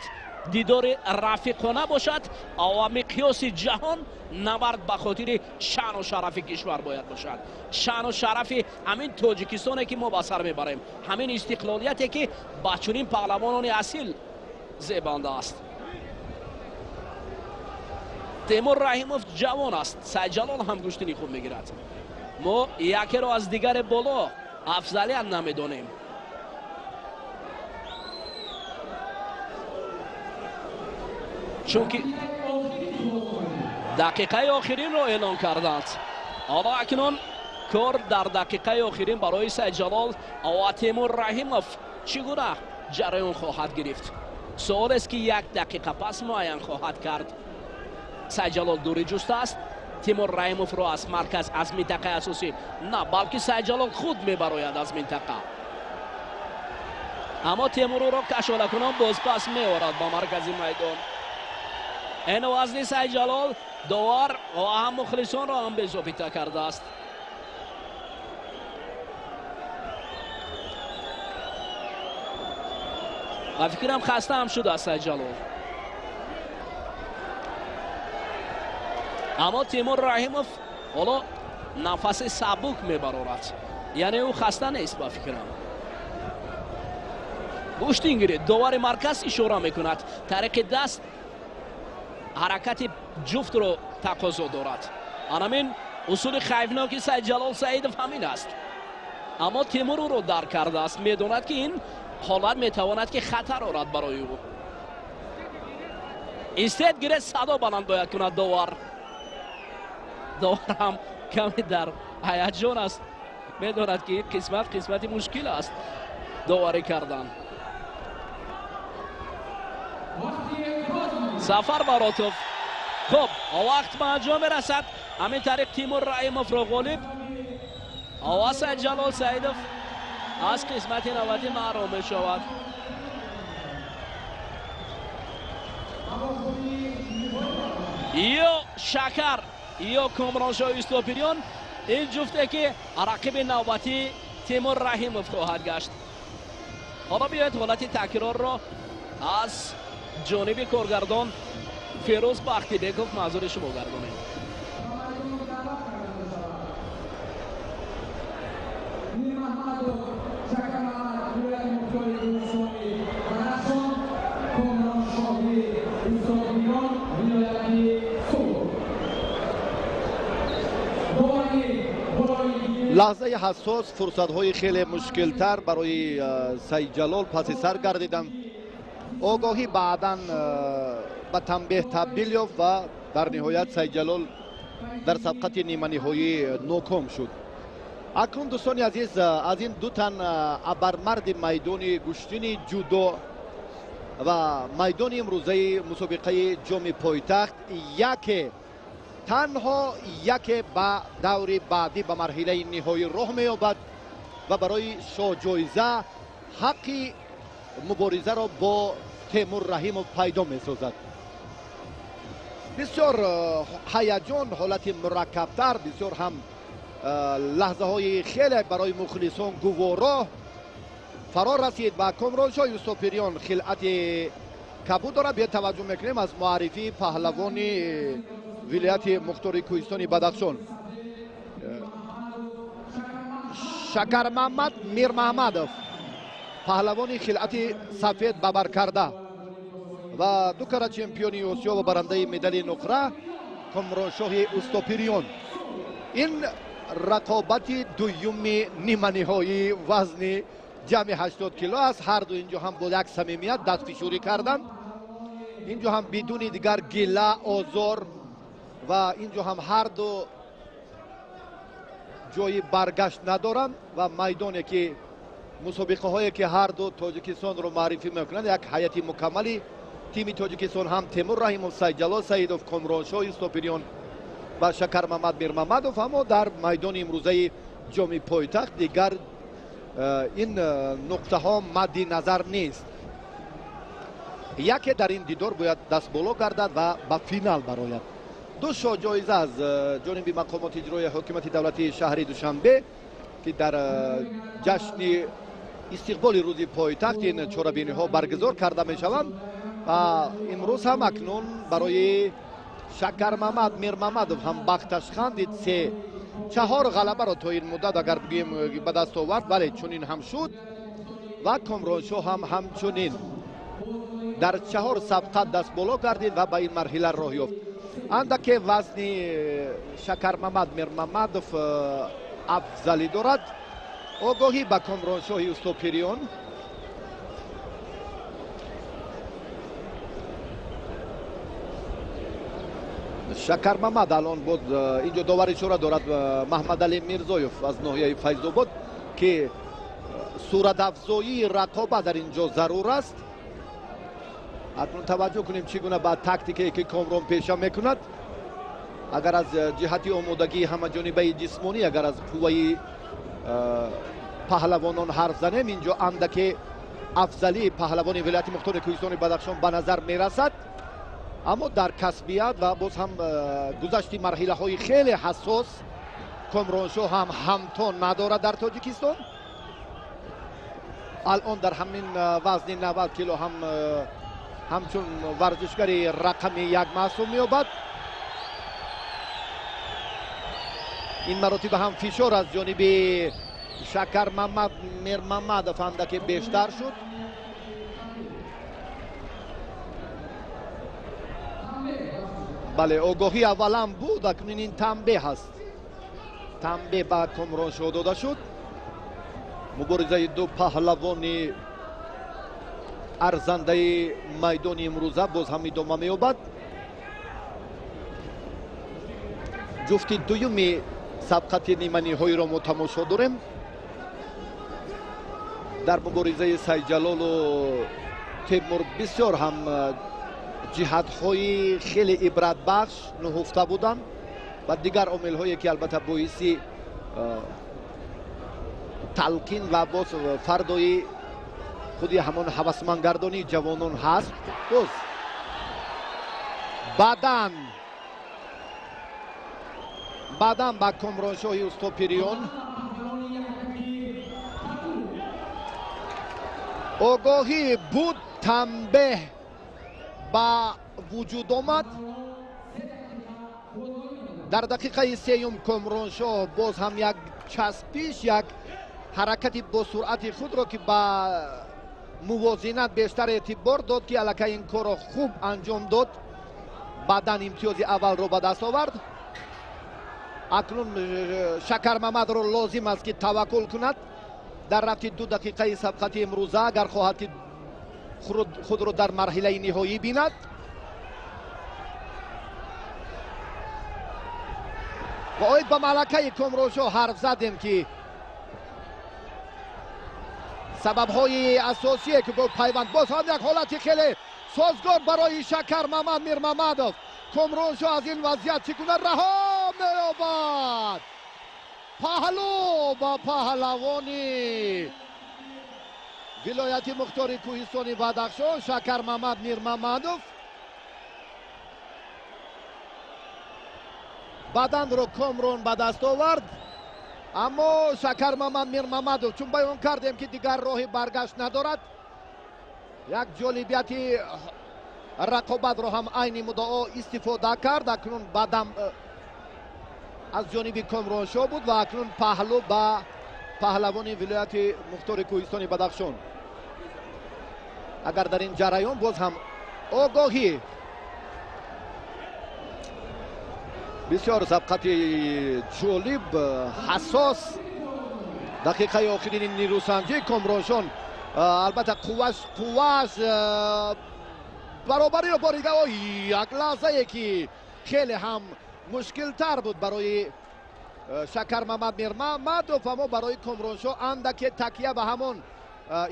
دیدار رفیقانه باشد و مقیاس جهان نبرد به خاطر شان و شرف کشور باید باشد. شان و شرف همین تاجیکستانی که ما به سر میبریم، همین استقلالیتی که با چنین پهلوانان اصیل زیبنده است. تیمور رحیموف جوان است، سعید جلال هم گوشتنی خوب میگیرد. ما یکی رو از دیگر بالا افضلیت نمیدونیم. چون که دقیقه آخرین رو اعلام کردند. حالا اکنون کار در دقیقه آخرین برای سعید جلال و تیمور رحیموف چگونه جریان خواهد گرفت؟ سوال است که یک دقیقه پس معین خواهد کرد. سعید جلال دوری جست است. تیمور رحیموف رو از مرکز از منطقه اساسی نه بلکه سعید جلال خود میبراید از منطقه. اما تیمور رو کشاله کنان باز پس میورد با مرکز میدان. این وزن سعید جلال داور و هم مخلصان را هم به ضابطه کرده است. و فکرم خسته هم شده است سعید جلال. اما تیمور رحیموف حالا نفس سبک میبرارد، یعنی او خسته نیست. با فکرم گوشت اینگیره داور مرکز اشاره میکند طریق دست حرکت جفت رو تقاضا دارد. همین اصول خوفناکی سعید جلال سعیدوف همین است. اما تیمور رو درک کرده است، میداند که این حالت میتواند که خطر آورد برای او. اینستد گیره صدا بلند باید کند داور هم کمی در هیجان است، میداند که این قسمت مشکل است داوری کردن. سفر براتوف خب وقت به انجام رسد. همین طریق تیمور رحیموف را غالب و سعید جلال سعیدوف از قسمت نوبتی محروم می شود. یا شکر یا کامرانشاه استوپریان این جفته که رقیب نوبتی تیمور رحیموف خواهد گشت. حالا بیاید حالت تکرار را از جانب کارگردان فیروز بختی بیگوف معذور شما گردانیم. لحظه حساس، فرصت‌های خیلی مشکل‌تر برای سعید جلال پس سر گردیدند. آگاهی بعداً به تنبیه تبدیل یافت و در نهایت سعید جلال در سبقت نیمه نهایی ناکام شد. اکنون دوستان عزیز از این دو تن ابرمرد میدان گشتین جودو و میدان امروزه مسابقه جام پایتخت تنها یک به دور بعدی به مرحله نهایی راه می‌یابد و برای جایزه حق مبارزه را با تیمور رحیموف پیدا می‌سازد. بسیار هیجان، حالت مرکب‌تر، بسیار هم لحظه های خیلی برای مخلصان گوارا فرا رسید و کامرانشاه یوسفپریان خلعت کبود دارد. بیا توجه میکنیم از معرفی پهلوان ولایت مختار کوهستان بدخشان شکر محمد میر محمدوف، پهلوان خلعت سفید ببر کرده و دو کره چمپیونی آسیا و برنده مدال نقره کامرانشاه یوسفپریان. این رقابت دوم نیمه نهایی وزن جمع 80 کیلو است. هر دو اینجا هم با یک صمیمیت دستفشاری کردند. اینجا هم بدون دیگر گله آزار و اینجا هم هر دو جای برگشت ندارند و میدانی که مسابقه هایی که هر دو تاجیکستان رو معرفی میکنند یک هیئت مکملی تیم تاجیکستان هم تیمور رحیموف، سعید جلال سعیدوف، کامرانشاه یوسفپریان و شکر محمد میر محمدوف. اما در میدان امروزه جام پایتخت دیگر این نقطه ها مد نظر نیست. یکی در این دیدار باید دست بالا گردد و به فینال براید. دو جایزه از جانب مقامات اجرایی حکومت دولتی شهر دوشنبه که در جشن استقبال روز پایتخت این چهاربینی ها برگزار کرده می شوند و امروز هم اکنون برای شکر محمد میر محمدوف هم بختش خواندید 3-4 غلبه را تا این مدت اگر بگیم به دست آورد، ولی چنین هم شد و کامرانشاه هم همچنین در 4 سبقت دست بالا گردید و به این مرحله راه یافت. андаке вазни Шакармамад Мирмамадов афзали дорад. огоҳӣ ба Комроншоҳи Устопириён. Шакармамад алон боз инҷо доваришора дорад Маҳмадалӣ Мирзоев аз ноҳияи Файзобод ки суратафзоии рақоба дар инҷо зарур аст. акнун таваҷҷӯҳ кунем чӣ гуна ба тактикае ки Комрон пеша мекунад. агар аз ҷиҳати омодагии ҳамаҷонибаи ҷисмонӣ, агар аз қувваи паҳлавонон ҳарф занем, инҷо андаке афзалии паҳлавони вилояти мухтори Кӯҳистони Бадахшон ба назар мерасад. аммо дар касбият ва боз ҳам гузашти марҳилаҳои хеле ҳассос Комроншоҳ ҳам ҳамтон надорад дар Тоҷикистон. алон дар ҳамин вазни 90 кило ҳам ҳамчун варзишгари рақами як маҳсуб меёбад. ин маротиба ҳам фишор аз ҷониби Шакармамад Мирмамадов андаке бештар шуд. бале, огоҳӣ аввалан буд, акнун ин танбеҳ ҳаст. танбеҳ ба Комроншоҳ дода шуд. муборизаи ду паҳлавони арзандаи майдони имрӯза боз ҳам идома меёбад. ҷуфти дуюми сабқати ниманиҳоиро мо тамошо дорем. дар муборизаи Сайҷалолу Теймур бисёр ҳам ҷиҳатҳои хеле ибратбахш нуҳуфта буданд ва дигар омилҳое ки албатта боиси талқин ва боз фардои худи ҳамон ҳавасмандгардонии ҷавонон ҳаст. боз баъдан ба Комроншоҳи Устопириён огоҳӣ буд, танбеҳ ба вуҷуд омад. дар дақиқаи сеюм Комроншоҳ боз ҳам як часпиш, як ҳаракати бо суръати худро ки ба мувозинат бештар эътибор дод ки аллакай ин корро хуб анҷом дод. баъдан имтиёзи аввалро ба даст овард. акнун Шакармамадро лозим аст ки таваккул кунад дар рафти 2 дақиқаи сабқати имрӯза, агар хоҳад ки худро дар марҳилаи ниҳоӣ бинад. ва оид ба малакаи Комроншоҳ ҳарф задем ки сабабҳои асосие ки гол пайванд, боз ҳам як ҳолати хеле созгор барои Шакармамад Мирмамадов. Комроншоҳ аз ин вазъият чӣ гуна раҳо меёбад? паҳлу ба паҳлавони вилояти мухтори Кӯҳистони Бадахшон Шакармамад Мирмамадов. баданро Комрон ба даст овард, аммо Шакармамад Мирмамадов чун баён кардем ки дигар роҳи баргашт надорад. як ҷолибияти рақобатро ҳам айни муддао истифода кард. акнун бадам аз ҷониби Комроншоҳ буд ва акнун паҳлу ба паҳлавони вилояти мухтори Кӯҳистони Бадахшон. агар дар ин ҷараён боз ҳам огоҳӣ бисёр сабқати ҷолиб, ҳассос. дақиқаи охирини нирӯсанҷӣ Комроншоҳ албатта қувваш баробариро борида. як лаҳзае ки хеле ҳам мушкилтар буд барои Шакармамад Мирмамадов, аммо барои Комроншоҳ андаке такя ба ҳамон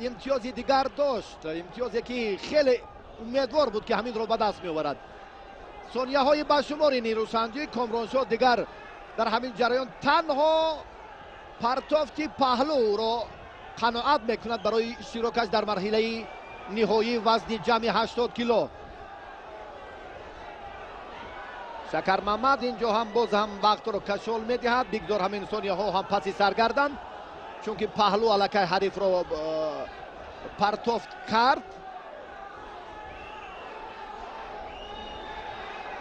имтиёзи дигар дошт. имтиёзе ки хеле умедвор буд ки ҳаминро ба даст меоварад. сонияҳои башумори нирӯсанҷӣ Комроншоҳ дигар дар ҳамин ҷараён танҳо партофти паҳлуро қаноат мекунад барои иштирокаш дар марҳилаи ниҳоӣ вазни ҷамъи 80 кило. Шакармамад инҷо ҳам боз ҳам вақтро кашол медиҳад. бигзор ҳамин сонияҳо ҳам паси сар гарданд, чунки паҳлу аллакай ҳарифро партофт кард.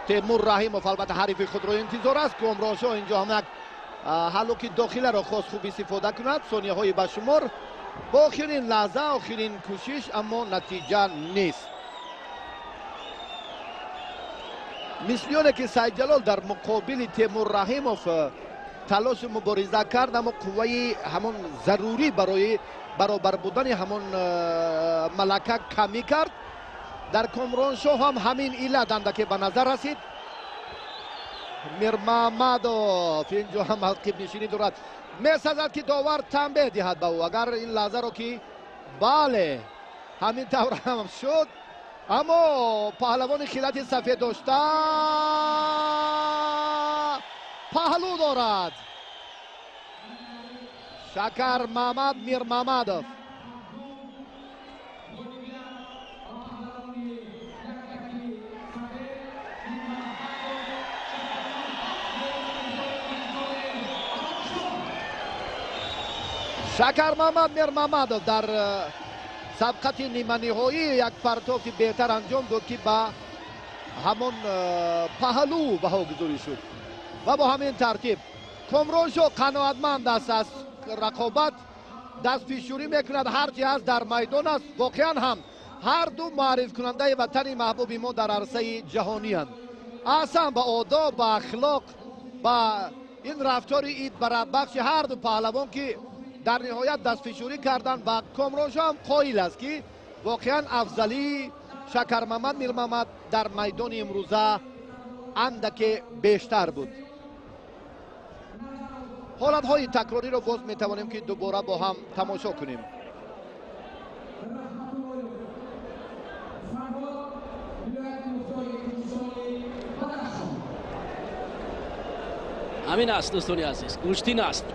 Теймур Раҳимов албатта ҳарифи худро интизор аст. Комроншоҳ инҷо ҳам як ҳаллуки дохиларо хост хуб истифода кунад. сонияҳои башумор бо охирин лаҳза, охирин кӯшиш, аммо натиҷа нест. مثلیونه که سعید جلال در مقابل تیمور رحیموف تلاش مبارزه کرد، اما قوه همون ضروری برای برابر بودن همون ملکه کمی کرد. در کامرانشو هم همین علت اندکی به نظر رسید. میرمحمدوف اینجا هم عقب نشینی دارد، میسازد که داور تنبیه دهد به او اگر این لحظه رو که بله همین طور هم شد. اما پهلوان خیلت سفید داشته پهلو دارد شکر محمد میرمحمدوف. شکر محمد میرمحمدوف در سبقت نیمه نهایی یک پرتاب بهتر انجام داد که با همون پهلو بها گذاری شد و با همین ترتیب کامرانشو قناعتمند است از رقابت، دست پیشوری میکند هرچی هست در میدان است. واقعا هم هر دو معرف کننده وطن محبوب ما در عرصه جهانی هستند. اصلا با آداب، با اخلاق، با این رفتار عید برابخش هر دو پهلوان که در نهایت دست پیشوری کردن و کامرانشو هم قائل است که واقعا افضلی شکر محمد میرمحمد در میدان امروزه اندک بیشتر بود. حالت های تکراری رو باز میتوانیم که دوباره با هم تماشا کنیم. همین است دوستان عزیز، گوشتین است.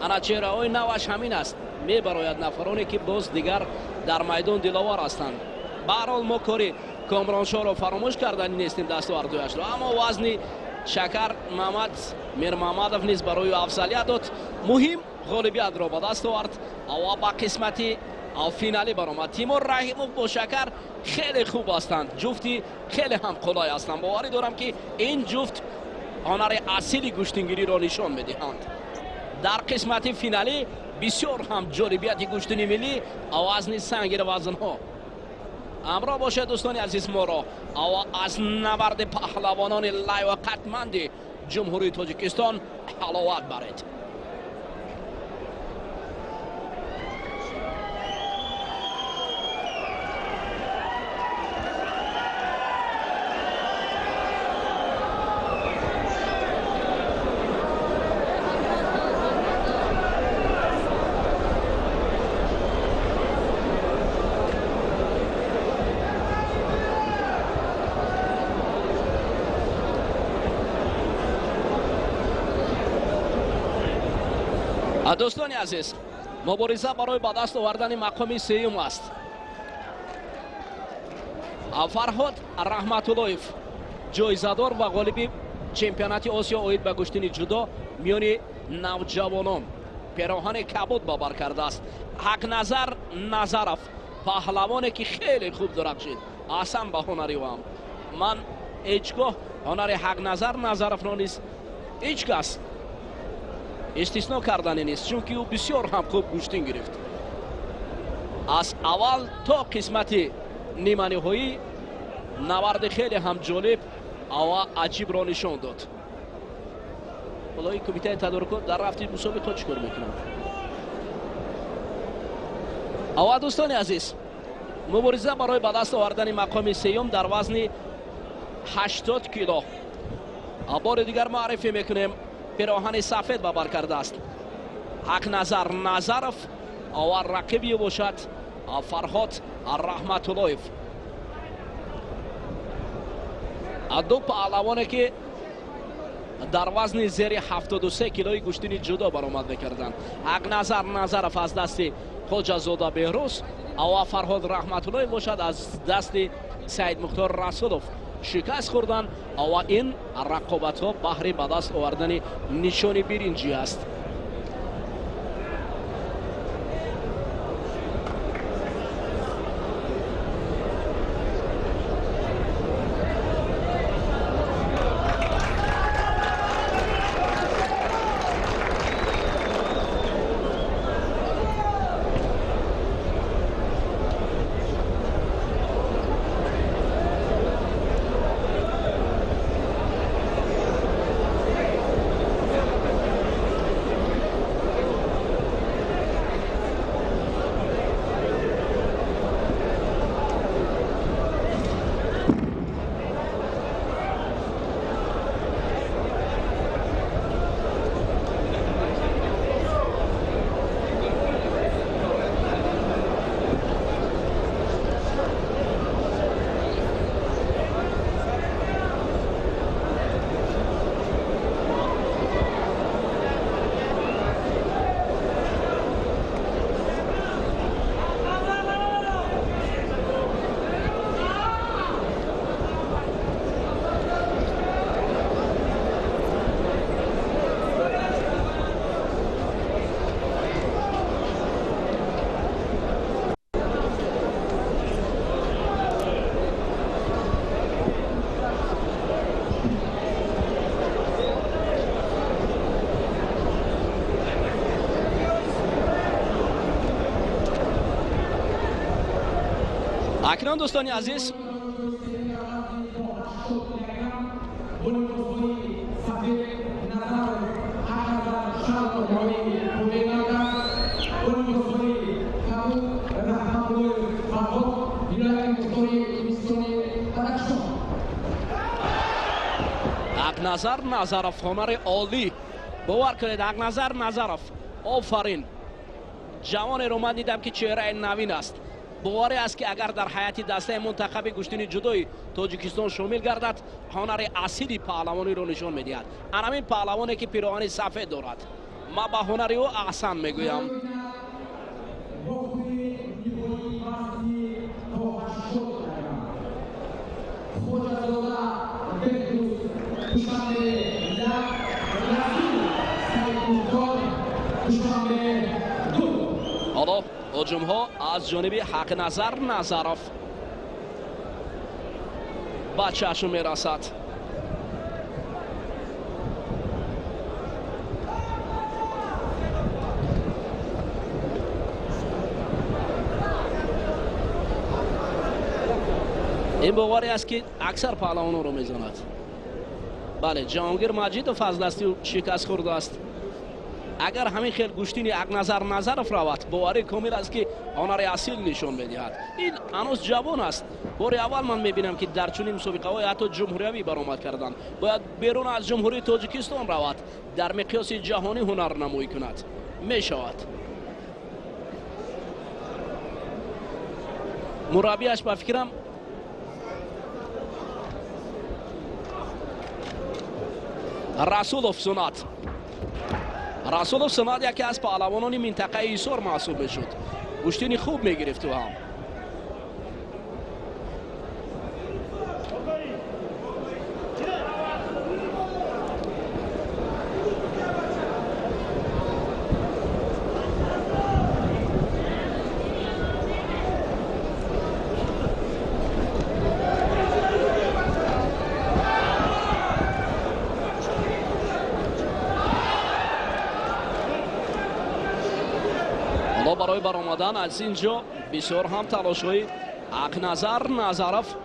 انا چهره های نوش همین است، میبراید نفرانی که باز دیگر در میدان دلاور هستند. به هر حال ما کاری کامرانشو رو فراموش کردنی نیستیم دستاوردهایش رو، اما وزنی شکر محمد میرمحمدوف نیز برای افضلیت داد. مهم غالبیت را به دست آورد و با قسمتی فینالی برآمد. تیمور رحیموف با شکر خیلی خوب هستند، جفتی خیلی هم قلای هستند. باوری دارم که این جفت هنر اصیلی گوشتنگیری را نشان میدهند. در قسمت فینالی بسیار هم جالبیت گوشتنی ملی وزن سنگین وزن ها امرا باشه دوستان عزیز ما را از نبرد پهلوانان لیاقتمند جمهوری تاجیکستان حلاوت برید. دوستان عزیز مبارزه برای به دست آوردن مقام سوم است. فرهاد رحمت‌اللهیف جایزه‌دار و غالب چمپیونات آسیا اوید به گشتن جودو میان نوجوانان پیراهن کبود با بر کرده است. حق نظر نظرف پهلوانی که خیلی خوب درخشید اصلا به هنری و هم من هیچگاه هنر حق نظر نظرف را نیست هیچ کس استثنا کردن نیست، چون که او بسیار هم خوب گوشتن گرفت. از اول تا قسمت نیمه نهایی نبرد خیلی هم جالب و عجیب را نشان داد. حالا کمیته تدارکات در رفت مسابقه چیکار میکنند؟ دوستان عزیز مبارزه برای به دست آوردن مقام سوم در وزن 80 کیلو بار دیگر معرفی میکنیم. پیراهن سفید به بر کرده است حق نظر نظرف و رقیبی باشد فرهاد رحمت‌اللهیف. دو پهلوانی که در وزن زیر 73 کیلوی گوشتنی جدا برآمد میکردند. حق نظر نظرف از دست خواجه‌زاده بهروز و فرهاد رحمت‌اللهیف باشد از دست سعید مختار رسولوف شکست خوردن و این رقابت ها بهر به دست آوردن نشان برنجی است. اکنون دوستان عزیز اقنظر نظرов هنر عالی باور کنید. اقنظر نظرов آفرین. جوان رو من دیدم که چهره نوین است. باوری است که اگر در حیات دسته منتخب گشتنی جدوی تاجیکستان شامل گردد هنر اصیلی پهلوانی رو نشان میدهد. همین پهلوانی که پیراهن سفید دارد. ما با هنر او احسن میگویم. حالا هجوم ها از جانب حقنظر نظرов با چشم میرسد. این باوری است که اکثر پهلوانان رو میزند. بله جهانگیر مجید و فضلستی شکست خورده است. اگر همین خیل گوشتینی اقنظر نظرов رود باوری کامل است که هنر اصیل نشان میدهد. این هنوز جوان است. بار اول من میبینم که در چنین مسابقه های حتی جمهوری برآمد کردن. باید بیرون از جمهوری تاجیکستان رود در مقیاس جهانی هنر نمایی کند. میشود. مربیش با فکرم رسولوف سنات. رسولوف سنات یکی از پهلوانان منطقه ایسار محسوب میشد. گوشتینی خوب میگرفت و هم برای برآمدن از اینجا بسیار هم تلاش‌های اقنظر نظرов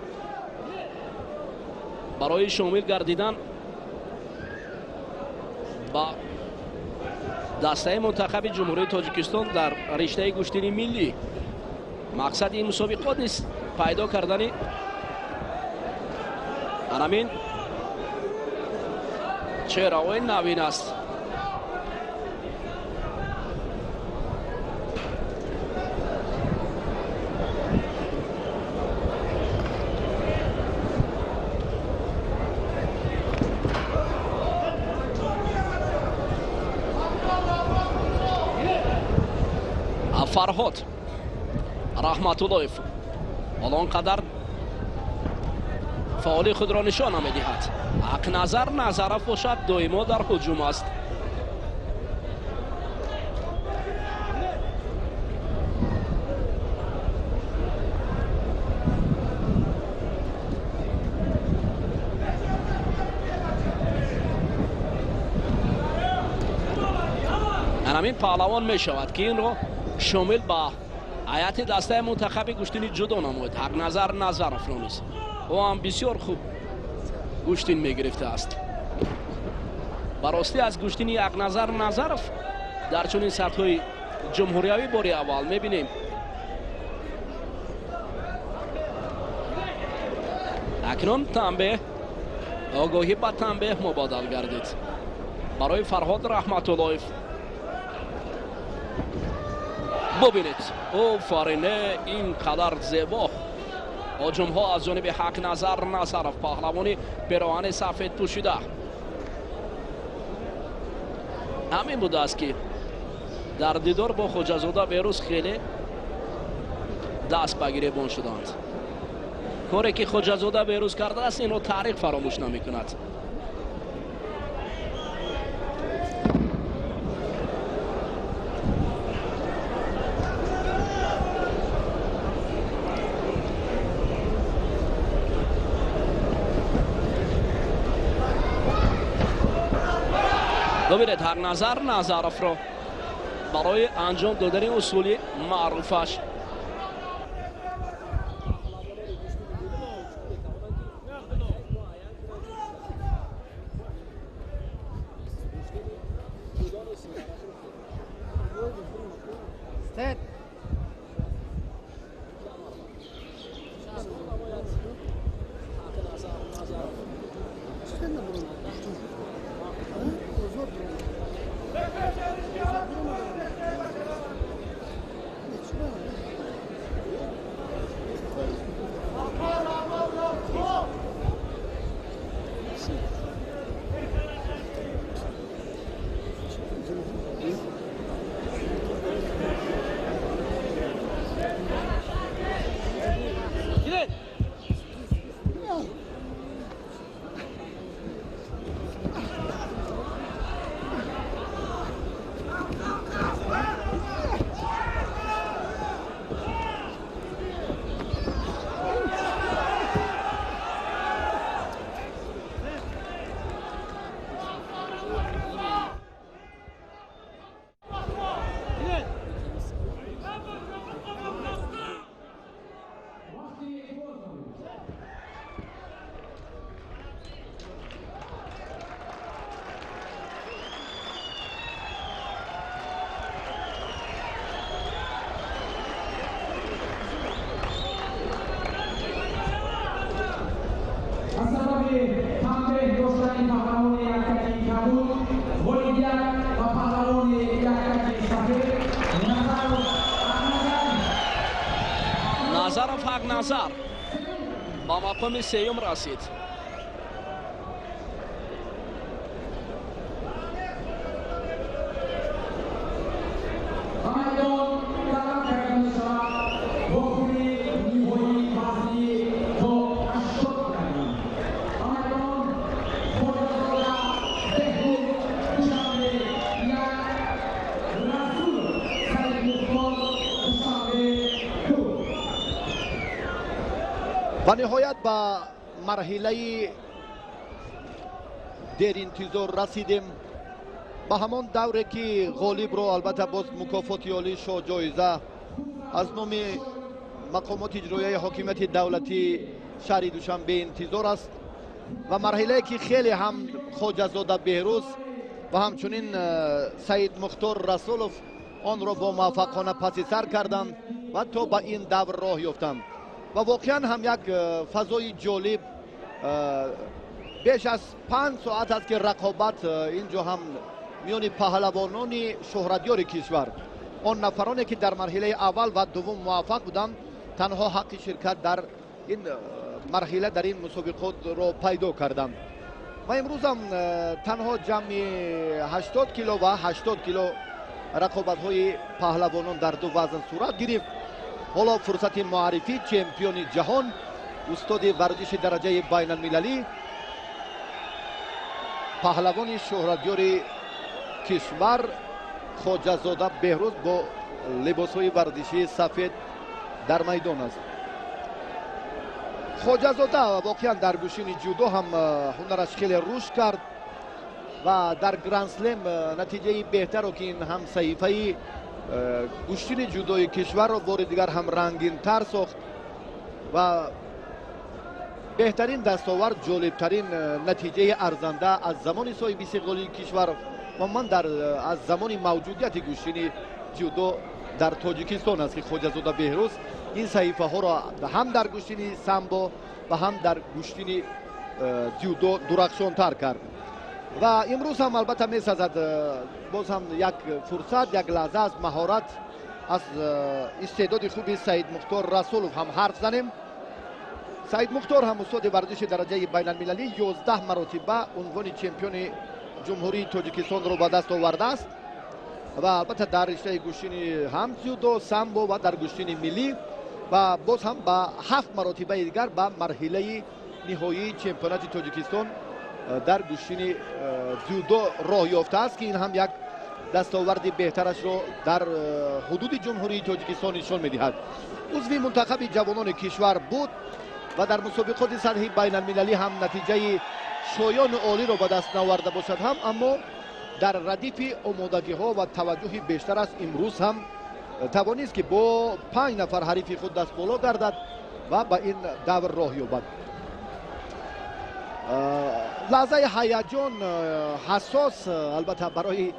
برای شامل گردیدن با دسته منتخب جمهوری تاجیکستان در رشته گوشتنی ملی. مقصد این مسابقات نیست پیدا کردن همین چهره‌های نوین است. فرهاد رحمت‌اللهیف الان قدر فعالی خود را نشان می‌دهد. اقنظر نظرов باشد دائما در هجوم است. همین پهلوان می شود که این را شامل با هیئت دسته منتخب گوشتنی جدا نماید. حقنظر نظرов نیست. او هم بسیار خوب گوشتین می گرفته است. براستی از گوشتنی حقنظر نظرов در چنین سطح‌های جمهوریوی بار اول می بینیم. اکنون تنبیه آگاهی با تنبیه مبادل گردید برای فرهاد رحمت‌اللهیف. ببینید آفرینه این قدر زیبا هجوم ها از جانب حقنظر نظرов پهلوانی پیراهن سفید پوشیده. همین بوده است که در دیدار با خواجه‌زاده بیروز خیلی دست به گریبان شدند. کاری که خواجه‌زاده بیروز کرده است این رو تاریخ فراموش نمی کند. ببینید حقنظر نظرов را برای انجام دادن اصولی معروفش назаров ҳақназар ба мақоми сеюм расид. و نهایت با مرحله در انتظار رسیدیم. با همان دوره که غالب رو البته باز مکافات عالی شاه جایزه از نام مقامات اجرایی حاکمیت دولتی شهر دوشنبه انتظار است و مرحله که خیلی هم خواجه‌زاده بهروز و همچنین سید مختار رسولوف آن را با موفقانه پس سر کردند و تا به این دور راه یافتند و واقعا هم یک فضای جالب. بیش از 5 ساعت است که رقابت اینجا هم میان پهلوانان شهرتیار کشور، آن نفرانی که در مرحله اول و دوم موفق بودند، تنها حق شرکت در این مرحله در این مسابقات را پیدا کردند و امروز هم تنها جمع 80 کیلو و 80 کیلو رقابت های پهلوانان در دو وزن صورت گرفت. حالا فرصت معرفی چمپیون جهان، استاد ورزش درجه بین المللی، پهلوان شهرتیار کشور خواجه‌زاده بهروز با لباس های ورزشی سفید در میدان است. خواجه‌زاده واقعا در گوشین جودو هم هنرش خیلی رشد کرد و در گرند اسلم نتیجه بهتر رو که این هم صحیفه گوشین جودوی کشور رو بار دیگر هم رنگین تر ساخت و بهترین دستاورد، جالبترین نتیجه ارزنده از زمان صاحب استقلالی کشور و من در از زمان موجودیت گوشین جودو در تاجیکستان است که خواجه‌زاده بهروز این صحیفه ها را هم در گوشین سامبو و هم در گوشین جودو درخشان تر کرد و امروز هم البته می سازد باز هم یک فرصت، یک لحظه از مهارت، از استعداد خوبی سید مختار رسولوف هم حرف زنیم. سید مختار هم استاد ورزش درجه بین المللی 11 مرتبه عنوان چمپیون جمهوری تاجیکستان را به دست آورده است و البته در رشته گوشین هم جودو، سامبو و در گوشین ملی و باز هم با 7 مرتبه دیگر به مرحله نهایی چمپیونات تاجیکستان در گوشین جودو راه یافته است که این هم یک دستاورد بهترش را در حدود جمهوری تاجیکستان نشان می‌دهد. عضو منتخب جوانان کشور بود و در مسابقات سطح بین المللی هم نتیجه شایان عالی را به دست نآورده باشد هم، اما در ردیف آمادگی ها و توجه بیشتر است امروز هم توانست که با 5 نفر حریف خود دست بالا گردد و به این دور راه یابد. لحظه هیجان حساس البته برای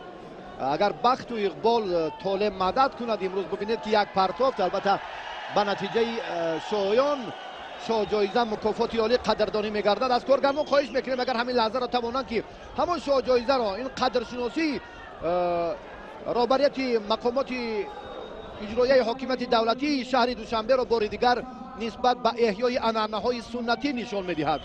اگر بخت و اقبال طول مدد کند امروز ببینید که یک پرتافت البته به نتیجه شاه جایزه مکافات عالی قدردانی میگردد. از کارگران خواهش میکنیم اگر همین لحظه را توانند که همون شاه جایزه را این قدرشناسی رهبریت مقامات اجرایی حاکمیت دولتی شهر دوشنبه را بار دیگر نسبت به احیای عنعنه‌های سنتی نشان میدهد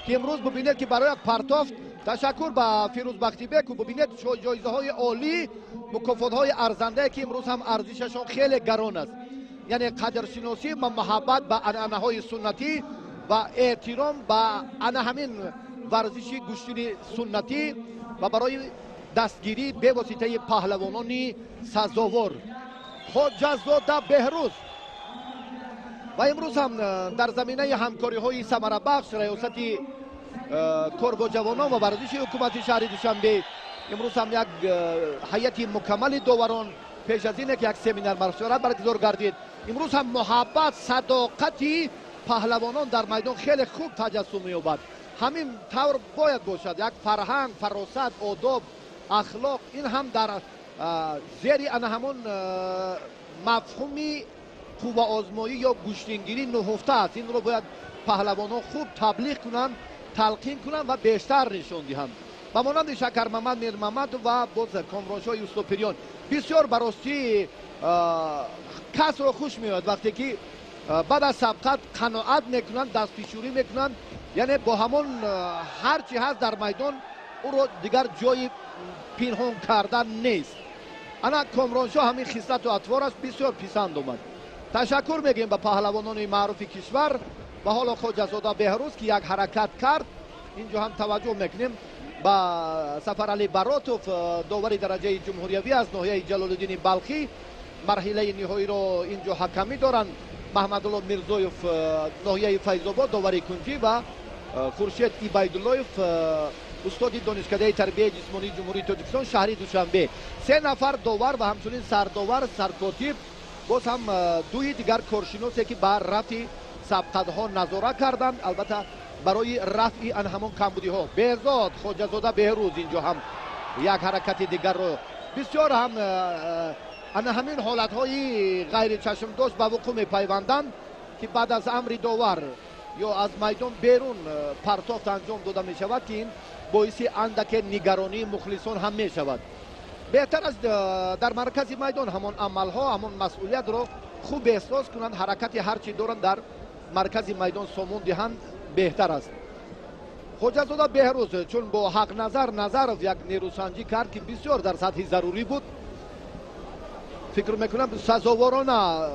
که امروز ببینید که برای پرتافت تشکر به فیروز بختیبک و ببینید جایزه های عالی مکافات های ارزنده که امروز هم ارزششان خیلی گران است، یعنی قدرشناسی و محبت به عنعنه های سنتی و احترام به همین ورزش گوشتن سنتی و برای دستگیری به واسطه پهلوانان سزاوار حجت‌زاده بهروز. و امروز هم در زمینه همکاری های ثمره بخش ریاست کار با جوانان و ورزش حکومت شهر دوشنبه امروز هم یک هیئت مکمل داوران پیش از اینه که یک سمینار مشورت برگزار گردید. امروز هم محبت صداقت پهلوانان در میدان خیلی خوب تجسم می‌یابد. همین طور باید باشد. یک فرهنگ، فراست، آداب، اخلاق این هم در زیر همون مفهومی قوه آزمایی یا گوشتنگیری نهفته است. این رو باید پهلوانان خوب تبلیغ کنند، تلقین کنند و بیشتر نشان دهند. و مانند شکر محمد، میر محمد و باز کامرانشاه یوسف پریان بسیار براستی کس رو خوش میاد وقتی که بعد از سبقت قناعت میکنند، دست پیشوری میکنند، یعنی با همون هر چی هست در میدان او رو دیگر جای پنهان کردن نیست. انا کامرانشاه همین خصلت و اطوار است بسیار پسند آمد. تشکر میگیم به پهلوانان معروف کشور و حالا خواجه‌زاده بهروز که یک حرکت کرد. اینجا هم توجه میکنیم با سفرعلی براتوف داور درجه جمهوریوی از ناحیه جلال الدین بلخی مرحله نهایی را اینجا حکمی دارند. محمد الله میرزایف ناحیه فیض آباد داوری کنجی و خورشید عبیداللهیف استاد دانشکده تربیت جسمانی جمهوری تاجیکستان شهر دوشنبه. سه نفر داور و همچنین سرداور سرکاتب باز هم دوی دیگر کارشناسی که بر رفع سبقت ها نظارت کردند، البته برای رفع ان همون کمبودی ها. بهزاد خواجه‌زاده بهروز اینجا هم یک حرکت دیگر رو بسیار هم ان همین حالت های غیر چشم داشت به وقوع میپیوندند که بعد از امر داور یا از میدان بیرون پرتافت انجام داده می شود که این باعث اندک نگرانی مخلصان هم می شود. بهتر است در مرکز میدان همون عمل ها همون مسئولیت رو خوب احساس کنند، حرکت هرچی دارند در مرکز میدان سامون دهند بهتر است. خواجه‌زاده بهروز چون با حق نظر یک نیروسنجی کرد که بسیار در سطح ضروری بود، فکر میکنم سزاوارانه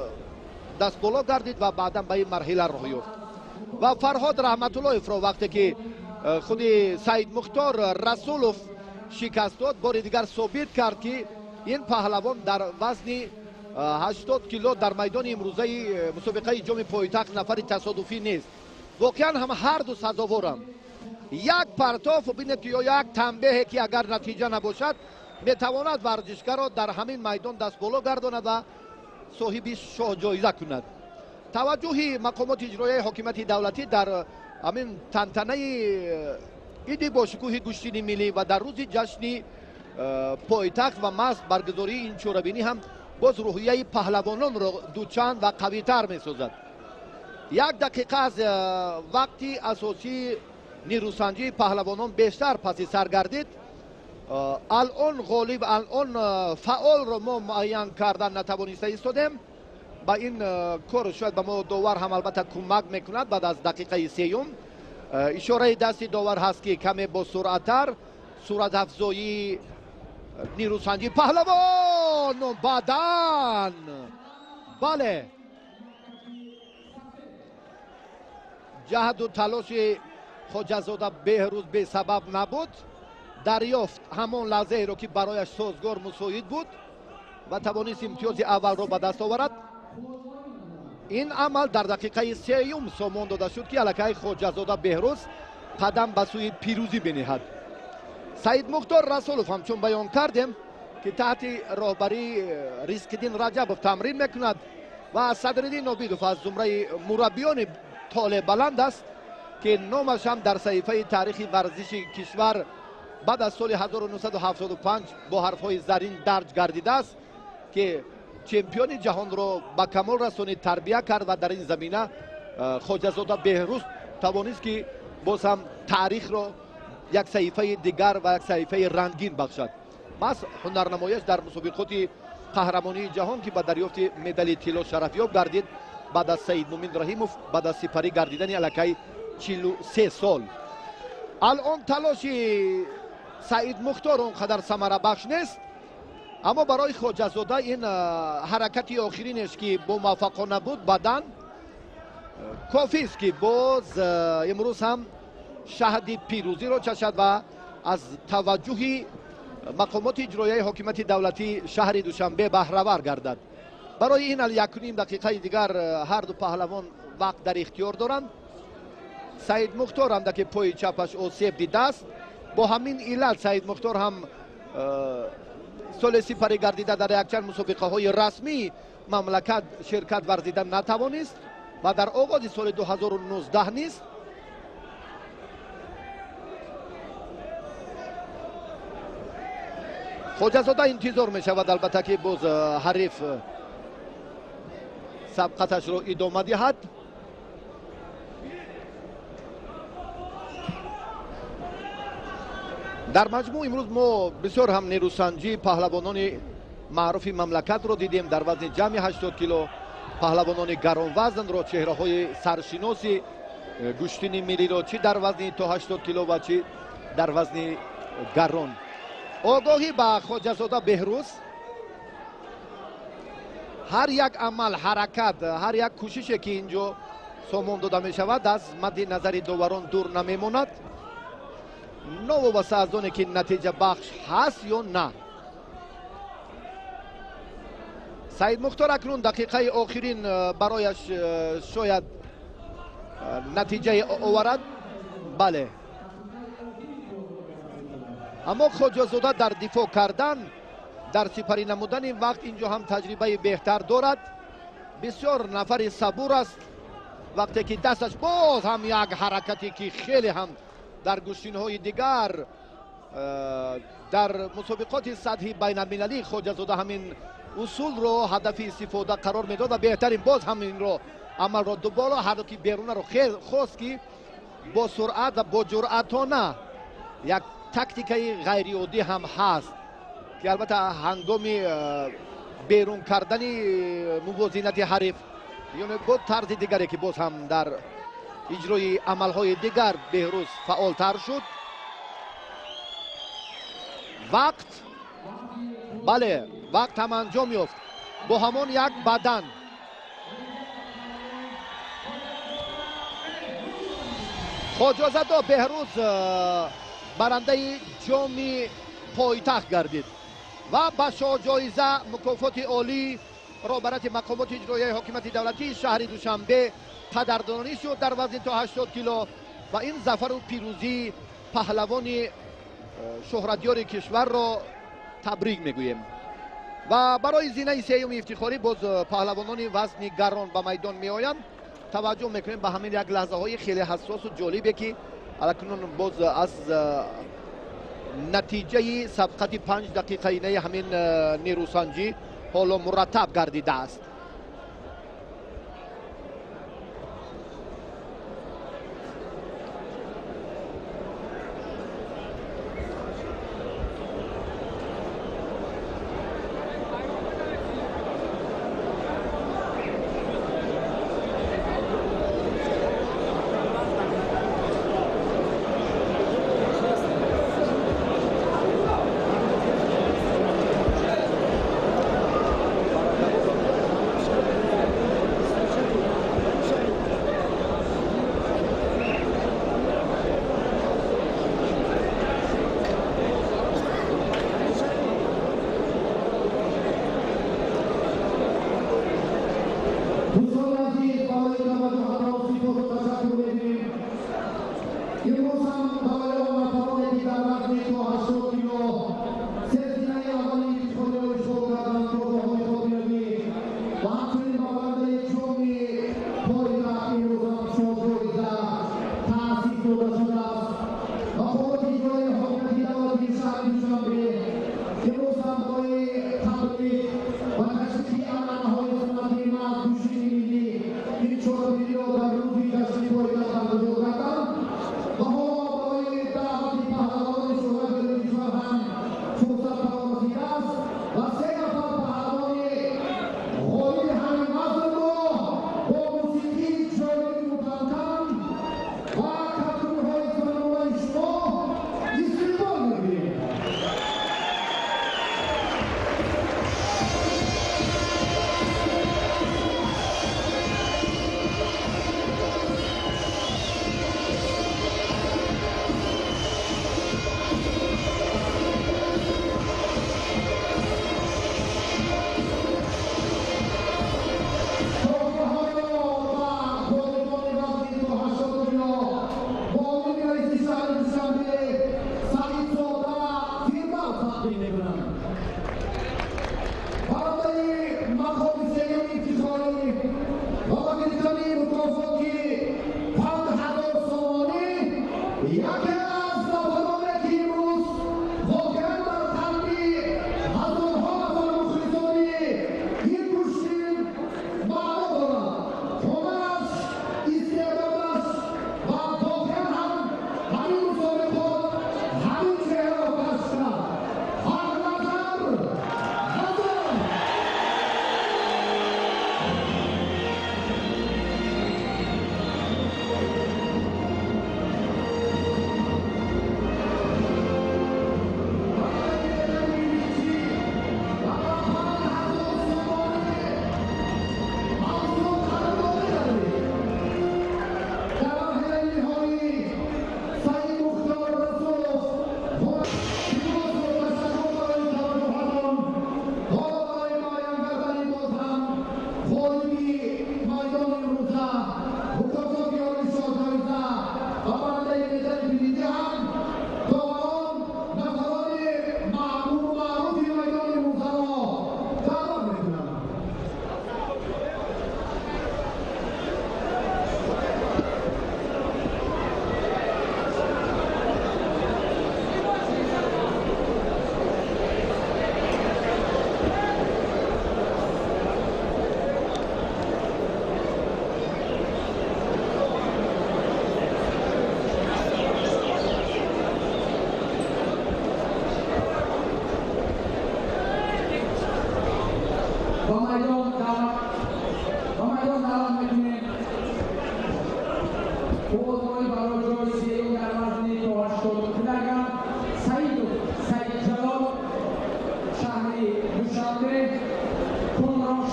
دست بالا گردید و بعدا به این مرحله راه یافت. و فرهاد رحمت الله را وقتی که خود سید مختار رسولوف شکست داد بار دیگر ثابت کرد که این پهلوان در وزن 80 کیلو در میدان امروزه مسابقه جام پایتخت نفر تصادفی نیست. واقعا هم هر دو سزاوارم. یک پرتاف و ببینید که یا یک تنبیه که اگر نتیجه نباشد میتواند ورزشگر را در همین میدان دست بالا گرداند و صاحب شاه جایزه کند. توجه مقامات اجرایی حاکمیت دولتی در همین تنتنه عید با شکوه گوشتن ملی و در روز جشن پایتخت و مصر برگزاری این چوربینی هم باز روحیه پهلوانان را دوچند و قوی‌تر می‌سازد. یک دقیقه از وقتی اساسی نیروسنجی پهلوانان بیشتر پس سر گردید. الان غالب الان فعال را ما معین کردن نتوانسته ایستادیم. با این کار شاید به ما داور هم البته کمک میکند. بعد از دقیقه سیوم اشاره دستی داور هست که کمی با سرعتر صورت افزایی نیروسنجی پهلوان بدن. بله جهد و تلاش خواجه‌زاده بهروز به سبب نبود. دریافت همان لحظه رو که برایش سازگار مساعد بود و توانست امتیاز اول رو به دست آورد. این عمل در دقیقه سیوم سامان داده شد که الکی خواجه‌زاده بهروز قدم به سوی پیروزی بنهد. سید مختار رسولوف همچون بیان کردیم که تحت راهبری ریسکدین رجبوف تمرین میکند و صدرالدین عابدوف از زمره مربیان طالع بلند است که نامش هم در صحیفه تاریخ ورزش کشور بعد از سال 1975 با حرفهای زرین درج گردیده است که چمپیون جهان را به کمال رسانید، تربیت کرد و در این زمینه خواجه‌زاده بهروز توانست که باز هم تاریخ را یک صحیفه دیگر و یک صحیفه رنگین بخشد. بس هنرنمایش در مسابقات قهرمانی جهان که با دریافت مدال طلا شرفیاب گردید بعد از سید مومن رحیموف بعد از سپری گردیدن الکی 43 سال. الان تلاش سعید مختار اونقدر ثمره بخش نیست، اما برای خواجه‌زاده این حرکتی آخرینش که با موفقانه بود بدن کافی است که باز امروز هم شاهد پیروزی را چشد و از توجه مقامات اجرایی حکومت دولتی شهر دوشنبه بهره‌ور گردد. برای این 1.5 دقیقه دیگر هر دو پهلوان وقت در اختیار دارند. سعید مختار هم که پای چپش آسیب دیده است، با همین علت سعید مختار هم سال سپری گردیده در یک چند مسابقه های رسمی مملکت شرکت ورزیدن نتوانست و در آغاز سال 2019 نیست. خواجه‌زاده انتظار می شود البته که باز حریف سبقتش رو ادامه دهد. در مجموع امروز ما بسیار هم نیروسنجی پهلوانان معروف مملکت رو دیدیم در وزن جمعی 80 کیلو، پهلوانان گران وزن رو، چهره های سرشناسی گوشتین ملی رو چی در وزن تا 80 کیلو و چی در وزن گران. آگاهی به خواجه‌زاده بهروز، هر یک عمل حرکت هر یک کوششی که اینجا سامان داده می شود از مد نظر داوران دور نمی ماند، نوابسته از آنه که نتیجه بخش هست یا نه. سعید مختار اکنون دقیقه آخرین برایش شاید نتیجه آورد. بله، اما خواجه‌زاده در دفاع کردن در سپری نمودن این وقت اینجا هم تجربه بهتر دارد. بسیار نفر صبور است. وقتی که دستش باز هم یک حرکتی که خیلی هم در گوشتین‌های دیگر در مسابقات سطحی بین المللی خواجه‌زاده همین اصول رو هدف استفاده قرار میداد و بهترین باز همین رو عمل را دوباره حرکتی بیرون رو خیلی خواست که با سرعت و با جرأتانه یک تاکتیکای غیر عادی هم هست که البته هنگامی بیرون کردن موازنت حریف یعنی بود طرز دیگری که باز هم در اجرای عملهای دیگر بهروز فعالتر شد. وقت، بله وقت هم انجام یافت با همان یک بدن. خواجه‌زاده بهروز برنده جام پایتخت گردید و به جایزه مکافات عالی را برای مقامات اجرایی حکومت دولتی شهر دوشنبه قدردانی شد در وزن تا 80 کیلو و این ظفر و پیروزی پهلوان شهرتیار کشور را تبریک میگوییم. و برای زینه سیوم افتخاری باز پهلوانان وزن گران به میدان می آیند. توجه میکنیم به همین یک لحظه های خیلی حساس و جالبی که اکنون باز از نتیجه سبقت 5 دقیقه اینه همین نیروسنجی حالا مرتب گردیده است.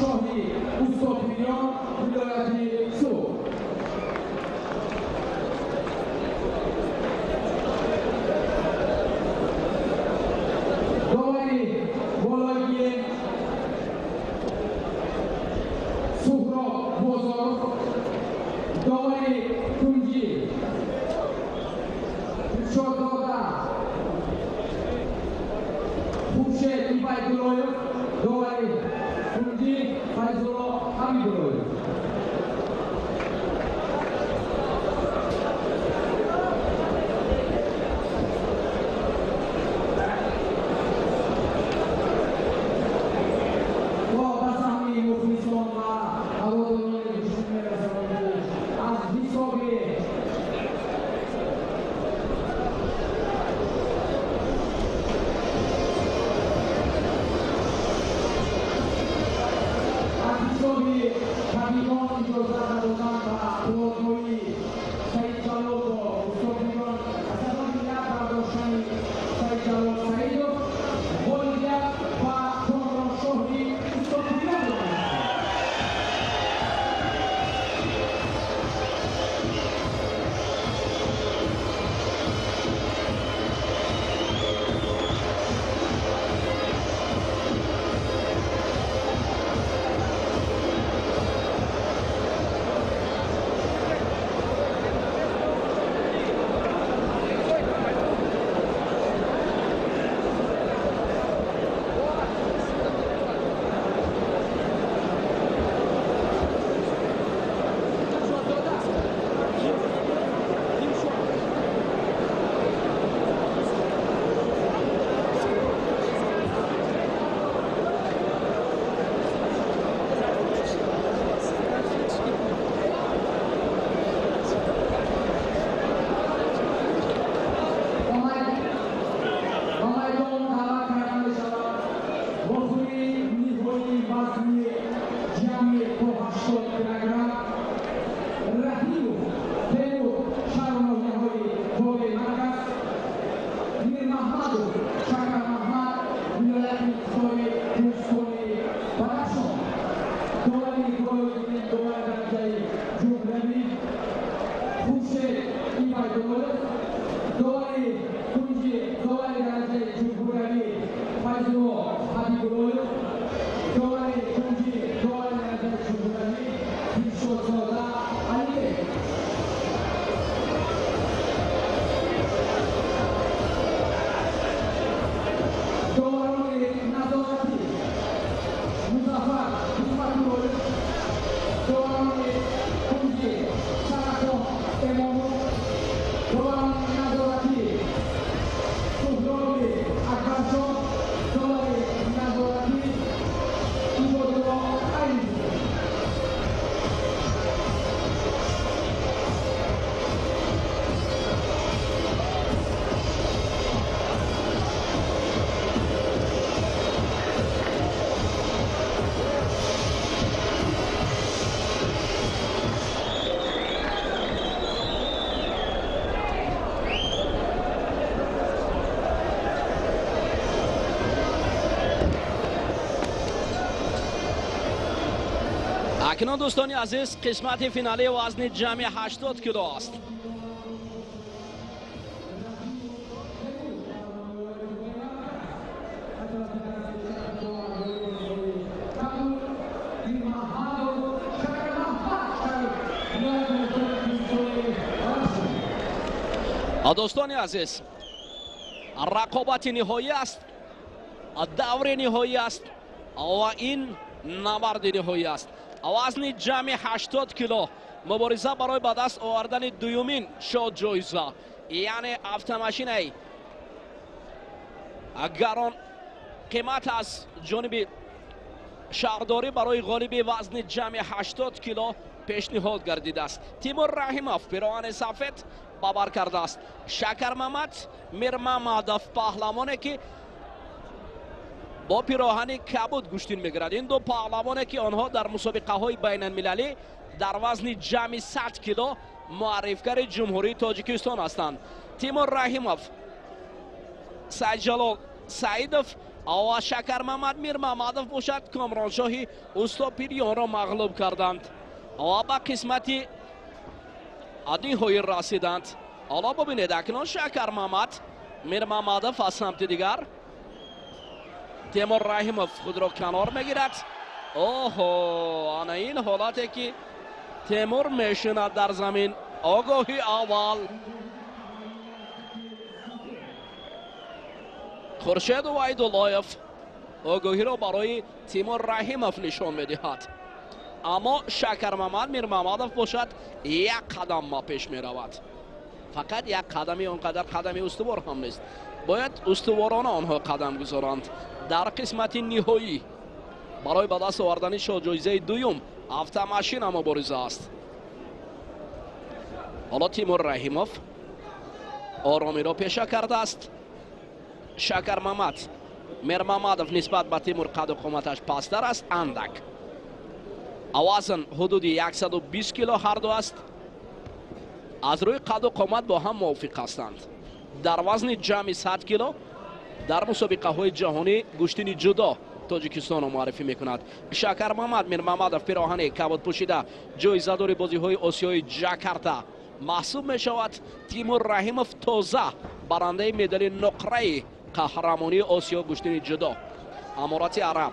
شاهی استاد میان ولایت سو داوری بالایی سهراب بازار داوری کنجی شادادا خوبشه ایبای گلویو داوری کنجی فایزولا همی گلویو اکنون دوستان عزیز قسمت فینالی وزن جمعی 80 کیلو است. دوستان عزیز رقابت نهایی است، دور نهایی است و این نبرد نهایی است. وزن جمع 80 کیلو مبارزه برای به دست آوردن دومین شاد جایزه، یعنی автомашинаи گران قیمت از جانب شهرداری برای غالب وزن جمع 80 کیلو پیشنهاد گردیده است. تیمور رحیمов پیراهن سفید بابر کرده است. شکر محمد میرمحمدов پهلوانی که با پیراهن کبود گوشتین میگیرد. این دو پهلوانی که آنها در مسابقه های بین المللی در وزن جمع 100 کیلو معرفگر جمهوری تاجیکستان هستند. تیمور رحیمов، سعید جلال سعیدов آوا شکر محمد میر محمدов باشد کامرانشاهی اوستاپیریان را مغلوب کردند. آوا با قسمتی نهایی رسیدند. حالا ببینید اکنون شکر محمد میر محمدов از سمت دیگر تیمور رحیمov خود را کنار میگیرد. اوه انا این حالتی که تیمور میشیند در زمین. آگاهی اول خورشید وحیداللهیف آگاهی را برای تیمور رحیمov نشان میدهد. اما شکر محمد میر محمدов باشد یک قدم ما پیش می رود. فقط یک قدمی اونقدر قدمی استوار هم نیست. باید استوارانه آنها قدم گذارند. در قسمت نهایی برای به دست آوردن جایزه دوم автомашина مبارزه است. حالا تیمور رحیمov آرامی را پیشه کرده است. شکر محمد میر محمدов نسبت به تیمور قد و قامتش پستر است اندک. وزن حدود 120 کیلو هر دو است. از روی قد و قامت با هم موافق هستند. در وزن جمعی 100 کیلو در مسابقه های جهانی گوشتین جدا تاجیکستان را معرفی میکند. شکر محمد میر محمدov پیراهن کبود پوشیده جایزه دار بازی های آسیای جاکارتا محسوب می شود. تیمور رحیمov تازه برنده مدال نقره قهرمانی آسیا گوشتین جدا امارات عرب.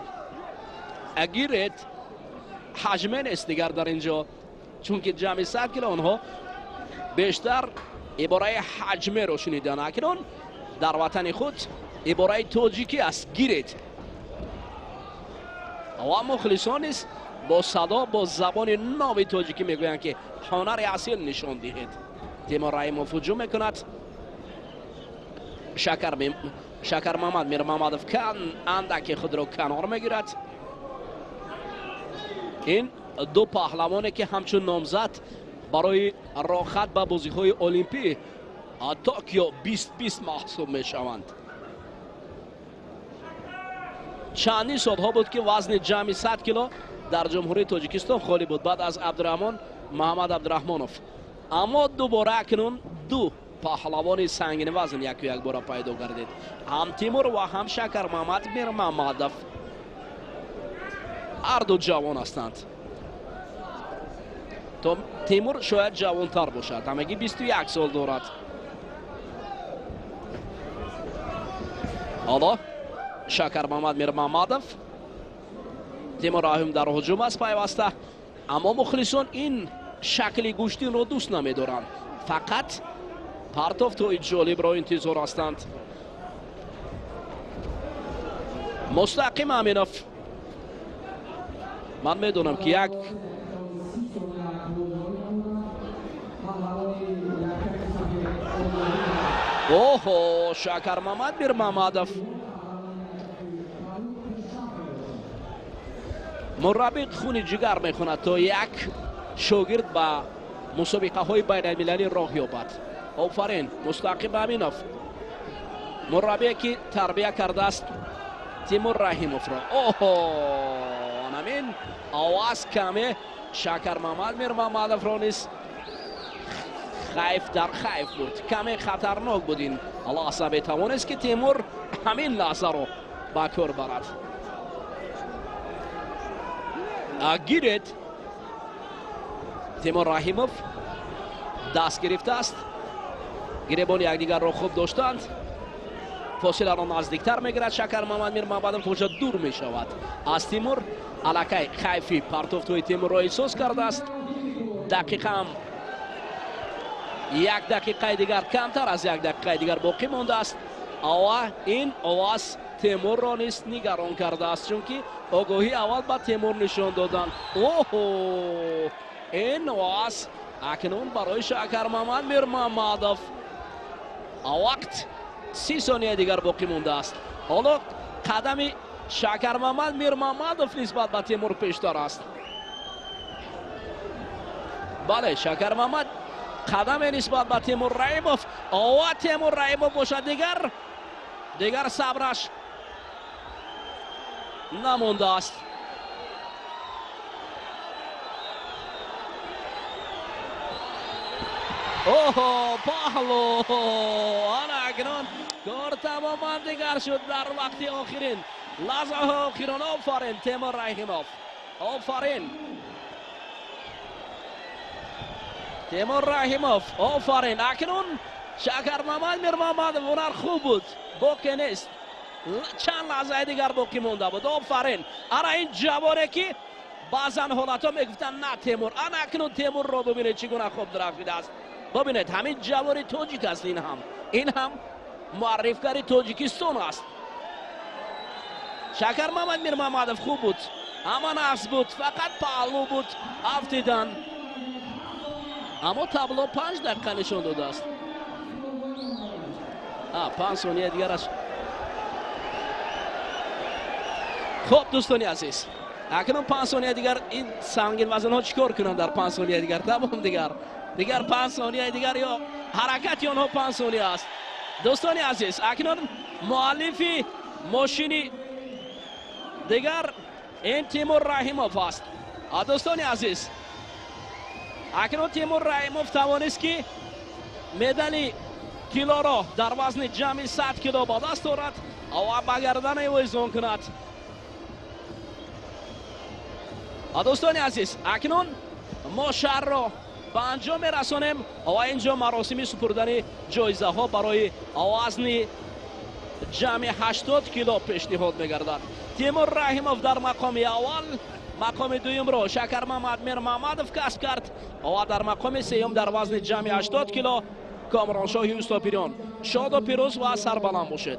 اگرت حجمه نیست دیگر در اینجا، چون که جمعی 100 کیلو آنها بیشتر عباره حجمه رو شنیدن. اکنون در وطن خود عباره تاجیکی است گیرید. و مخلصان است با صدا با زبان نامی تاجیکی میگویند که هنر اصیل نشان دهید. تیمور رحیمov هجوم میکند. شکر محمد میر محمدov اندک خود را کنار میگیرد. این دو پهلوانی که همچون نامزد برای راحت به بازی های المپی توکیو 2020 محسوب می شوند. چندین سالها بود که وزن جمعی 100 کیلو در جمهوری تاجیکستان خالی بود بعد از عبدالرحمن محمد عبدالرحمنov. اما دوباره اکنون دو پهلوان سنگین وزن یک بار پیدا گردید. هم تیمور و هم شکر محمد میر محمدov هر دو جوان هستند. تیمور شاید جوانتر باشد، همگی 21 سال دارد. حالا شکر محمد میر محمدov تیمور رحیم در هجوم است پیوسته. اما مخلصان این شکل گوشتین رو دوست نمیدارند، فقط پرتاف توی جالب را انتظار هستند. مستقیم امینov من میدونم که یک اوه شکر محمد میر محمدov مربی خون جگر میخوند تا یک شاگرد با مسابقه های بین المللی راه یابد. آفرین مستقیم امینov مربی که تربیت کرده است تیمور رحیمov را. اوه همین آواز کمه شکر محمد میر محمدov را نیست. خیف در خیف بود، کمی خطرناک بود. این لحظه توانست که تیمور همین لحظه رو با کار برد. گیرید تیمور رحیمov دست گرفته است. گریبان یکدیگر را خوب داشتند. فاصله را نزدیکتر میگیرد. شکر محمد میر محمدov کجا دور می شود از تیمور. الکی خیفی پرتاف توی تیمور را احساس کرده است. دقیقه هم یک دقیقه دیگر کمتر از یک دقیقه دیگر باقی مانده است. این آواز تیمور را نیست نگران کرده است، چون که آگاهی اول با تیمور نشان دادن. اوه این آواز اکنون برای شکر محمد میر محمدov وقت 30 ثانیه دیگر باقی مانده است. حالا قدم شکر محمد میر محمدov نسبت به تیمور پیشتر است. بله شکر محمد قدم نسبت به تیمور رحیمov تیمور رحیمov باشد دیگر صبرش نمانده است. اوه پهلوان اکنون کار تماما دیگر شد در وقت آخرین لحظه آخرین. آفرین تیمور رحیموف، آفرین تیمور رحیموف، آفرین. اکنون شکر محمد میر محمد هنر خوب بود، باقی نیست، چند لحظه دیگر باقی مونده بود. آفرین. آره این جوانه که بعضا حالت ها میگفتن نه تیمور، انا اکنون تیمور رو ببینید چگونه خوب درخشیده است. ببینید همین جوان تاجیک است، این هم معرفکاری تاجیکستان است. شکر محمد میر محمدов خوب بود، اما نقص بود، فقط پهلو بود افتیدن، اما تابلو 5 دقیقه نشان داده است. 5 ثانیه دیگرش. خب دوستان عزیز، اکنون 5 ثانیه دیگر این سنگین وزن ها چیکار کنند در 5 ثانیه دیگر؟ تمام دیگر 5 ثانیه دیگر یا حرکت آنها 5 ثانیه است. دوستان عزیز اکنون مؤلفی ماشینی دیگر این تیمور رحیموف است. دوستان عزیز اکنون تیمور رحیموف توانست که مدال کیلو را در وزن جمعی 100 کیلو با دست دارد و به گردن وزن کند. دوستان عزیز اکنون ما شهر را به انجام رسانیم و اینجا مراسم سپردن جایزه ها برای وزن جمع 80 کیلو پیشنهاد میگردد. تیمور رحیموف در مقام اول، مقام دوم را شکر محمد میر محمدов کسب کرد و در مقام سوم در وزن جمع 80 کیلو کامرانشاه یوسف پیران. شاد و پیروز و سربلند باشید.